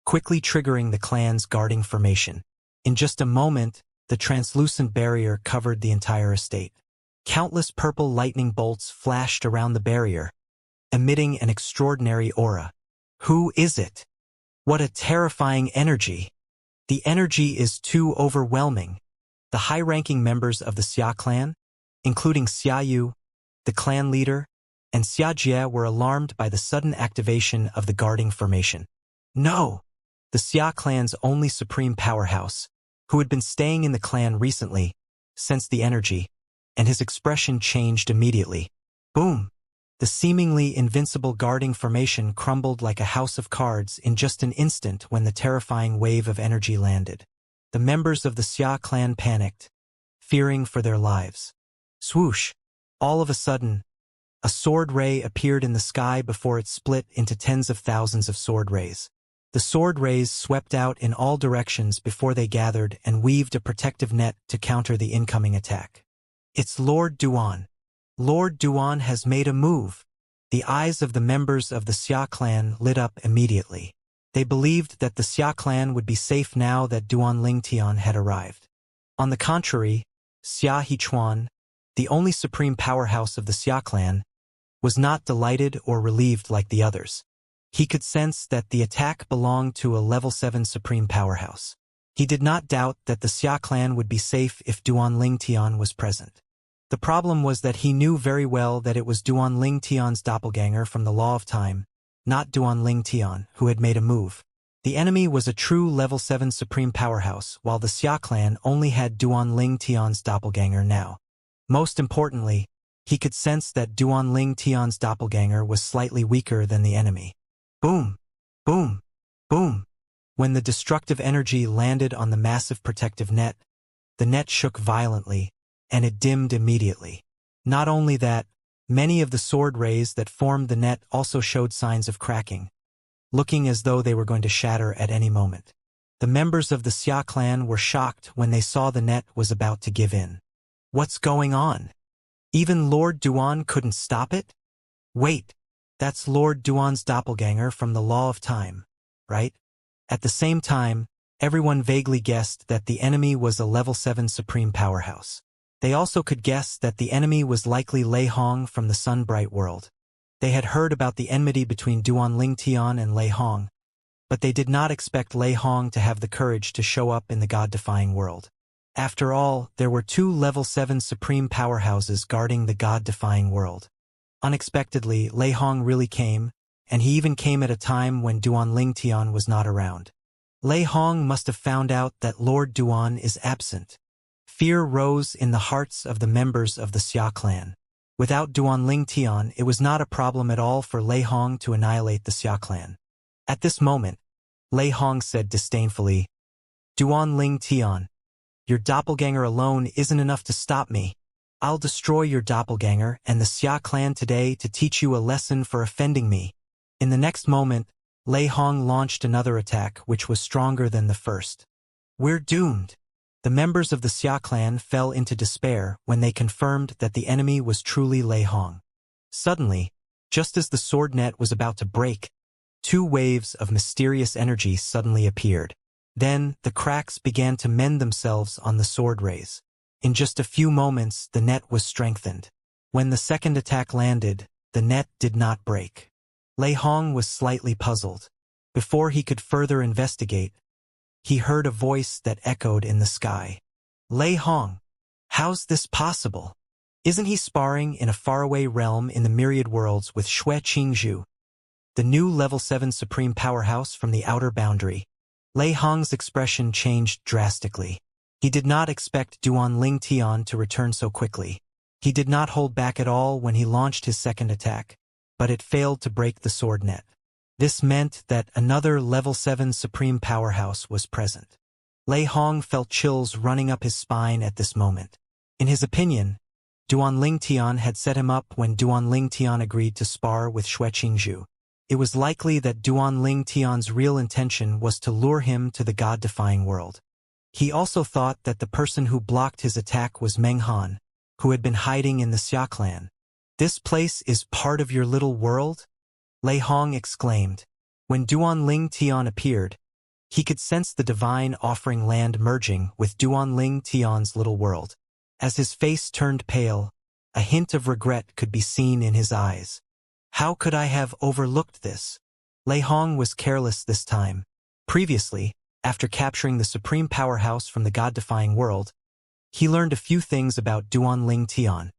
quickly triggering the clan's guarding formation. In just a moment, the translucent barrier covered the entire estate. Countless purple lightning bolts flashed around the barrier, emitting an extraordinary aura. Who is it? What a terrifying energy! The energy is too overwhelming. The high-ranking members of the Xia clan, including Xiayu, the clan leader, and Xianxia were alarmed by the sudden activation of the guarding formation. No! The Xia clan's only supreme powerhouse, who had been staying in the clan recently, sensed the energy, and his expression changed immediately. Boom! The seemingly invincible guarding formation crumbled like a house of cards in just an instant when the terrifying wave of energy landed. The members of the Xia clan panicked, fearing for their lives. Swoosh! All of a sudden, a sword ray appeared in the sky before it split into tens of thousands of sword rays. The sword rays swept out in all directions before they gathered and weaved a protective net to counter the incoming attack. It's Lord Duan. Lord Duan has made a move. The eyes of the members of the Xia clan lit up immediately. They believed that the Xia clan would be safe now that Duan Lingtian had arrived. On the contrary, Xia Hichuan, the only supreme powerhouse of the Xia clan, was not delighted or relieved like the others. He could sense that the attack belonged to a level 7 supreme powerhouse. He did not doubt that the Xia clan would be safe if Duan Lingtian was present. The problem was that he knew very well that it was Duan Lingtian's doppelganger from the Law of Time, not Duan Lingtian, who had made a move. The enemy was a true level 7 supreme powerhouse, while the Xia clan only had Duan Lingtian's doppelganger now. Most importantly, he could sense that Duan Lingtian's doppelganger was slightly weaker than the enemy. Boom! Boom! Boom! When the destructive energy landed on the massive protective net, the net shook violently, and it dimmed immediately. Not only that, many of the sword rays that formed the net also showed signs of cracking, looking as though they were going to shatter at any moment. The members of the Xia clan were shocked when they saw the net was about to give in. What's going on? Even Lord Duan couldn't stop it? Wait, that's Lord Duan's doppelganger from the Law of Time, right? At the same time, everyone vaguely guessed that the enemy was a level 7 supreme powerhouse. They also could guess that the enemy was likely Lei Hong from the Sun-Bright world. They had heard about the enmity between Duan Lingtian and Lei Hong, but they did not expect Lei Hong to have the courage to show up in the God-defying world. After all, there were 2 level 7 supreme powerhouses guarding the God-defying world. Unexpectedly, Lei Hong really came, and he even came at a time when Duan Lingtian was not around. Lei Hong must have found out that Lord Duan is absent. Fear rose in the hearts of the members of the Xia clan. Without Duan Lingtian, it was not a problem at all for Lei Hong to annihilate the Xia clan. At this moment, Lei Hong said disdainfully, "Duan Lingtian, your doppelganger alone isn't enough to stop me. I'll destroy your doppelganger and the Xia clan today to teach you a lesson for offending me." In the next moment, Lei Hong launched another attack which was stronger than the first. We're doomed. The members of the Xia clan fell into despair when they confirmed that the enemy was truly Lei Hong. Suddenly, just as the sword net was about to break, 2 waves of mysterious energy suddenly appeared. Then, the cracks began to mend themselves on the sword rays. In just a few moments, the net was strengthened. When the second attack landed, the net did not break. Lei Hong was slightly puzzled. Before he could further investigate, he heard a voice that echoed in the sky. Lei Hong, how's this possible? Isn't he sparring in a faraway realm in the myriad worlds with Xue Qingzhu, the new level 7 supreme powerhouse from the outer boundary? Lei Hong's expression changed drastically. He did not expect Duan Lingtian to return so quickly. He did not hold back at all when he launched his second attack, but it failed to break the sword net. This meant that another level 7 supreme powerhouse was present. Lei Hong felt chills running up his spine at this moment. In his opinion, Duan Lingtian had set him up when Duan Lingtian agreed to spar with Xue Qingzhu. It was likely that Duan Lingtian's real intention was to lure him to the God-defying world. He also thought that the person who blocked his attack was Meng Han, who had been hiding in the Xia clan. "This place is part of your little world?" Lei Hong exclaimed. When Duan Lingtian appeared, he could sense the divine offering land merging with Duan Lingtian's little world. As his face turned pale, a hint of regret could be seen in his eyes. How could I have overlooked this? Lei Hong was careless this time. Previously, after capturing the supreme powerhouse from the god-defying world, he learned a few things about Duanling Tian,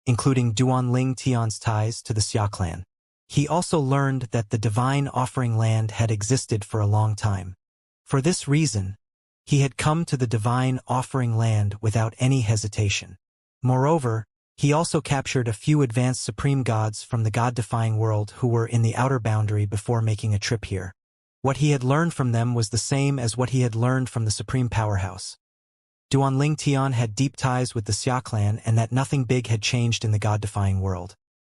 including Duanling Tian's ties to the Xia clan. He also learned that the divine offering land had existed for a long time. For this reason, he had come to the divine offering land without any hesitation. Moreover, he also captured a few advanced supreme gods from the god-defying world who were in the outer boundary before making a trip here. What he had learned from them was the same as what he had learned from the supreme powerhouse. Duanling Tian had deep ties with the Xia clan and that nothing big had changed in the god-defying world.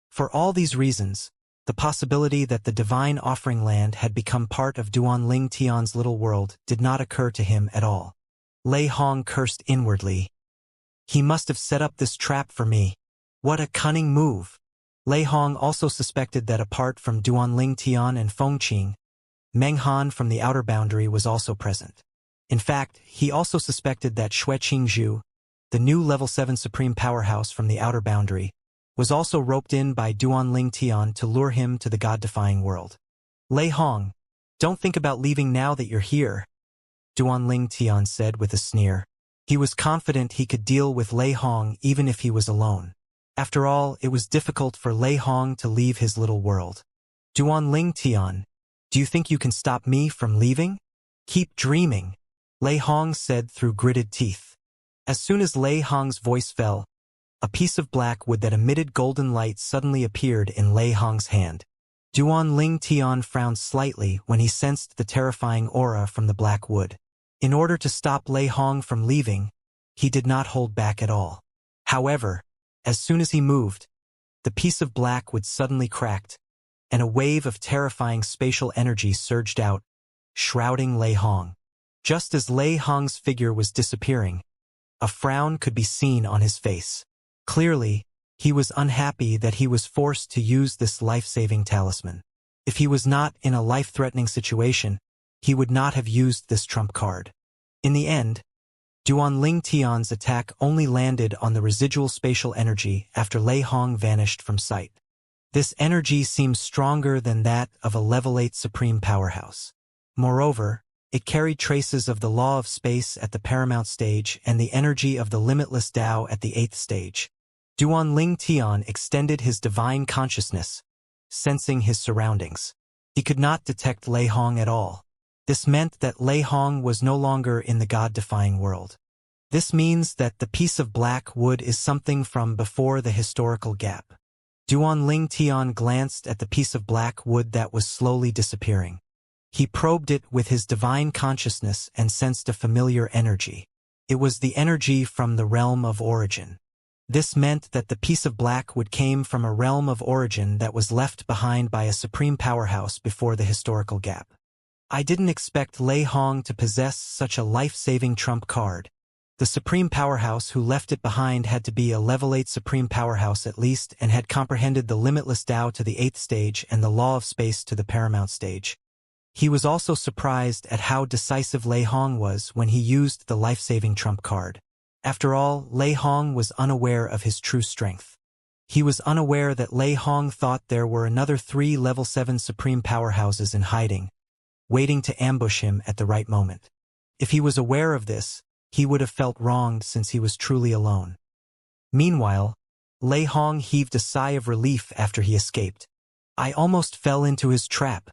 For all these reasons, the possibility that the divine offering land had become part of Duanling Tian's little world did not occur to him at all. Lei Hong cursed inwardly. He must have set up this trap for me. What a cunning move! Lei Hong also suspected that apart from Duanling Tian and Fengqing, Meng Han from the outer boundary was also present. In fact, he also suspected that Xue Qingzhu, the new level 7 supreme powerhouse from the outer boundary, was also roped in by Duanling Tian to lure him to the god-defying world. Lei Hong, don't think about leaving now that you're here, Duanling Tian said with a sneer. He was confident he could deal with Lei Hong even if he was alone. After all, it was difficult for Lei Hong to leave his little world. Duanling Tian, do you think you can stop me from leaving? Keep dreaming, Lei Hong said through gritted teeth. As soon as Lei Hong's voice fell, a piece of black wood that emitted golden light suddenly appeared in Lei Hong's hand. Duanling Tian frowned slightly when he sensed the terrifying aura from the black wood. In order to stop Lei Hong from leaving, he did not hold back at all. However, as soon as he moved, the piece of black wood suddenly cracked, and a wave of terrifying spatial energy surged out, shrouding Lei Hong. Just as Lei Hong's figure was disappearing, a frown could be seen on his face. Clearly, he was unhappy that he was forced to use this life-saving talisman. If he was not in a life-threatening situation, he would not have used this trump card. In the end, Duanling Tian's attack only landed on the residual spatial energy after Lei Hong vanished from sight. This energy seemed stronger than that of a level 8 supreme powerhouse. Moreover, it carried traces of the law of space at the paramount stage and the energy of the limitless Tao at the 8th stage. Duanling Tian extended his divine consciousness, sensing his surroundings. He could not detect Lei Hong at all. This meant that Lei Hong was no longer in the god-defying world. This means that the piece of black wood is something from before the historical gap. Duanling Tian glanced at the piece of black wood that was slowly disappearing. He probed it with his divine consciousness and sensed a familiar energy. It was the energy from the realm of origin. This meant that the piece of black wood came from a realm of origin that was left behind by a supreme powerhouse before the historical gap. I didn't expect Lei Hong to possess such a life-saving trump card. The supreme powerhouse who left it behind had to be a level 8 supreme powerhouse at least and had comprehended the limitless Tao to the 8th stage and the law of space to the paramount stage. He was also surprised at how decisive Lei Hong was when he used the life-saving trump card. After all, Lei Hong was unaware of his true strength. He was unaware that Lei Hong thought there were another 3 level 7 supreme powerhouses in hiding, waiting to ambush him at the right moment. If he was aware of this, he would have felt wronged since he was truly alone. Meanwhile, Lei Hong heaved a sigh of relief after he escaped. I almost fell into his trap.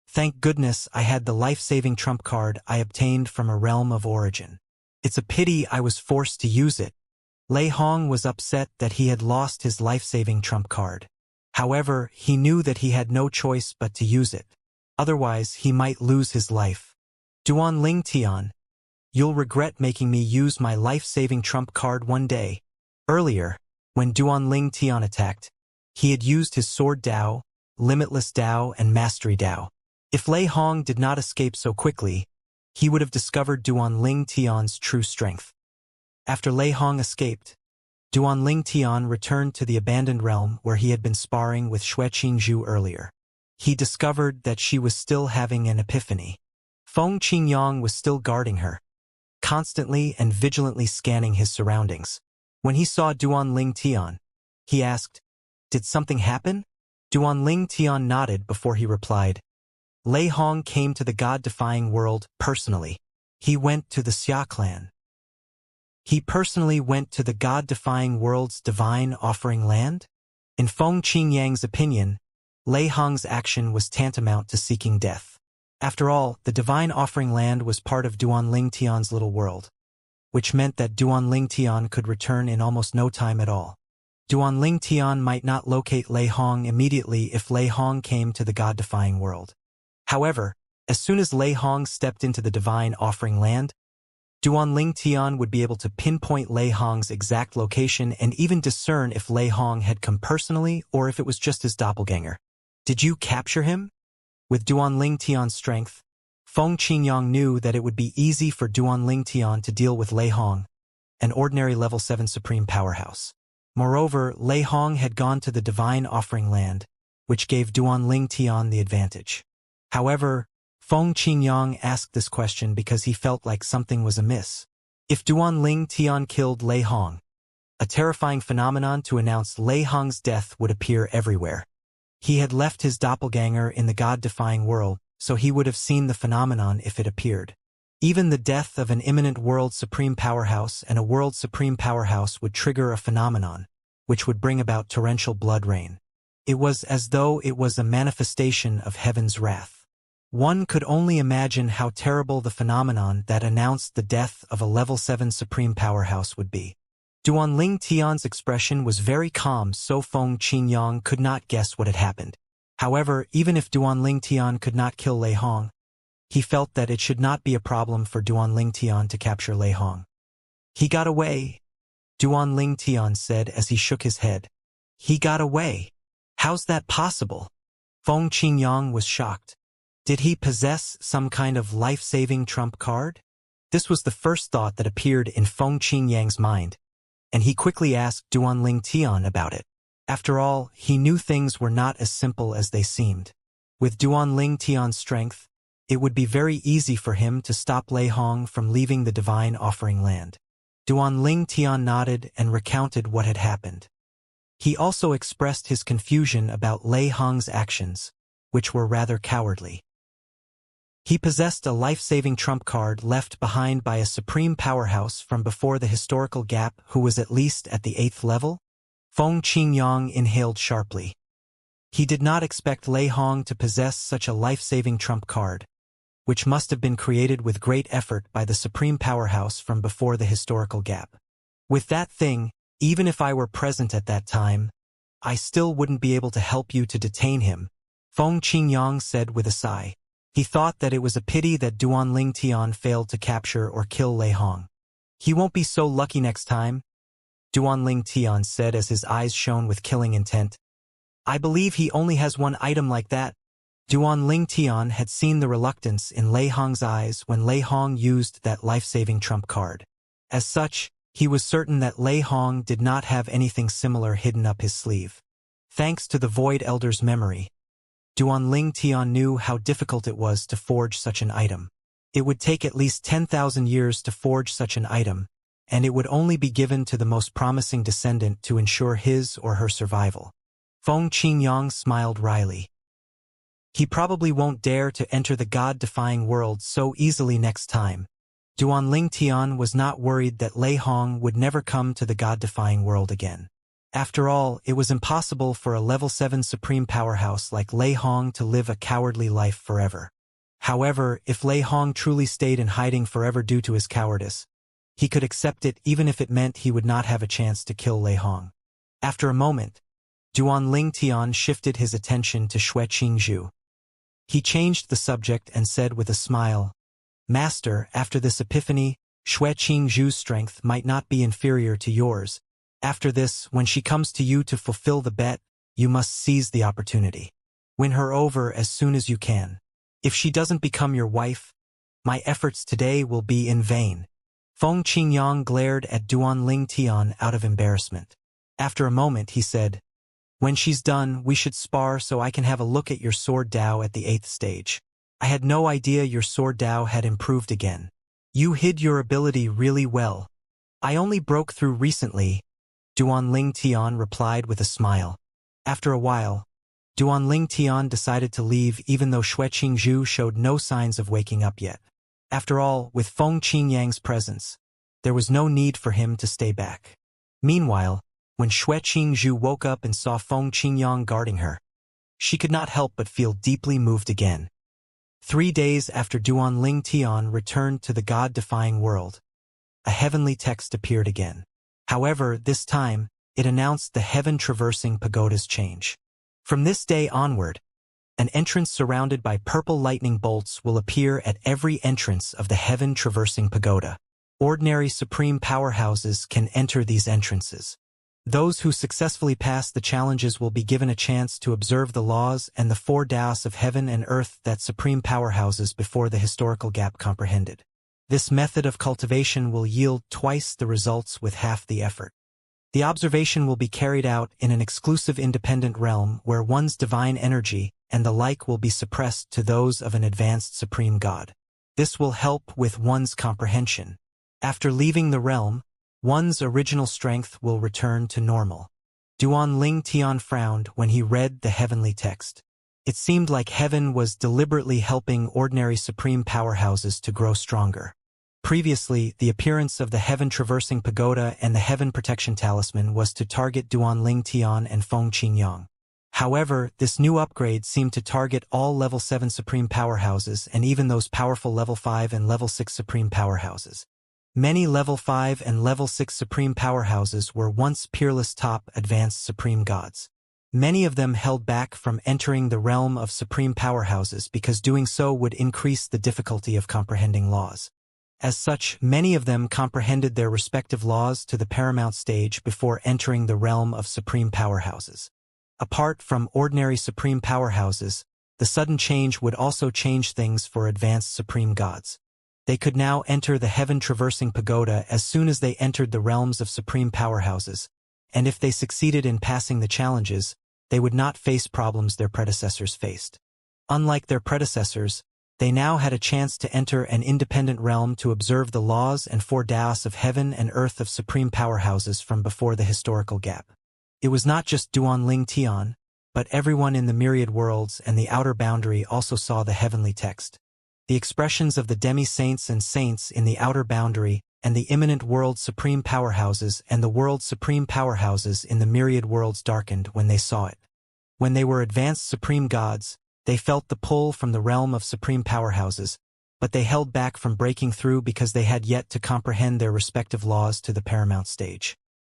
Thank goodness I had the life-saving trump card I obtained from a realm of origin. It's a pity I was forced to use it. Lei Hong was upset that he had lost his life-saving trump card. However, he knew that he had no choice but to use it. Otherwise, he might lose his life. Duanling Tian, you'll regret making me use my life-saving trump card one day. Earlier, when Duanling Tian attacked, he had used his Sword Dao, Limitless Dao, and Mastery Dao. If Lei Hong did not escape so quickly, he would have discovered Duanling Tian's true strength. After Lei Hong escaped, Duanling Tian returned to the abandoned realm where he had been sparring with Xue Qingzhu earlier. He discovered that she was still having an epiphany. Feng Qingyang was still guarding her, constantly and vigilantly scanning his surroundings. When he saw Duanling Tian, he asked, "Did something happen?" Duanling Tian nodded before he replied, Lei Hong came to the God-defying world personally. He went to the Xia clan. He personally went to the God-defying world's divine offering land? In Feng Qingyang's opinion, Lei Hong's action was tantamount to seeking death. After all, the divine offering land was part of Duanling Tian's little world, which meant that Duanling Tian could return in almost no time at all. Duanling Tian might not locate Lei Hong immediately if Lei Hong came to the God-defying world. However, as soon as Lei Hong stepped into the divine offering land, Duanling Tian would be able to pinpoint Lei Hong's exact location and even discern if Lei Hong had come personally or if it was just his doppelganger. Did you capture him? With Duanling Tian's strength, Feng Qingyang knew that it would be easy for Duanling Tian to deal with Lei Hong, an ordinary level 7 supreme powerhouse. Moreover, Lei Hong had gone to the divine offering land, which gave Duanling Tian the advantage. However, Feng Qingyang asked this question because he felt like something was amiss. If Duanling Tian killed Lei Hong, a terrifying phenomenon to announce Lei Hong's death would appear everywhere. He had left his doppelganger in the God-defying world, so he would have seen the phenomenon if it appeared. Even the death of an imminent world supreme powerhouse and a world supreme powerhouse would trigger a phenomenon, which would bring about torrential blood rain. It was as though it was a manifestation of heaven's wrath. One could only imagine how terrible the phenomenon that announced the death of a level 7 supreme powerhouse would be. Duanling Tian's expression was very calm, so Feng Qingyang could not guess what had happened. However, even if Duanling Tian could not kill Lei Hong, he felt that it should not be a problem for Duanling Tian to capture Lei Hong. He got away, Duanling Tian said as he shook his head. He got away. How's that possible? Feng Qingyang was shocked. Did he possess some kind of life-saving trump card? This was the first thought that appeared in Feng Qingyang's mind, and he quickly asked Duanling Tian about it. After all, he knew things were not as simple as they seemed. With Duanling Tian's strength, it would be very easy for him to stop Lei Hong from leaving the divine offering land. Duanling Tian nodded and recounted what had happened. He also expressed his confusion about Lei Hong's actions, which were rather cowardly. He possessed a life-saving trump card left behind by a supreme powerhouse from before the historical gap who was at least at the 8th level? Feng Qingyang inhaled sharply. He did not expect Lei Hong to possess such a life-saving trump card, which must have been created with great effort by the supreme powerhouse from before the historical gap. With that thing, even if I were present at that time, I still wouldn't be able to help you to detain him, Feng Qingyang said with a sigh. He thought that it was a pity that Duanling Tian failed to capture or kill Lei Hong. He won't be so lucky next time, Duanling Tian said as his eyes shone with killing intent. I believe he only has one item like that. Duanling Tian had seen the reluctance in Lei Hong's eyes when Lei Hong used that life-saving trump card. As such, he was certain that Lei Hong did not have anything similar hidden up his sleeve. Thanks to the Void Elder's memory, Duanling Tian knew how difficult it was to forge such an item. It would take at least 10,000 years to forge such an item, and it would only be given to the most promising descendant to ensure his or her survival. Feng Qingyang smiled wryly. He probably won't dare to enter the God-defying world so easily next time. Duanling Tian was not worried that Lei Hong would never come to the God-defying world again. After all, it was impossible for a level 7 supreme powerhouse like Lei Hong to live a cowardly life forever. However, if Lei Hong truly stayed in hiding forever due to his cowardice, he could accept it even if it meant he would not have a chance to kill Lei Hong. After a moment, Duanling Tian shifted his attention to Xue Qingzhu. He changed the subject and said with a smile, Master, after this epiphany, Xue Qingzhu's strength might not be inferior to yours. After this, when she comes to you to fulfill the bet, you must seize the opportunity. Win her over as soon as you can. If she doesn't become your wife, my efforts today will be in vain. Feng Qingyang glared at Duanling Tian out of embarrassment. After a moment, he said, When she's done, we should spar so I can have a look at your sword Dao at the 8th stage. I had no idea your sword Dao had improved again. You hid your ability really well. I only broke through recently, Duanling Tian replied with a smile. After a while, Duanling Tian decided to leave even though Xue Qingzhu showed no signs of waking up yet. After all, with Feng Qingyang's presence, there was no need for him to stay back. Meanwhile, when Xue Qingzhu woke up and saw Feng Qingyang guarding her, she could not help but feel deeply moved again. 3 days after Duanling Tian returned to the God-defying world, a heavenly text appeared again. However, this time, it announced the heaven-traversing pagoda's change. From this day onward, an entrance surrounded by purple lightning bolts will appear at every entrance of the heaven-traversing pagoda. Ordinary supreme powerhouses can enter these entrances. Those who successfully pass the challenges will be given a chance to observe the laws and the 4 Daos of heaven and earth that supreme powerhouses before the historical gap comprehended. This method of cultivation will yield twice the results with half the effort. The observation will be carried out in an exclusive independent realm where one's divine energy and the like will be suppressed to those of an advanced supreme god. This will help with one's comprehension. After leaving the realm, one's original strength will return to normal. Duanling Tian frowned when he read the heavenly text. It seemed like heaven was deliberately helping ordinary supreme powerhouses to grow stronger. Previously, the appearance of the heaven-traversing pagoda and the heaven protection talisman was to target Duanling Tian and Feng Qingyang. However, this new upgrade seemed to target all level 7 supreme powerhouses and even those powerful level 5 and level 6 supreme powerhouses. Many level 5 and level 6 supreme powerhouses were once peerless top advanced supreme gods. Many of them held back from entering the realm of supreme powerhouses because doing so would increase the difficulty of comprehending laws. As such, many of them comprehended their respective laws to the paramount stage before entering the realm of supreme powerhouses. Apart from ordinary supreme powerhouses, the sudden change would also change things for advanced supreme gods. They could now enter the heaven-traversing pagoda as soon as they entered the realms of supreme powerhouses, and if they succeeded in passing the challenges, they would not face problems their predecessors faced. Unlike their predecessors, they now had a chance to enter an independent realm to observe the laws and 4 Daos of heaven and earth of supreme powerhouses from before the historical gap. It was not just Duanling Tian, but everyone in the myriad worlds and the outer boundary also saw the heavenly text. The expressions of the demi-saints and saints in the outer boundary and the imminent world supreme powerhouses and the world supreme powerhouses in the myriad worlds darkened when they saw it. When they were advanced supreme gods, they felt the pull from the realm of supreme powerhouses, but they held back from breaking through because they had yet to comprehend their respective laws to the paramount stage.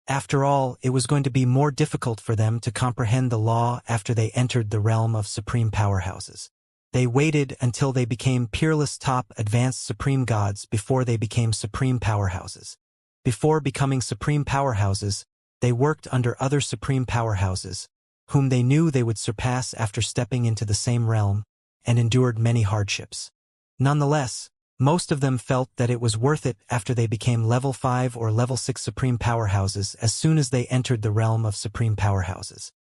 After all, it was going to be more difficult for them to comprehend the law after they entered the realm of supreme powerhouses. They waited until they became peerless top advanced supreme gods before they became supreme powerhouses. Before becoming supreme powerhouses, they worked under other supreme powerhouses, whom they knew they would surpass after stepping into the same realm, and endured many hardships. Nonetheless, most of them felt that it was worth it after they became level 5 or level 6 supreme powerhouses as soon as they entered the realm of supreme powerhouses.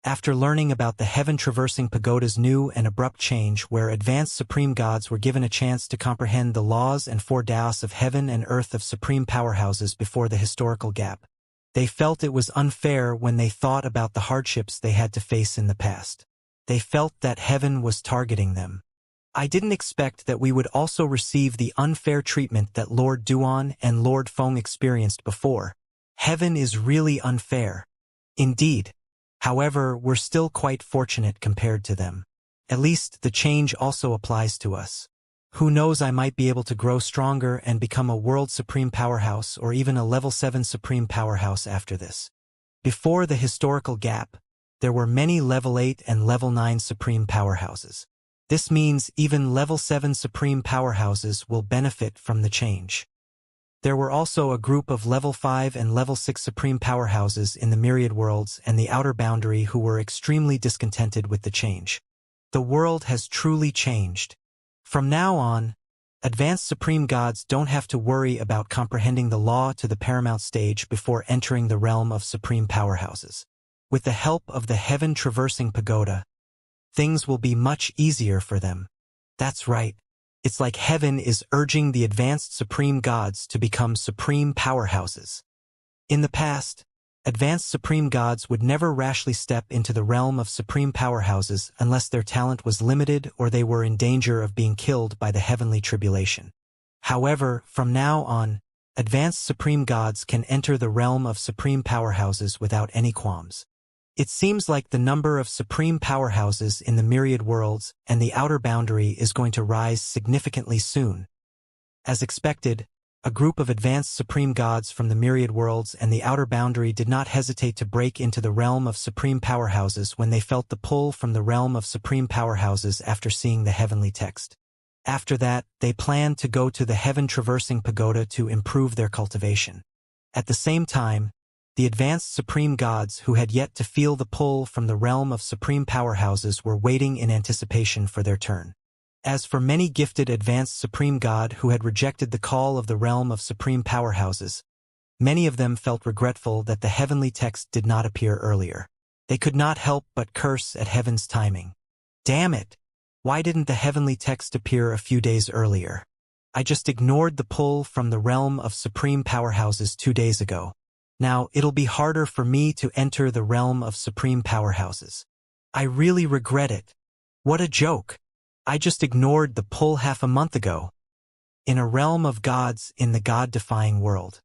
After learning about the heaven-traversing pagoda's new and abrupt change where advanced supreme gods were given a chance to comprehend the laws and 4 Daos of heaven and earth of supreme powerhouses before the historical gap, they felt it was unfair when they thought about the hardships they had to face in the past. They felt that heaven was targeting them. I didn't expect that we would also receive the unfair treatment that Lord Duan and Lord Feng experienced before. Heaven is really unfair. Indeed. However, we're still quite fortunate compared to them. At least the change also applies to us. Who knows, I might be able to grow stronger and become a world supreme powerhouse or even a level 7 supreme powerhouse after this. Before the historical gap, there were many level 8 and level 9 supreme powerhouses. This means even level 7 supreme powerhouses will benefit from the change. There were also a group of level 5 and level 6 supreme powerhouses in the myriad worlds and the outer boundary who were extremely discontented with the change. The world has truly changed. From now on, advanced supreme gods don't have to worry about comprehending the law to the paramount stage before entering the realm of supreme powerhouses. With the help of the heaven-traversing pagoda, things will be much easier for them. That's right. It's like heaven is urging the advanced supreme gods to become supreme powerhouses. In the past, Advanced supreme gods would never rashly step into the realm of supreme powerhouses unless their talent was limited or they were in danger of being killed by the heavenly tribulation. However, from now on, advanced supreme gods can enter the realm of supreme powerhouses without any qualms. It seems like the number of supreme powerhouses in the myriad worlds and the outer boundary is going to rise significantly soon. As expected, a group of advanced supreme gods from the myriad worlds and the outer boundary did not hesitate to break into the realm of supreme powerhouses when they felt the pull from the realm of supreme powerhouses after seeing the heavenly text. After that, they planned to go to the heaven-traversing pagoda to improve their cultivation. At the same time, the advanced supreme gods who had yet to feel the pull from the realm of supreme powerhouses were waiting in anticipation for their turn. As for many gifted advanced supreme god who had rejected the call of the realm of supreme powerhouses, many of them felt regretful that the heavenly text did not appear earlier. They could not help but curse at heaven's timing. Damn it! Why didn't the heavenly text appear a few days earlier? I just ignored the pull from the realm of supreme powerhouses 2 days ago. Now it'll be harder for me to enter the realm of supreme powerhouses. I really regret it. What a joke. I just ignored the pull half a month ago. In a realm of gods in the god-defying world,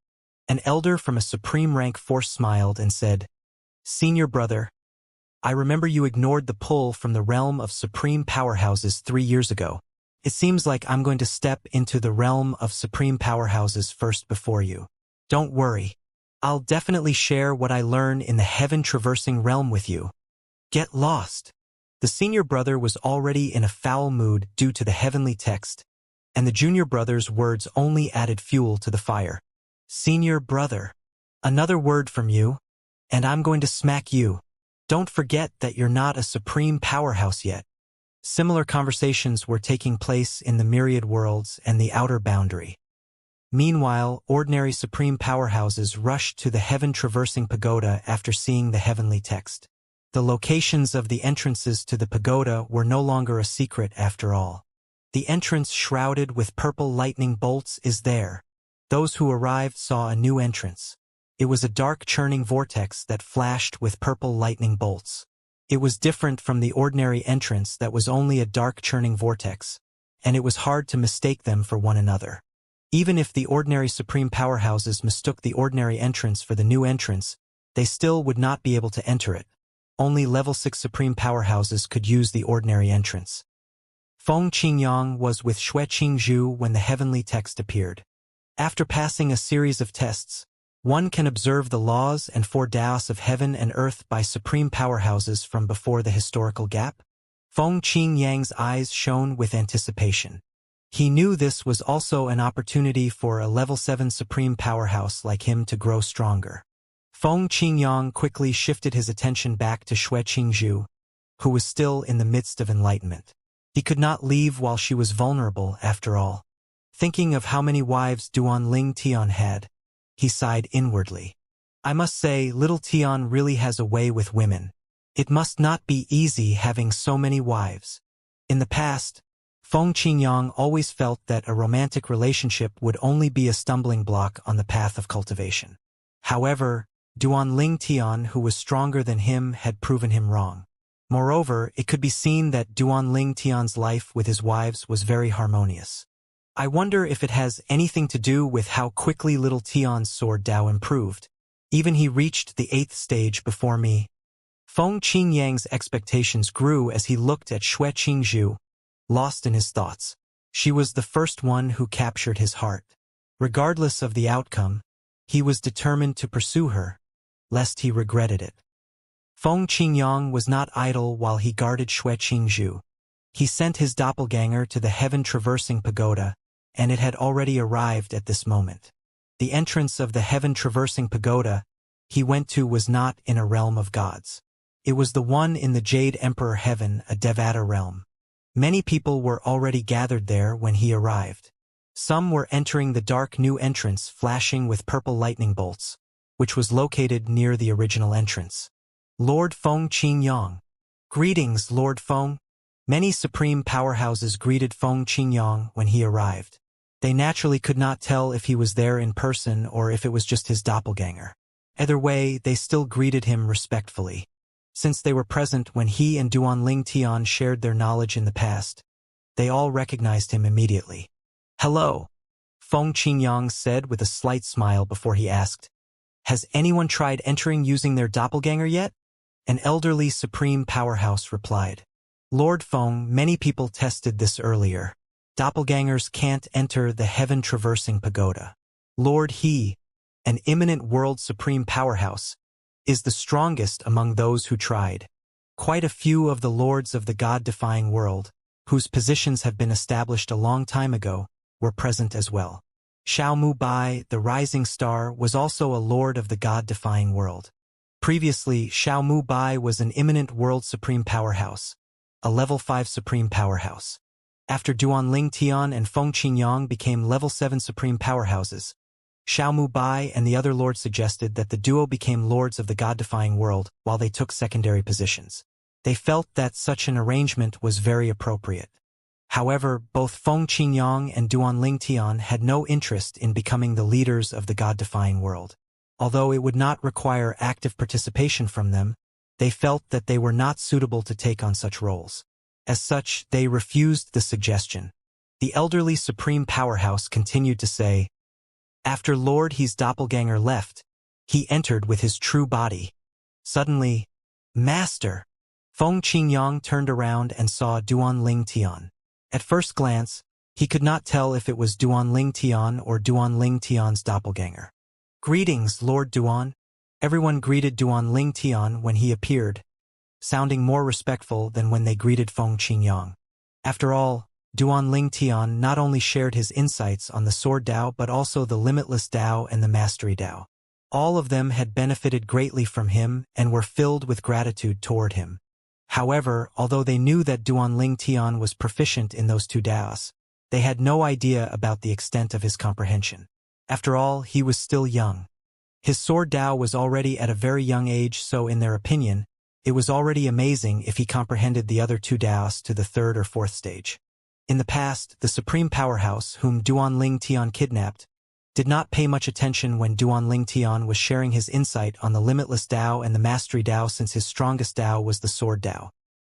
an elder from a supreme rank force smiled and said, "Senior brother, I remember you ignored the pull from the realm of supreme powerhouses 3 years ago. It seems like I'm going to step into the realm of supreme powerhouses first before you. Don't worry. I'll definitely share what I learn in the heaven-traversing realm with you. Get lost." The senior brother was already in a foul mood due to the heavenly text, and the junior brother's words only added fuel to the fire. "Senior brother, another word from you, and I'm going to smack you. Don't forget that you're not a supreme powerhouse yet." Similar conversations were taking place in the myriad worlds and the outer boundary. Meanwhile, ordinary supreme powerhouses rushed to the heaven-traversing pagoda after seeing the heavenly text. The locations of the entrances to the pagoda were no longer a secret after all. The entrance shrouded with purple lightning bolts is there. Those who arrived saw a new entrance. It was a dark churning vortex that flashed with purple lightning bolts. It was different from the ordinary entrance that was only a dark churning vortex, and it was hard to mistake them for one another. Even if the ordinary supreme powerhouses mistook the ordinary entrance for the new entrance, they still would not be able to enter it. Only level 6 supreme powerhouses could use the ordinary entrance. Feng Qingyang was with Xue Qingzhu when the heavenly text appeared. After passing a series of tests, one can observe the laws and 4 daos of heaven and earth by supreme powerhouses from before the historical gap. Feng Qingyang's eyes shone with anticipation. He knew this was also an opportunity for a level 7 supreme powerhouse like him to grow stronger. Feng Qingyang quickly shifted his attention back to Xue Qingzhu, who was still in the midst of enlightenment. He could not leave while she was vulnerable, after all. Thinking of how many wives Duan Ling Tian had, he sighed inwardly. I must say, little Tian really has a way with women. It must not be easy having so many wives. In the past, Feng Qingyang always felt that a romantic relationship would only be a stumbling block on the path of cultivation. However, Duan Ling Tian, who was stronger than him, had proven him wrong. Moreover, it could be seen that Duan Ling Tian's life with his wives was very harmonious. I wonder if it has anything to do with how quickly little Tian's sword Dao improved. Even he reached the 8th stage before me. Feng Qingyang's expectations grew as he looked at Xue Qingzhu, lost in his thoughts. She was the first one who captured his heart. Regardless of the outcome, he was determined to pursue her, lest he regretted it. Feng Qingyang was not idle while he guarded Xue Qingzhu. He sent his doppelganger to the heaven-traversing pagoda, and it had already arrived at this moment. The entrance of the heaven-traversing pagoda he went to was not in a realm of gods. It was the one in the Jade Emperor Heaven, a Devata realm. Many people were already gathered there when he arrived. Some were entering the dark new entrance flashing with purple lightning bolts, which was located near the original entrance. Lord Feng Qingyang. Greetings, Lord Feng. Many supreme powerhouses greeted Feng Qingyang when he arrived. They naturally could not tell if he was there in person or if it was just his doppelganger. Either way, they still greeted him respectfully. Since they were present when he and Duanling Tian shared their knowledge in the past, they all recognized him immediately. "Hello," Feng Qingyang said with a slight smile before he asked, "Has anyone tried entering using their doppelganger yet?" An elderly supreme powerhouse replied. "Lord Feng, many people tested this earlier. Doppelgangers can't enter the heaven-traversing pagoda. Lord He, an imminent world supreme powerhouse, is the strongest among those who tried. Quite a few of the lords of the God-defying world, whose positions have been established a long time ago, were present as well. Xiao Mu Bai, the rising star, was also a lord of the God-defying world. Previously, Xiao Mu Bai was an imminent world supreme powerhouse, a level 5 supreme powerhouse. After Duanling Tian and Feng Qingyang became level 7 supreme powerhouses, Xiao Mu Bai and the other lords suggested that the duo became lords of the God-defying world while they took secondary positions. They felt that such an arrangement was very appropriate. However, both Feng Qingyang and Duanling Tian had no interest in becoming the leaders of the God-defying world. Although it would not require active participation from them, they felt that they were not suitable to take on such roles. As such, they refused the suggestion. The elderly supreme powerhouse continued to say, "After Lord He's doppelganger left, he entered with his true body." Suddenly, "Master!" Feng Qingyang turned around and saw Duanling Tian. At first glance, he could not tell if it was Duanling Tian or Duanling Tian's doppelganger. "Greetings, Lord Duan." Everyone greeted Duanling Tian when he appeared, sounding more respectful than when they greeted Feng Qingyang. After all, Duanling Tian not only shared his insights on the Sword Dao but also the Limitless Dao and the Mastery Dao. All of them had benefited greatly from him and were filled with gratitude toward him. However, although they knew that Duanling Tian was proficient in those two Daos, they had no idea about the extent of his comprehension. After all, he was still young. His Sword Dao was already at a very young age, so in their opinion, it was already amazing if he comprehended the other two Daos to the 3rd or 4th stage. In the past, the Supreme Powerhouse, whom Duanling Tian kidnapped, did not pay much attention when Duanling Tian was sharing his insight on the Limitless Dao and the Mastery Dao, since his strongest Dao was the Sword Dao.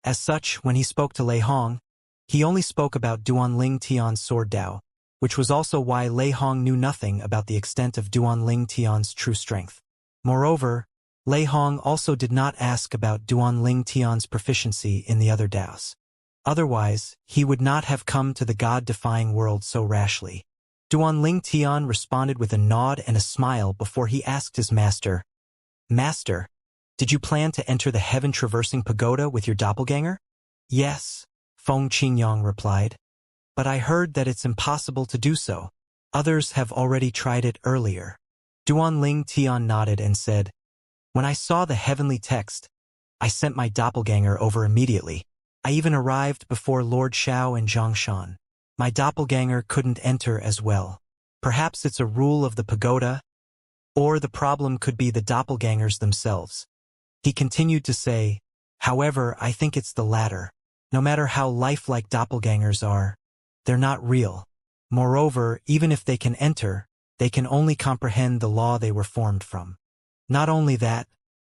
As such, when he spoke to Lei Hong, he only spoke about Duanling Tian's Sword Dao, which was also why Lei Hong knew nothing about the extent of Duanling Tian's true strength. Moreover, Lei Hong also did not ask about Duanling Tian's proficiency in the other Daos. Otherwise, he would not have come to the God-defying world so rashly. Duanling Tian responded with a nod and a smile before he asked his master, "Master, did you plan to enter the heaven-traversing pagoda with your doppelganger?" "Yes," Feng Qingyang replied. "But I heard that it's impossible to do so. Others have already tried it earlier." Duanling Tian nodded and said, "When I saw the heavenly text, I sent my doppelganger over immediately. I even arrived before Lord Xiao and Zhangshan. My doppelganger couldn't enter as well. Perhaps it's a rule of the pagoda, or the problem could be the doppelgangers themselves." He continued to say, "However, I think it's the latter. No matter how lifelike doppelgangers are, they're not real. Moreover, even if they can enter, they can only comprehend the law they were formed from. Not only that,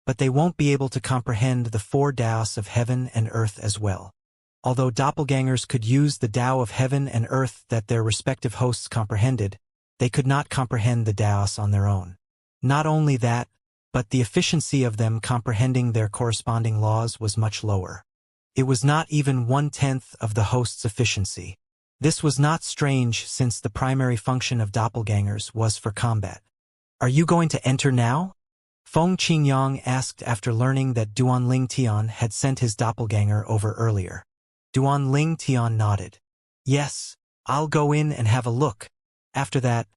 but they won't be able to comprehend the 4 Daos of heaven and earth as well. Although doppelgangers could use the Dao of heaven and earth that their respective hosts comprehended, they could not comprehend the Daos on their own. Not only that, but the efficiency of them comprehending their corresponding laws was much lower. It was not even 1/10 of the host's efficiency. This was not strange since the primary function of doppelgangers was for combat. "Are you going to enter now?" Feng Qingyang asked after learning that Duanling Tian had sent his doppelganger over earlier. Duanling Tian nodded. "Yes, I'll go in and have a look." After that,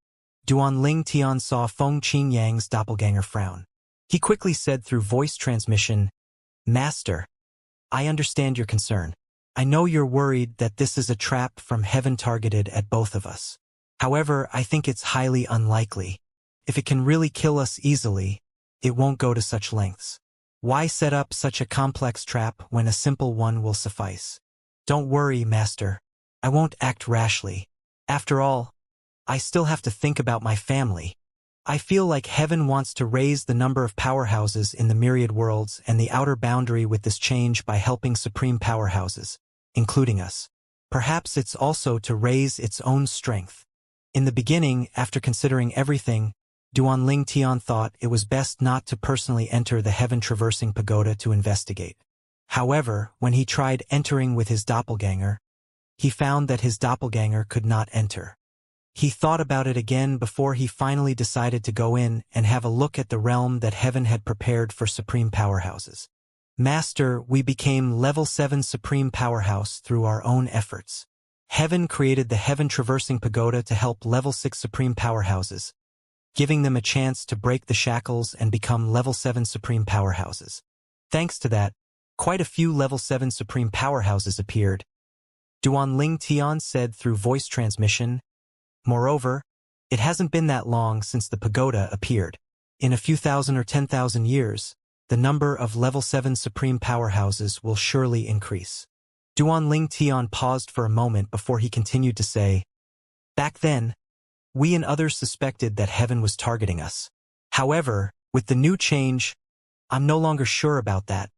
Duanling Tian saw Feng Qingyang's doppelganger frown. He quickly said through voice transmission, "Master, I understand your concern. I know you're worried that this is a trap from heaven targeted at both of us. However, I think it's highly unlikely. If it can really kill us easily, it won't go to such lengths. Why set up such a complex trap when a simple one will suffice? Don't worry, Master. I won't act rashly. After all, I still have to think about my family. I feel like heaven wants to raise the number of powerhouses in the myriad worlds and the outer boundary with this change by helping supreme powerhouses, including us. Perhaps it's also to raise its own strength. In the beginning, after considering everything, Duanling Tian thought it was best not to personally enter the heaven-traversing pagoda to investigate. However, when he tried entering with his doppelganger, he found that his doppelganger could not enter. He thought about it again before he finally decided to go in and have a look at the realm that heaven had prepared for supreme powerhouses. Master, we became level 7 supreme powerhouse through our own efforts. Heaven created the heaven-traversing pagoda to help level 6 supreme powerhouses, giving them a chance to break the shackles and become level 7 supreme powerhouses. Thanks to that, quite a few level 7 supreme powerhouses appeared, Duanling Tian said through voice transmission. Moreover, it hasn't been that long since the pagoda appeared. In a few thousand or 10,000 years, the number of level 7 supreme powerhouses will surely increase. Duanling Tian paused for a moment before he continued to say, back then, we and others suspected that heaven was targeting us. However, with the new change, I'm no longer sure about that.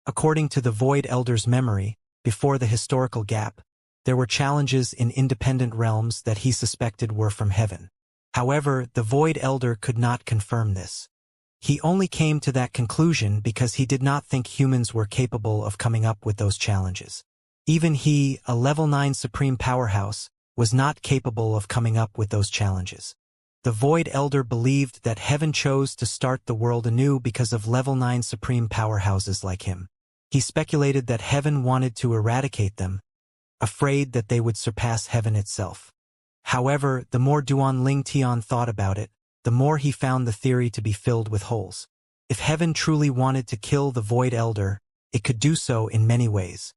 According to the Void Elder's memory, before the historical gap, there were challenges in independent realms that he suspected were from heaven. However, the Void Elder could not confirm this. He only came to that conclusion because he did not think humans were capable of coming up with those challenges. Even he, a level 9 supreme powerhouse, was not capable of coming up with those challenges. The Void Elder believed that heaven chose to start the world anew because of level 9 supreme powerhouses like him. He speculated that heaven wanted to eradicate them, afraid that they would surpass heaven itself. However, the more Duanling Tian thought about it, the more he found the theory to be filled with holes. If heaven truly wanted to kill the Void Elder, it could do so in many ways.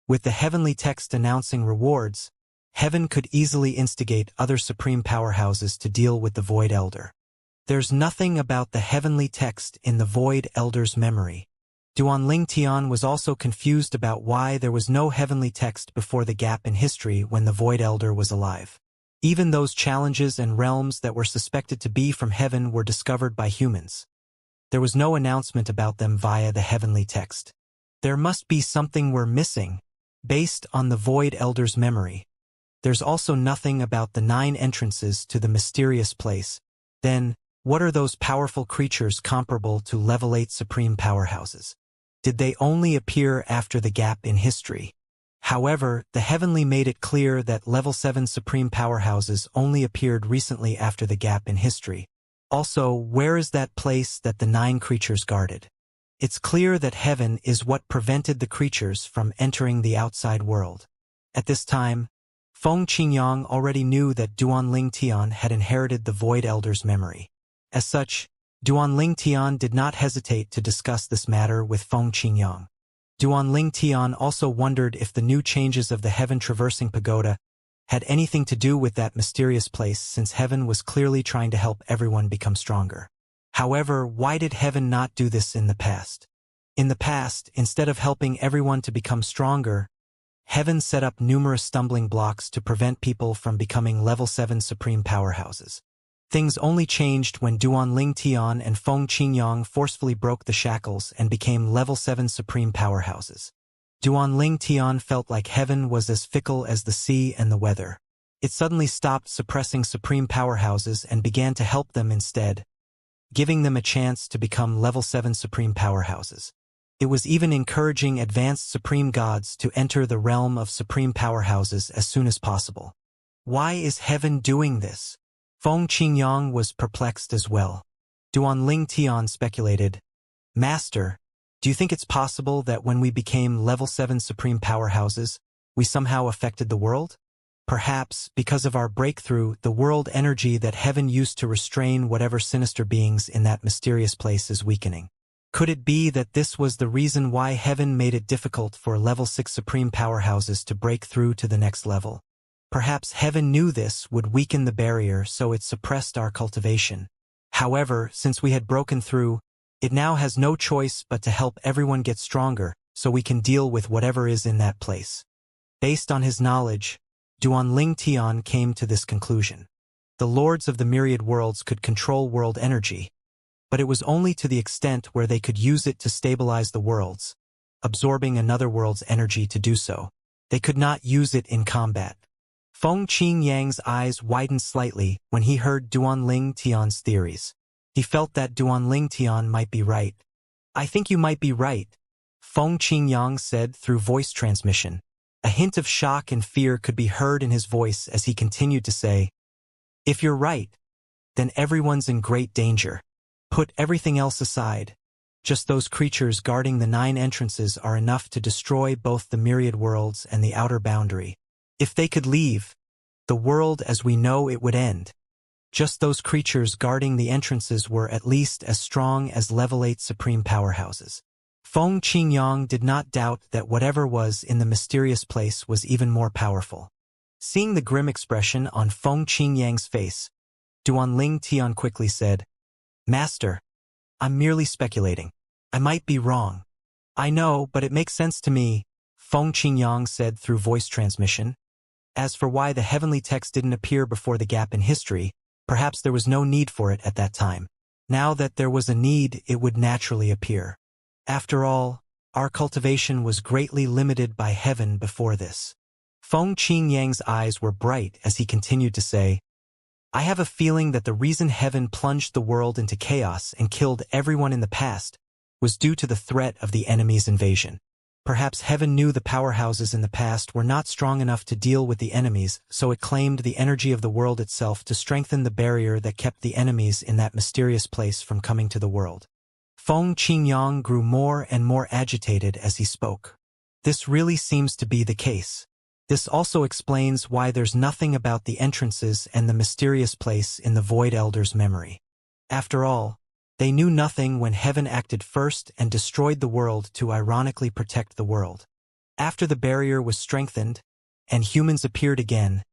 With the heavenly text announcing rewards, heaven could easily instigate other supreme powerhouses to deal with the Void Elder. There's nothing about the heavenly text in the Void Elder's memory. Duanling Tian was also confused about why there was no heavenly text before the gap in history when the Void Elder was alive. Even those challenges and realms that were suspected to be from heaven were discovered by humans. There was no announcement about them via the heavenly text. There must be something we're missing, based on the Void Elder's memory. There's also nothing about the 9 entrances to the mysterious place. Then, what are those powerful creatures comparable to level 8 supreme powerhouses? Did they only appear after the gap in history? However, the heavenly made it clear that level 7 supreme powerhouses only appeared recently after the gap in history. Also, where is that place that the 9 creatures guarded? It's clear that heaven is what prevented the creatures from entering the outside world. At this time, Feng Qingyang already knew that Duanling Tian had inherited the Void Elder's memory. As such, Duanling Tian did not hesitate to discuss this matter with Feng Qingyang. Duanling Tian also wondered if the new changes of the heaven-traversing pagoda had anything to do with that mysterious place, since heaven was clearly trying to help everyone become stronger. However, why did heaven not do this in the past? In the past, instead of helping everyone to become stronger, heaven set up numerous stumbling blocks to prevent people from becoming level 7 supreme powerhouses. Things only changed when Duanling Tian and Feng Qingyang forcefully broke the shackles and became level 7 supreme powerhouses. Duanling Tian felt like heaven was as fickle as the sea and the weather. It suddenly stopped suppressing supreme powerhouses and began to help them instead, giving them a chance to become level 7 supreme powerhouses. It was even encouraging advanced supreme gods to enter the realm of supreme powerhouses as soon as possible. Why is heaven doing this? Feng Qingyang was perplexed as well. Duanling Tian speculated, Master, do you think it's possible that when we became level 7 supreme powerhouses, we somehow affected the world? Perhaps, because of our breakthrough, the world energy that heaven used to restrain whatever sinister beings in that mysterious place is weakening. Could it be that this was the reason why heaven made it difficult for level 6 supreme powerhouses to break through to the next level? Perhaps heaven knew this would weaken the barrier, so it suppressed our cultivation. However, since we had broken through, it now has no choice but to help everyone get stronger, so we can deal with whatever is in that place. Based on his knowledge, Duanling Tian came to this conclusion. The lords of the myriad worlds could control world energy, but it was only to the extent where they could use it to stabilize the worlds, absorbing another world's energy to do so. They could not use it in combat. Feng Qingyang's eyes widened slightly when he heard Duanling Tian's theories. He felt that Duanling Tian might be right. I think you might be right, Feng Qingyang said through voice transmission. A hint of shock and fear could be heard in his voice as he continued to say, if you're right, then everyone's in great danger. Put everything else aside. Just those creatures guarding the 9 entrances are enough to destroy both the myriad worlds and the outer boundary. If they could leave, the world as we know it would end. Just those creatures guarding the entrances were at least as strong as level 8 supreme powerhouses. Feng Qingyang did not doubt that whatever was in the mysterious place was even more powerful. Seeing the grim expression on Feng Qingyang's face, Duanling Tian quickly said, Master, I'm merely speculating. I might be wrong. I know, but it makes sense to me, Feng Qingyang said through voice transmission. As for why the heavenly text didn't appear before the gap in history, perhaps there was no need for it at that time. Now that there was a need, it would naturally appear. After all, our cultivation was greatly limited by heaven before this. Feng Qingyang's eyes were bright as he continued to say, I have a feeling that the reason heaven plunged the world into chaos and killed everyone in the past was due to the threat of the enemy's invasion. Perhaps heaven knew the powerhouses in the past were not strong enough to deal with the enemies, so it claimed the energy of the world itself to strengthen the barrier that kept the enemies in that mysterious place from coming to the world. Feng Qingyang grew more and more agitated as he spoke. This really seems to be the case. This also explains why there's nothing about the entrances and the mysterious place in the Void Elder's memory. After all, they knew nothing when heaven acted first and destroyed the world to ironically protect the world. After the barrier was strengthened, and humans appeared again,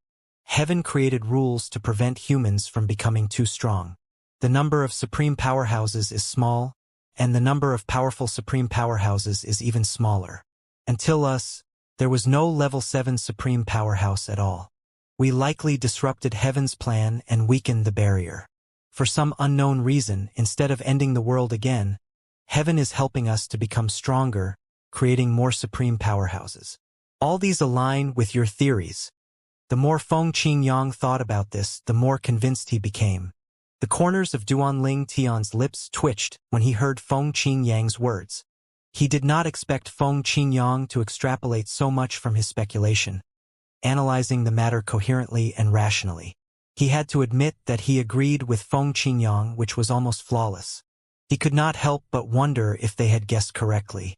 heaven created rules to prevent humans from becoming too strong. The number of supreme powerhouses is small, and the number of powerful supreme powerhouses is even smaller. Until us, there was no level 7 supreme powerhouse at all. We likely disrupted heaven's plan and weakened the barrier. For some unknown reason, instead of ending the world again, heaven is helping us to become stronger, creating more supreme powerhouses. All these align with your theories. The more Feng Qingyang thought about this, the more convinced he became. The corners of Duanling Tian's lips twitched when he heard Feng Qingyang's words. He did not expect Feng Qingyang to extrapolate so much from his speculation, analyzing the matter coherently and rationally. He had to admit that he agreed with Feng Qingyang, which was almost flawless. He could not help but wonder if they had guessed correctly.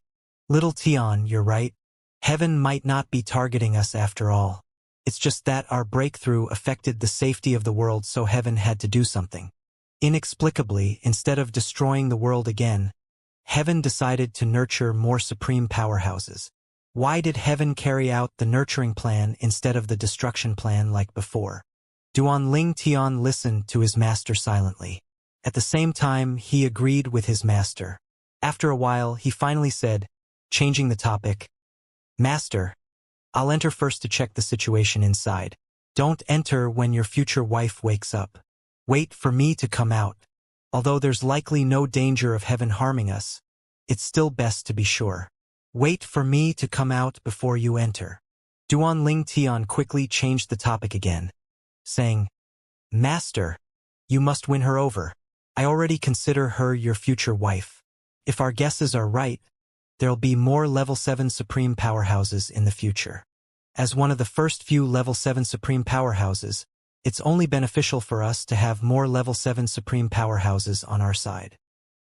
Little Tian, you're right. Heaven might not be targeting us after all. It's just that our breakthrough affected the safety of the world, so heaven had to do something. Inexplicably, instead of destroying the world again, heaven decided to nurture more supreme powerhouses. Why did heaven carry out the nurturing plan instead of the destruction plan like before? Duanling Tian listened to his master silently. At the same time, he agreed with his master. After a while, he finally said, changing the topic, Master, I'll enter first to check the situation inside. Don't enter when your future wife wakes up. Wait for me to come out. Although there's likely no danger of heaven harming us, it's still best to be sure. Wait for me to come out before you enter. Duanling Tian quickly changed the topic again, saying, Master, you must win her over. I already consider her your future wife. If our guesses are right, there'll be more level 7 supreme powerhouses in the future. As one of the first few level 7 supreme powerhouses, it's only beneficial for us to have more level 7 supreme powerhouses on our side.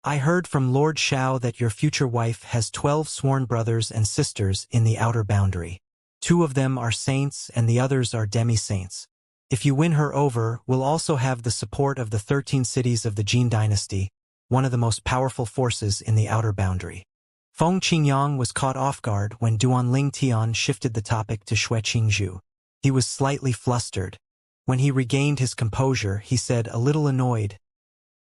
I heard from Lord Xiao that your future wife has 12 sworn brothers and sisters in the outer boundary. 2 of them are saints and the others are demi-saints. If you win her over, we'll also have the support of the 13 cities of the Jin dynasty, one of the most powerful forces in the outer boundary. Feng Qingyang was caught off guard when Duanling Tian shifted the topic to Xue Qingzhu. He was slightly flustered. When he regained his composure, he said, a little annoyed,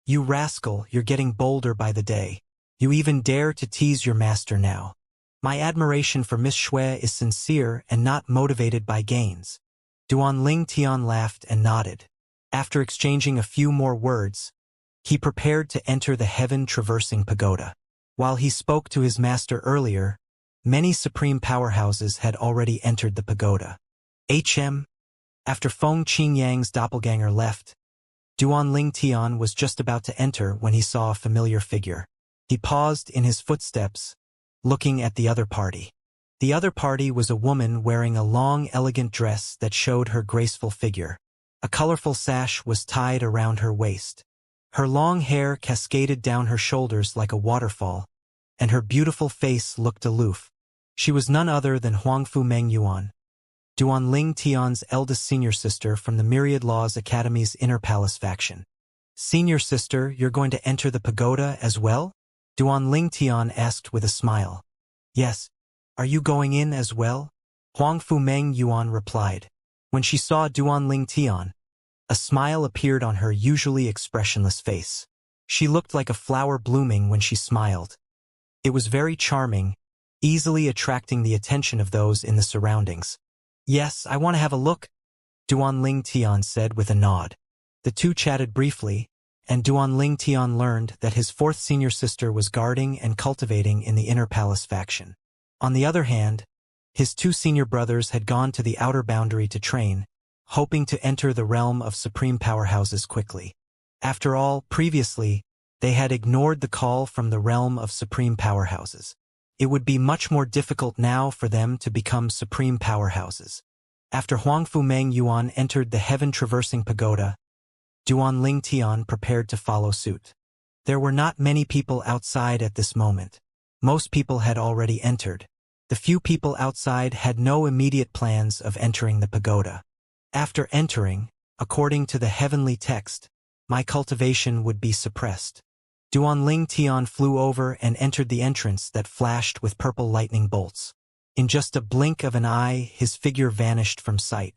You rascal, you're getting bolder by the day. You even dare to tease your master now. My admiration for Miss Xue is sincere and not motivated by gains. Duanling Tian laughed and nodded. After exchanging a few more words, he prepared to enter the heaven-traversing pagoda. While he spoke to his master earlier, many supreme powerhouses had already entered the pagoda. After Feng Qingyang's doppelganger left, Duanling Tian was just about to enter when he saw a familiar figure. He paused in his footsteps, looking at the other party. The other party was a woman wearing a long, elegant dress that showed her graceful figure. A colorful sash was tied around her waist. Her long hair cascaded down her shoulders like a waterfall, and her beautiful face looked aloof. She was none other than Huangfu Mengyuan, Duanling Tian's eldest senior sister from the Myriad Laws Academy's Inner Palace faction. "Senior sister, you're going to enter the pagoda as well?" Duanling Tian asked with a smile. "Yes. Are you going in as well?" Huangfu Mengyuan replied. When she saw Duanling Tian, a smile appeared on her usually expressionless face. She looked like a flower blooming when she smiled. It was very charming, easily attracting the attention of those in the surroundings. "Yes, I want to have a look," Duanling Tian said with a nod. The two chatted briefly, and Duanling Tian learned that his fourth senior sister was guarding and cultivating in the Inner Palace faction. On the other hand, his two senior brothers had gone to the outer boundary to train, hoping to enter the realm of supreme powerhouses quickly. After all, previously, they had ignored the call from the realm of supreme powerhouses. It would be much more difficult now for them to become supreme powerhouses. After Huangfu Mengyuan entered the heaven-traversing pagoda, Duanling Tian prepared to follow suit. There were not many people outside at this moment. Most people had already entered. The few people outside had no immediate plans of entering the pagoda. After entering, according to the heavenly text, my cultivation would be suppressed. Duanling Tian flew over and entered the entrance that flashed with purple lightning bolts. In just a blink of an eye, his figure vanished from sight.